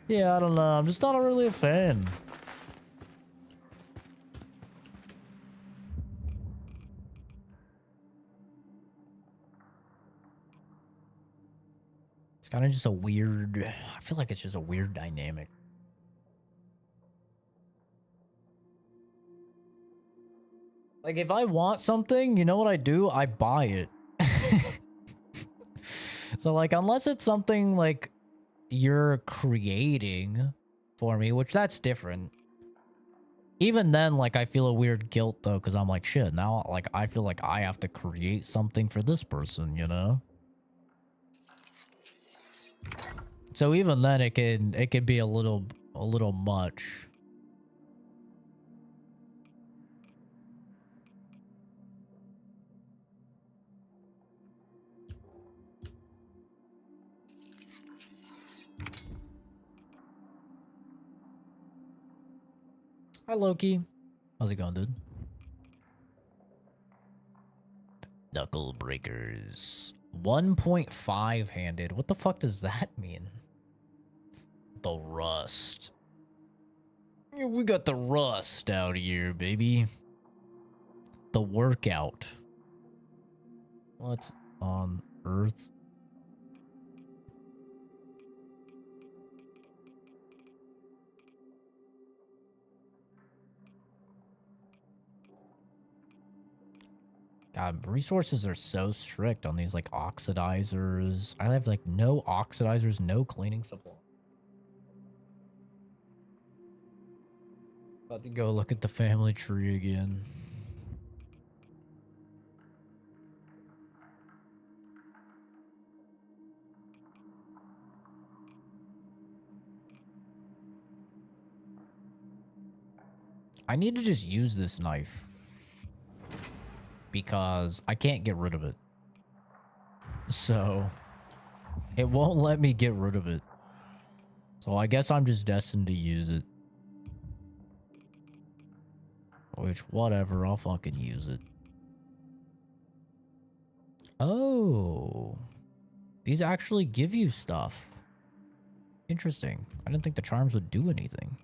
yeah, I don't know. I'm just not really a fan. It's kind of just a weird, I feel like it's just a weird dynamic. Like, if I want something, you know what I do? I buy it. So, like, unless it's something, like, you're creating for me, which that's different. Even then, like, I feel a weird guilt, though, because I'm like, shit, now, like, I feel like I have to create something for this person, you know? So even then, it could be a little much. Hi, Loki. How's it going, dude? Knuckle breakers. 1.5 handed. What the fuck does that mean? The rust. Yeah, we got the rust out here, baby. The workout. What on earth? God, resources are so strict on these like oxidizers. I have like no oxidizers, no cleaning supply. About to go look at the family tree again. I need to just use this knife because I can't get rid of it. So it won't let me get rid of it. So I guess I'm just destined to use it. Which, whatever, I'll fucking use it. Oh. These actually give you stuff. Interesting. I didn't think the charms would do anything.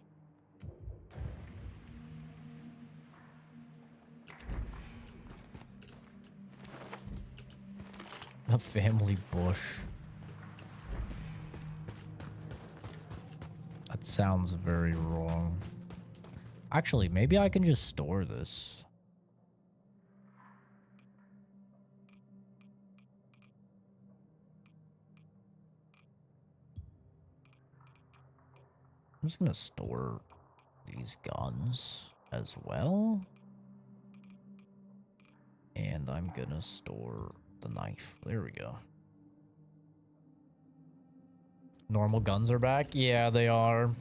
A family bush. That sounds very wrong. Actually, maybe I can just store this. I'm just gonna store these guns as well. And I'm gonna store the knife. There we go. Normal guns are back? Yeah, they are.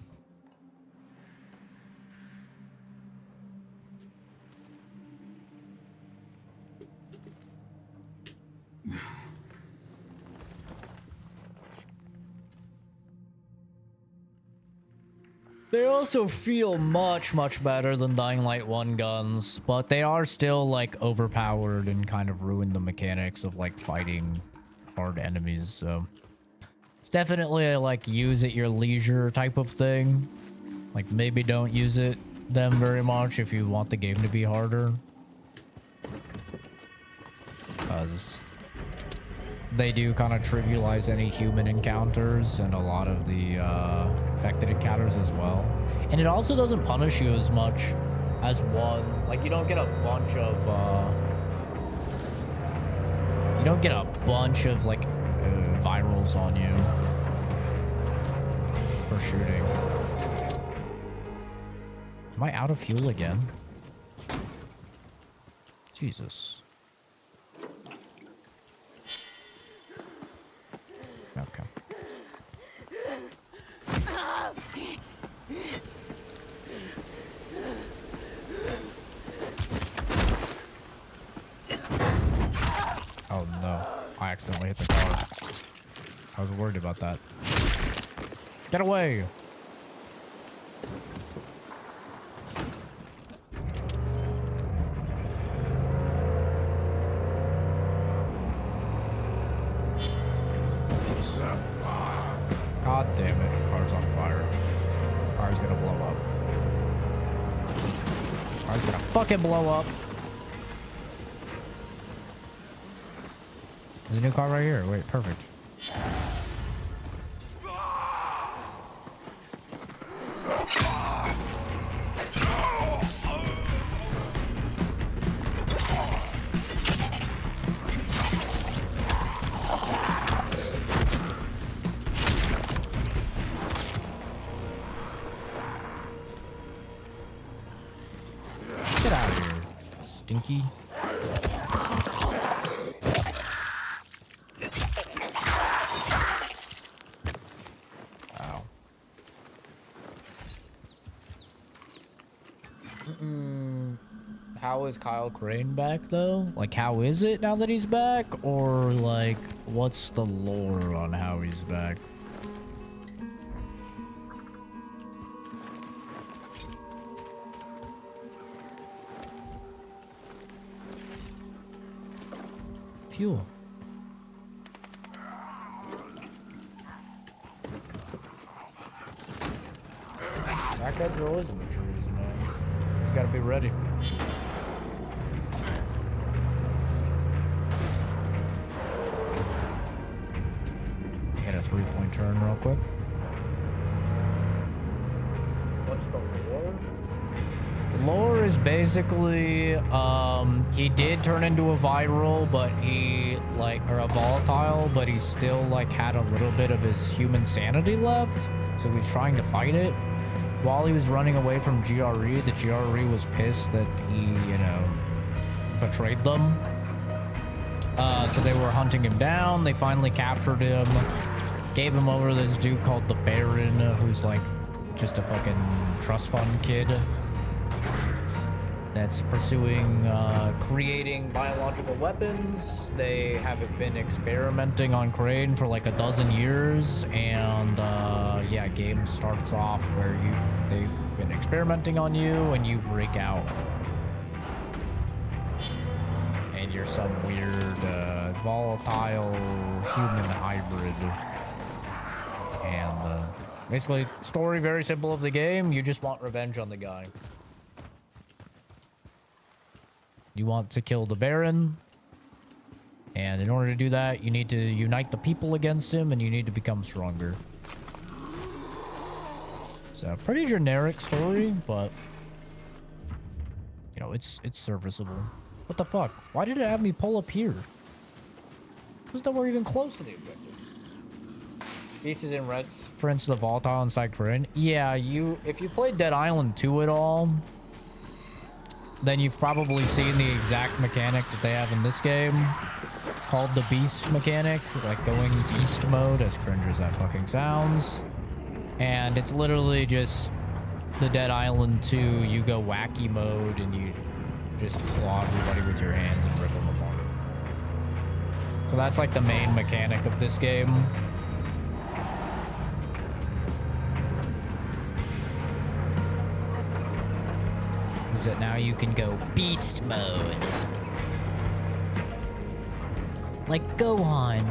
They also feel much, much better than Dying Light 1 guns, but they are still, like, overpowered and kind of ruin the mechanics of, like, fighting hard enemies, so... It's definitely a, like, use at your leisure type of thing. Like, maybe don't use them very much if you want the game to be harder. Because they do kind of trivialize any human encounters and a lot of the infected encounters as well. And it also doesn't punish you as much as one. Like, you don't get a bunch of like virals on you for shooting. Am I out of fuel again? Jesus. Okay. Oh no, I accidentally hit the car. I was worried about that. Get away! God damn it, car's on fire. Car's gonna blow up. Car's gonna fucking blow up. There's a new car right here. Wait, perfect. Get out of here, stinky. Ow. How is Kyle Crane back though? Like, how is it now that he's back? Or like, what's the lore on how he's back? Fuel. That guy's always in the trees, man. He's gotta be ready. turn real quick. What's the lore? Lore is basically, he did turn into a viral, but he, or a volatile, but he still, had a little bit of his human sanity left, so he's trying to fight it. While he was running away from GRE, the GRE was pissed that he, betrayed them. So they were hunting him down, they finally captured him, gave him over to this dude called the Baron, who's, just a fucking trust fund kid that's pursuing creating biological weapons. They have been experimenting on Crane for a dozen years, and yeah, game starts off where they've been experimenting on you and you break out. And you're some weird volatile human hybrid. And basically, story very simple of the game, you just want revenge on the guy. You want to kill the Baron, and in order to do that, you need to unite the people against him, and you need to become stronger. So, pretty generic story, but it's serviceable. What the fuck? Why did it have me pull up here? Wasn't that we're even close to the objective? Pieces in reference to the volatile inside Corinne. Yeah, if you played Dead Island 2 at all, then you've probably seen the exact mechanic that they have in this game. It's called the Beast mechanic, going beast mode, as cringe as that fucking sounds. And it's literally just the Dead Island 2, you go wacky mode and you just claw everybody with your hands and rip them apart. So that's the main mechanic of this game. Is that now you can go beast mode. Gohan.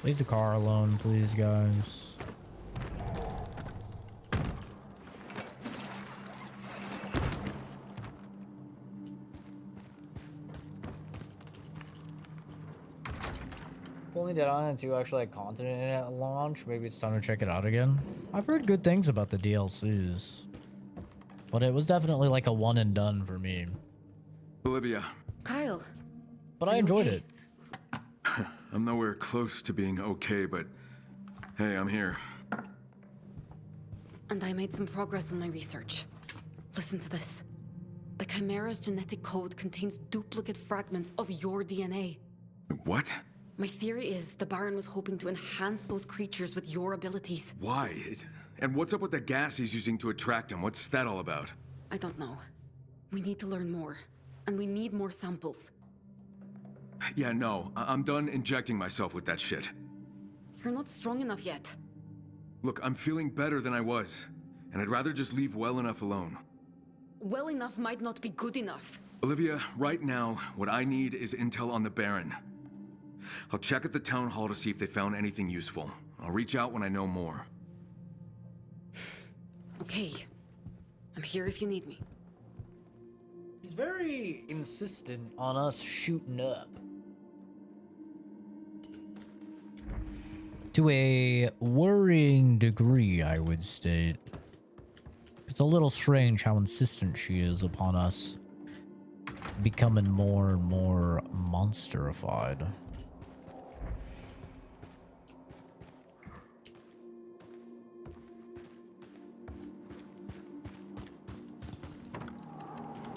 Leave the car alone, please, guys. If only Dead Island 2 actually had content in it at launch, maybe it's time to check it out again. I've heard good things about the DLCs, but it was definitely a one and done for me. Olivia. Kyle. But I enjoyed it. I'm nowhere close to being okay, but hey, I'm here. And I made some progress on my research. Listen to this. The Chimera's genetic code contains duplicate fragments of your DNA. What? My theory is the Baron was hoping to enhance those creatures with your abilities. Why? And what's up with the gas he's using to attract them? What's that all about? I don't know. We need to learn more. And we need more samples. Yeah, no. I'm done injecting myself with that shit. You're not strong enough yet. Look, I'm feeling better than I was. And I'd rather just leave well enough alone. Well enough might not be good enough. Olivia, right now, what I need is intel on the Baron. I'll check at the town hall to see if they found anything useful. I'll reach out when I know more. Okay. I'm here if you need me. He's very insistent on us shooting up. To a worrying degree, I would state. It's a little strange how insistent she is upon us becoming more and more monsterified.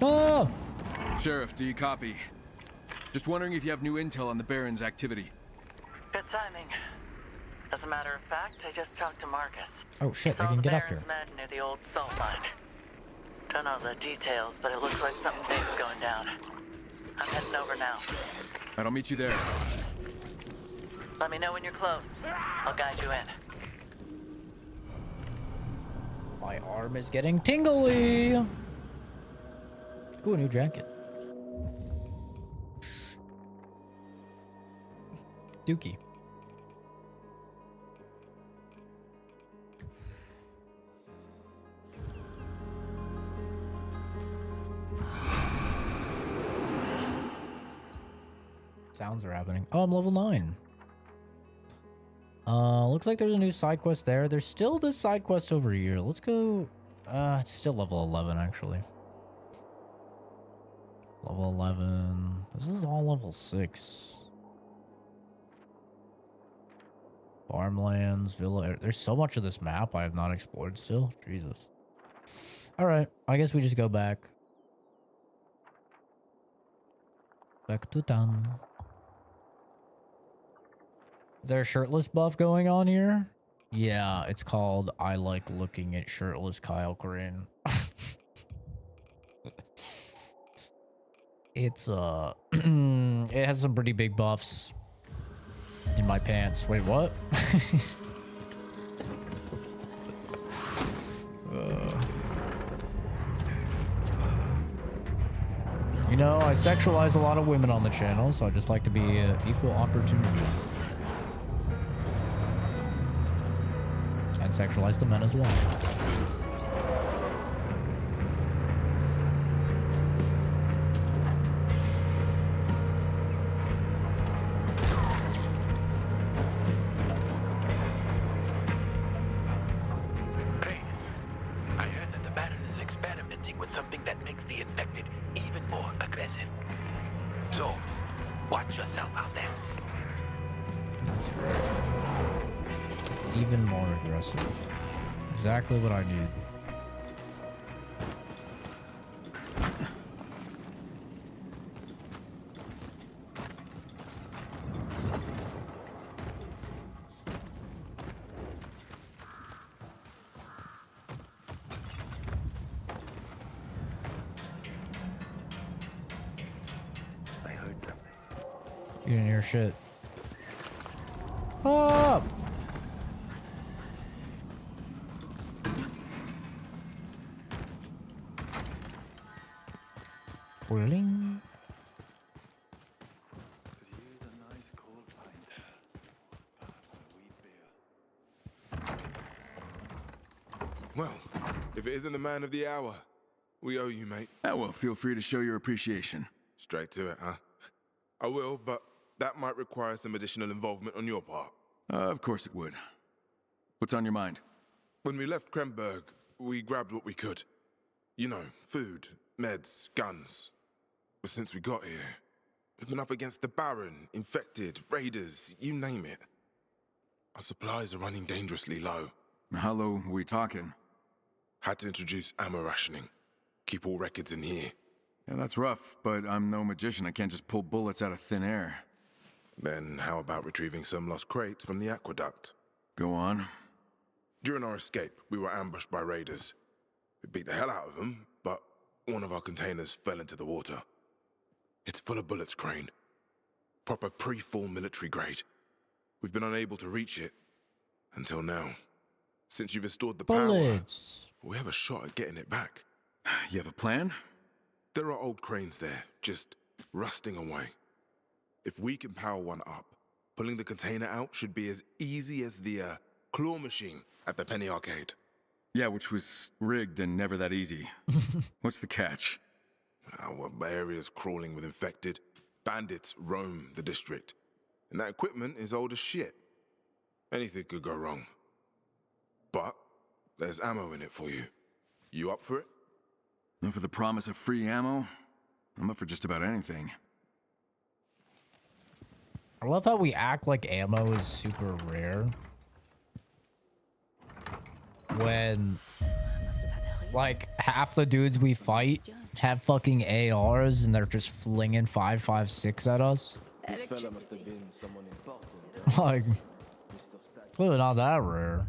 Oh! Sheriff, do you copy? Just wondering if you have new intel on the Baron's activity. Good timing. As a matter of fact, I just talked to Marcus. Oh shit, I can get up here. Met near the old salt mine. Don't know the details, but it looks like something big's going down. I'm heading over now. Alright, I'll meet you there. Let me know when you're close. I'll guide you in. My arm is getting tingly. Ooh, a new jacket. Dookie. Sounds are happening. Oh, I'm level 9. Looks like there's a new side quest there. There's still this side quest over here. Let's go. It's still level 11, actually. Level 11. This is all level 6. Farmlands, villa. There's so much of this map I have not explored still. Jesus. Alright, I guess we just go back. Back to town. Is there a shirtless buff going on here? Yeah, it's called I Like Looking at Shirtless Kyle Crane. It's, it has some pretty big buffs in my pants. Wait, what? You know, I sexualize a lot of women on the channel, so I just like to be equal opportunity. And sexualize the men as well. Hey, I heard that the Baron is experimenting with something that makes the infected even more aggressive. So, watch yourself out there. That's great. Even more aggressive. Exactly what I need. I heard them. You didn't hear shit. Up! Whirling. Well, if it isn't the man of the hour, we owe you, mate. Well, feel free to show your appreciation. Straight to it, huh? I will, but that might require some additional involvement on your part. Of course it would. What's on your mind? When we left Kremberg, we grabbed what we could. You know, food, meds, guns. But since we got here, we've been up against the Baron, infected, raiders, you name it. Our supplies are running dangerously low. How low are we talking? Had to introduce ammo rationing. Keep all records in here. Yeah, that's rough, but I'm no magician. I can't just pull bullets out of thin air. Then how about retrieving some lost crates from the aqueduct? Go on. During our escape, we were ambushed by raiders. We beat the hell out of them, but one of our containers fell into the water. It's full of bullets, Crane. Proper pre-fall military grade. We've been unable to reach it until now. Since you've restored the bullets. Power, we have a shot at getting it back. You have a plan? There are old cranes there, just rusting away. If we can power one up, pulling the container out should be as easy as the claw machine at the Penny Arcade. Yeah, which was rigged and never that easy. What's the catch? Our area's crawling with infected. Bandits roam the district. And that equipment is old as shit. Anything could go wrong. But there's ammo in it for you. You up for it? And for the promise of free ammo, I'm up for just about anything. I love how we act like ammo is super rare. When, like, half the dudes we fight have fucking ARs and they're just flinging 5.56 at us. This fella must have been someone important. Like, clearly not that rare.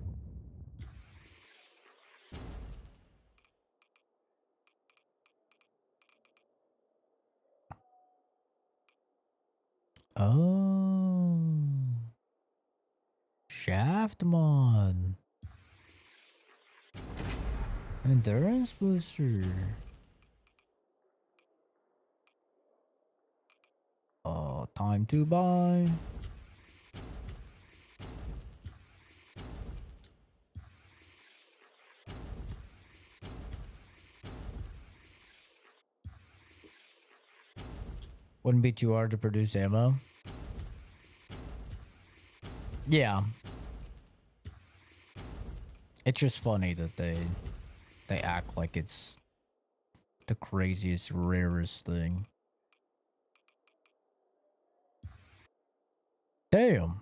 Oh. Shaft mod. Endurance booster. Time to buy. Wouldn't be too hard to produce ammo. Yeah. It's just funny that they act like it's the craziest, rarest thing. Damn.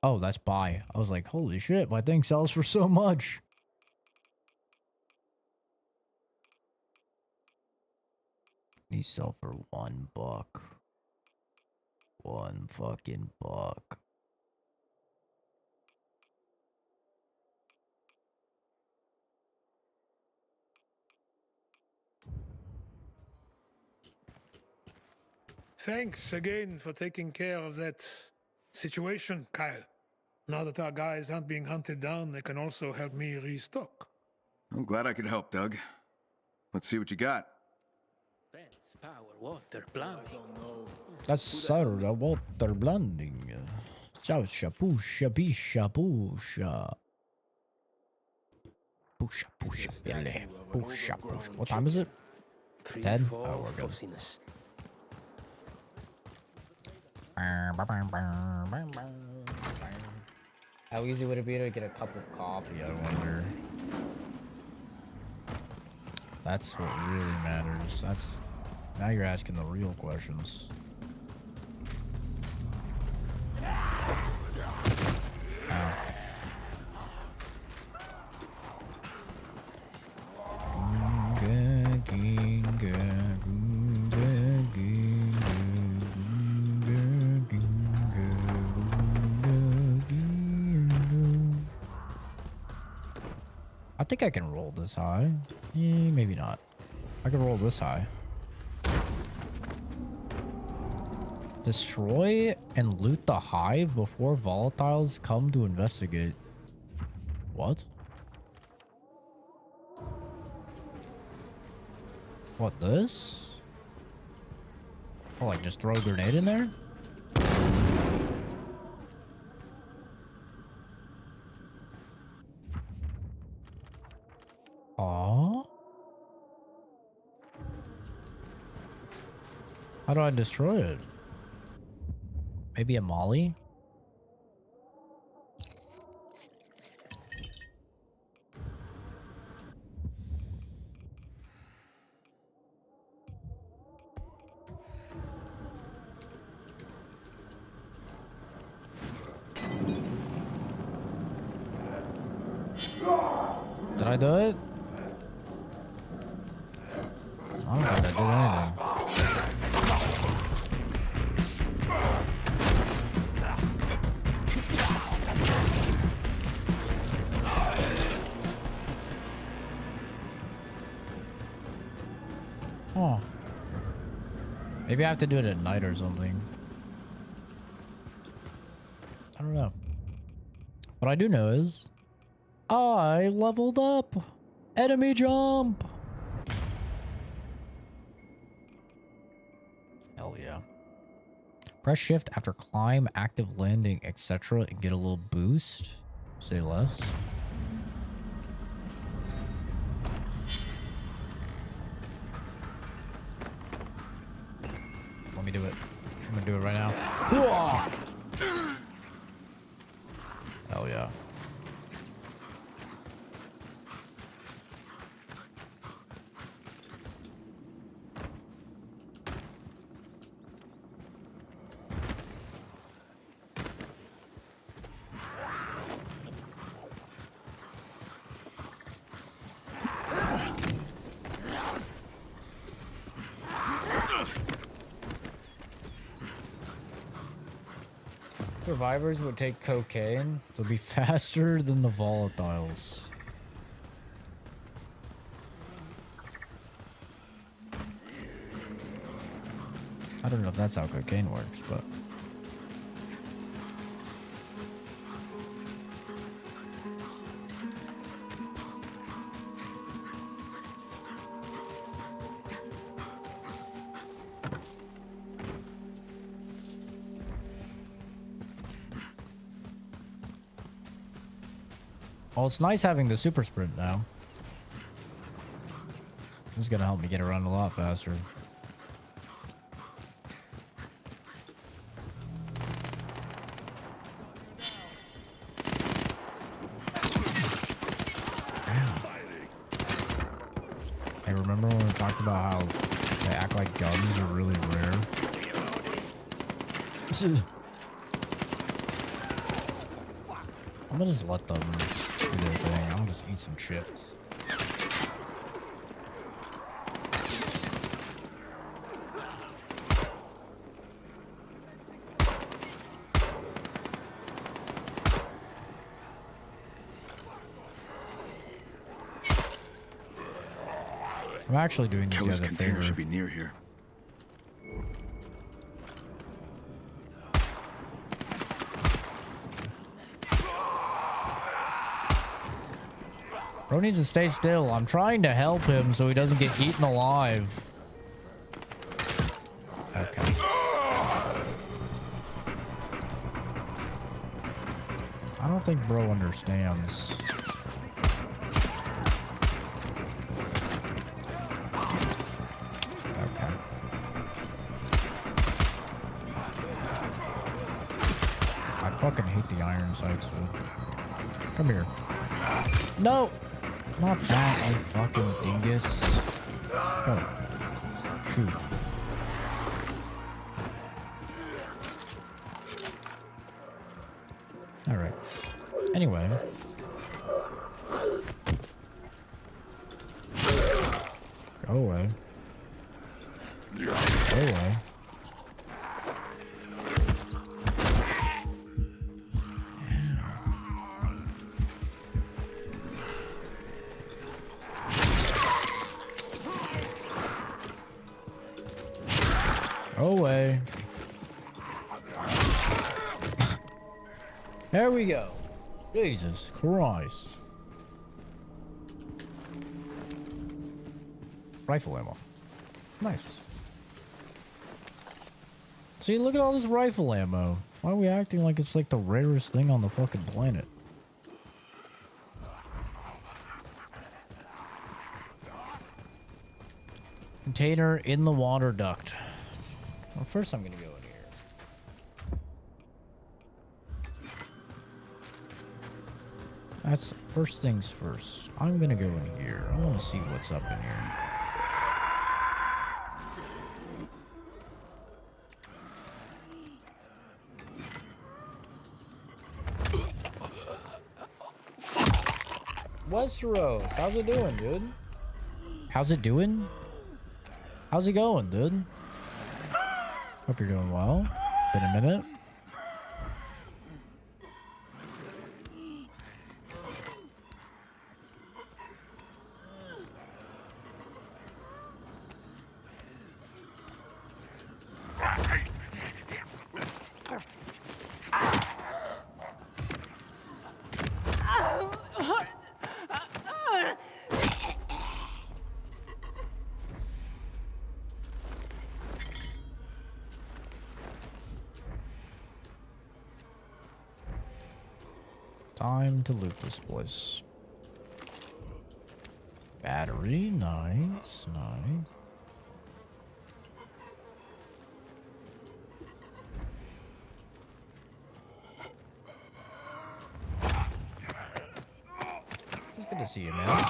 Oh, that's buy. I was like, holy shit, my thing sells for so much. These sell for $1. $1 fucking buck. Thanks again for taking care of that situation, Kyle. Now that our guys aren't being hunted down, they can also help me restock. I'm glad I could help, Doug. Let's see what you got. Fence, power, water, plumbing. That's soda water blending. Pusha, pusha, pisha, pusha. Pusha, pusha, Billy. Pusha, pusha. What time is it? 10? Oh, we're good. How easy would it be to get a cup of coffee, I wonder? That's what really matters. That's... Now you're asking the real questions. I think I can roll this high. Maybe not. I can roll this high. Destroy and loot the hive before volatiles come to investigate. What? What, this? Oh, like just throw a grenade in there? Aww. How do I destroy it? Maybe a molly? Did I do it? I don't think I did anything. Oh. Maybe I have to do it at night or something. I don't know. What I do know is I leveled up. Enemy jump. Hell yeah. Press shift after climb, active landing, etc. and get a little boost. Say less. Let me do it. I'm gonna do it right now. Hell yeah. Survivors would take cocaine to be faster than the volatiles. I don't know if that's how cocaine works, but... Well, it's nice having the super sprint now. This is gonna help me get around a lot faster. Hey, remember when we talked about how they act like guns are really rare? I'm gonna just let them do their thing. I'm gonna just eat some chips. I'm actually doing these guys a favor. Should be near here. Bro needs to stay still. I'm trying to help him so he doesn't get eaten alive. Okay. I don't think bro understands. Okay. I fucking hate the iron sights, dude. Come here. No! Not that, you fucking dingus. Go. Shoot. Alright. Anyway. Go away. Go away. Go away. There we go. Jesus Christ. Rifle ammo. Nice. See, look at all this rifle ammo. Why are we acting like it's like the rarest thing on the fucking planet? Container in the water duct. Well, first I'm gonna go in here. That's first things first. I'm gonna go in here. I want to see what's up in here. Westeros, how's it doing, dude? How's it doing? How's it going, dude? Hope you're doing well. Been a minute. Time to loot this place. Battery, nice, nice. It's good to see you, man.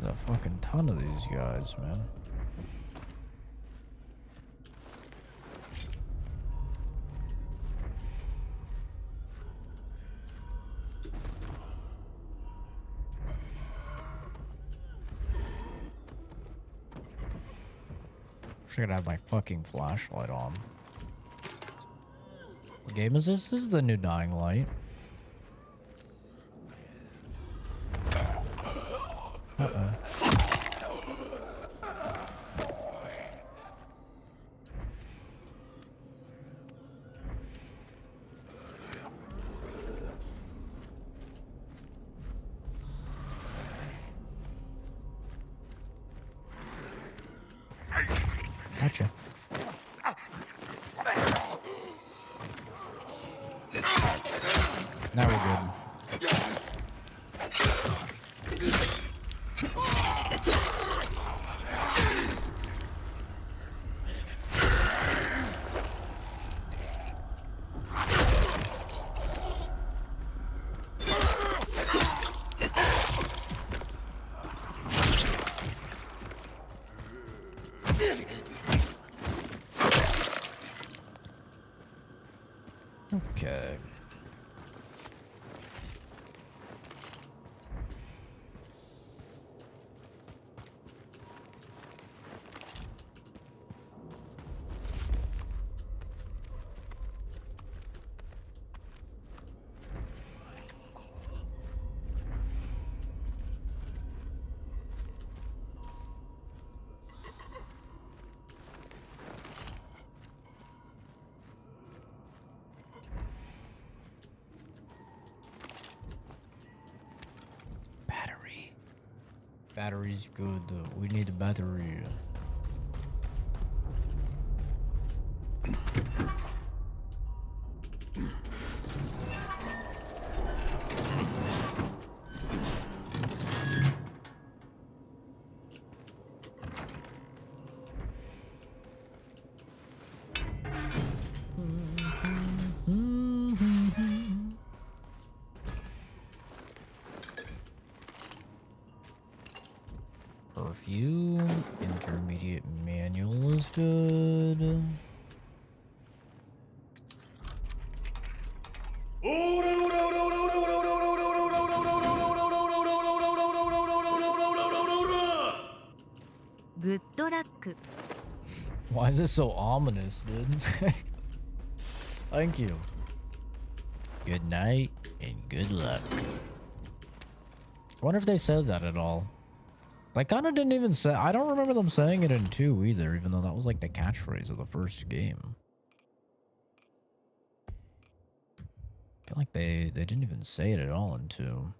There's a fucking ton of these guys, man. Wish I could have my fucking flashlight on. Would game is this? This is the new Dying Light. Uh-oh. Gotcha. Now we're good. Okay. Battery's good. We need a battery. Perfume, intermediate manual is good. Why is this so ominous, dude? Thank you. Good night and good luck. I wonder if they said that at all. They kind of didn't even say. I don't remember them saying it in 2 either, even though that was like the catchphrase of the first game. I feel like they didn't even say it at all in 2.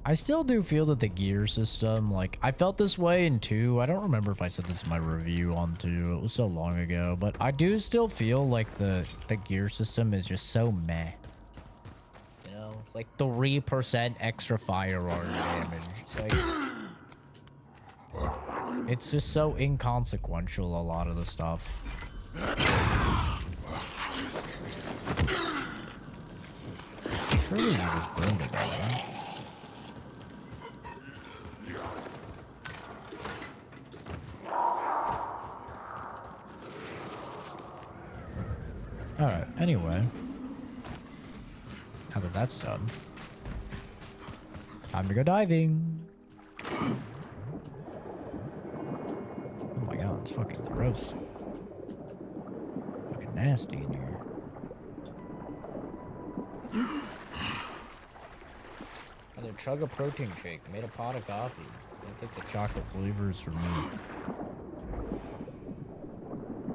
I still do feel that the gear system, like, I felt this way in 2. I don't remember if I said this in my review on 2. It was so long ago. But I do still feel like the gear system is just so meh. You know? It's like 3% extra firearm damage. It's like... It's just so inconsequential, a lot of the stuff. Surely you just burned it all, right? Alright, anyway. Now that that's done. Time to go diving. Oh my god, it's fucking gross. Fucking nasty in here. Another chug a protein shake. Made a pot of coffee. Don't take the chocolate flavors from me.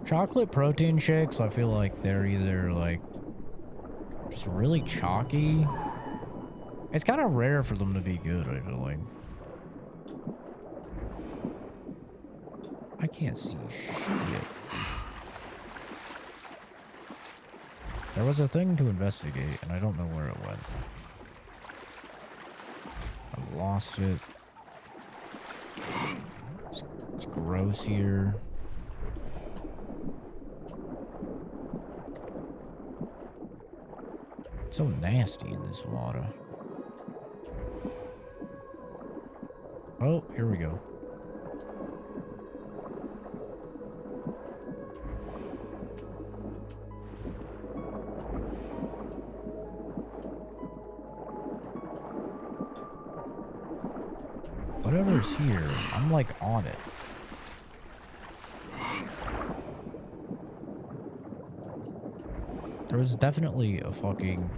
Chocolate protein shakes, I feel like they're either like just really chalky. It's kind of rare for them to be good, I feel like. I can't see shit. There was a thing to investigate, and I don't know where it went. I've lost it. It's gross here. It's so nasty in this water. Oh, here we go. Whatever's here, I'm like on it. There was definitely a fucking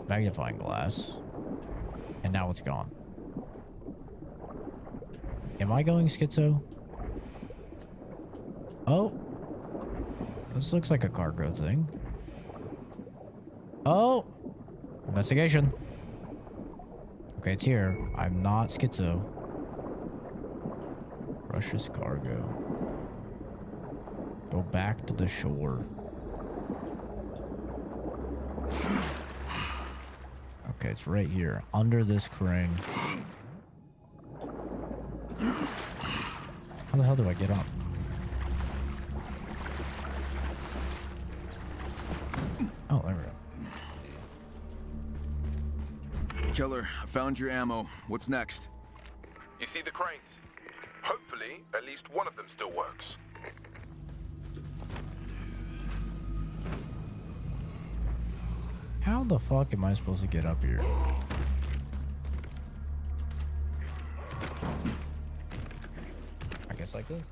magnifying glass. And now it's gone. Am I going schizo? Oh. This looks like a cargo thing. Oh. Investigation. Okay, it's here. I'm not schizo. Russia's cargo. Go back to the shore. Okay, it's right here. Under this crane. How the hell do I get up? Oh, there we go. Killer, I found your ammo. What's next? You see the cranes? Hopefully, at least one of them still works. How the fuck am I supposed to get up here? I guess like this.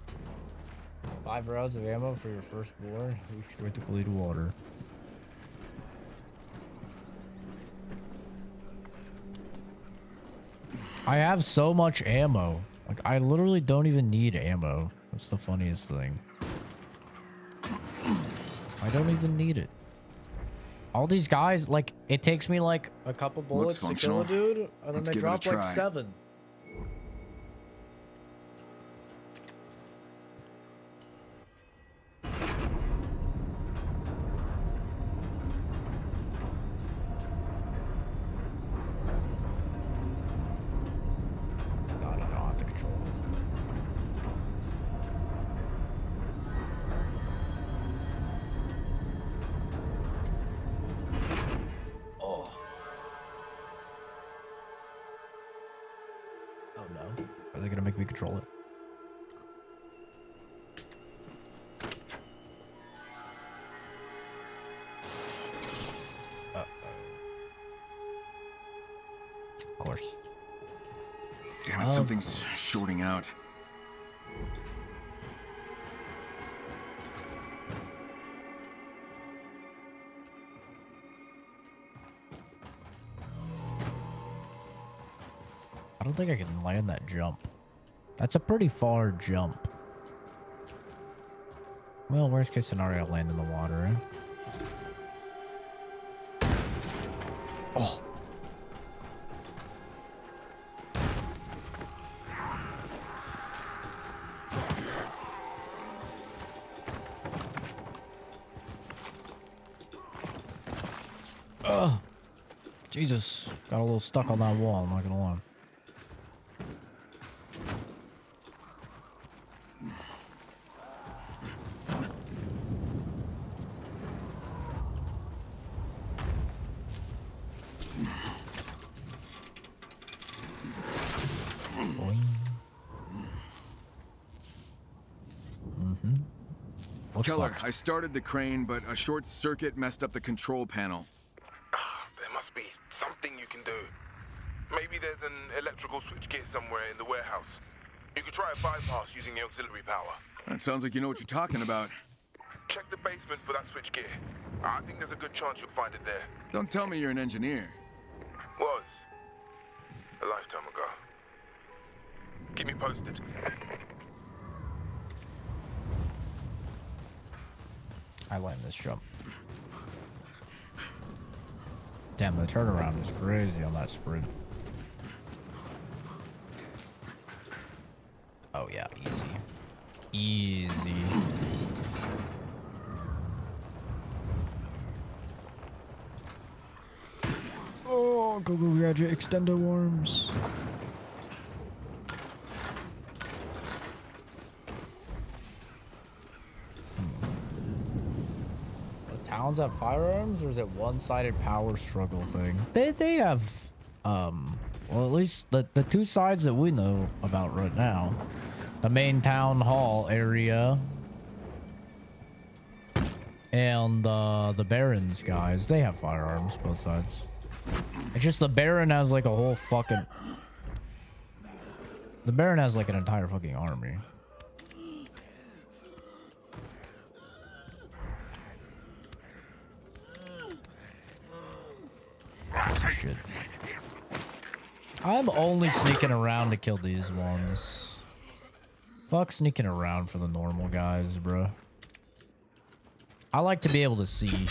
5 rounds of ammo for your first bore. Reach vertically to water. I have so much ammo. Like, I literally don't even need ammo. That's the funniest thing. I don't even need it. All these guys, like, it takes me like a couple bullets to kill a dude, and then they drop like 7. Control it. Of course. Damn it, something's shorting out. I don't think I can land that jump. That's a pretty far jump. Well, worst case scenario, I'll land in the water. Eh? Oh. Jesus. Got a little stuck on that wall, I'm not gonna lie. Keller, I started the crane, but a short circuit messed up the control panel. There must be something you can do. Maybe there's an electrical switchgear somewhere in the warehouse. You could try a bypass using the auxiliary power. That sounds like you know what you're talking about. Check the basement for that switchgear. I think there's a good chance you'll find it there. Don't tell me you're an engineer. Was. A lifetime ago. Keep me posted. I land this jump. Damn, the turnaround is crazy on that sprint. Oh yeah, easy. Easy. Oh, go gadget extendo worms. Towns have firearms, or is it one-sided power struggle thing? They have, well, at least the 2 sides that we know about right now. The main town hall area. And the Barons guys, they have firearms, both sides. It's just the Baron has like a whole fucking... The Baron has like an entire fucking army. Piece of shit. I'm only sneaking around to kill these ones. Fuck sneaking around for the normal guys, bro. I like to be able to see.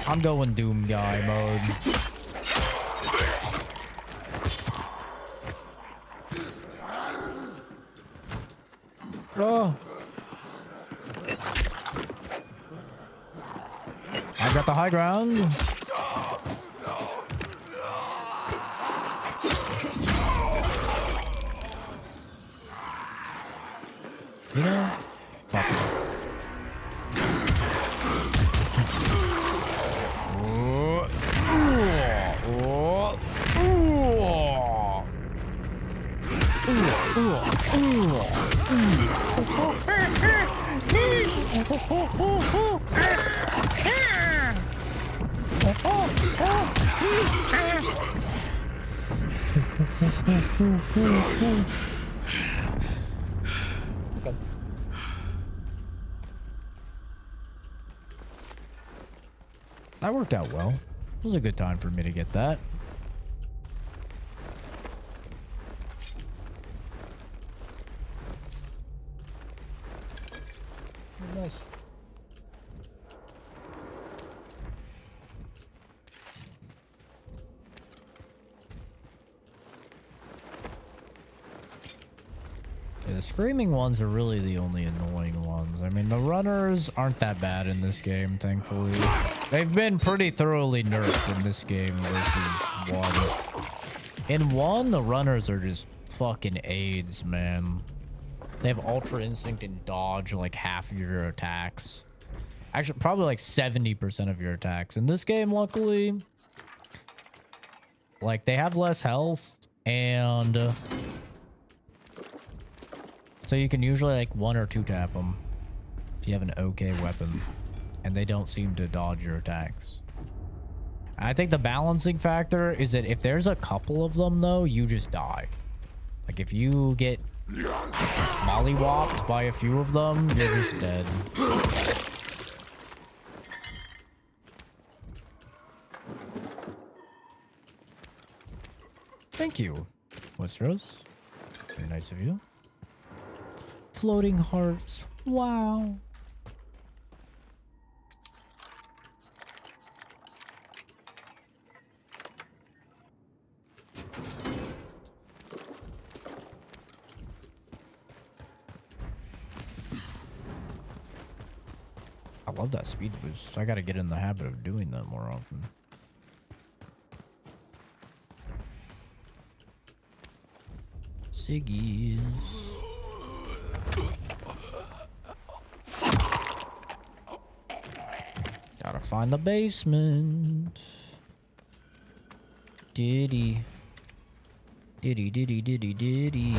I'm going Doom guy mode. Oh. I got the high ground. You know, fuck it. Okay. That worked out well. It was a good time for me to get that. Nice. Yeah, the screaming ones are really the only annoying ones. I mean, the runners aren't that bad in this game, thankfully. They've been pretty thoroughly nerfed in this game versus 1. In 1, the runners are just fucking aids, man. They have Ultra Instinct and dodge like half of your attacks. Actually, probably like 70% of your attacks. In this game, luckily, like they have less health and so you can usually like 1 or 2 tap them if you have an okay weapon and they don't seem to dodge your attacks. I think the balancing factor is that if there's a couple of them though, you just die. Like if you get mollywopped by a few of them, you're just dead. Thank you, Westeros. Very nice of you. Floating hearts. Wow. I love that speed boost. I gotta get in the habit of doing that more often. Siggies. Gotta find the basement. Diddy. Diddy, diddy, diddy, diddy.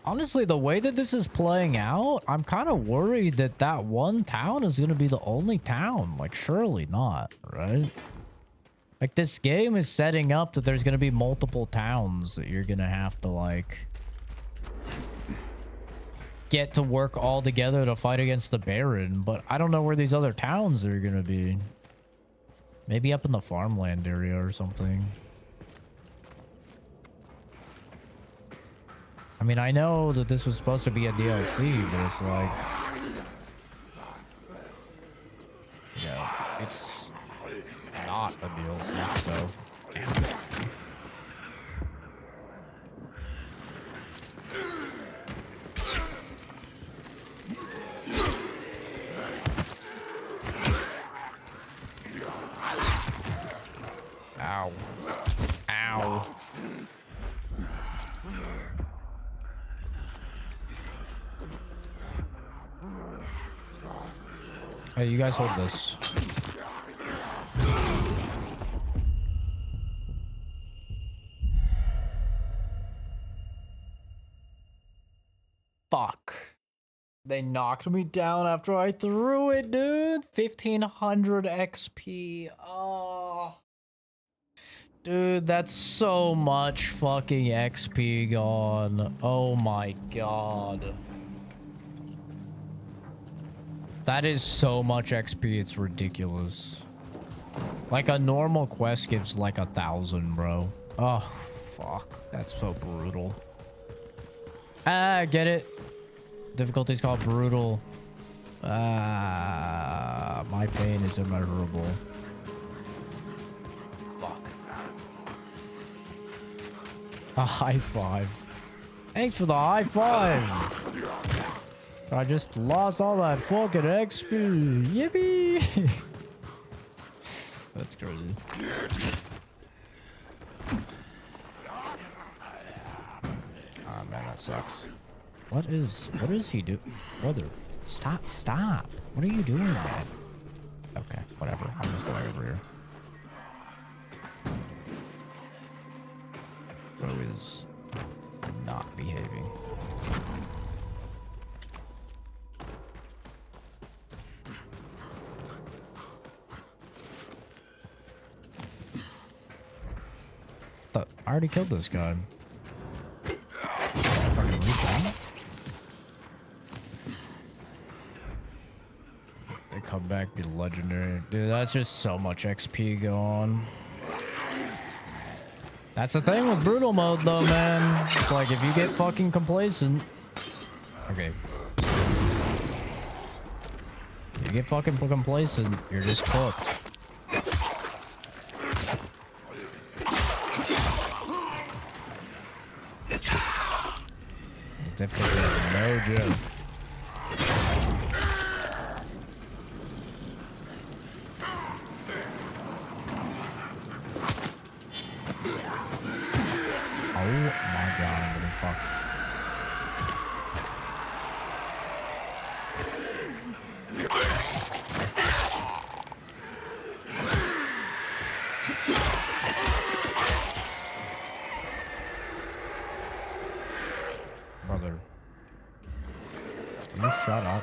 Honestly, the way that this is playing out, I'm kind of worried that that one town is going to be the only town. Like, surely not, right? Like, this game is setting up that there's going to be multiple towns that you're going to have to, like, get to work all together to fight against the Baron. But I don't know where these other towns are going to be. Maybe up in the farmland area or something. I mean, I know that this was supposed to be a DLC, but it's like... You know, it's not a DLC, so... Ow. Ow. Hey, you guys hold this. Fuck. They knocked me down after I threw it, dude. 1500 XP. Oh. Dude, that's so much fucking XP gone. Oh my god. That is so much XP, it's ridiculous. Like a normal quest gives like 1,000, bro. Oh, fuck. That's so brutal. Ah, get it? Difficulty's called brutal. Ah, my pain is immeasurable. Fuck. A high five. Thanks for the high five. I just lost all that fucking XP. Yippee. That's crazy. Oh man, that sucks. What is he do? Brother, stop. What are you doing, man? Okay, whatever. I'm just going over here. Bro is not behaving. I already killed this guy. They come back, be legendary. Dude, that's just so much XP going. That's the thing with brutal mode though, man. It's like if you get fucking complacent. Okay. You get fucking complacent, you're just cooked. Difficulty is no joke. Oh my god, I'm getting fucked. Brother. You shut up.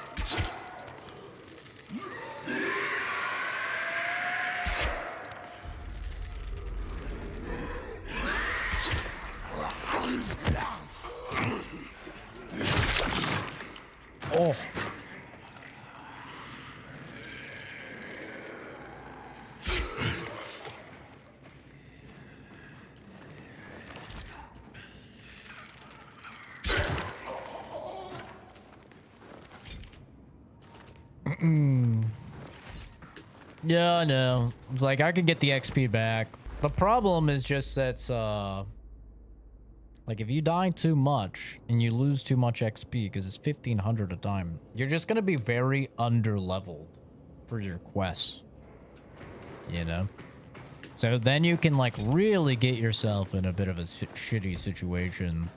Oh. Yeah, I know. It's like I could get the XP back. The problem is just that like if you die too much and you lose too much XP because it's 1500 a time, you're just gonna be very under-leveled for your quests. You know? So then you can like really get yourself in a bit of a shitty situation.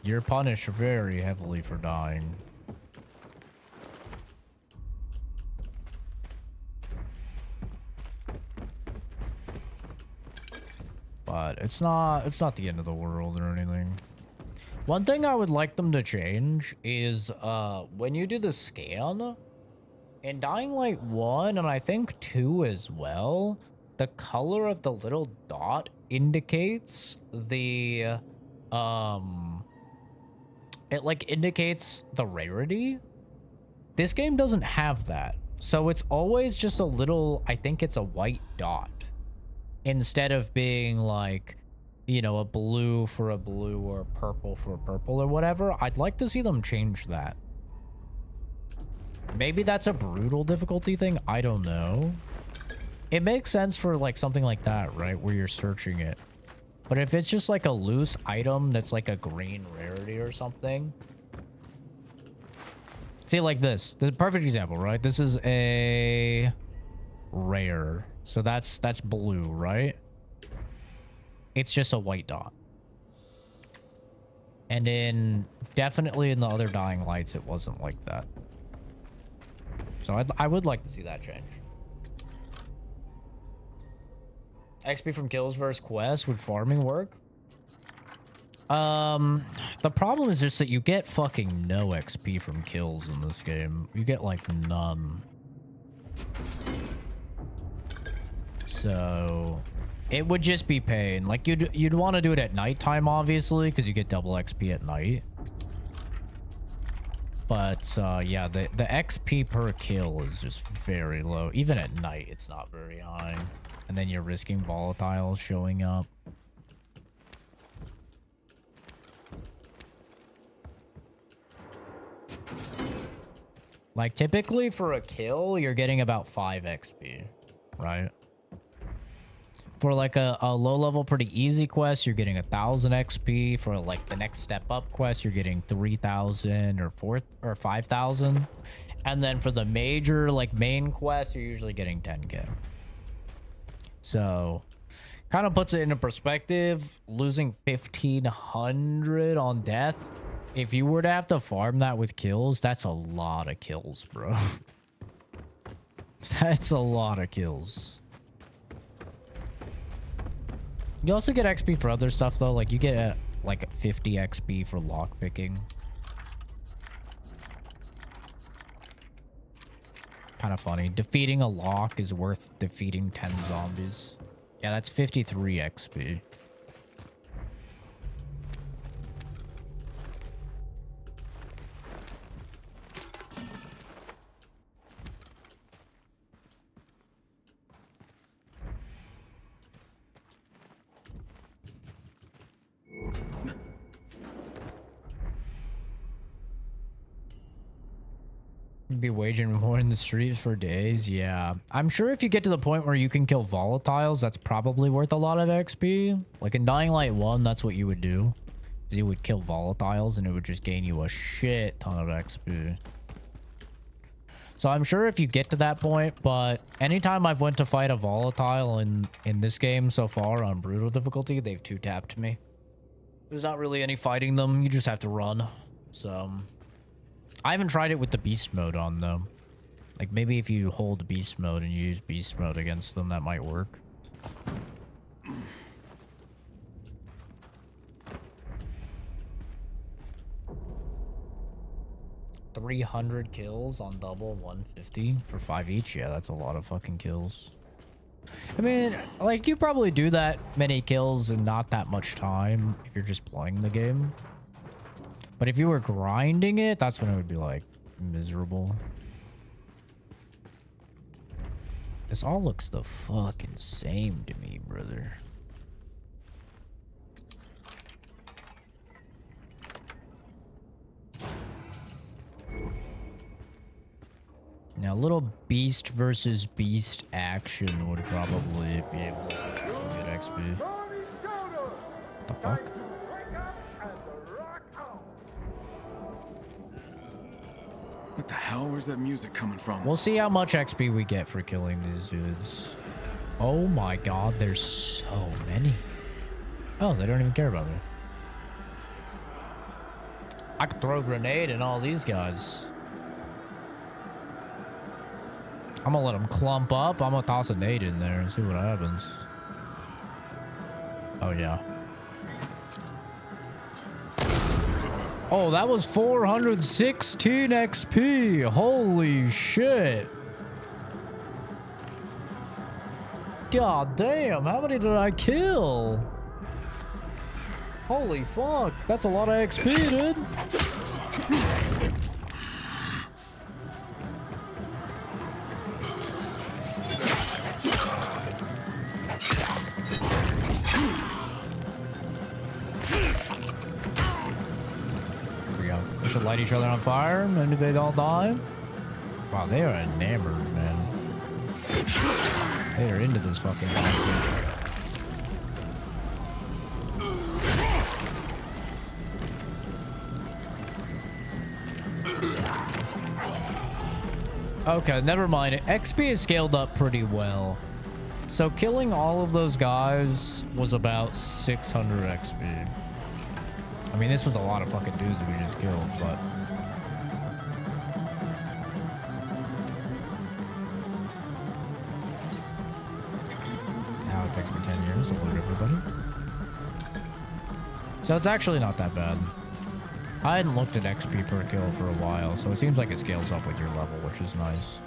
You're punished very heavily for dying. But it's not the end of the world or anything. One thing I would like them to change is when you do the scan in Dying Light 1 and I think 2 as well, the color of the little dot indicates the it like indicates the rarity. This game doesn't have that. So it's always just a little, I think it's a white dot. Instead of being like, you know, a blue for a blue or a purple for a purple or whatever, I'd like to see them change that. Maybe that's a brutal difficulty thing. I don't know. It makes sense for like something like that, right? Where you're searching it. But if it's just like a loose item that's like a green rarity or something. See, like this. The perfect example, right? This is a rare. So that's blue, right? It's just a white dot. And then definitely in the other Dying Lights, it wasn't like that. So I would like to see that change. XP from kills versus quests, would farming work? The problem is just that you get fucking no XP from kills in this game. You get like none. So it would just be pain. Like you'd want to do it at nighttime, obviously, because you get double XP at night. But yeah, the XP per kill is just very low. Even at night, it's not very high. And then you're risking volatiles showing up. Like typically for a kill, you're getting about 5 XP, right? For like a low level, pretty easy quest, you're getting 1,000 XP. For like the next step up quest, you're getting 3,000 or 5,000. And then for the major like main quest, you're usually getting 10k. So kind of puts it into perspective. Losing 1,500 on death. If you were to have to farm that with kills, that's a lot of kills, bro. That's a lot of kills. You also get XP for other stuff, though. Like, you get, like, 50 XP for lockpicking. Kind of funny. Defeating a lock is worth defeating 10 zombies. Yeah, that's 53 XP. Be waging more in the streets for days. Yeah, I'm sure if you get to the point where you can kill volatiles, that's probably worth a lot of XP. Like in Dying Light 1, that's what you would do. You would kill volatiles and it would just gain you a shit ton of XP. So I'm sure if you get to that point, but anytime I've went to fight a volatile in this game so far on brutal difficulty, they've 2-tapped me. There's not really any fighting them. You just have to run. So I haven't tried it with the beast mode on, though. Like, maybe if you hold beast mode and you use beast mode against them, that might work. 300 kills on double 150 for 5 each. Yeah, that's a lot of fucking kills. I mean, like, you probably do that many kills in not that much time if you're just playing the game. But if you were grinding it, that's when it would be, like, miserable. This all looks the fucking same to me, brother. Now, a little beast versus beast action would probably be able to get XP. What the fuck? What the hell? Where's that music coming from? We'll see how much XP we get for killing these dudes. Oh my god, there's so many. Oh, they don't even care about me. I could throw a grenade in all these guys. I'm gonna let them clump up. I'm gonna toss a nade in there and see what happens. Oh, yeah. Oh, that was 416 XP. Holy shit. God damn, how many did I kill? Holy fuck, that's a lot of XP, dude. We should light each other on fire. Maybe they all die. Wow, they are enamored, man. They are into this fucking conflict. Okay, never mind. XP is scaled up pretty well. So killing all of those guys was about 600 XP. I mean, this was a lot of fucking dudes we just killed, but... Now it takes me 10 years to loot everybody. So it's actually not that bad. I hadn't looked at XP per kill for a while, so it seems like it scales up with your level, which is nice.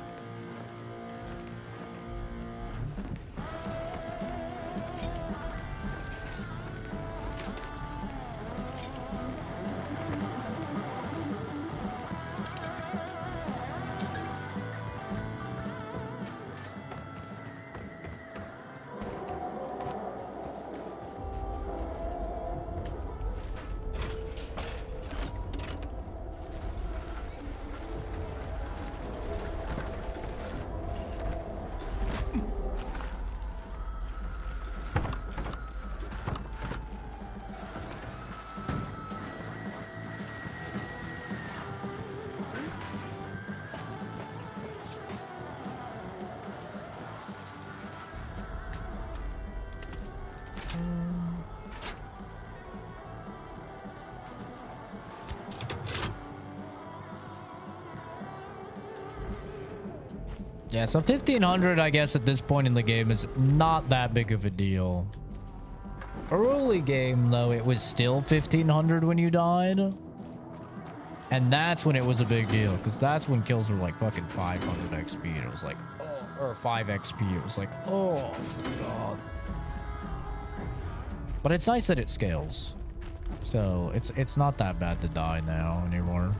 Yeah, so 1500, I guess, at this point in the game is not that big of a deal. Early game, though, it was still 1500 when you died. And that's when it was a big deal, because that's when kills were like fucking 500 XP. And it was like, oh, or 5 XP. It was like, oh, God. But it's nice that it scales. So it's not that bad to die now anymore.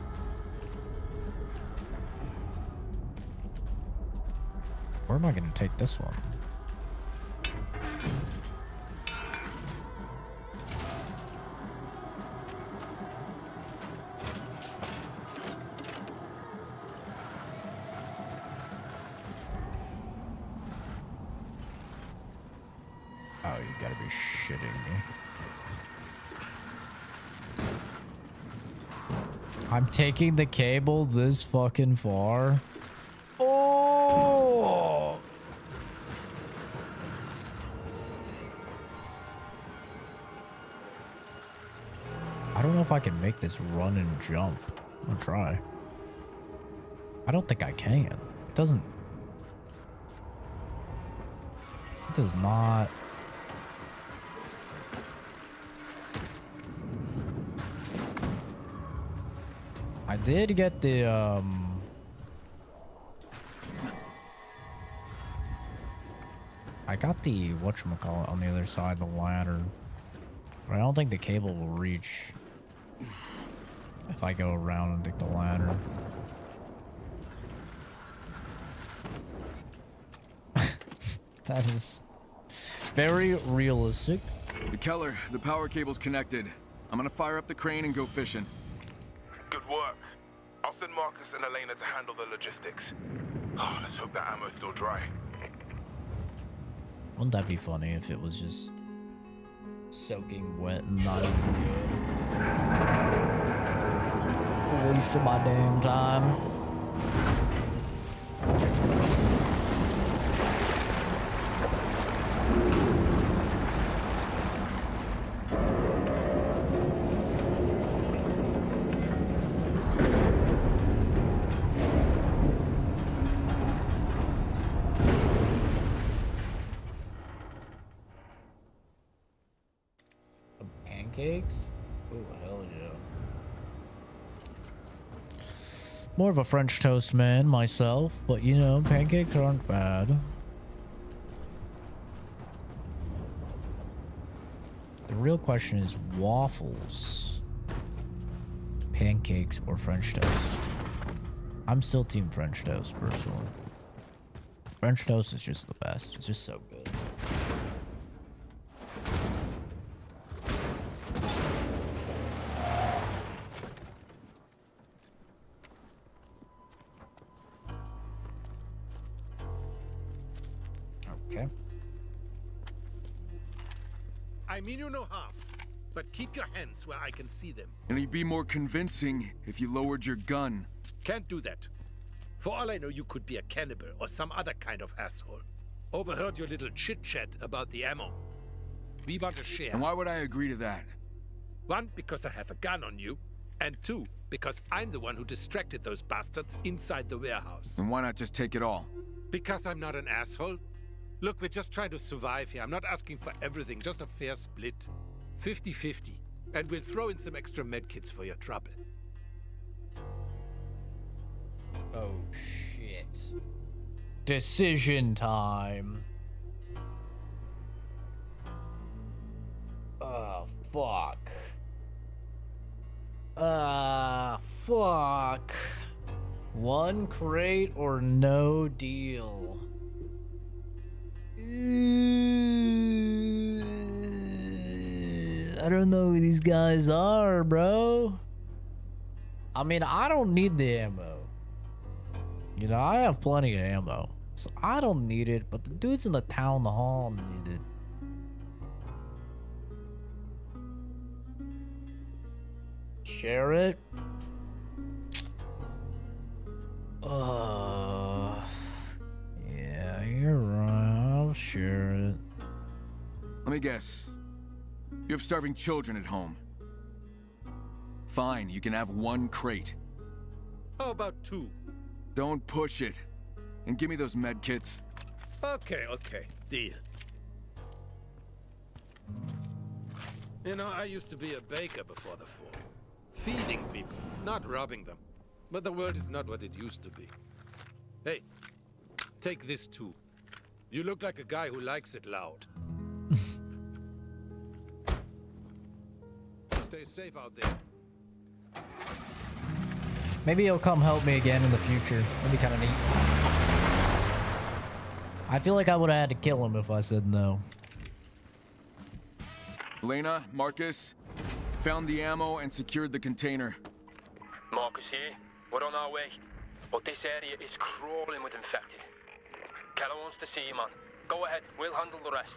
Where am I going to take this one? Oh, you gotta be shitting me. I'm taking the cable this fucking far. Oh! I don't know if I can make this run and jump. I'll try. I don't think I can. It doesn't. It does not. I did get the, I got the whatchamacallit on the other side of the ladder. But I don't think the cable will reach if I go around and take the ladder. That is very realistic. Keller, the power cable's connected. I'm gonna fire up the crane and go fishing. Good work. I'll send Marcus and Elena to handle the logistics. Oh, let's hope that ammo's still dry. Wouldn't that be funny if it was just soaking wet and not even good? Wasting my damn time. Pancakes? Oh, hell yeah. More of a French toast man myself, but you know, pancakes aren't bad. The real question is waffles, pancakes, or French toast. I'm still team French toast, personally. French toast is just the best. It's just so good. Okay. I mean you no harm, but keep your hands where I can see them. And you'd be more convincing if you lowered your gun. Can't do that. For all I know, you could be a cannibal or some other kind of asshole. Overheard your little chit-chat about the ammo. We want to share. And why would I agree to that? 1, because I have a gun on you. And 2, because I'm the one who distracted those bastards inside the warehouse. And why not just take it all? Because I'm not an asshole. Look, we're just trying to survive here. I'm not asking for everything, just a fair split. 50-50. And we'll throw in some extra medkits for your trouble. Oh, shit. Decision time. Oh, fuck. Fuck. One crate or no deal. I don't know who these guys are, bro. I mean, I don't need the ammo. You know, I have plenty of ammo. So I don't need it, but the dudes in the town hall need it. Share it? Yeah, you're right. I'll share it. Let me guess. You have starving children at home. Fine, you can have one crate. How about 2? Don't push it. And give me those med kits. Okay, deal. You know, I used to be a baker before the war. Feeding people, not robbing them. But the world is not what it used to be. Hey, take this too. You look like a guy who likes it loud. Stay safe out there. Maybe he'll come help me again in the future. That'd be kind of neat. I feel like I would have had to kill him if I said no. Lena, Marcus, found the ammo and secured the container. Marcus here. We're on our way. But this area is crawling with infected. Keller wants to see you, man. Go ahead, we'll handle the rest.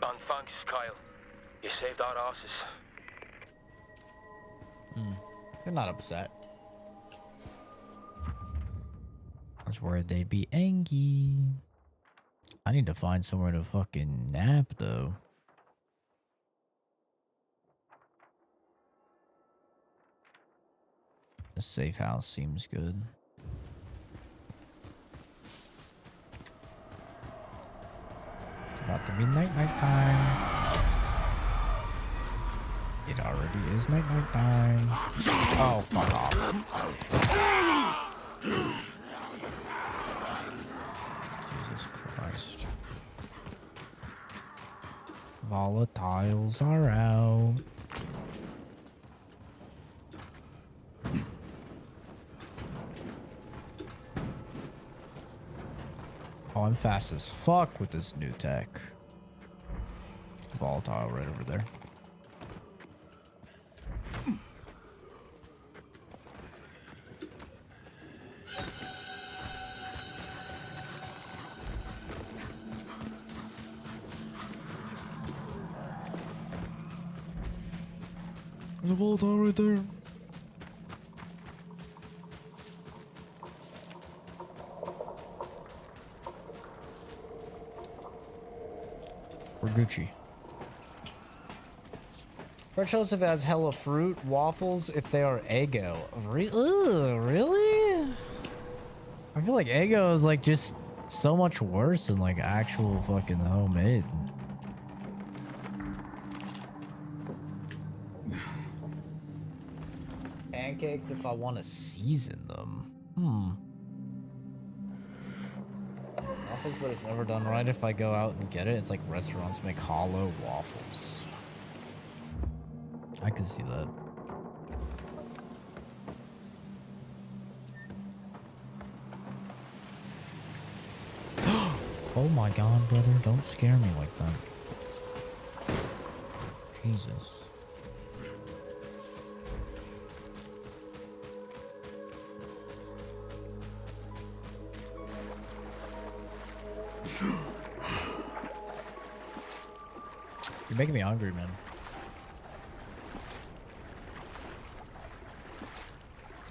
And thanks, Kyle. You saved our asses. They're not upset. I was worried they'd be angry. I need to find somewhere to fucking nap, though. The safe house seems good. It's about to be night time. It already is night time. Oh, fuck off. Jesus Christ. Volatiles are out. Oh, I'm fast as fuck with this new tech. Volatile right over there. There's a volatile right there. For Gucci. Fresh Joseph has hella fruit waffles if they are Eggo. Really? I feel like Eggo is like just so much worse than like actual fucking homemade. Pancakes if I want to season them. Waffles, but it's never done right if I go out and get it. It's like restaurants make hollow waffles. I can see that. Oh my god, brother, don't scare me like that. Jesus. You're making me hungry, man.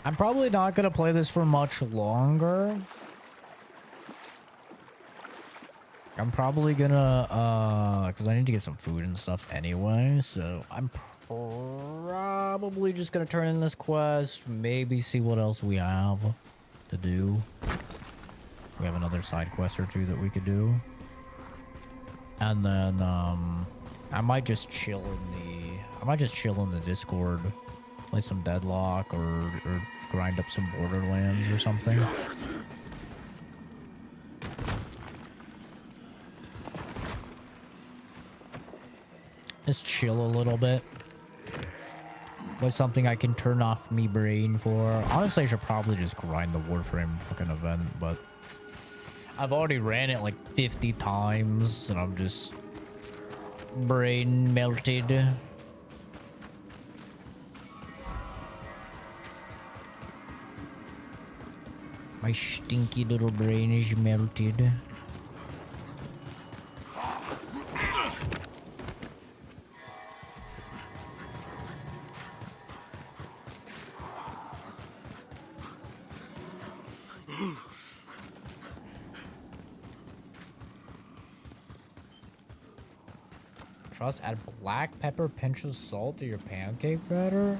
I'm probably not gonna play this for much longer. I'm probably gonna, because I need to get some food and stuff anyway, so I'm probably just gonna turn in this quest, maybe see what else we have to do. We have another side quest or two that we could do. And then, I might just chill in the Discord, play some Deadlock or grind up some Borderlands or something. Just chill a little bit. What's something I can turn off me brain for? Honestly, I should probably just grind the Warframe fucking event, but I've already ran it like 50 times and I'm just brain melted. My stinky little brain is melted. Trust, add black pepper, pinch of salt to your pancake batter.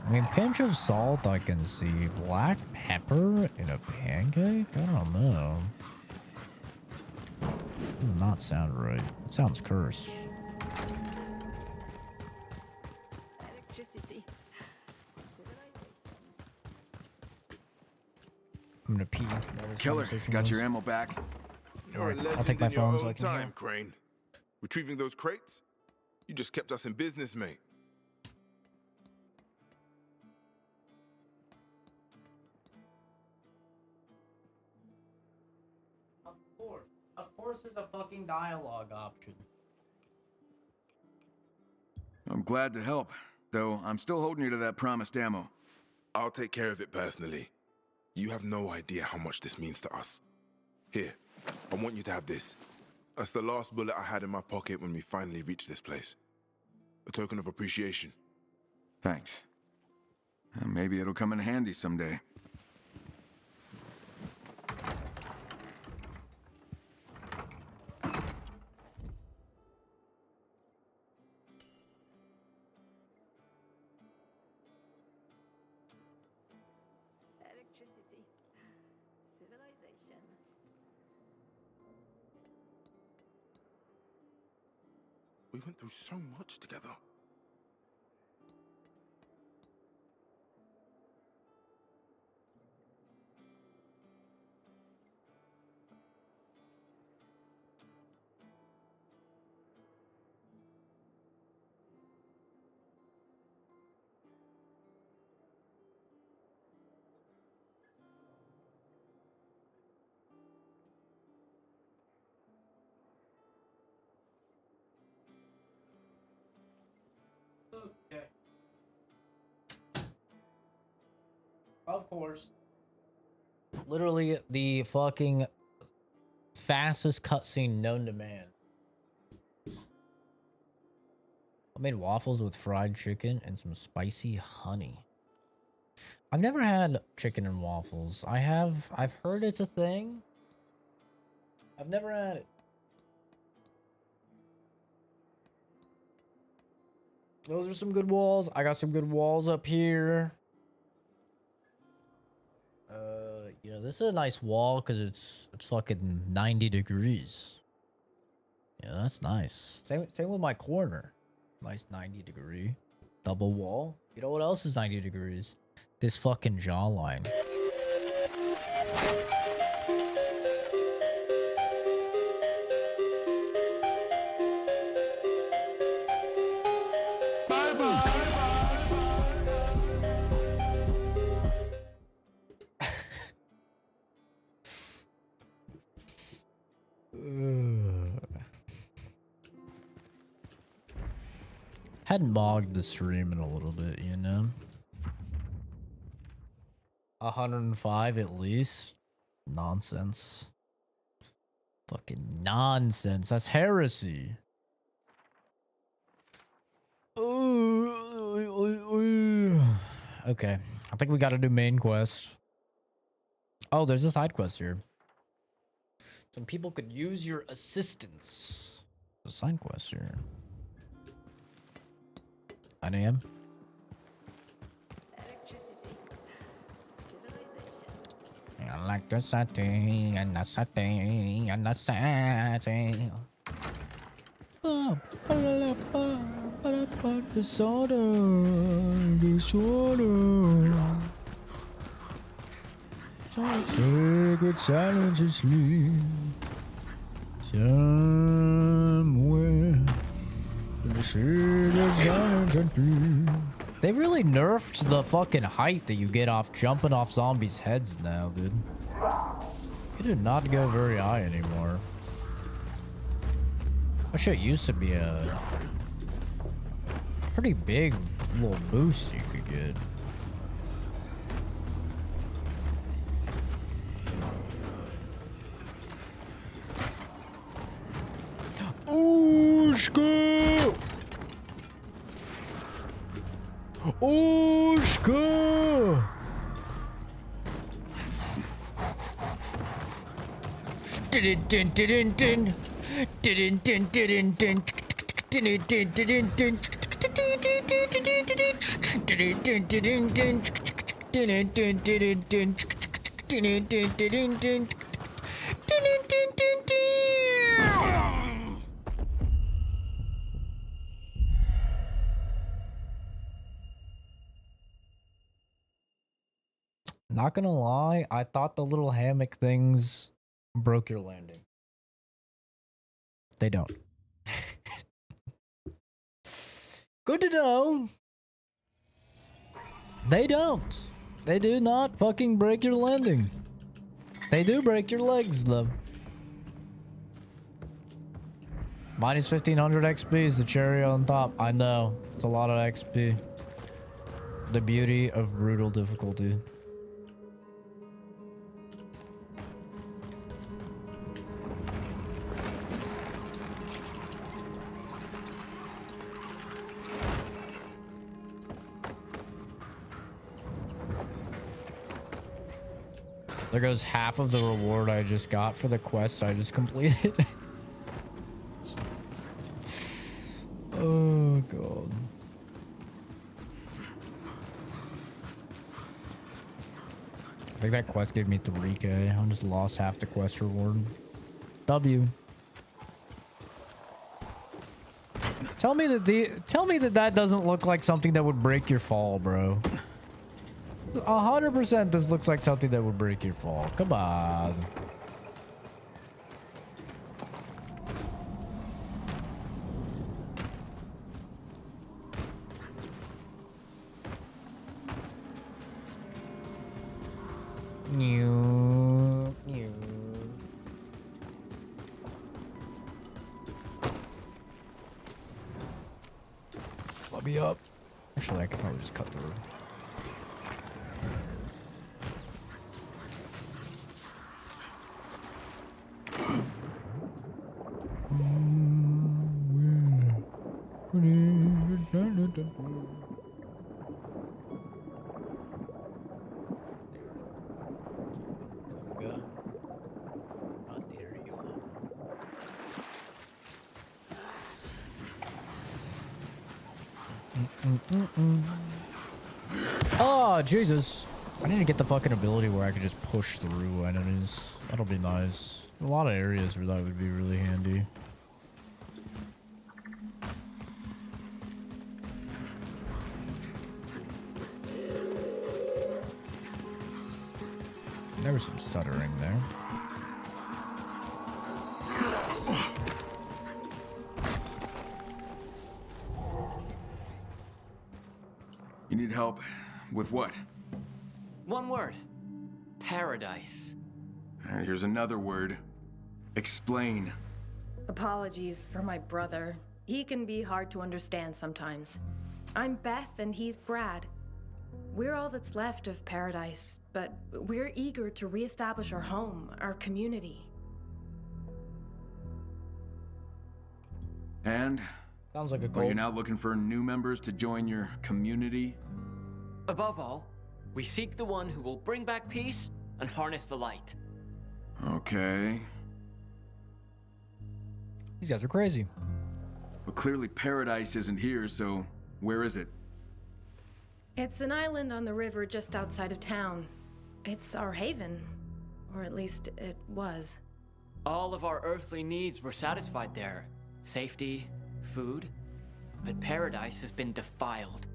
I mean, pinch of salt I can see. Black pepper in a pancake? I don't know. Does not sound right. It sounds cursed. Electricity. I'm gonna pee. Killer, got your ammo back? You're a legend I'll take my in your phone own so I can time, heal. Crane. Retrieving those crates? You just kept us in business, mate. Of course there's a fucking dialogue option. I'm glad to help, though I'm still holding you to that promised ammo. I'll take care of it personally. You have no idea how much this means to us. Here, I want you to have this. That's the last bullet I had in my pocket when we finally reached this place. A token of appreciation. Thanks. Maybe it'll come in handy someday. Electricity. Civilization. We went through so much together. Okay. Of course. Literally the fucking fastest cutscene known to man. I made waffles with fried chicken and some spicy honey. I've never had chicken and waffles. I've heard it's a thing. I've never had it. Those are some good walls. I got some good walls up here. You know, this is a nice wall because it's fucking 90 degrees. Yeah, that's nice. Same with my corner. Nice 90 degree double wall. You know what else is 90 degrees? This fucking jawline. Hadn't bogged the stream in a little bit, you know. 105 at least. Nonsense. Fucking nonsense. That's heresy. Okay. I think we gotta do main quest. Oh, there's a side quest here. Some people could use your assistance. The side quest here. 9 AM. Yeah, I like the setting and the setting and the setting. Disorder. Sacred silence is sleep. Somewhere. The sacred silence and sleep. They really nerfed the fucking height that you get off jumping off zombies' heads now, dude. It did not go very high anymore. That shit used to be a pretty big little boost you could get. Oshka! Oshka! Din din din din din din din din Not gonna lie, I thought the little hammock things broke your landing. They don't. Good to know. They don't. They do not fucking break your landing. They do break your legs, though. Minus 1500 XP is the cherry on top. I know. It's a lot of XP. The beauty of brutal difficulty. There goes half of the reward I just got for the quest I just completed. Oh, God. I think that quest gave me 3k. I just lost half the quest reward. W. Tell me that that doesn't look like something that would break your fall, bro. 100% this looks like something that would break your fall. Come on. New. Let me up. Actually, I could probably just cut through. Oh, Jesus. I need to get the fucking ability where I can just push through enemies. That'll be nice. A lot of areas where that would be really handy. There was some stuttering there. You need help with what? One word. Paradise. And here's another word. Explain. Apologies for my brother. He can be hard to understand sometimes. I'm Beth and he's Brad. We're all that's left of Paradise, but we're eager to reestablish our home, our community. And? Sounds like a goal. Are you now looking for new members to join your community? Above all, we seek the one who will bring back peace and harness the light. Okay. These guys are crazy. But clearly Paradise isn't here, so where is it? It's an island on the river just outside of town. It's our haven. Or at least it was. All of our earthly needs were satisfied there. Safety, food. But paradise has been defiled.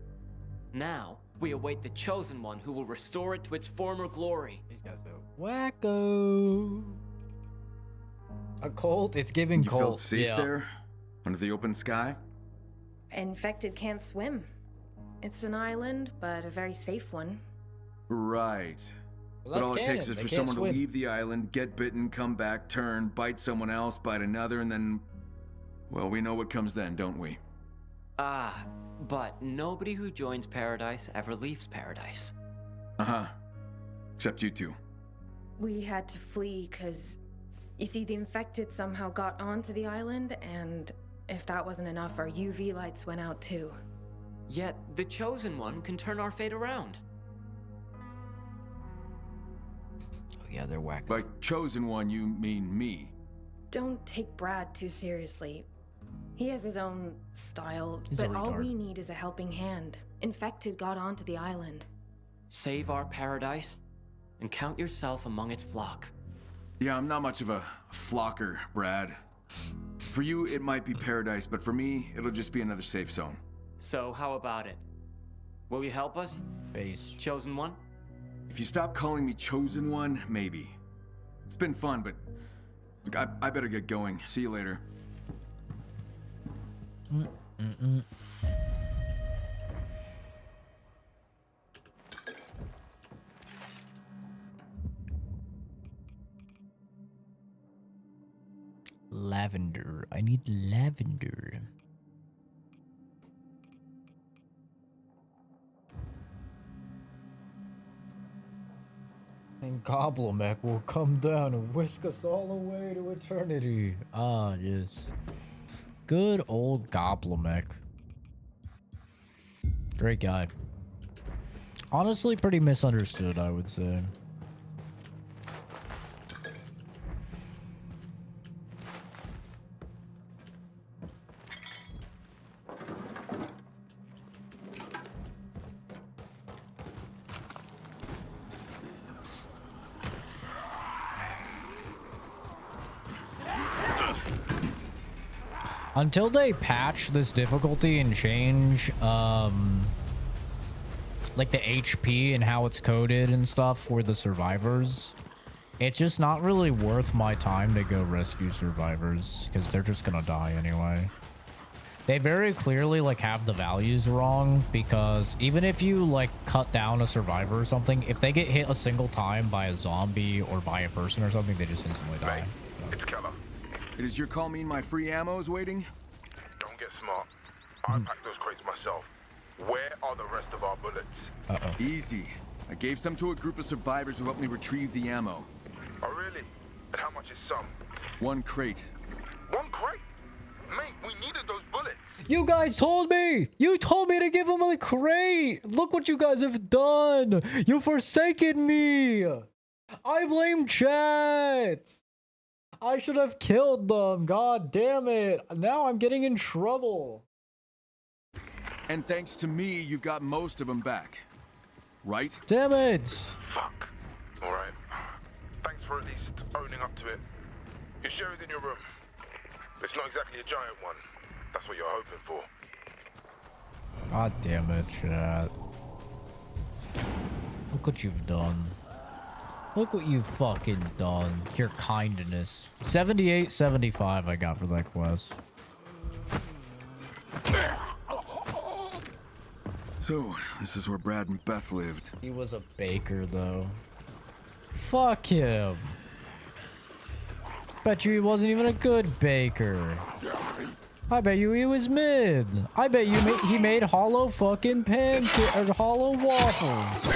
Now, we await the Chosen One who will restore it to its former glory. These guys are wacko. A cult? It's giving You cult. felt safe there? Under the open sky? Infected can't swim. It's an island, but a very safe one. Right. Well, But that's all it takes canon. is They for can't someone swim. to leave the island, get bitten, come back, turn, bite someone else, bite another, and then... Well, we know what comes then, don't we? Ah, but nobody who joins paradise ever leaves paradise. Uh-huh. Except you two. We had to flee because, you see, the infected somehow got onto the island, and if that wasn't enough, our UV lights went out too. Yet, the Chosen One can turn our fate around. Oh yeah, they're whack. By chosen one, you mean me. Don't take Brad too seriously. He has his own style, He's a but all retard. we need is a helping hand. Infected got onto the island. Save our paradise, and count yourself among its flock. Yeah, I'm not much of a flocker, Brad. For you, it might be paradise, but for me, it'll just be another safe zone. So, how about it? Will you help us? Base. Chosen One? If you stop calling me chosen one, maybe. It's been fun, but look, I better get going. See you later. Lavender. I need lavender. And Gobblemech will come down and whisk us all away to eternity. Ah, yes. Good old Gobblemech. Great guy. Honestly, pretty misunderstood, I would say. Until they patch this difficulty and change, like the HP and how it's coded and stuff for the survivors, it's just not really worth my time to go rescue survivors because they're just gonna die anyway. They very clearly like have the values wrong because even if you like cut down a survivor or something, if they get hit a single time by a zombie or by a person or something, they just instantly die. It's Keller. Does your call mean my free ammo is waiting? Don't get smart. I packed those crates myself. Where are the rest of our bullets? Uh-oh. Easy. I gave some to a group of survivors who helped me retrieve the ammo. Oh, really? And how much is some? 1 crate. 1 crate? Mate, we needed those bullets. You guys told me! You told me to give them a crate! Look what you guys have done! You've forsaken me! I blame chat! I should have killed them, god damn it! Now I'm getting in trouble. And thanks to me, you've got most of them back. Right? Damn it! Fuck. All right. Thanks for at least owning up to it. Your share is in your room. It's not exactly a giant one. That's what you're hoping for. God damn it, chat. Look what you've done. Look what you've fucking done. Your kindness. 78.75 I got for that quest. So, this is where Brad and Beth lived. He was a baker, though. Fuck him. Bet you he wasn't even a good baker. I bet you he was mid. I bet you he made hollow fucking pancakes or hollow waffles.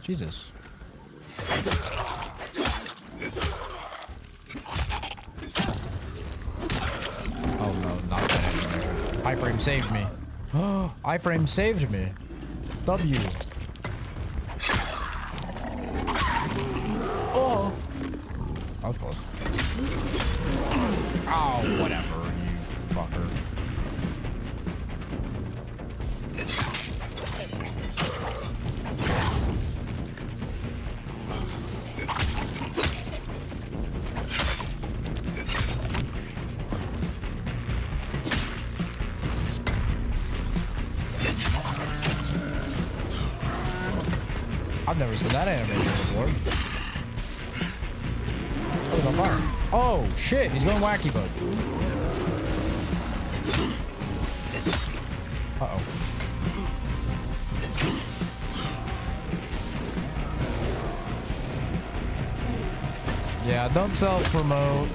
Jesus. Oh no, not that anymore. Iframe saved me. Oh, Iframe saved me. W. Oh. That was close. Oh, whatever, you fucker. I've never seen that animation before. Oh, he's on fire. Oh, shit. He's going wacky mode. Uh-oh. Yeah, don't self-promote.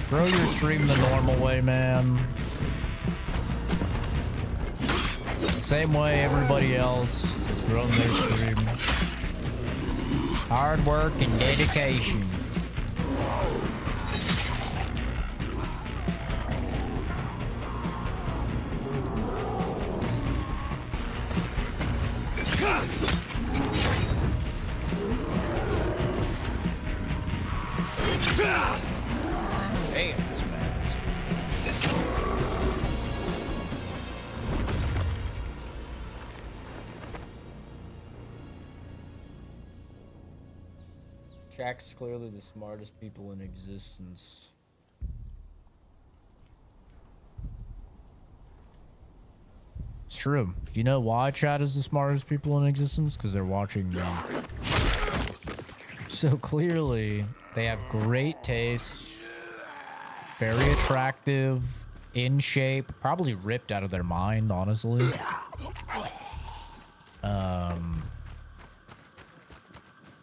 Grow your stream the normal way, man. The same way everybody else. Run their stream. Hard work and dedication. Damn, this man is... Jack's clearly the smartest people in existence. It's true. Do you know why chat is the smartest people in existence? Because they're watching me. So clearly, they have great taste, very attractive, in shape, probably ripped out of their mind, honestly.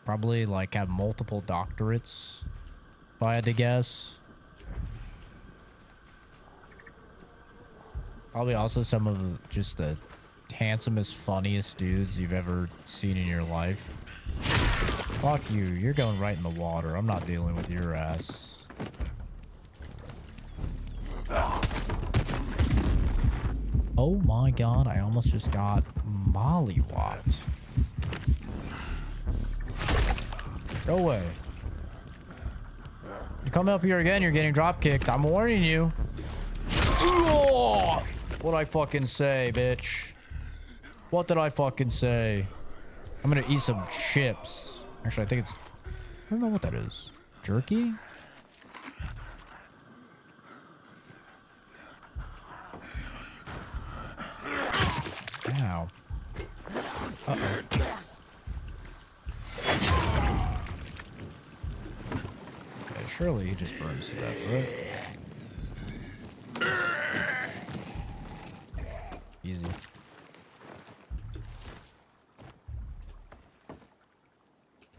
Probably like have multiple doctorates, if I had to guess. Probably also some of just the handsomest, funniest dudes you've ever seen in your life. Fuck you, you're going right in the water. I'm not dealing with your ass. Oh my god, I almost just got mollywopped. Go away. You come up here again, you're getting drop kicked. I'm warning you. What'd I fucking say, bitch? What did I fucking say? I'm gonna eat some chips. Actually, I think it's... I don't know what that is. Jerky? Ow. Uh-oh. Okay, surely he just burns to death, right? Easy.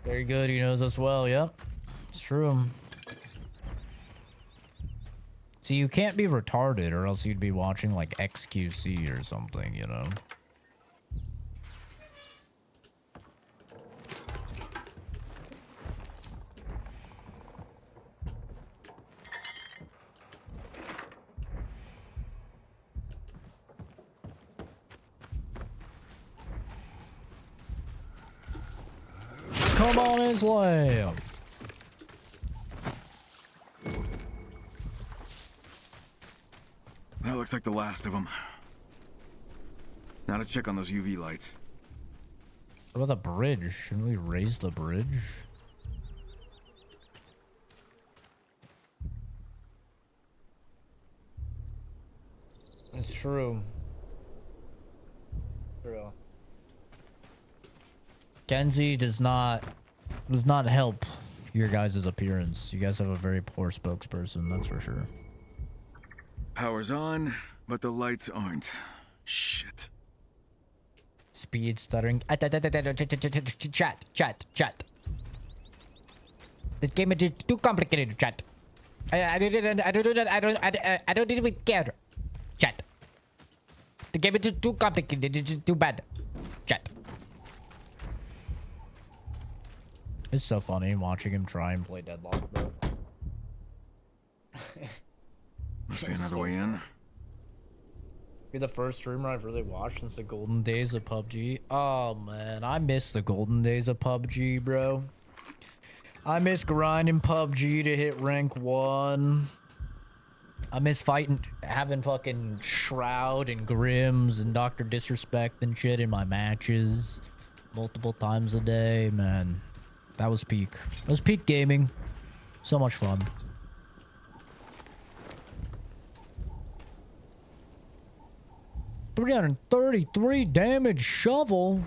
Very good, he knows us well, yep. It's true. See, you can't be retarded or else you'd be watching like XQC or something, you know? Come on, Islam. That looks like the last of them. Now to check on those UV lights. What about the bridge? Shouldn't we raise the bridge? It's true. True. Kenzie does not help your guys' appearance. You guys have a very poor spokesperson, that's for sure. Power's on, but the lights aren't. Shit. Speed stuttering. Chat. This game is too complicated, chat. I don't even care. Chat. The game is too complicated. It's too bad. Chat. It's so funny watching him try and play Deadlock, bro. Must be another way in. Be the first streamer I've really watched since the golden days of PUBG. Oh man, I miss the golden days of PUBG, bro. I miss grinding PUBG to hit rank 1. I miss fighting, having fucking Shroud and Grims and Dr. Disrespect and shit in my matches multiple times a day, man. That was peak. That was peak gaming. So much fun. $333 damage shovel.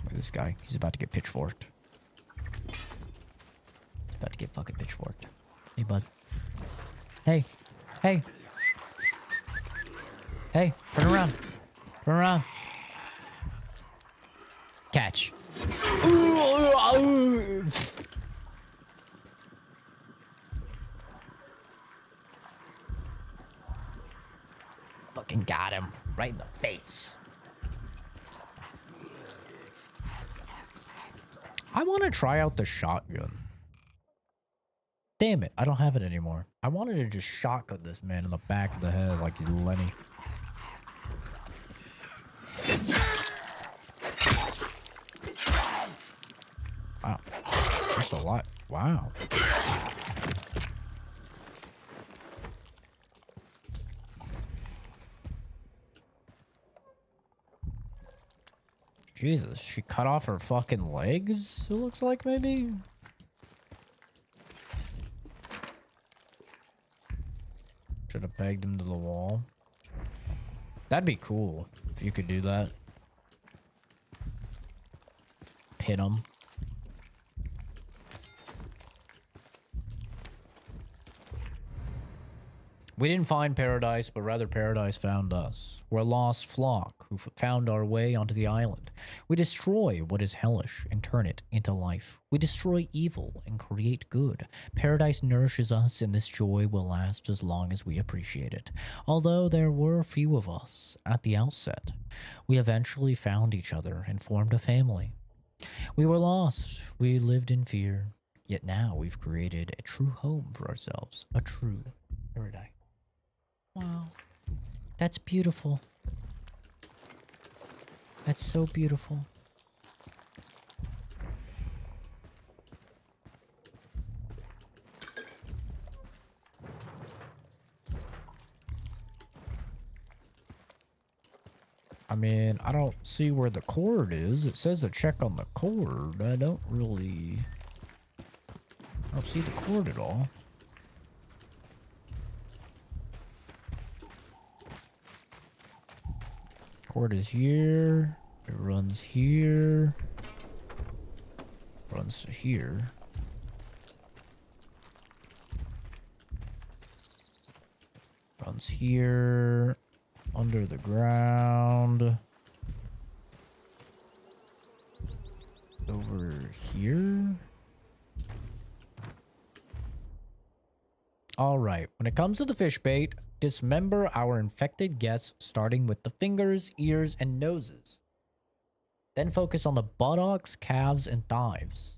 Look at this guy. He's about to get pitchforked. He's about to get fucking pitchforked. Hey, bud. Hey. Hey. Hey, turn around. Turn around. Catch. Fucking got him. Right in the face. I want to try out the shotgun. Damn it, I don't have it anymore. I wanted to just shotgun this man in the back of the head like Lenny. Wow. There's a lot. Wow. Jesus, she cut off her fucking legs, it looks like, maybe? Should have pegged him to the wall. That'd be cool if you could do that. Pin him. We didn't find paradise, but rather paradise found us. We're a lost flock who found our way onto the island. We destroy what is hellish and turn it into life. We destroy evil and create good. Paradise nourishes us, and this joy will last as long as we appreciate it. Although there were few of us at the outset, we eventually found each other and formed a family. We were lost. We lived in fear. Yet now we've created a true home for ourselves. A true paradise. Wow. That's beautiful. That's so beautiful. I mean, I don't see where the cord is. It says to check on the cord. I don't see the cord at all. Cord is here. It runs here. Runs to here. Runs here. Under the ground. Over here. Alright, when it comes to the fish bait, dismember our infected guests starting with the fingers, ears, and noses. Then focus on the buttocks, calves, and thighs.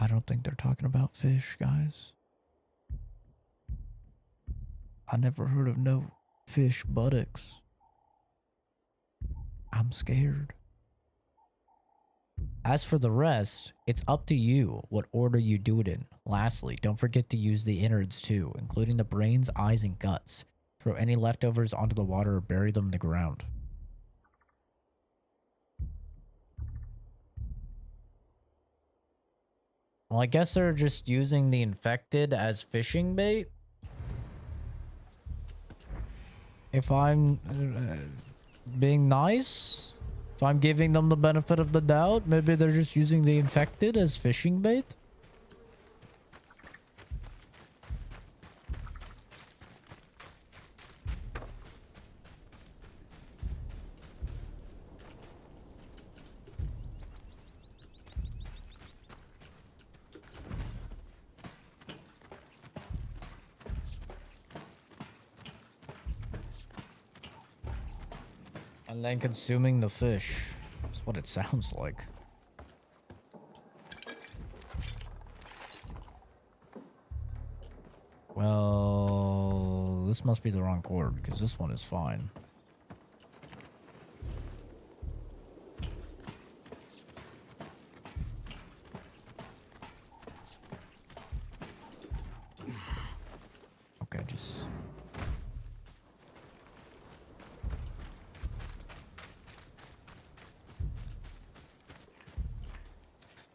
I don't think they're talking about fish, guys. I never heard of no fish buttocks. I'm scared. As for the rest, it's up to you what order you do it in. Lastly, don't forget to use the innards too, including the brains, eyes, and guts. Throw any leftovers onto the water or bury them in the ground. Well, I guess they're just using the infected as fishing bait. If I'm being nice, if I'm giving them the benefit of the doubt, maybe they're just using the infected as fishing bait. And then consuming the fish. That's what it sounds like. Well, this must be the wrong cord because this one is fine. Okay, just...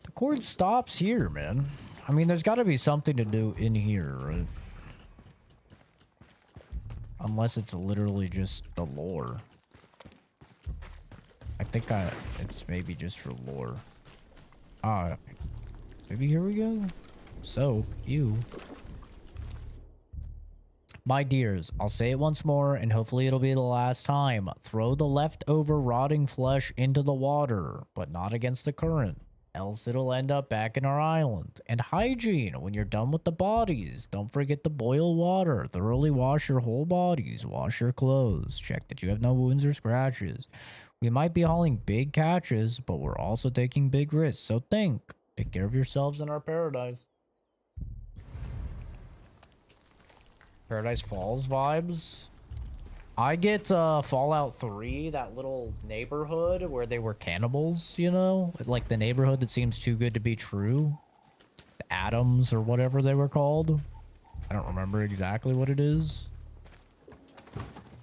The cord stops here, man. I mean, there's got to be something to do in here, right? Unless it's literally just the lore. I think it's maybe just for lore. Maybe here we go. Soap, you. My dears, I'll say it once more, and hopefully it'll be the last time. Throw the leftover rotting flesh into the water, but not against the current. Else it'll end up back in our island. And hygiene, when you're done with the bodies, don't forget to boil water. Thoroughly wash your whole bodies. Wash your clothes. Check that you have no wounds or scratches. We might be hauling big catches, but we're also taking big risks. So think. Take care of yourselves in our paradise. Paradise Falls vibes. I get Fallout 3, that little neighborhood where they were cannibals, you know? Like the neighborhood that seems too good to be true. The Adams or whatever they were called. I don't remember exactly what it is.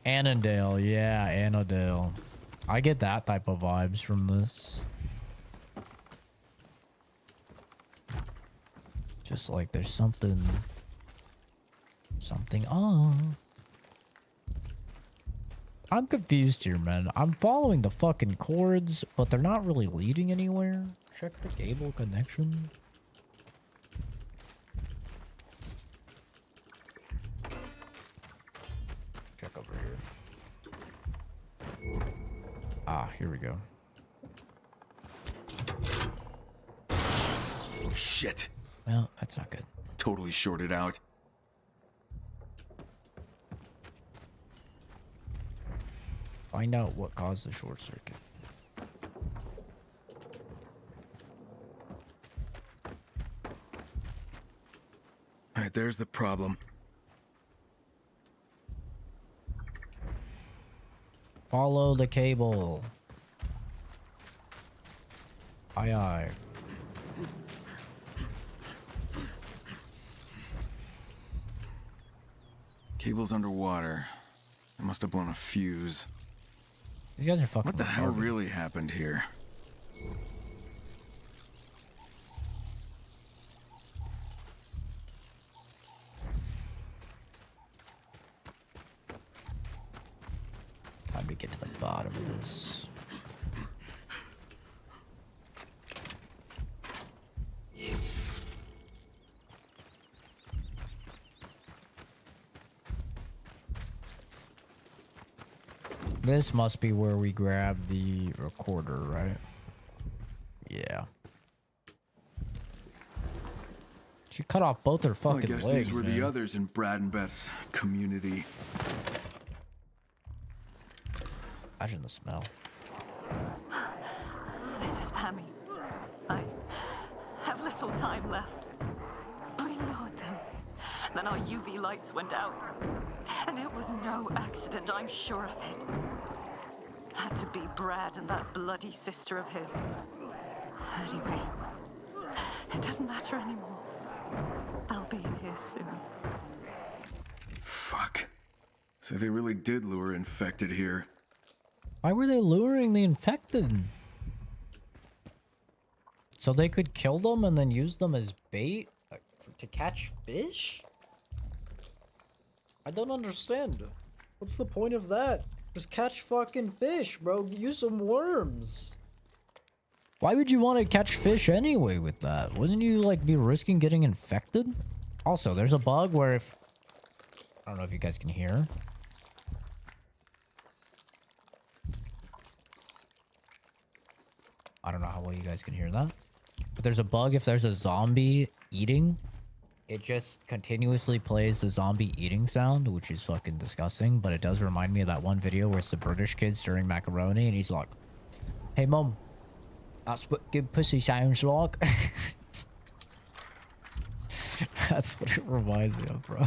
Annandale, yeah, Annandale. I get that type of vibes from this. Just like there's something on. I'm confused here, man. I'm following the fucking cords, but they're not really leading anywhere. Check the cable connection. Check over here. Ah, here we go. Oh, shit. Well, that's not good. Totally shorted out. Find out what caused the short circuit. All right, there's the problem. Follow the cable. Aye, aye. Cable's underwater. I must have blown a fuse. These guys are fucking What the hell retarded. really happened here? Time to get to the bottom of this. This must be where we grab the recorder, right? Yeah. She cut off both her fucking I guess legs, these were man. the others in Brad and Beth's community. Imagine the smell. This is Pammy. I have little time left. Reload them. Then our UV lights went out. And it was no accident, I'm sure of it. Had to be Brad and that bloody sister of his. Anyway, it doesn't matter anymore. They'll be in here soon. Fuck. So they really did lure infected here. Why were they luring the infected? So they could kill them and then use them as bait to catch fish? I don't understand. What's the point of that? Just catch fucking fish, bro. Use some worms. Why would you want to catch fish anyway with that? Wouldn't you, like, be risking getting infected? Also, there's a bug where if... I don't know if you guys can hear. I don't know how well you guys can hear that. But there's a bug if there's a zombie eating it just continuously plays the zombie eating sound, which is fucking disgusting, but it does remind me of that one video where it's the British kid stirring macaroni and he's like, "Hey mom, that's what good pussy sounds like." That's what it reminds me of, bro.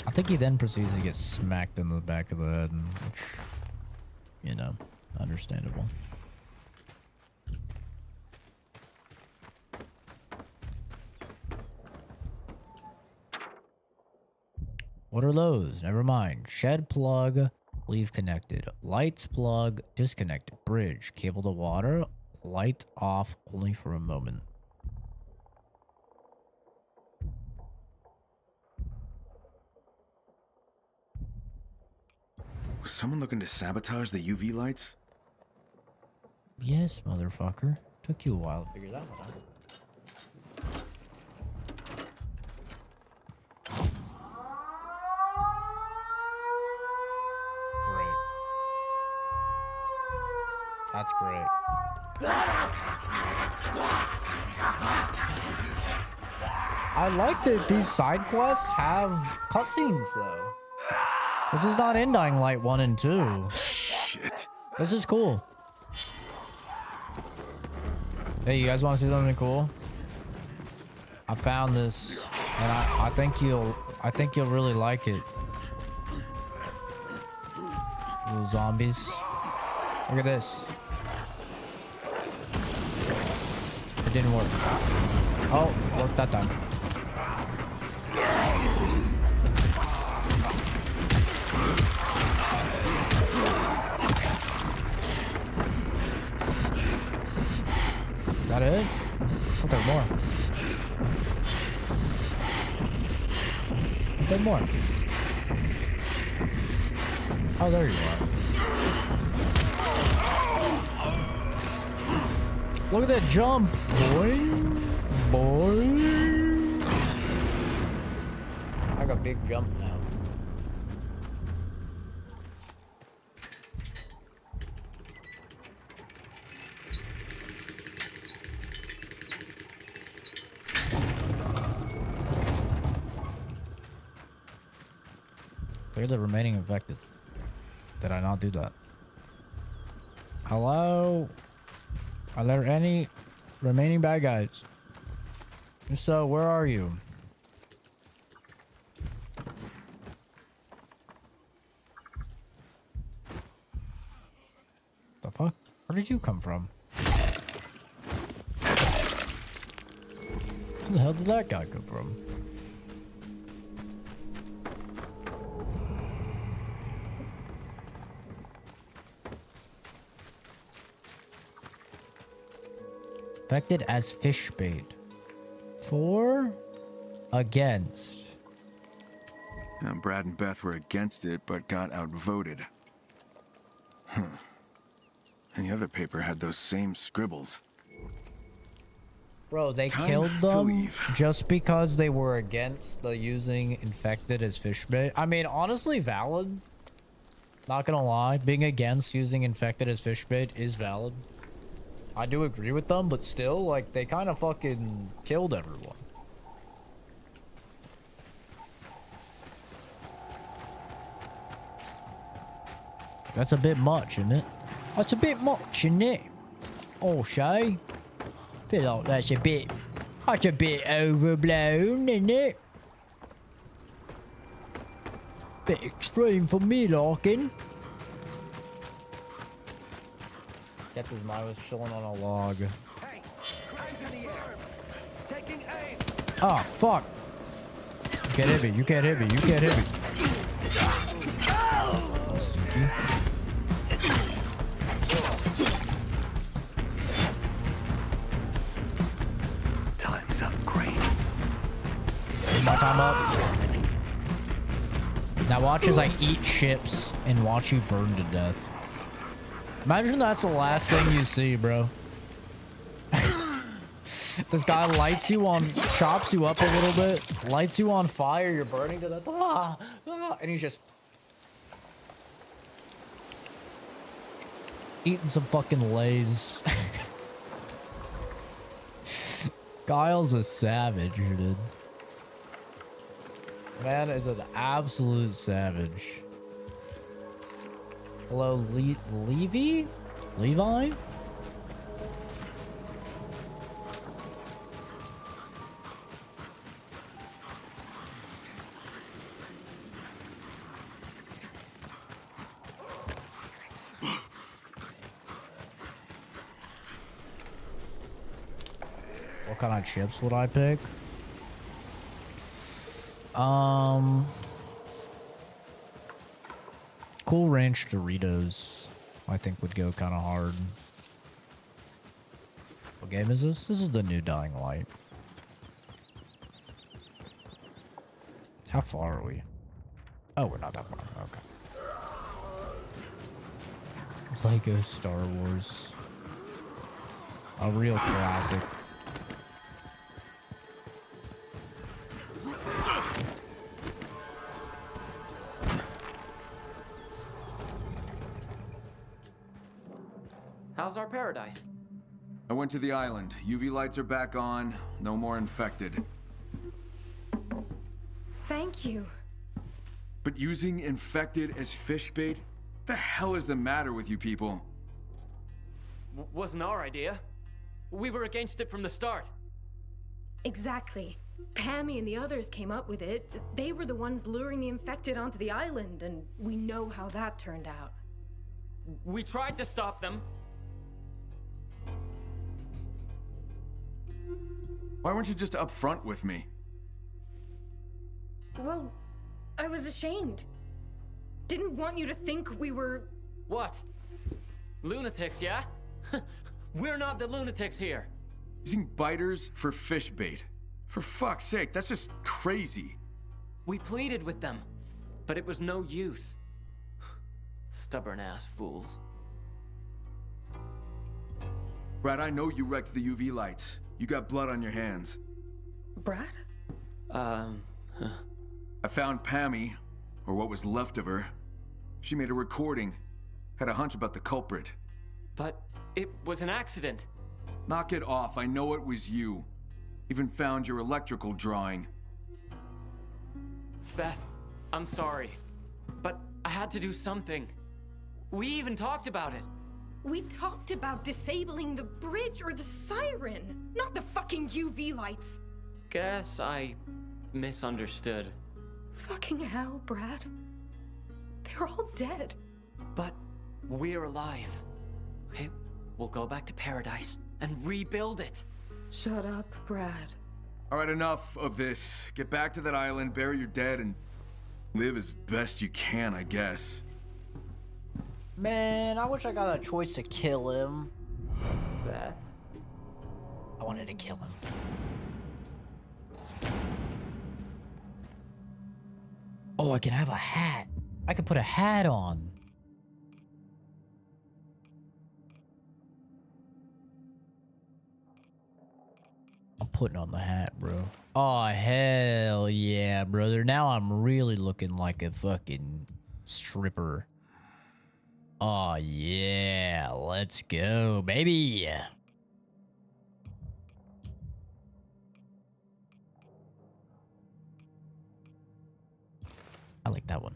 I think he then proceeds to get smacked in the back of the head, which, you know, understandable. What are those? Never mind. Shed plug, leave connected. Lights plug, disconnected. Bridge, cable to water, light off only for a moment. Was someone looking to sabotage the UV lights? Yes, motherfucker. Took you a while to figure that one out. Great. That's great. I like that these side quests have cutscenes, though. This is not in Dying Light 1 and 2. Shit. This is cool. Hey, you guys want to see something cool? I found this, and I think you'll really like it. Little zombies. Look at this. It didn't work. Oh, worked that time. Is that it? I'll take more. I'll take more. Oh, there you are. Look at that jump, boy. Boy. I got a big jump now. Clear the remaining infected. Did I not do that? Hello? Are there any remaining bad guys? If so, where are you? The fuck? Where did you come from? Where the hell did that guy come from? Affected as fish bait. For? Against. Now, Brad and Beth were against it, but got outvoted. Huh. And the other paper had those same scribbles. Bro, they killed them just because they were against the using infected as fish bait. I mean, honestly, valid. Not gonna lie, being against using infected as fish bait is valid. I do agree with them, but still, like, they kind of fucking killed everyone. That's a bit much, isn't it? That's a bit much, isn't it? Oh, Shay. Feel like that's a bit overblown, isn't it? Bit extreme for me, Larkin. Captain's mind was chilling on a log. Hey, crank in the air. Taking aim. Oh, fuck. You can't hit me. You can't hit me. You can't hit me. Oh, stinky. Time's up, Crane. My time up. Now watch as I eat ships and watch you burn to death. Imagine that's the last thing you see, bro. This guy lights you on, chops you up a little bit, lights you on fire, you're burning to death, and he's just eating some fucking Lays. Kyle's a savage, dude. Man is an absolute savage. Hello, Levi? Levi? What kind of chips would I pick? Cool Ranch Doritos, I think would go kind of hard. What game is this? This is the new Dying Light. How far are we? Oh, we're not that far. Okay. Lego Star Wars. A real classic. How's our paradise? I went to the island. UV lights are back on. No more infected. Thank you. But using infected as fish bait? The hell is the matter with you people? Wasn't our idea. We were against it from the start. Exactly. Pammy and the others came up with it. They were the ones luring the infected onto the island, and we know how that turned out. We tried to stop them. Why weren't you just upfront with me? Well, I was ashamed. Didn't want you to think we were... What? Lunatics, yeah? We're not the lunatics here. Using biters for fish bait. For fuck's sake, that's just crazy. We pleaded with them, but it was no use. Stubborn ass fools. Brad, I know you wrecked the UV lights. You got blood on your hands. Brad? I found Pammy, or what was left of her. She made a recording. Had a hunch about the culprit. But it was an accident. Knock it off, I know it was you. Even found your electrical drawing. Beth, I'm sorry, but I had to do something. We even talked about it. We talked about disabling the bridge or the siren, not the fucking UV lights. Guess I misunderstood. Fucking hell, Brad. They're all dead. But we're alive. Okay, we'll go back to paradise and rebuild it. Shut up, Brad. All right, enough of this. Get back to that island, bury your dead, and live as best you can, I guess. Man, I wish I got a choice to kill him. Beth? I wanted to kill him. Oh, I can have a hat. I can put a hat on. I'm putting on the hat, bro. Oh, hell yeah, brother. Now I'm really looking like a fucking stripper. Oh, yeah. Let's go, baby. I like that one.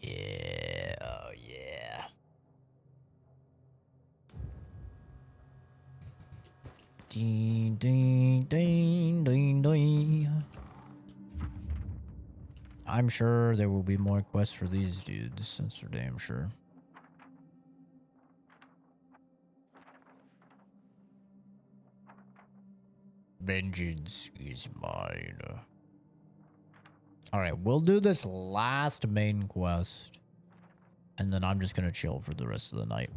Yeah, oh yeah. Ding, ding, ding, ding, ding. I'm sure there will be more quests for these dudes, that's for damn sure. Vengeance is mine. Alright, we'll do this last main quest. And then I'm just gonna chill for the rest of the night.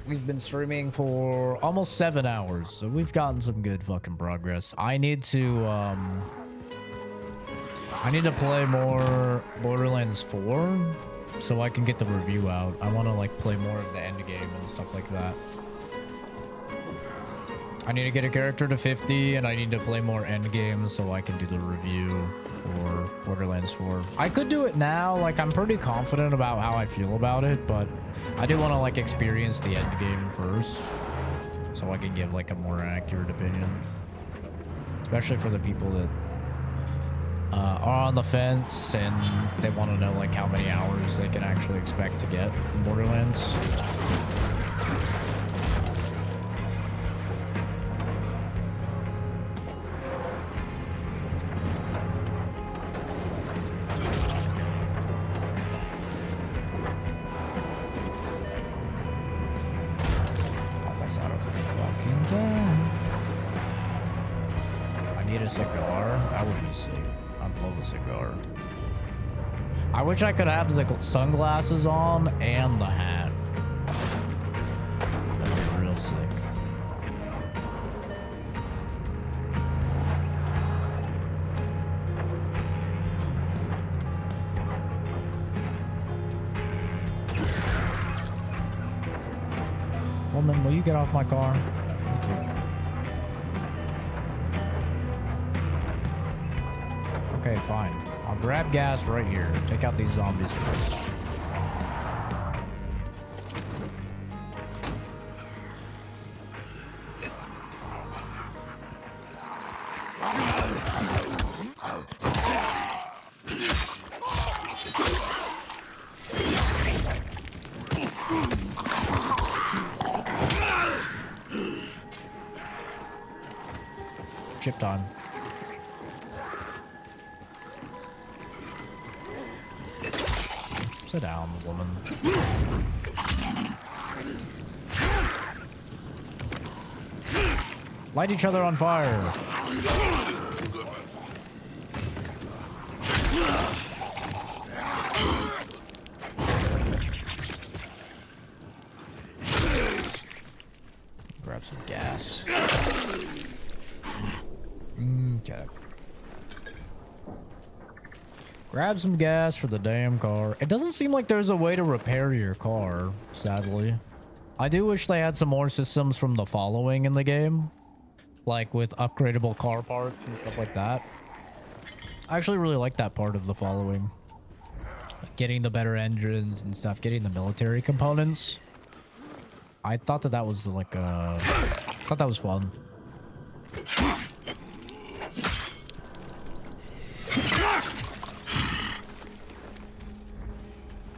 We've been streaming for almost 7 hours, so we've gotten some good fucking progress. I need to play more Borderlands 4 so I can get the review out. I want to like play more of the end game and stuff like that. I need to get a character to 50, and I need to play more endgames so I can do the review for Borderlands 4. I could do it now. Like, I'm pretty confident about how I feel about it, but I do want to, like, experience the endgame first so I can give, like, a more accurate opinion. Especially for the people that are on the fence and they want to know, like, how many hours they can actually expect to get from Borderlands. Almost out of fucking gas. I need a cigar. That would be sick. I'd love a cigar. I wish I could have the sunglasses on and the hat. That'd be real sick. Woman, will you get off my car? Thank you. Okay, fine. I'll grab gas right here. Take out these zombies first. Chip time. Sit down, woman. Light each other on fire. Grab some gas. Okay. Grab some gas for the damn car. It doesn't seem like there's a way to repair your car, sadly. I do wish they had some more systems from the following in the game. Like with upgradable car parts and stuff like that. I actually really like that part of the following. Like getting the better engines and stuff. Getting the military components. I thought that that was like I thought that was fun.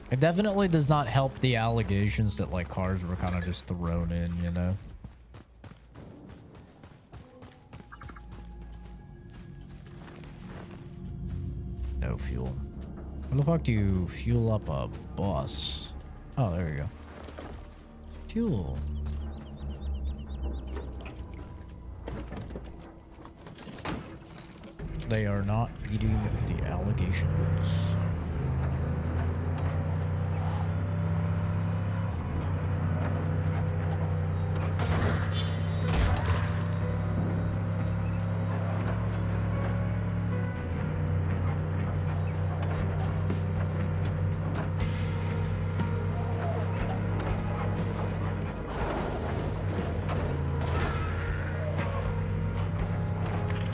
It definitely does not help the allegations that like cars were kind of just thrown in, you know? No fuel. How the fuck do you fuel up a bus? Oh, there you go. Fuel. They are not beating the allegations.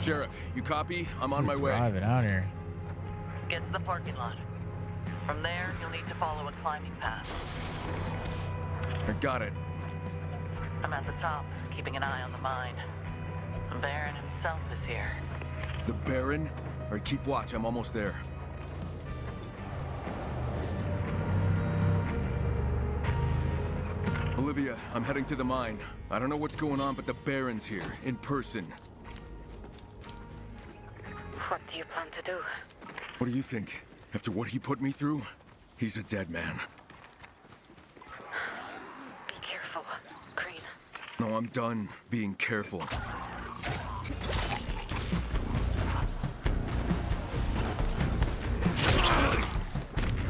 Sheriff, you copy? I'm on my way. Driving out here. Get to the parking lot. From there, you'll need to follow a climbing path. I got it. I'm at the top, keeping an eye on the mine. The Baron himself is here. The Baron? Alright, keep watch. I'm almost there. Olivia, I'm heading to the mine. I don't know what's going on, but the Baron's here, in person. What do you plan to do? What do you think? After what he put me through, he's a dead man. Be careful, Green. No, I'm done being careful.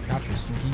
Gotcha, Stinky.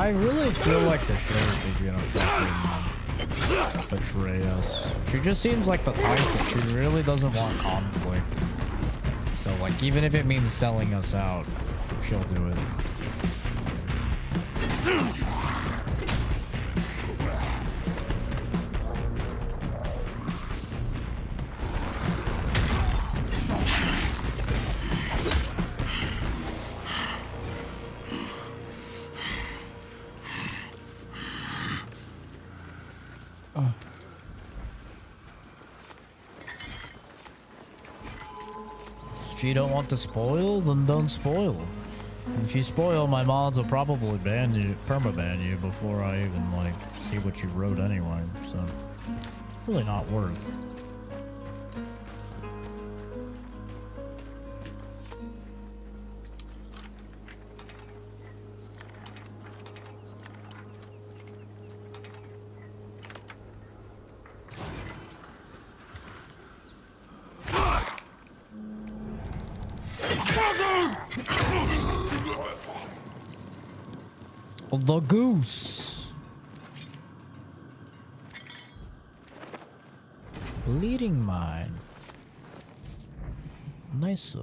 I really feel like the sheriff is gonna fucking betray us. She just seems like the type that she really doesn't want conflict. So like, even if it means selling us out, she'll do it. If you don't want to spoil, then don't spoil. If you spoil, my mods will probably ban you, permaban you before I even like see what you wrote anyway. So, really not worth. The goose. Bleeding mine. Nice.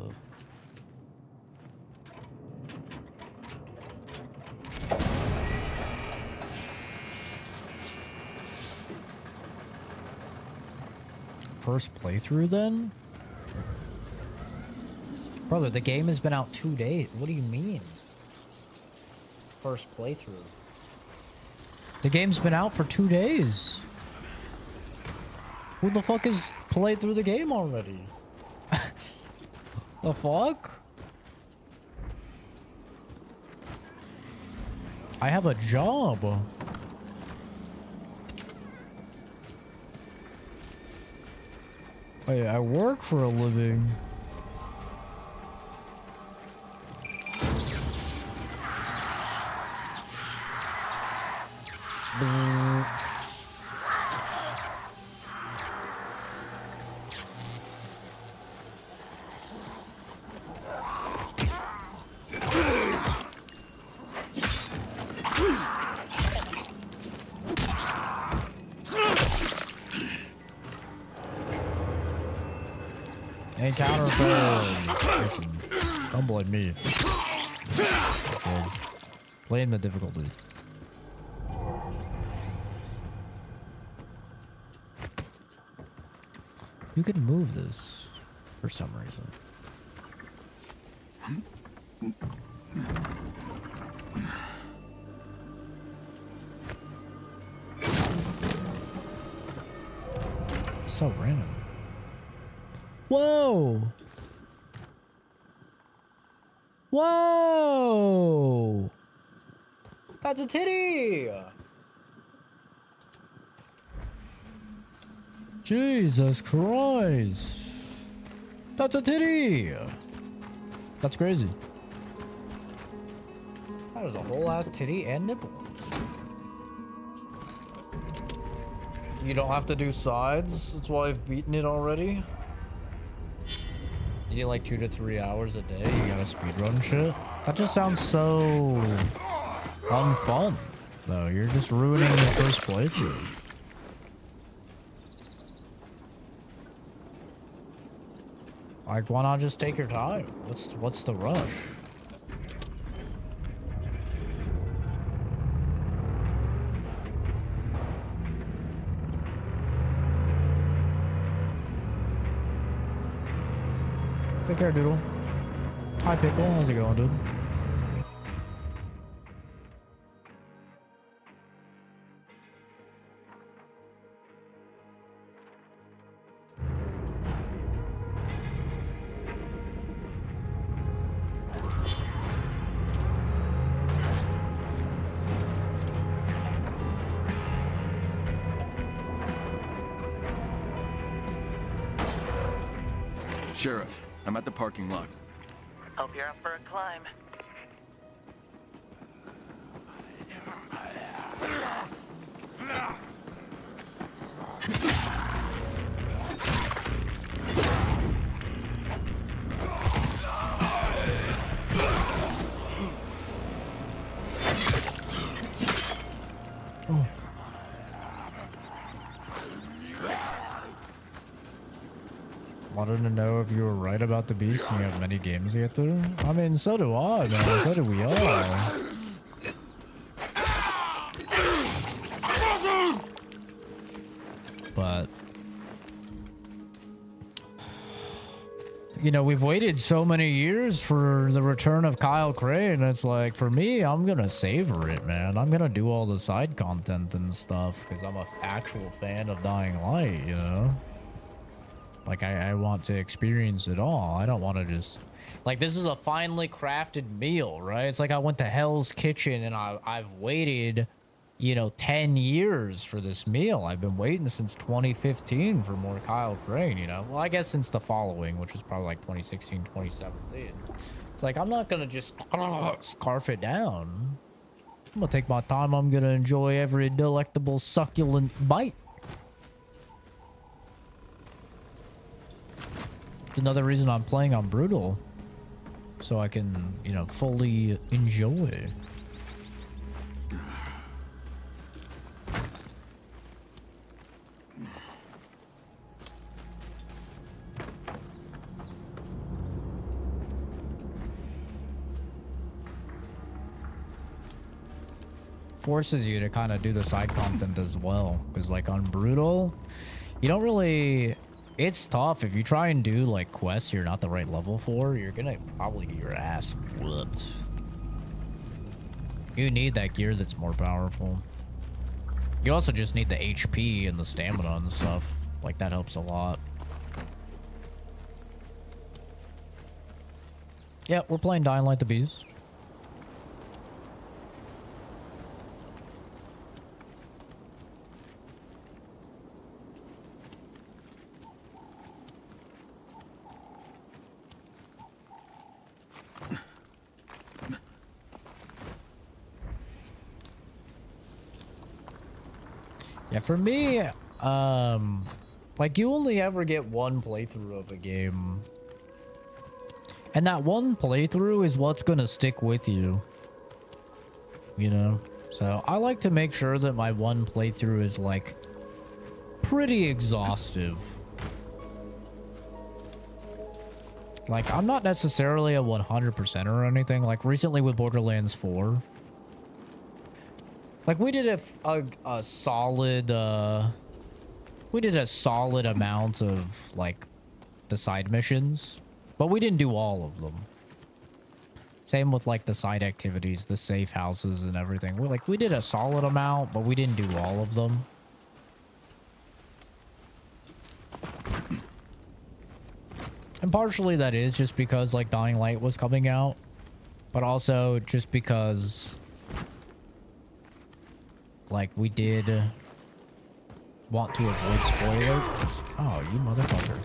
First playthrough then? Brother, the game has been out 2 days. What do you mean? First playthrough. The game's been out for 2 days. Who the fuck has played through the game already? The fuck? I have a job. I work for a living. Encounter failed. Listen, don't blame me. Okay. Blame the difficulty. You can move this for some reason. So random. Whoa! Whoa! That's a titty! Jesus Christ! That's a titty! That's crazy. That is a whole ass titty and nipple. You don't have to do sides. That's why I've beaten it already. You get like 2 to 3 hours a day. You gotta speedrun shit. That just sounds so unfun. Though you're just ruining the first playthrough. Like, why not just take your time? What's the rush? Take care, Doodle. Hi, Pickle. How's it going, dude? Sheriff, I'm at the parking lot. Hope you're up for a climb. Wanted to know if you were right about the beast and you have many games to get through. I mean, so do I, man. So do we all. But you know, we've waited so many years for the return of Kyle Crane. It's like, for me, I'm gonna savor it, man. I'm gonna do all the side content and stuff because I'm an actual fan of Dying Light, you know? Like, I want to experience it all. I don't want to just... Like, this is a finely crafted meal, right? It's like I went to Hell's Kitchen and I've waited, you know, 10 years for this meal. I've been waiting since 2015 for more Kyle Crane, you know? Well, I guess since the following, which is probably like 2016, 2017. It's like, I'm not going to just scarf it down. I'm going to take my time. I'm going to enjoy every delectable, succulent bite. It's another reason I'm playing on Brutal. So I can, you know, fully enjoy. Forces you to kind of do the side content as well, because like on Brutal, you don't really... It's tough. If you try and do like quests you're not the right level for, you're gonna probably get your ass whooped. You need that gear that's more powerful. You also just need the HP and the stamina and stuff. Like, that helps a lot. Yeah, we're playing Dying Light the Beast. Yeah, for me, like, you only ever get one playthrough of a game. And that one playthrough is what's gonna stick with you. You know? So, I like to make sure that my one playthrough is, like, pretty exhaustive. Like, I'm not necessarily a 100% or anything. Like, recently with Borderlands 4... Like, we did a solid, we did a solid amount of, like, the side missions. But we didn't do all of them. Same with, like, the side activities, the safe houses and everything. We did a solid amount, but we didn't do all of them. And partially that is just because, like, Dying Light was coming out. But also just because... Like, we did want to avoid spoilers. Oh, you motherfucker.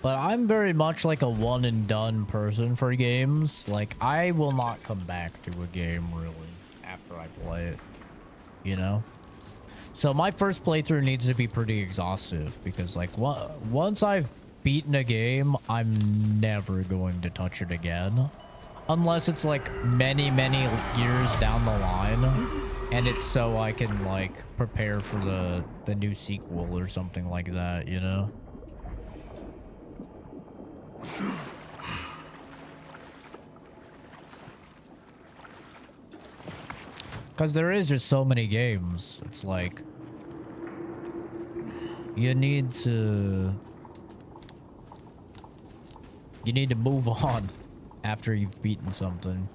But I'm very much like a one and done person for games. Like, I will not come back to a game really after I play it, you know? So my first playthrough needs to be pretty exhaustive because, like, once I've beaten a game, I'm never going to touch it again. Unless it's like many, many years down the line and it's so I can, like, prepare for the new sequel or something like that, you know? Because there is just so many games. It's like... You need to move on after you've beaten something.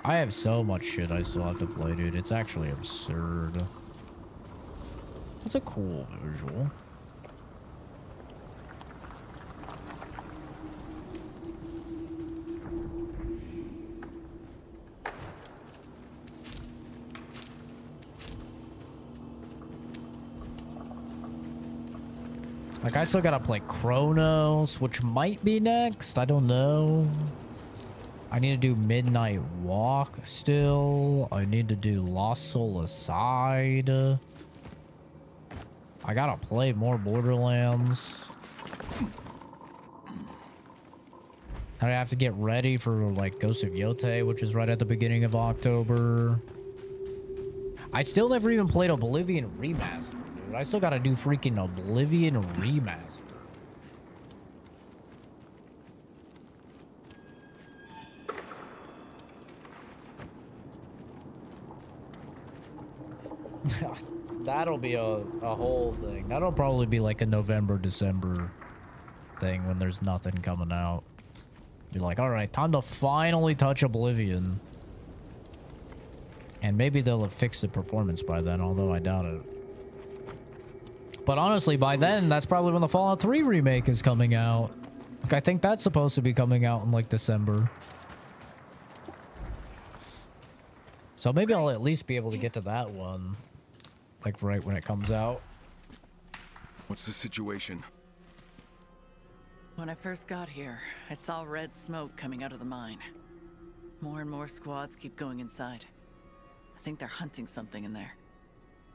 I have so much shit I still have to play, dude. It's actually absurd. That's a cool visual. Like, I still gotta play Chronos, which might be next. I don't know. I need to do Midnight Walk still. I need to do Lost Soul Aside. I gotta play more Borderlands. I have to get ready for, like, Ghost of Yotei, which is right at the beginning of October. I still never even played Oblivion Remastered, dude. I still gotta do freaking Oblivion Remastered. That'll be a whole thing. That'll probably be like a November, December thing when there's nothing coming out. Be like, all right, time to finally touch Oblivion. And maybe they'll have fixed the performance by then, although I doubt it. But honestly, by then, that's probably when the Fallout 3 remake is coming out. Like, I think that's supposed to be coming out in, like, December. So maybe I'll at least be able to get to that one. Like, right when it comes out. What's the situation? When I first got here, I saw red smoke coming out of the mine. More and more squads keep going inside. I think they're hunting something in there.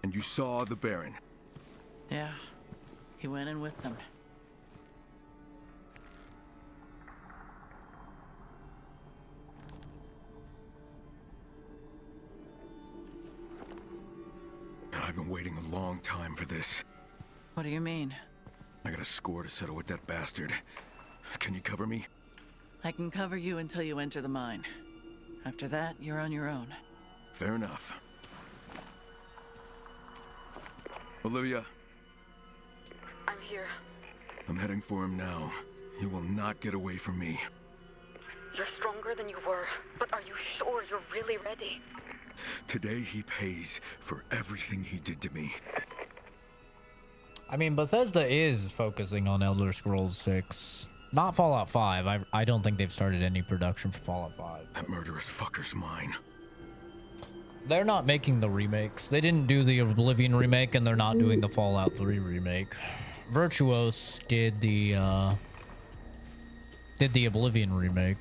And you saw the Baron? Yeah, he went in with them. I've been waiting a long time for this. What do you mean? I got a score to settle with that bastard. Can you cover me? I can cover you until you enter the mine. After that, you're on your own. Fair enough. Olivia. I'm here. I'm heading for him now. He will not get away from me. You're stronger than you were, but are you sure you're really ready? Today he pays for everything he did to me. I mean, Bethesda is focusing on Elder Scrolls 6. Not Fallout 5. I don't think they've started any production for Fallout 5. That murderous fucker's mine. They're not making the remakes. They didn't do the Oblivion remake, and they're not doing the Fallout 3 remake. Virtuos did the Oblivion remake.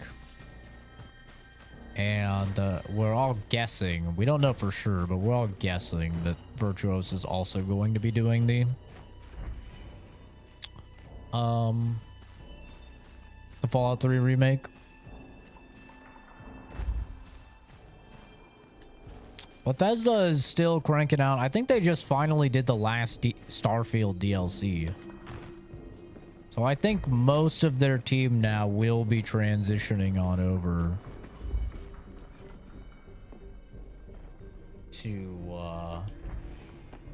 And we're all guessing, we don't know for sure, but we're all guessing that Virtuos is also going to be doing the Fallout 3 remake. Bethesda is still cranking out. I think they just finally did the last Starfield DLC. So I think most of their team now will be transitioning on over to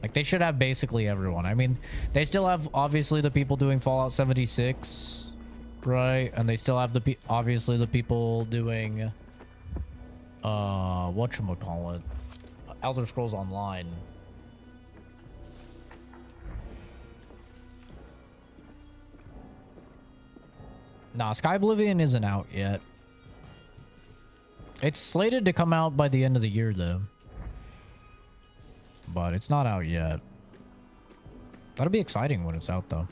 like, they should have basically everyone. I mean, they still have obviously the people doing Fallout 76, right? And they still have obviously the people doing whatchamacallit, Elder Scrolls Online. Nah, Sky Oblivion isn't out yet. It's slated to come out by the end of the year, though. But it's not out yet. That'll be exciting when it's out, though.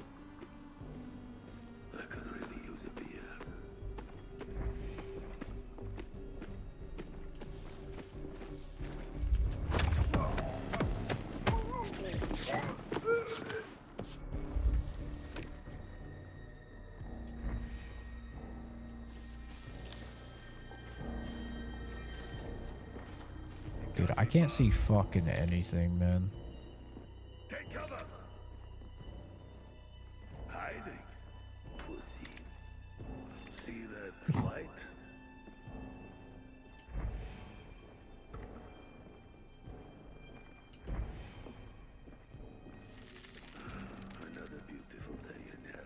Dude, I can't see fucking anything, man. Take cover. Hiding, pussy. See that light? Another beautiful day in hell.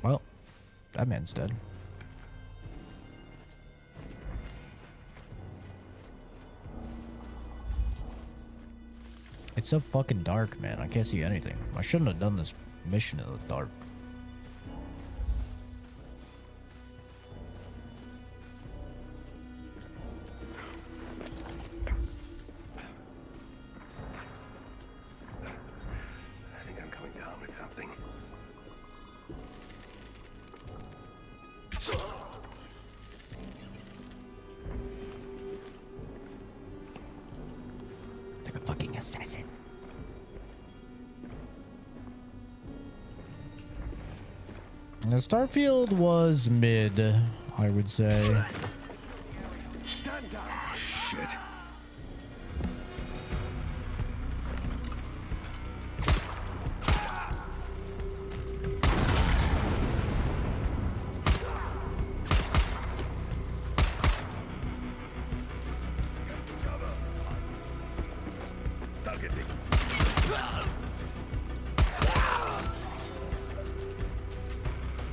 Well, that man's dead. It's so fucking dark, man. I can't see anything. I shouldn't have done this mission in the dark. The Starfield was mid, I would say. Oh, shit.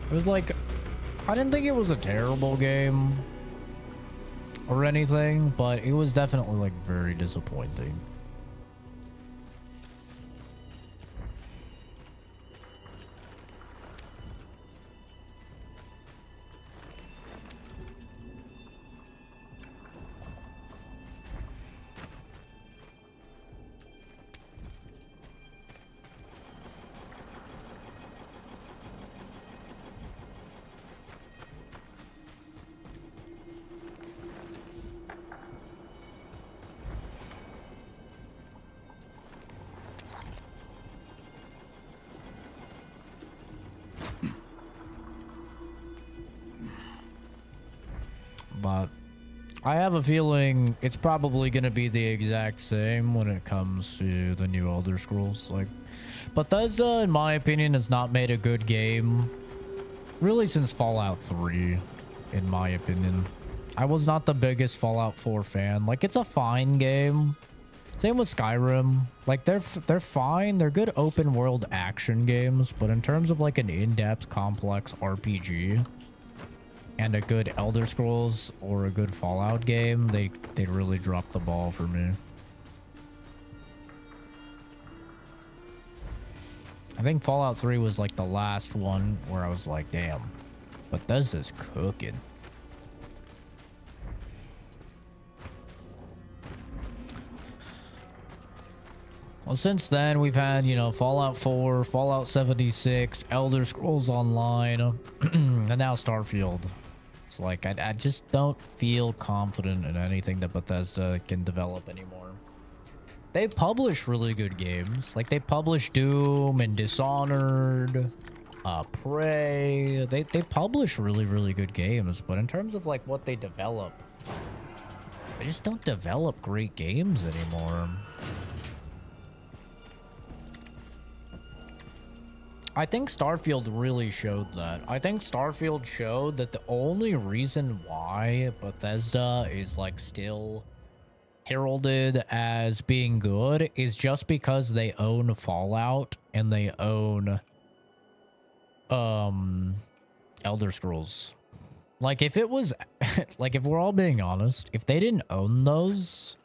It was like, I didn't think it was a terrible game or anything, but it was definitely like very disappointing. But I have a feeling it's probably going to be the exact same when it comes to the new Elder Scrolls. Like, Bethesda, in my opinion, has not made a good game really since Fallout 3, in my opinion. I was not the biggest Fallout 4 fan. Like, it's a fine game. Same with Skyrim. Like, they're fine. They're good open world action games, but in terms of like an in-depth, complex RPG and a good Elder Scrolls or a good Fallout game, they really dropped the ball for me. I think Fallout 3 was like the last one where I was like, damn, Bethesda's cooking. Well, since then, we've had, you know, Fallout 4, Fallout 76, Elder Scrolls Online, and now Starfield. It's like, I just don't feel confident in anything that Bethesda can develop anymore. They publish really good games. Like, they publish Doom and Dishonored, Prey. They publish really, really good games. But in terms of, like, what they develop, they just don't develop great games anymore. I think Starfield really showed that. I think Starfield showed that the only reason why Bethesda is like still heralded as being good is just because they own Fallout and they own Elder Scrolls. Like, if it was like, if we're all being honest, if they didn't own those,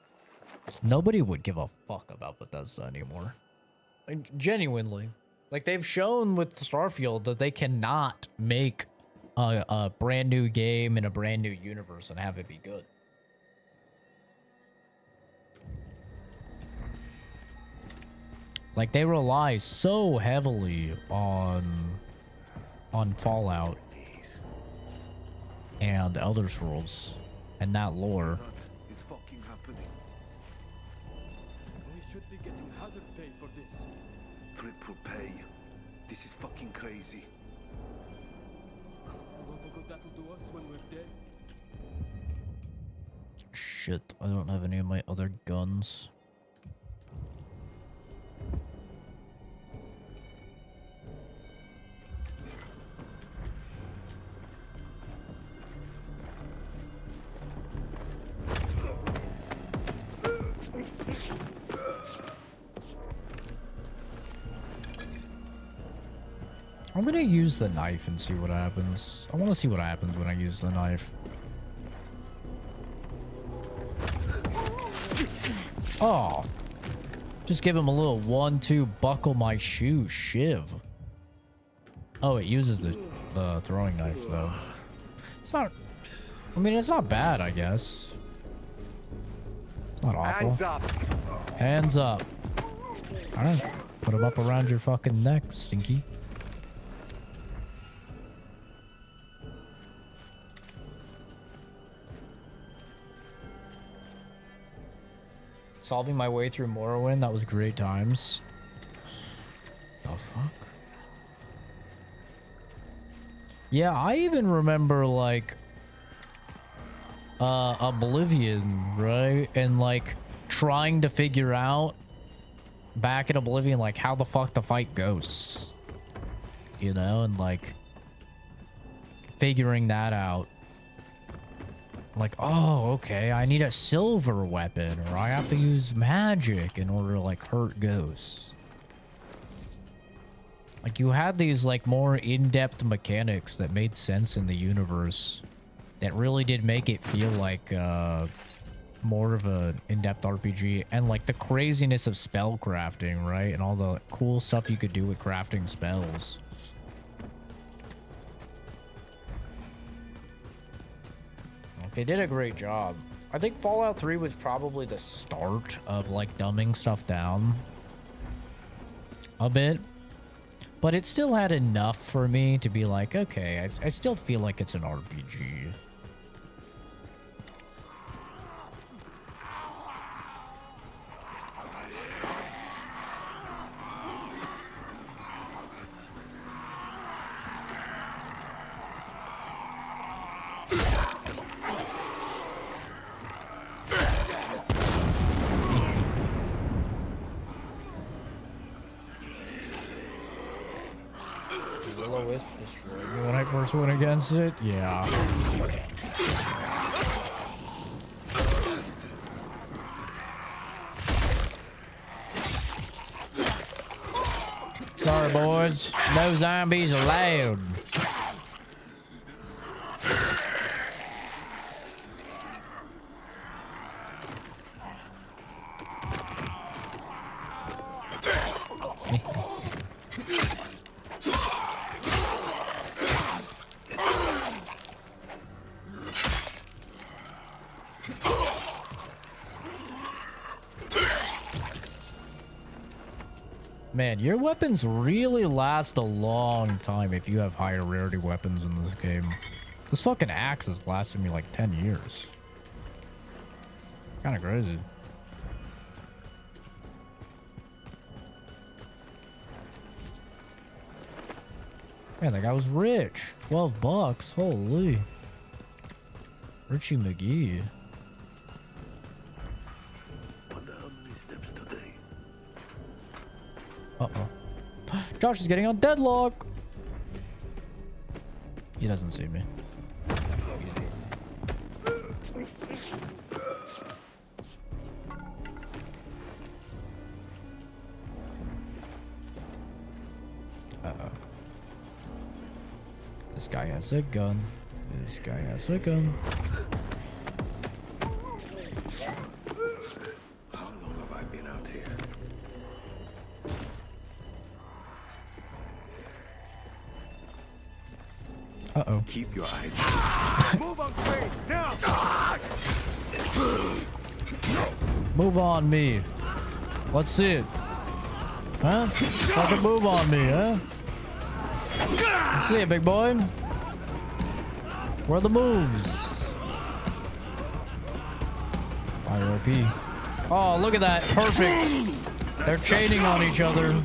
nobody would give a fuck about Bethesda anymore. Like, genuinely. Like, they've shown with Starfield that they cannot make a brand new game in a brand new universe and have it be good. Like, they rely so heavily on Fallout and Elder Scrolls and that lore. It's fucking happening. We should be getting hazard pay for this. Triple pay. This is fucking crazy. You want to go that'll do us when we're dead? Shit, I don't have any of my other guns. I'm gonna use the knife and see what happens. I want to see what happens when I use the knife. Oh. Just give him a little 1-2 buckle my shoe shiv. Oh, it uses the throwing knife though. It's not, I mean, it's not bad, I guess. It's not awful. Hands up. Hands up. Alright. Put him up around your fucking neck, Stinky. Solving my way through Morrowind, that was great times. The fuck? Yeah, I even remember like Oblivion, right? And like trying to figure out back in Oblivion like how the fuck to fight ghosts. You know, and like figuring that out. Like, oh, okay, I need a silver weapon, or I have to use magic in order to like hurt ghosts. Like, you had these like more in-depth mechanics that made sense in the universe that really did make it feel like more of an in-depth RPG, and like the craziness of spell crafting, right? And all the cool stuff you could do with crafting spells. They did a great job. I think Fallout 3 was probably the start of like dumbing stuff down a bit, but it still had enough for me to be like, okay, I still feel like it's an RPG. Will-O-Wisp destroyed me when I first went against it? Yeah. Sorry, boys. No zombies allowed. Man, your weapons really last a long time if you have higher rarity weapons in this game. This fucking axe has lasted me like 10 years. Kind of crazy. Man, that guy was rich. 12 bucks. Holy. Richie McGee. Uh-oh. Josh is getting on deadlock. He doesn't see me. Uh-oh. This guy has a gun. This guy has a gun. How long have I been out here? Uh-oh. Keep your eyes. Move on screen now. Move on me. Let's see it. Huh? Fucking move on me, huh? Let's see it, big boy. Where are the moves? IRP. Oh, look at that. Perfect. They're chaining on each other.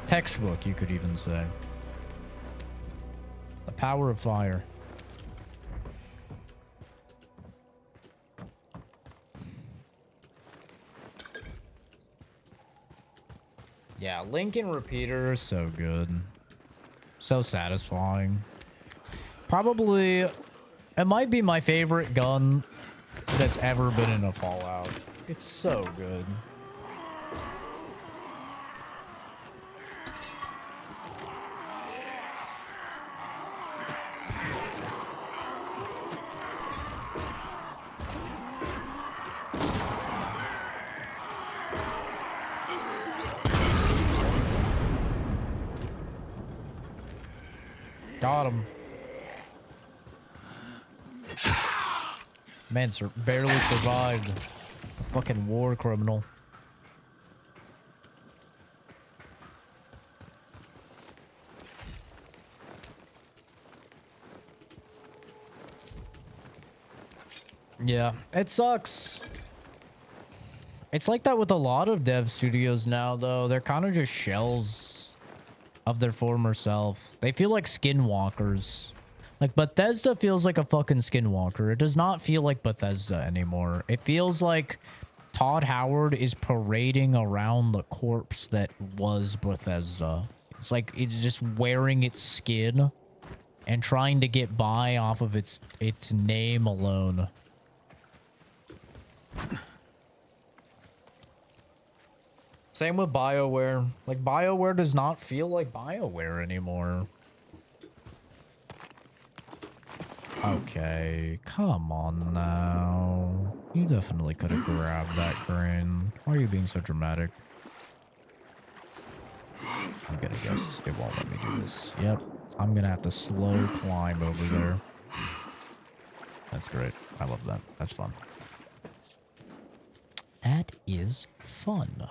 Textbook, you could even say. The power of fire. Yeah, Lincoln Repeater is so good. So satisfying. Probably, it might be my favorite gun that's ever been in a Fallout. It's so good. Got him. Man, barely survived. Fucking war criminal. Yeah, it sucks. It's like that with a lot of dev studios now, though. They're kind of just shells of their former self. They feel like skinwalkers. Like, Bethesda feels like a fucking skinwalker. It does not feel like Bethesda anymore. It feels like Todd Howard is parading around the corpse that was Bethesda. It's like it's just wearing its skin and trying to get by off of its name alone. Same with BioWare. Like, BioWare does not feel like BioWare anymore. Okay, come on now. You definitely could have grabbed that crane. Why are you being so dramatic? I'm gonna guess it won't let me do this. Yep, I'm gonna have to slow climb over there. That's great. I love that. That's fun. That is fun.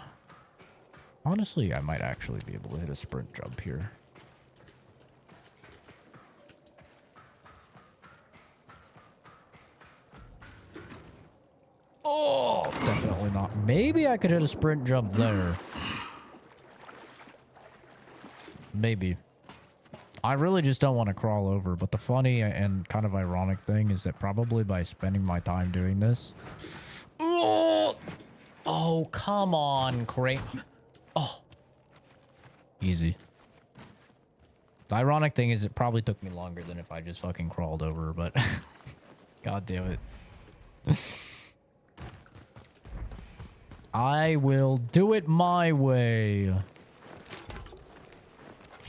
Honestly, I might actually be able to hit a sprint jump here. Oh, definitely not. Maybe I could hit a sprint jump there. Maybe. I really just don't want to crawl over, but the funny and kind of ironic thing is that probably by spending my time doing this... Oh, come on, crane. Oh. Easy. The ironic thing is it probably took me longer than if I just fucking crawled over, but... God damn it. I will do it my way.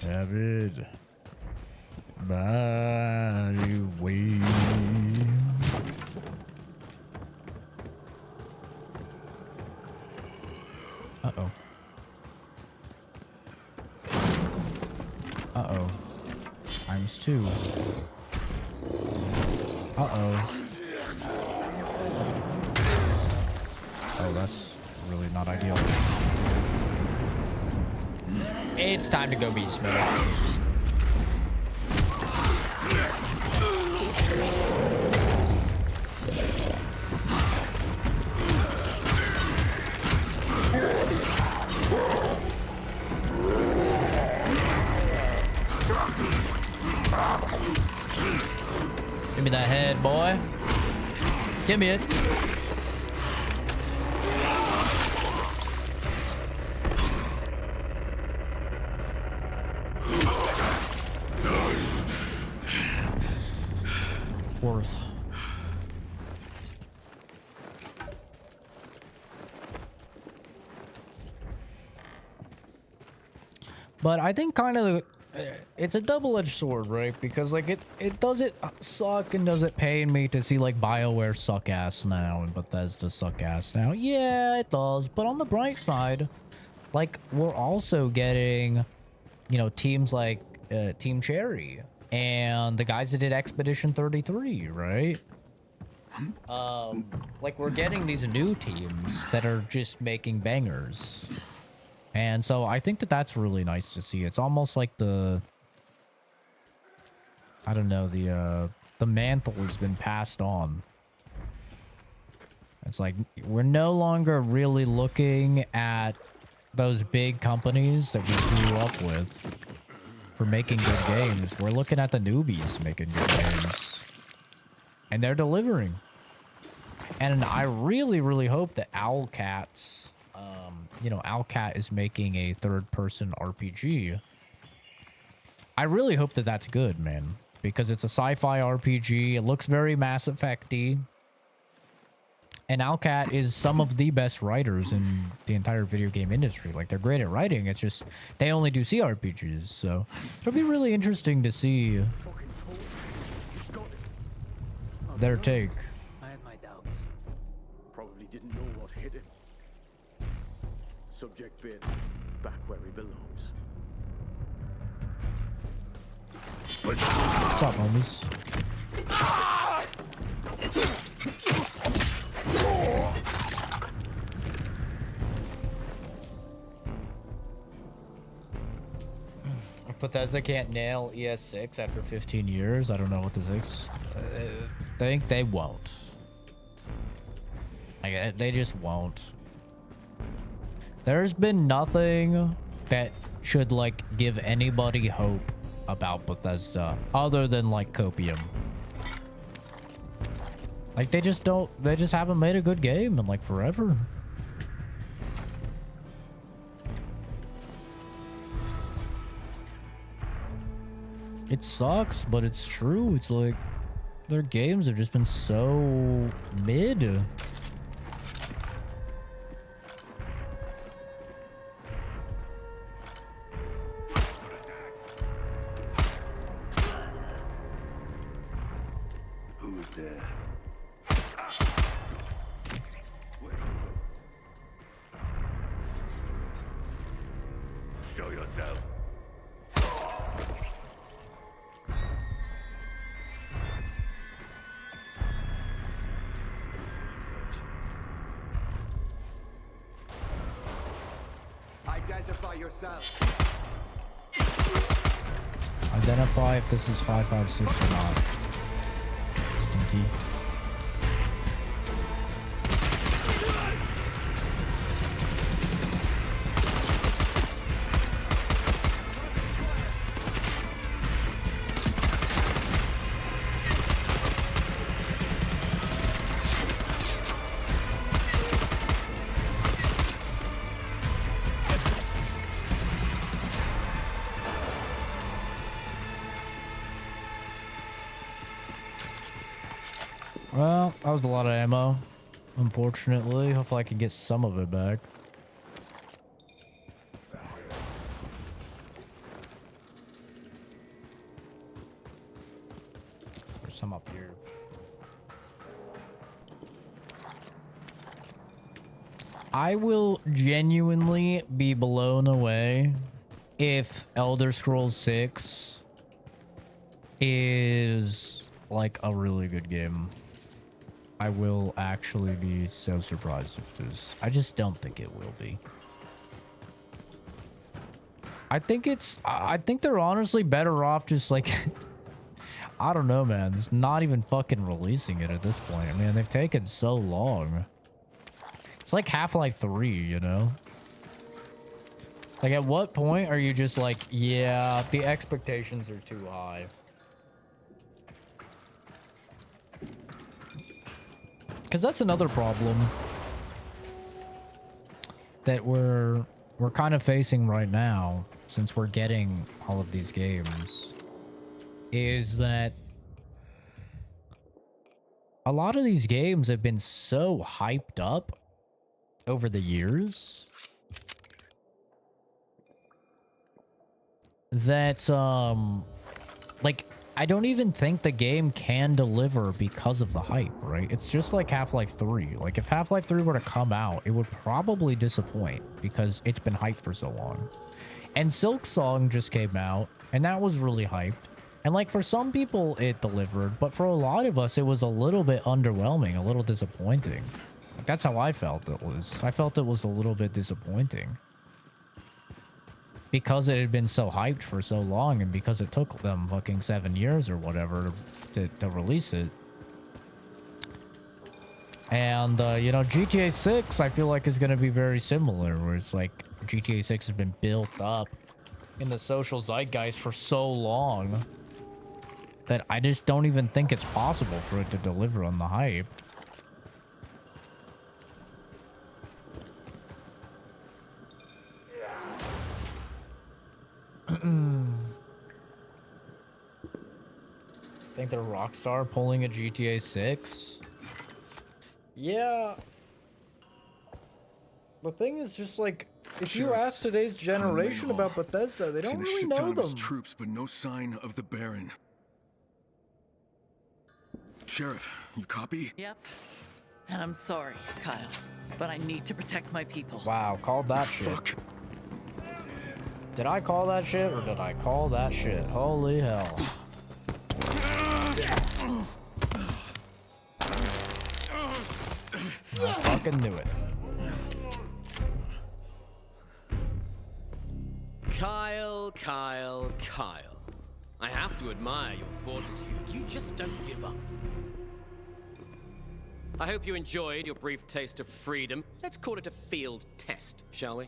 Have it my way. Uh-oh. Uh-oh. Times 2. Uh-oh. Oh, that's really not ideal. It's time to go beast mode. Give me that head, boy. Give me it. Worth. But I think kind of it's a double-edged sword, right? Because like it does it suck and does it pain me to see like BioWare suck ass now and Bethesda suck ass now. Yeah, it does. But on the bright side, like we're also getting, you know, teams like Team Cherry and the guys that did Expedition 33, right? Like we're getting these new teams that are just making bangers. And so I think that that's really nice to see. It's almost like the, I don't know, the mantle has been passed on. It's like we're no longer really looking at those big companies that we grew up with for making good games. We're looking at the newbies making good games. And they're delivering. And I really, really hope that Owlcats... you know, Owlcat is making a third-person RPG. I really hope that that's good, man. Because it's a sci-fi RPG. It looks very Mass Effect-y. And Owlcat is some of the best writers in the entire video game industry. Like, they're great at writing. It's just, they only do CRPGs. So, it'll be really interesting to see their take. I had my doubts. Probably didn't know what hit him. Subject bit back where he belongs. What's up, homies? Bethesda can't nail ES6 after 15 years. I don't know what the 6. I think they won't. Like, they just won't. There's been nothing that should, like, give anybody hope about Bethesda other than, like, Copium. Like, they just haven't made a good game in, like, forever. It sucks, but it's true. It's like, their games have just been so mid. Who's there? Show yourself. Identify yourself. Identify if this is 556 or not. Stinky. Well, that was a lot of ammo, unfortunately. Hopefully I can get some of it back. There's some up here. I will genuinely be blown away if Elder Scrolls 6 is like a really good game. I will actually be so surprised if it is. I just don't think it will be. I think they're honestly better off just like, I don't know, man. Just not even fucking releasing it at this point. I mean, they've taken so long. It's like Half-Life 3, you know? Like, at what point are you just like, yeah, the expectations are too high? Because that's another problem that we're kind of facing right now, since we're getting all of these games, is that a lot of these games have been so hyped up over the years that like, I don't even think the game can deliver because of the hype, right? It's just like Half-Life 3. Like, if Half-Life 3 were to come out, it would probably disappoint because it's been hyped for so long. And Silksong just came out, and that was really hyped. And, like, for some people, it delivered, but for a lot of us, it was a little bit underwhelming, a little disappointing. Like, that's how I felt it was. I felt it was a little bit disappointing. Because it had been so hyped for so long, and because it took them fucking 7 years or whatever to release it. And, you know, GTA 6, I feel like is going to be very similar, where it's like GTA 6 has been built up in the social zeitgeist for so long that I just don't even think it's possible for it to deliver on the hype. Think they're Rockstar pulling a GTA 6? Yeah. The thing is just like, if you ask today's generation about Bethesda, they don't really know them. Troops, but no sign of the Baron. Sheriff, you copy? Yep. And I'm sorry, Kyle, but I need to protect my people. Wow, called that shit. Fuck. Did I call that shit or did I call that shit? Holy hell. I fucking knew it. Kyle. I have to admire your fortitude. You just don't give up. I hope you enjoyed your brief taste of freedom. Let's call it a field test, shall we?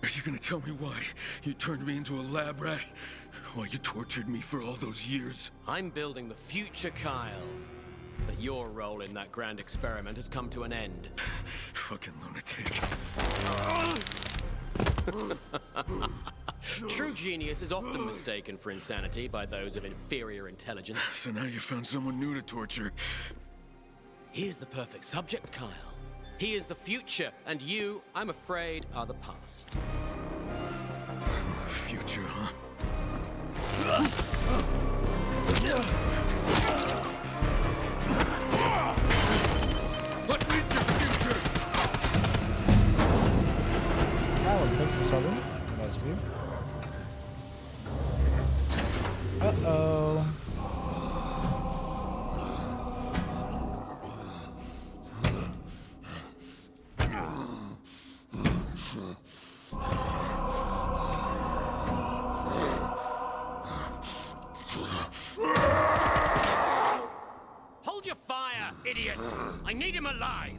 Are you gonna tell me why you turned me into a lab rat? Why you tortured me for all those years? I'm building the future, Kyle. But your role in that grand experiment has come to an end. Fucking lunatic. True genius is often mistaken for insanity by those of inferior intelligence. So now you found someone new to torture. He is the perfect subject, Kyle. He is the future, and you, I'm afraid, are the past. Future, huh? What needs your future? Alan, thanks for subbing. Nice of you. Uh-oh. Hold your fire, idiots! I need him alive!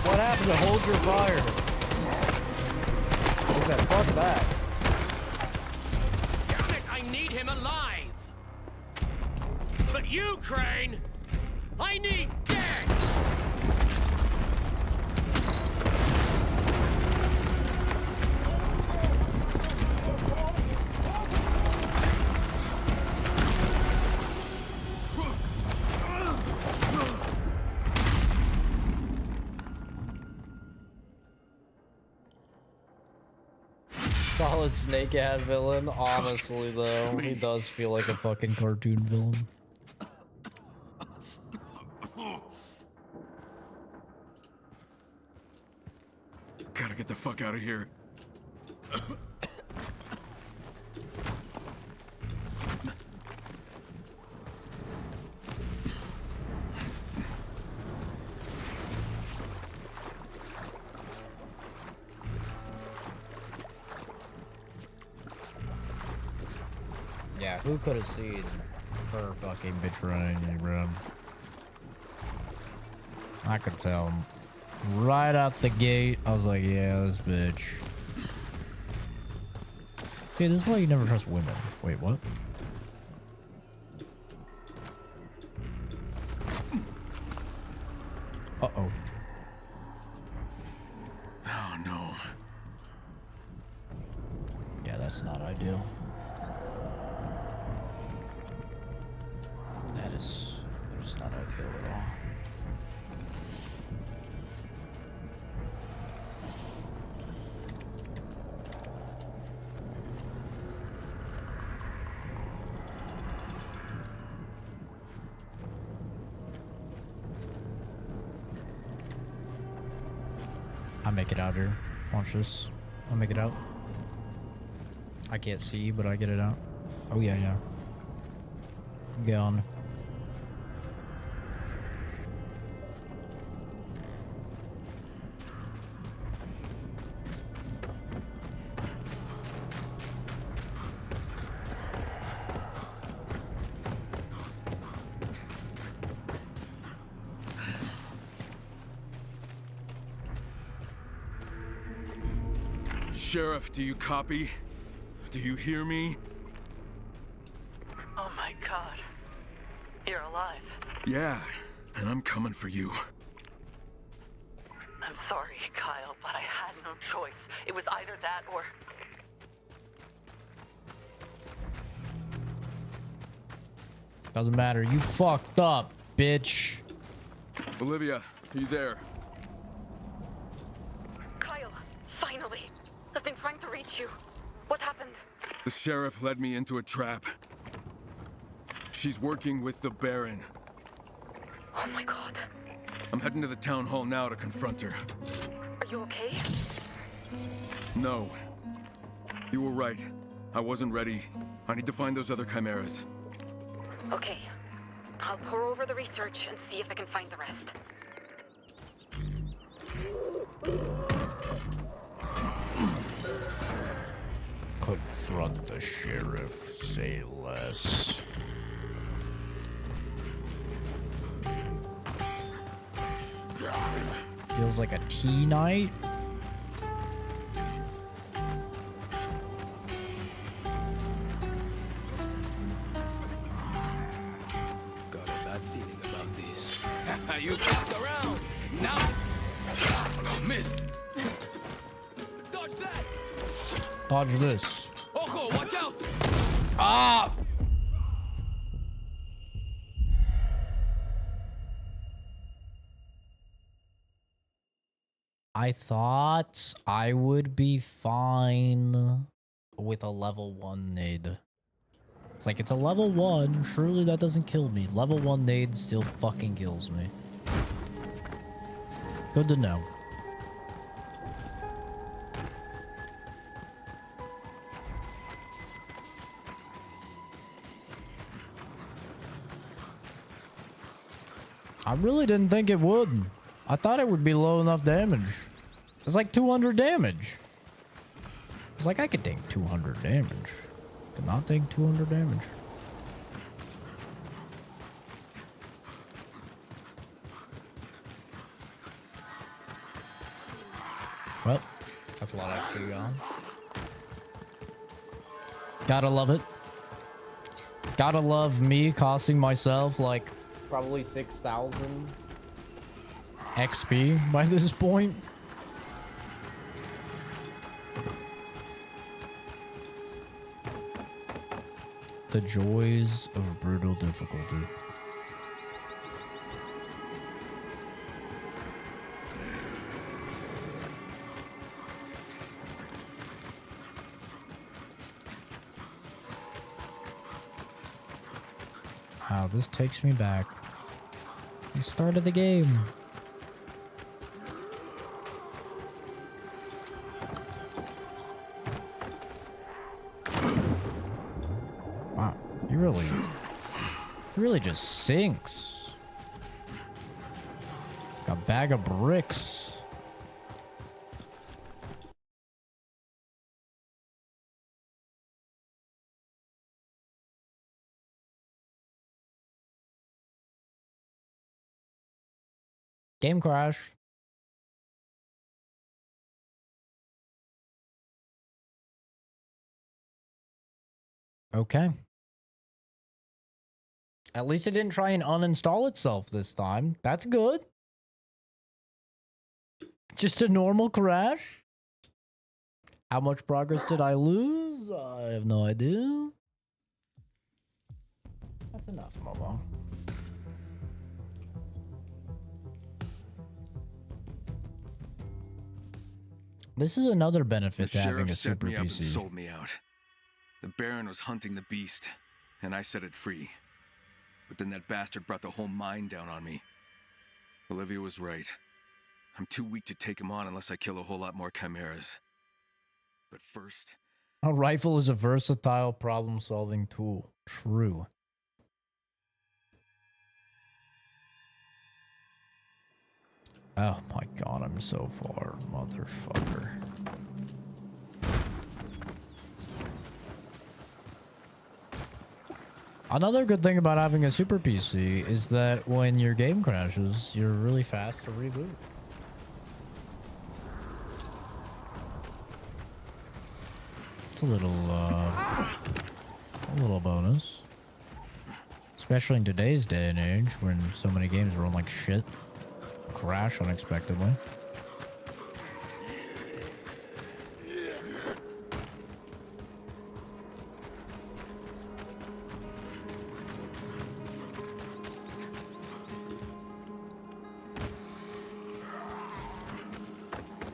What happened to hold your fire? He said, fuck that. Damn it, I need him alive! But you, Crane, I need dead! Solid snakehead villain, honestly though. He does feel like a fucking cartoon villain. Gotta get the fuck out of here. Yeah, who could have seen her fucking betraying you, bro? I could tell right out the gate. I was like, yeah, this bitch. See, this is why you never trust women. Wait, what? Uh-oh. Oh, no. Yeah, that's not ideal. That is not ideal at all. I make it out here. Watch this. I'll make it out. I can't see, but I get it out. Oh yeah, yeah. Get on. Sheriff, do you copy? Do you hear me? Oh my god. You're alive. Yeah, and I'm coming for you. I'm sorry, Kyle, but I had no choice. It was either that or... Doesn't matter. You fucked up, bitch. Olivia, are you there? Kyle, finally. I've been trying to reach you. What happened? The sheriff led me into a trap. She's working with the Baron. Oh my god. I'm heading to the town hall now to confront her. Are you okay? No. You were right. I wasn't ready. I need to find those other chimeras. Okay. I'll pour over the research and see if I can find the rest. Confront the sheriff, say less. Feels like a tea night. Got a bad feeling about this. You fucked around! Now! Missed! Dodge that! Dodge this. Oko, watch out! Ah! I thought I would be fine with a level 1 nade. It's like, it's a level 1. Surely that doesn't kill me. Level 1 nade still fucking kills me. Good to know. I really didn't think it would. I thought it would be low enough damage. It's like 200 damage. It's like I could take 200 damage. Could not take 200 damage. Well, that's a lot of XP gone. Gotta love it. Gotta love me costing myself like probably 6,000 XP by this point. The joys of brutal difficulty. Wow, this takes me back. The start of the game. Wow, he really just sinks. Like a bag of bricks. Game crash. Okay. At least it didn't try and uninstall itself this time. That's good. Just a normal crash. How much progress did I lose? I have no idea. That's enough, Momo. This is another benefit to having a super me up and PC. sold me out. The Baron was hunting the beast, and I set it free. But then that bastard brought the whole mine down on me. Olivia was right. I'm too weak to take him on unless I kill a whole lot more chimeras. But first... A rifle is a versatile problem-solving tool. True. Oh my god, I'm so far, motherfucker. Another good thing about having a super PC is that when your game crashes, you're really fast to reboot. It's a little bonus. Especially in today's day and age when so many games run like shit. Crash unexpectedly.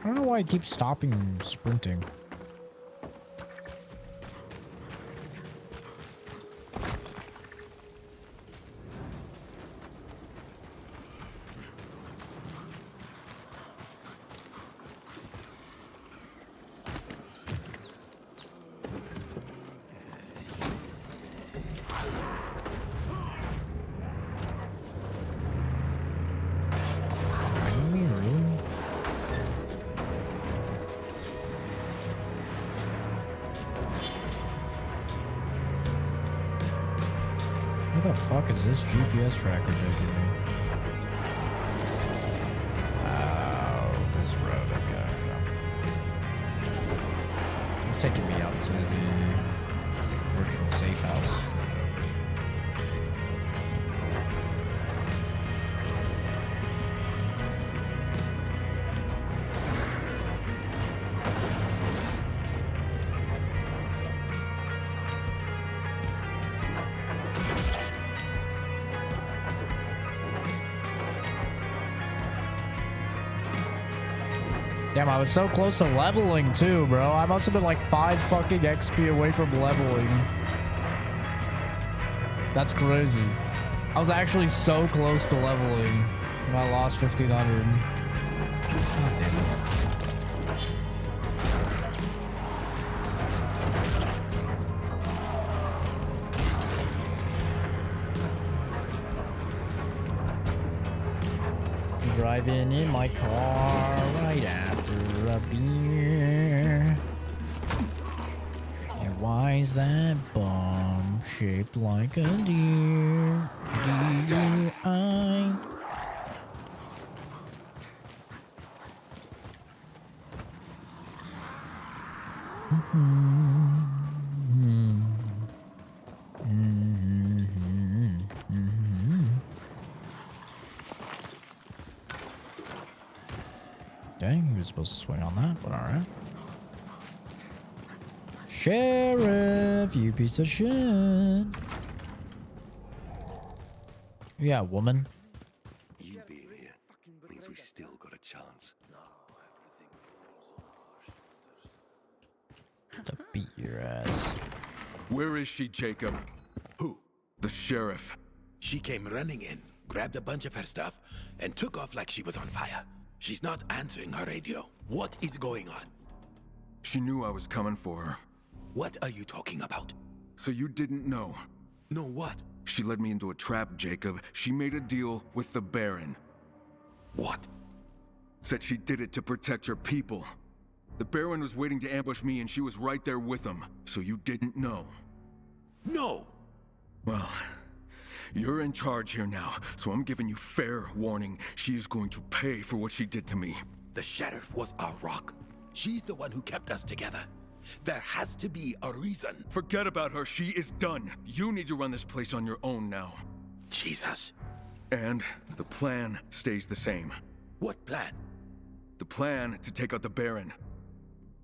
I don't know why it keeps stopping sprinting. the fuck is this GPS tracker taking me? Oh, this road. Okay. It's taking me out to the original safe house. Damn, I was so close to leveling too, bro. I must have been like 5 fucking XP away from leveling. That's crazy. I was actually so close to leveling. And I lost 1,500. God damn it. Driving in my car right after a beer. And why is that bomb shaped like a deer? D-E-I. Dang, he was supposed to swing on that, but alright. Sheriff, you piece of shit. Yeah, woman. You being here means we still got a chance. To beat your ass. Where is she, Jacob? Who? The sheriff. She came running in, grabbed a bunch of her stuff, and took off like she was on fire. She's not answering her radio. What is going on? She knew I was coming for her. What are you talking about? So you didn't know? Know what? She led me into a trap, Jacob. She made a deal with the Baron. What? Said she did it to protect her people. The Baron was waiting to ambush me and she was right there with him. So you didn't know? No! Well, you're in charge here now, so I'm giving you fair warning. She is going to pay for what she did to me. The sheriff was our rock. She's the one who kept us together. There has to be a reason. Forget about her. She is done. You need to run this place on your own now. Jesus. And the plan stays the same. What plan? The plan to take out the Baron.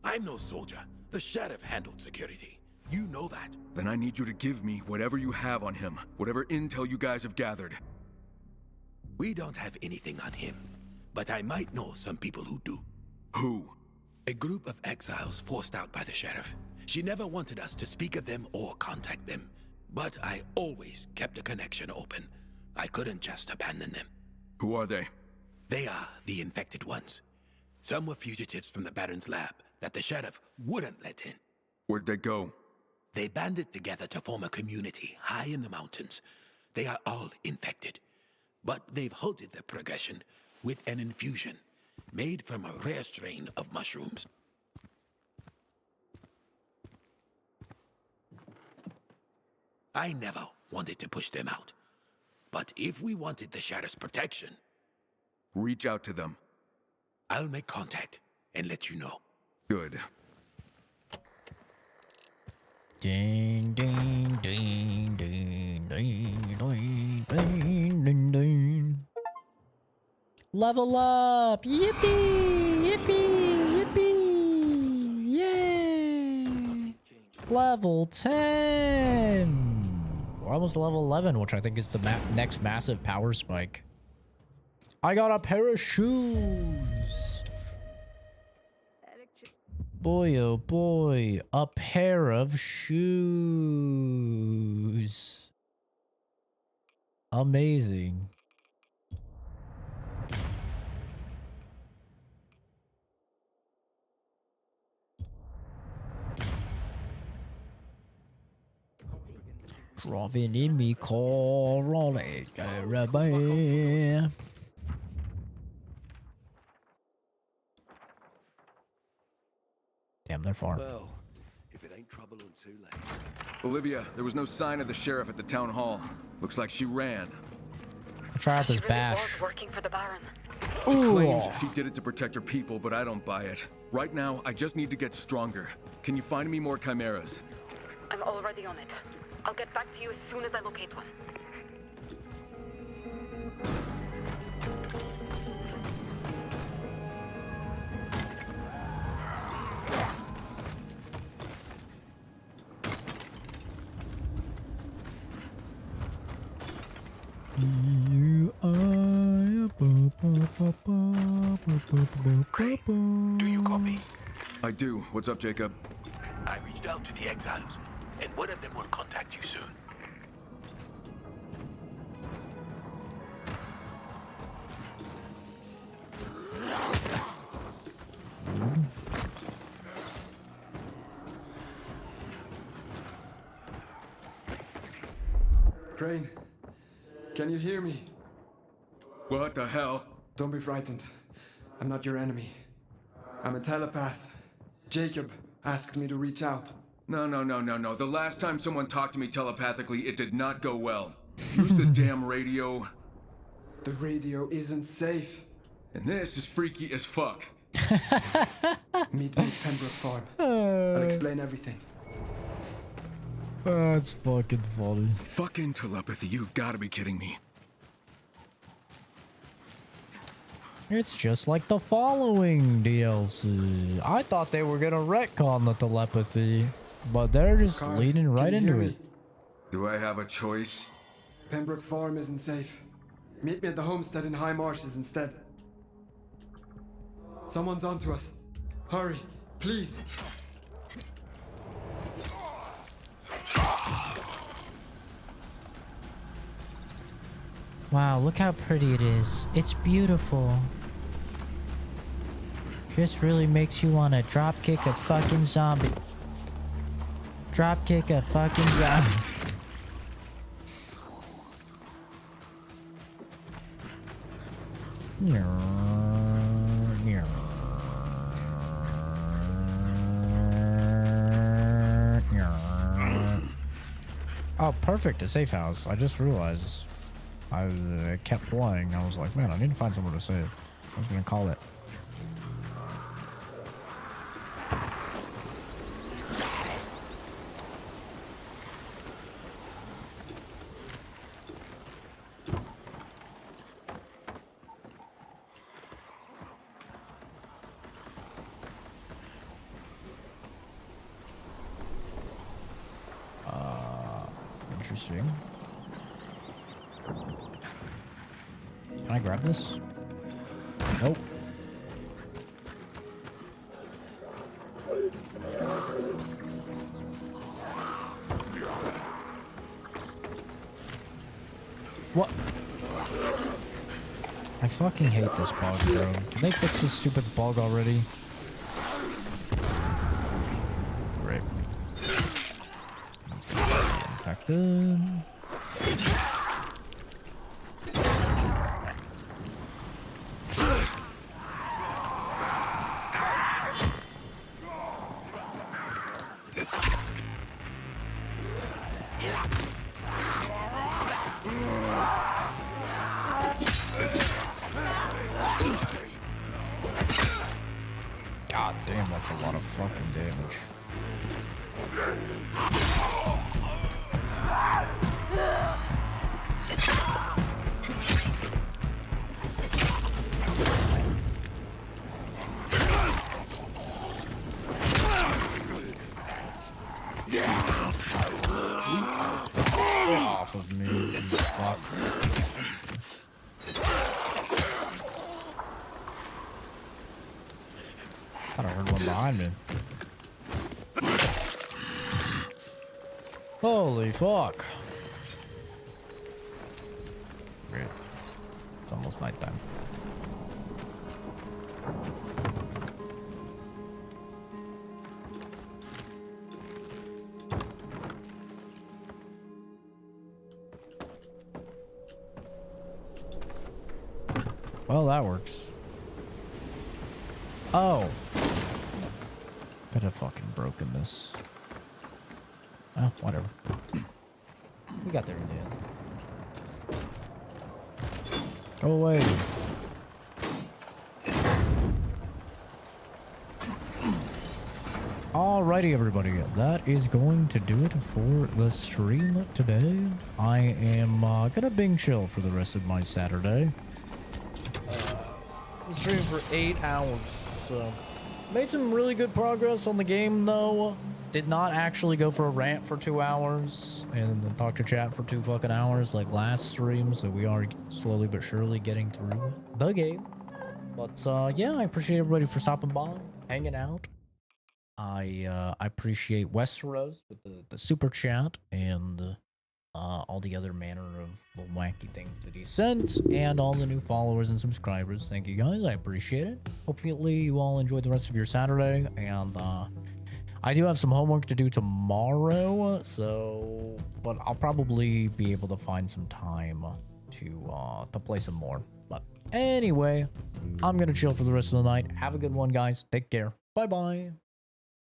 I'm no soldier. The sheriff handled security. You know that. Then I need you to give me whatever you have on him. Whatever intel you guys have gathered. We don't have anything on him. But I might know some people who do. Who? A group of exiles forced out by the sheriff. She never wanted us to speak of them or contact them. But I always kept a connection open. I couldn't just abandon them. Who are they? They are the infected ones. Some were fugitives from the Baron's lab that the sheriff wouldn't let in. Where'd they go? They banded together to form a community high in the mountains. They are all infected. But they've halted their progression with an infusion made from a rare strain of mushrooms. I never wanted to push them out. But if we wanted the sheriff's protection... Reach out to them. I'll make contact and let you know. Good. Ding, ding, ding, ding, ding, ding, ding, ding, ding. Level up! Yippee! Yippee! Yippee! Yay! Level 10! We're almost level 11, which I think is the next massive power spike. I got a pair of shoes! Boy, oh boy, a pair of shoes. Amazing. Driving in me car on a caravan. Damn, they're far. Well, if it ain't trouble and too late. Olivia, there was no sign of the sheriff at the town hall. Looks like she ran. I'll try out this She really bash. was working for the Baron. She Ooh. claims she did it to protect her people, but I don't buy it. Right now, I just need to get stronger. Can you find me more chimeras? I'm already on it. I'll get back to you as soon as I locate one. Do you copy? I do. What's up, Jacob? I reached out to the exiles, and one of them will contact you soon. Crane, can you hear me? What the hell? Don't be frightened. I'm not your enemy. I'm a telepath. Jacob asked me to reach out. No. The last time someone talked to me telepathically, it did not go well. Use the damn radio. The radio isn't safe. And this is freaky as fuck. Meet me at Pembroke Farm. I'll explain everything. That's fucking funny. Fucking telepathy, you've got to be kidding me. It's just like the following DLC. I thought they were gonna retcon the telepathy, but they're just Carl, leading right can you into hear it. me? Do I have a choice? Pembroke Farm isn't safe. Meet me at the homestead in High Marshes instead. Someone's onto us. Hurry, please. Wow, look how pretty it is. It's beautiful. Just really makes you want to drop kick a fucking zombie. Drop kick a fucking zombie. Oh, perfect, a safe house. I just realized I kept playing. I was like, man, I need to find somewhere to save. I was gonna call it. Interesting. Can I grab this? Nope. What? I fucking hate this bug, bro. Can they fix this stupid bug already? Great. Let's get infected. God damn, that's a lot of fucking damage. Get off of me, you fuck. Thought I heard one behind me. Holy fuck. Great. It's almost nighttime. Well, that works. Oh. Could have fucking broken this. Oh, whatever. We got there in the end. Go away. Alrighty, everybody. That is going to do it for the stream today. I am gonna Bing chill for the rest of my Saturday. Stream for 8 hours, so made some really good progress on the game though. Did not actually go for a rant for 2 hours and then talk to chat for 2 fucking hours like last stream, so we are slowly but surely getting through the game. But yeah, I appreciate everybody for stopping by, hanging out. I appreciate Westeros with the super chat and all the other manner of little wacky things that he sent, and all the new followers and subscribers. Thank you guys, I appreciate it. Hopefully you all enjoyed the rest of your Saturday, and I do have some homework to do tomorrow, so but I'll probably be able to find some time to play some more. But anyway, I'm gonna chill for the rest of the night. Have a good one, guys. Take care. Bye bye.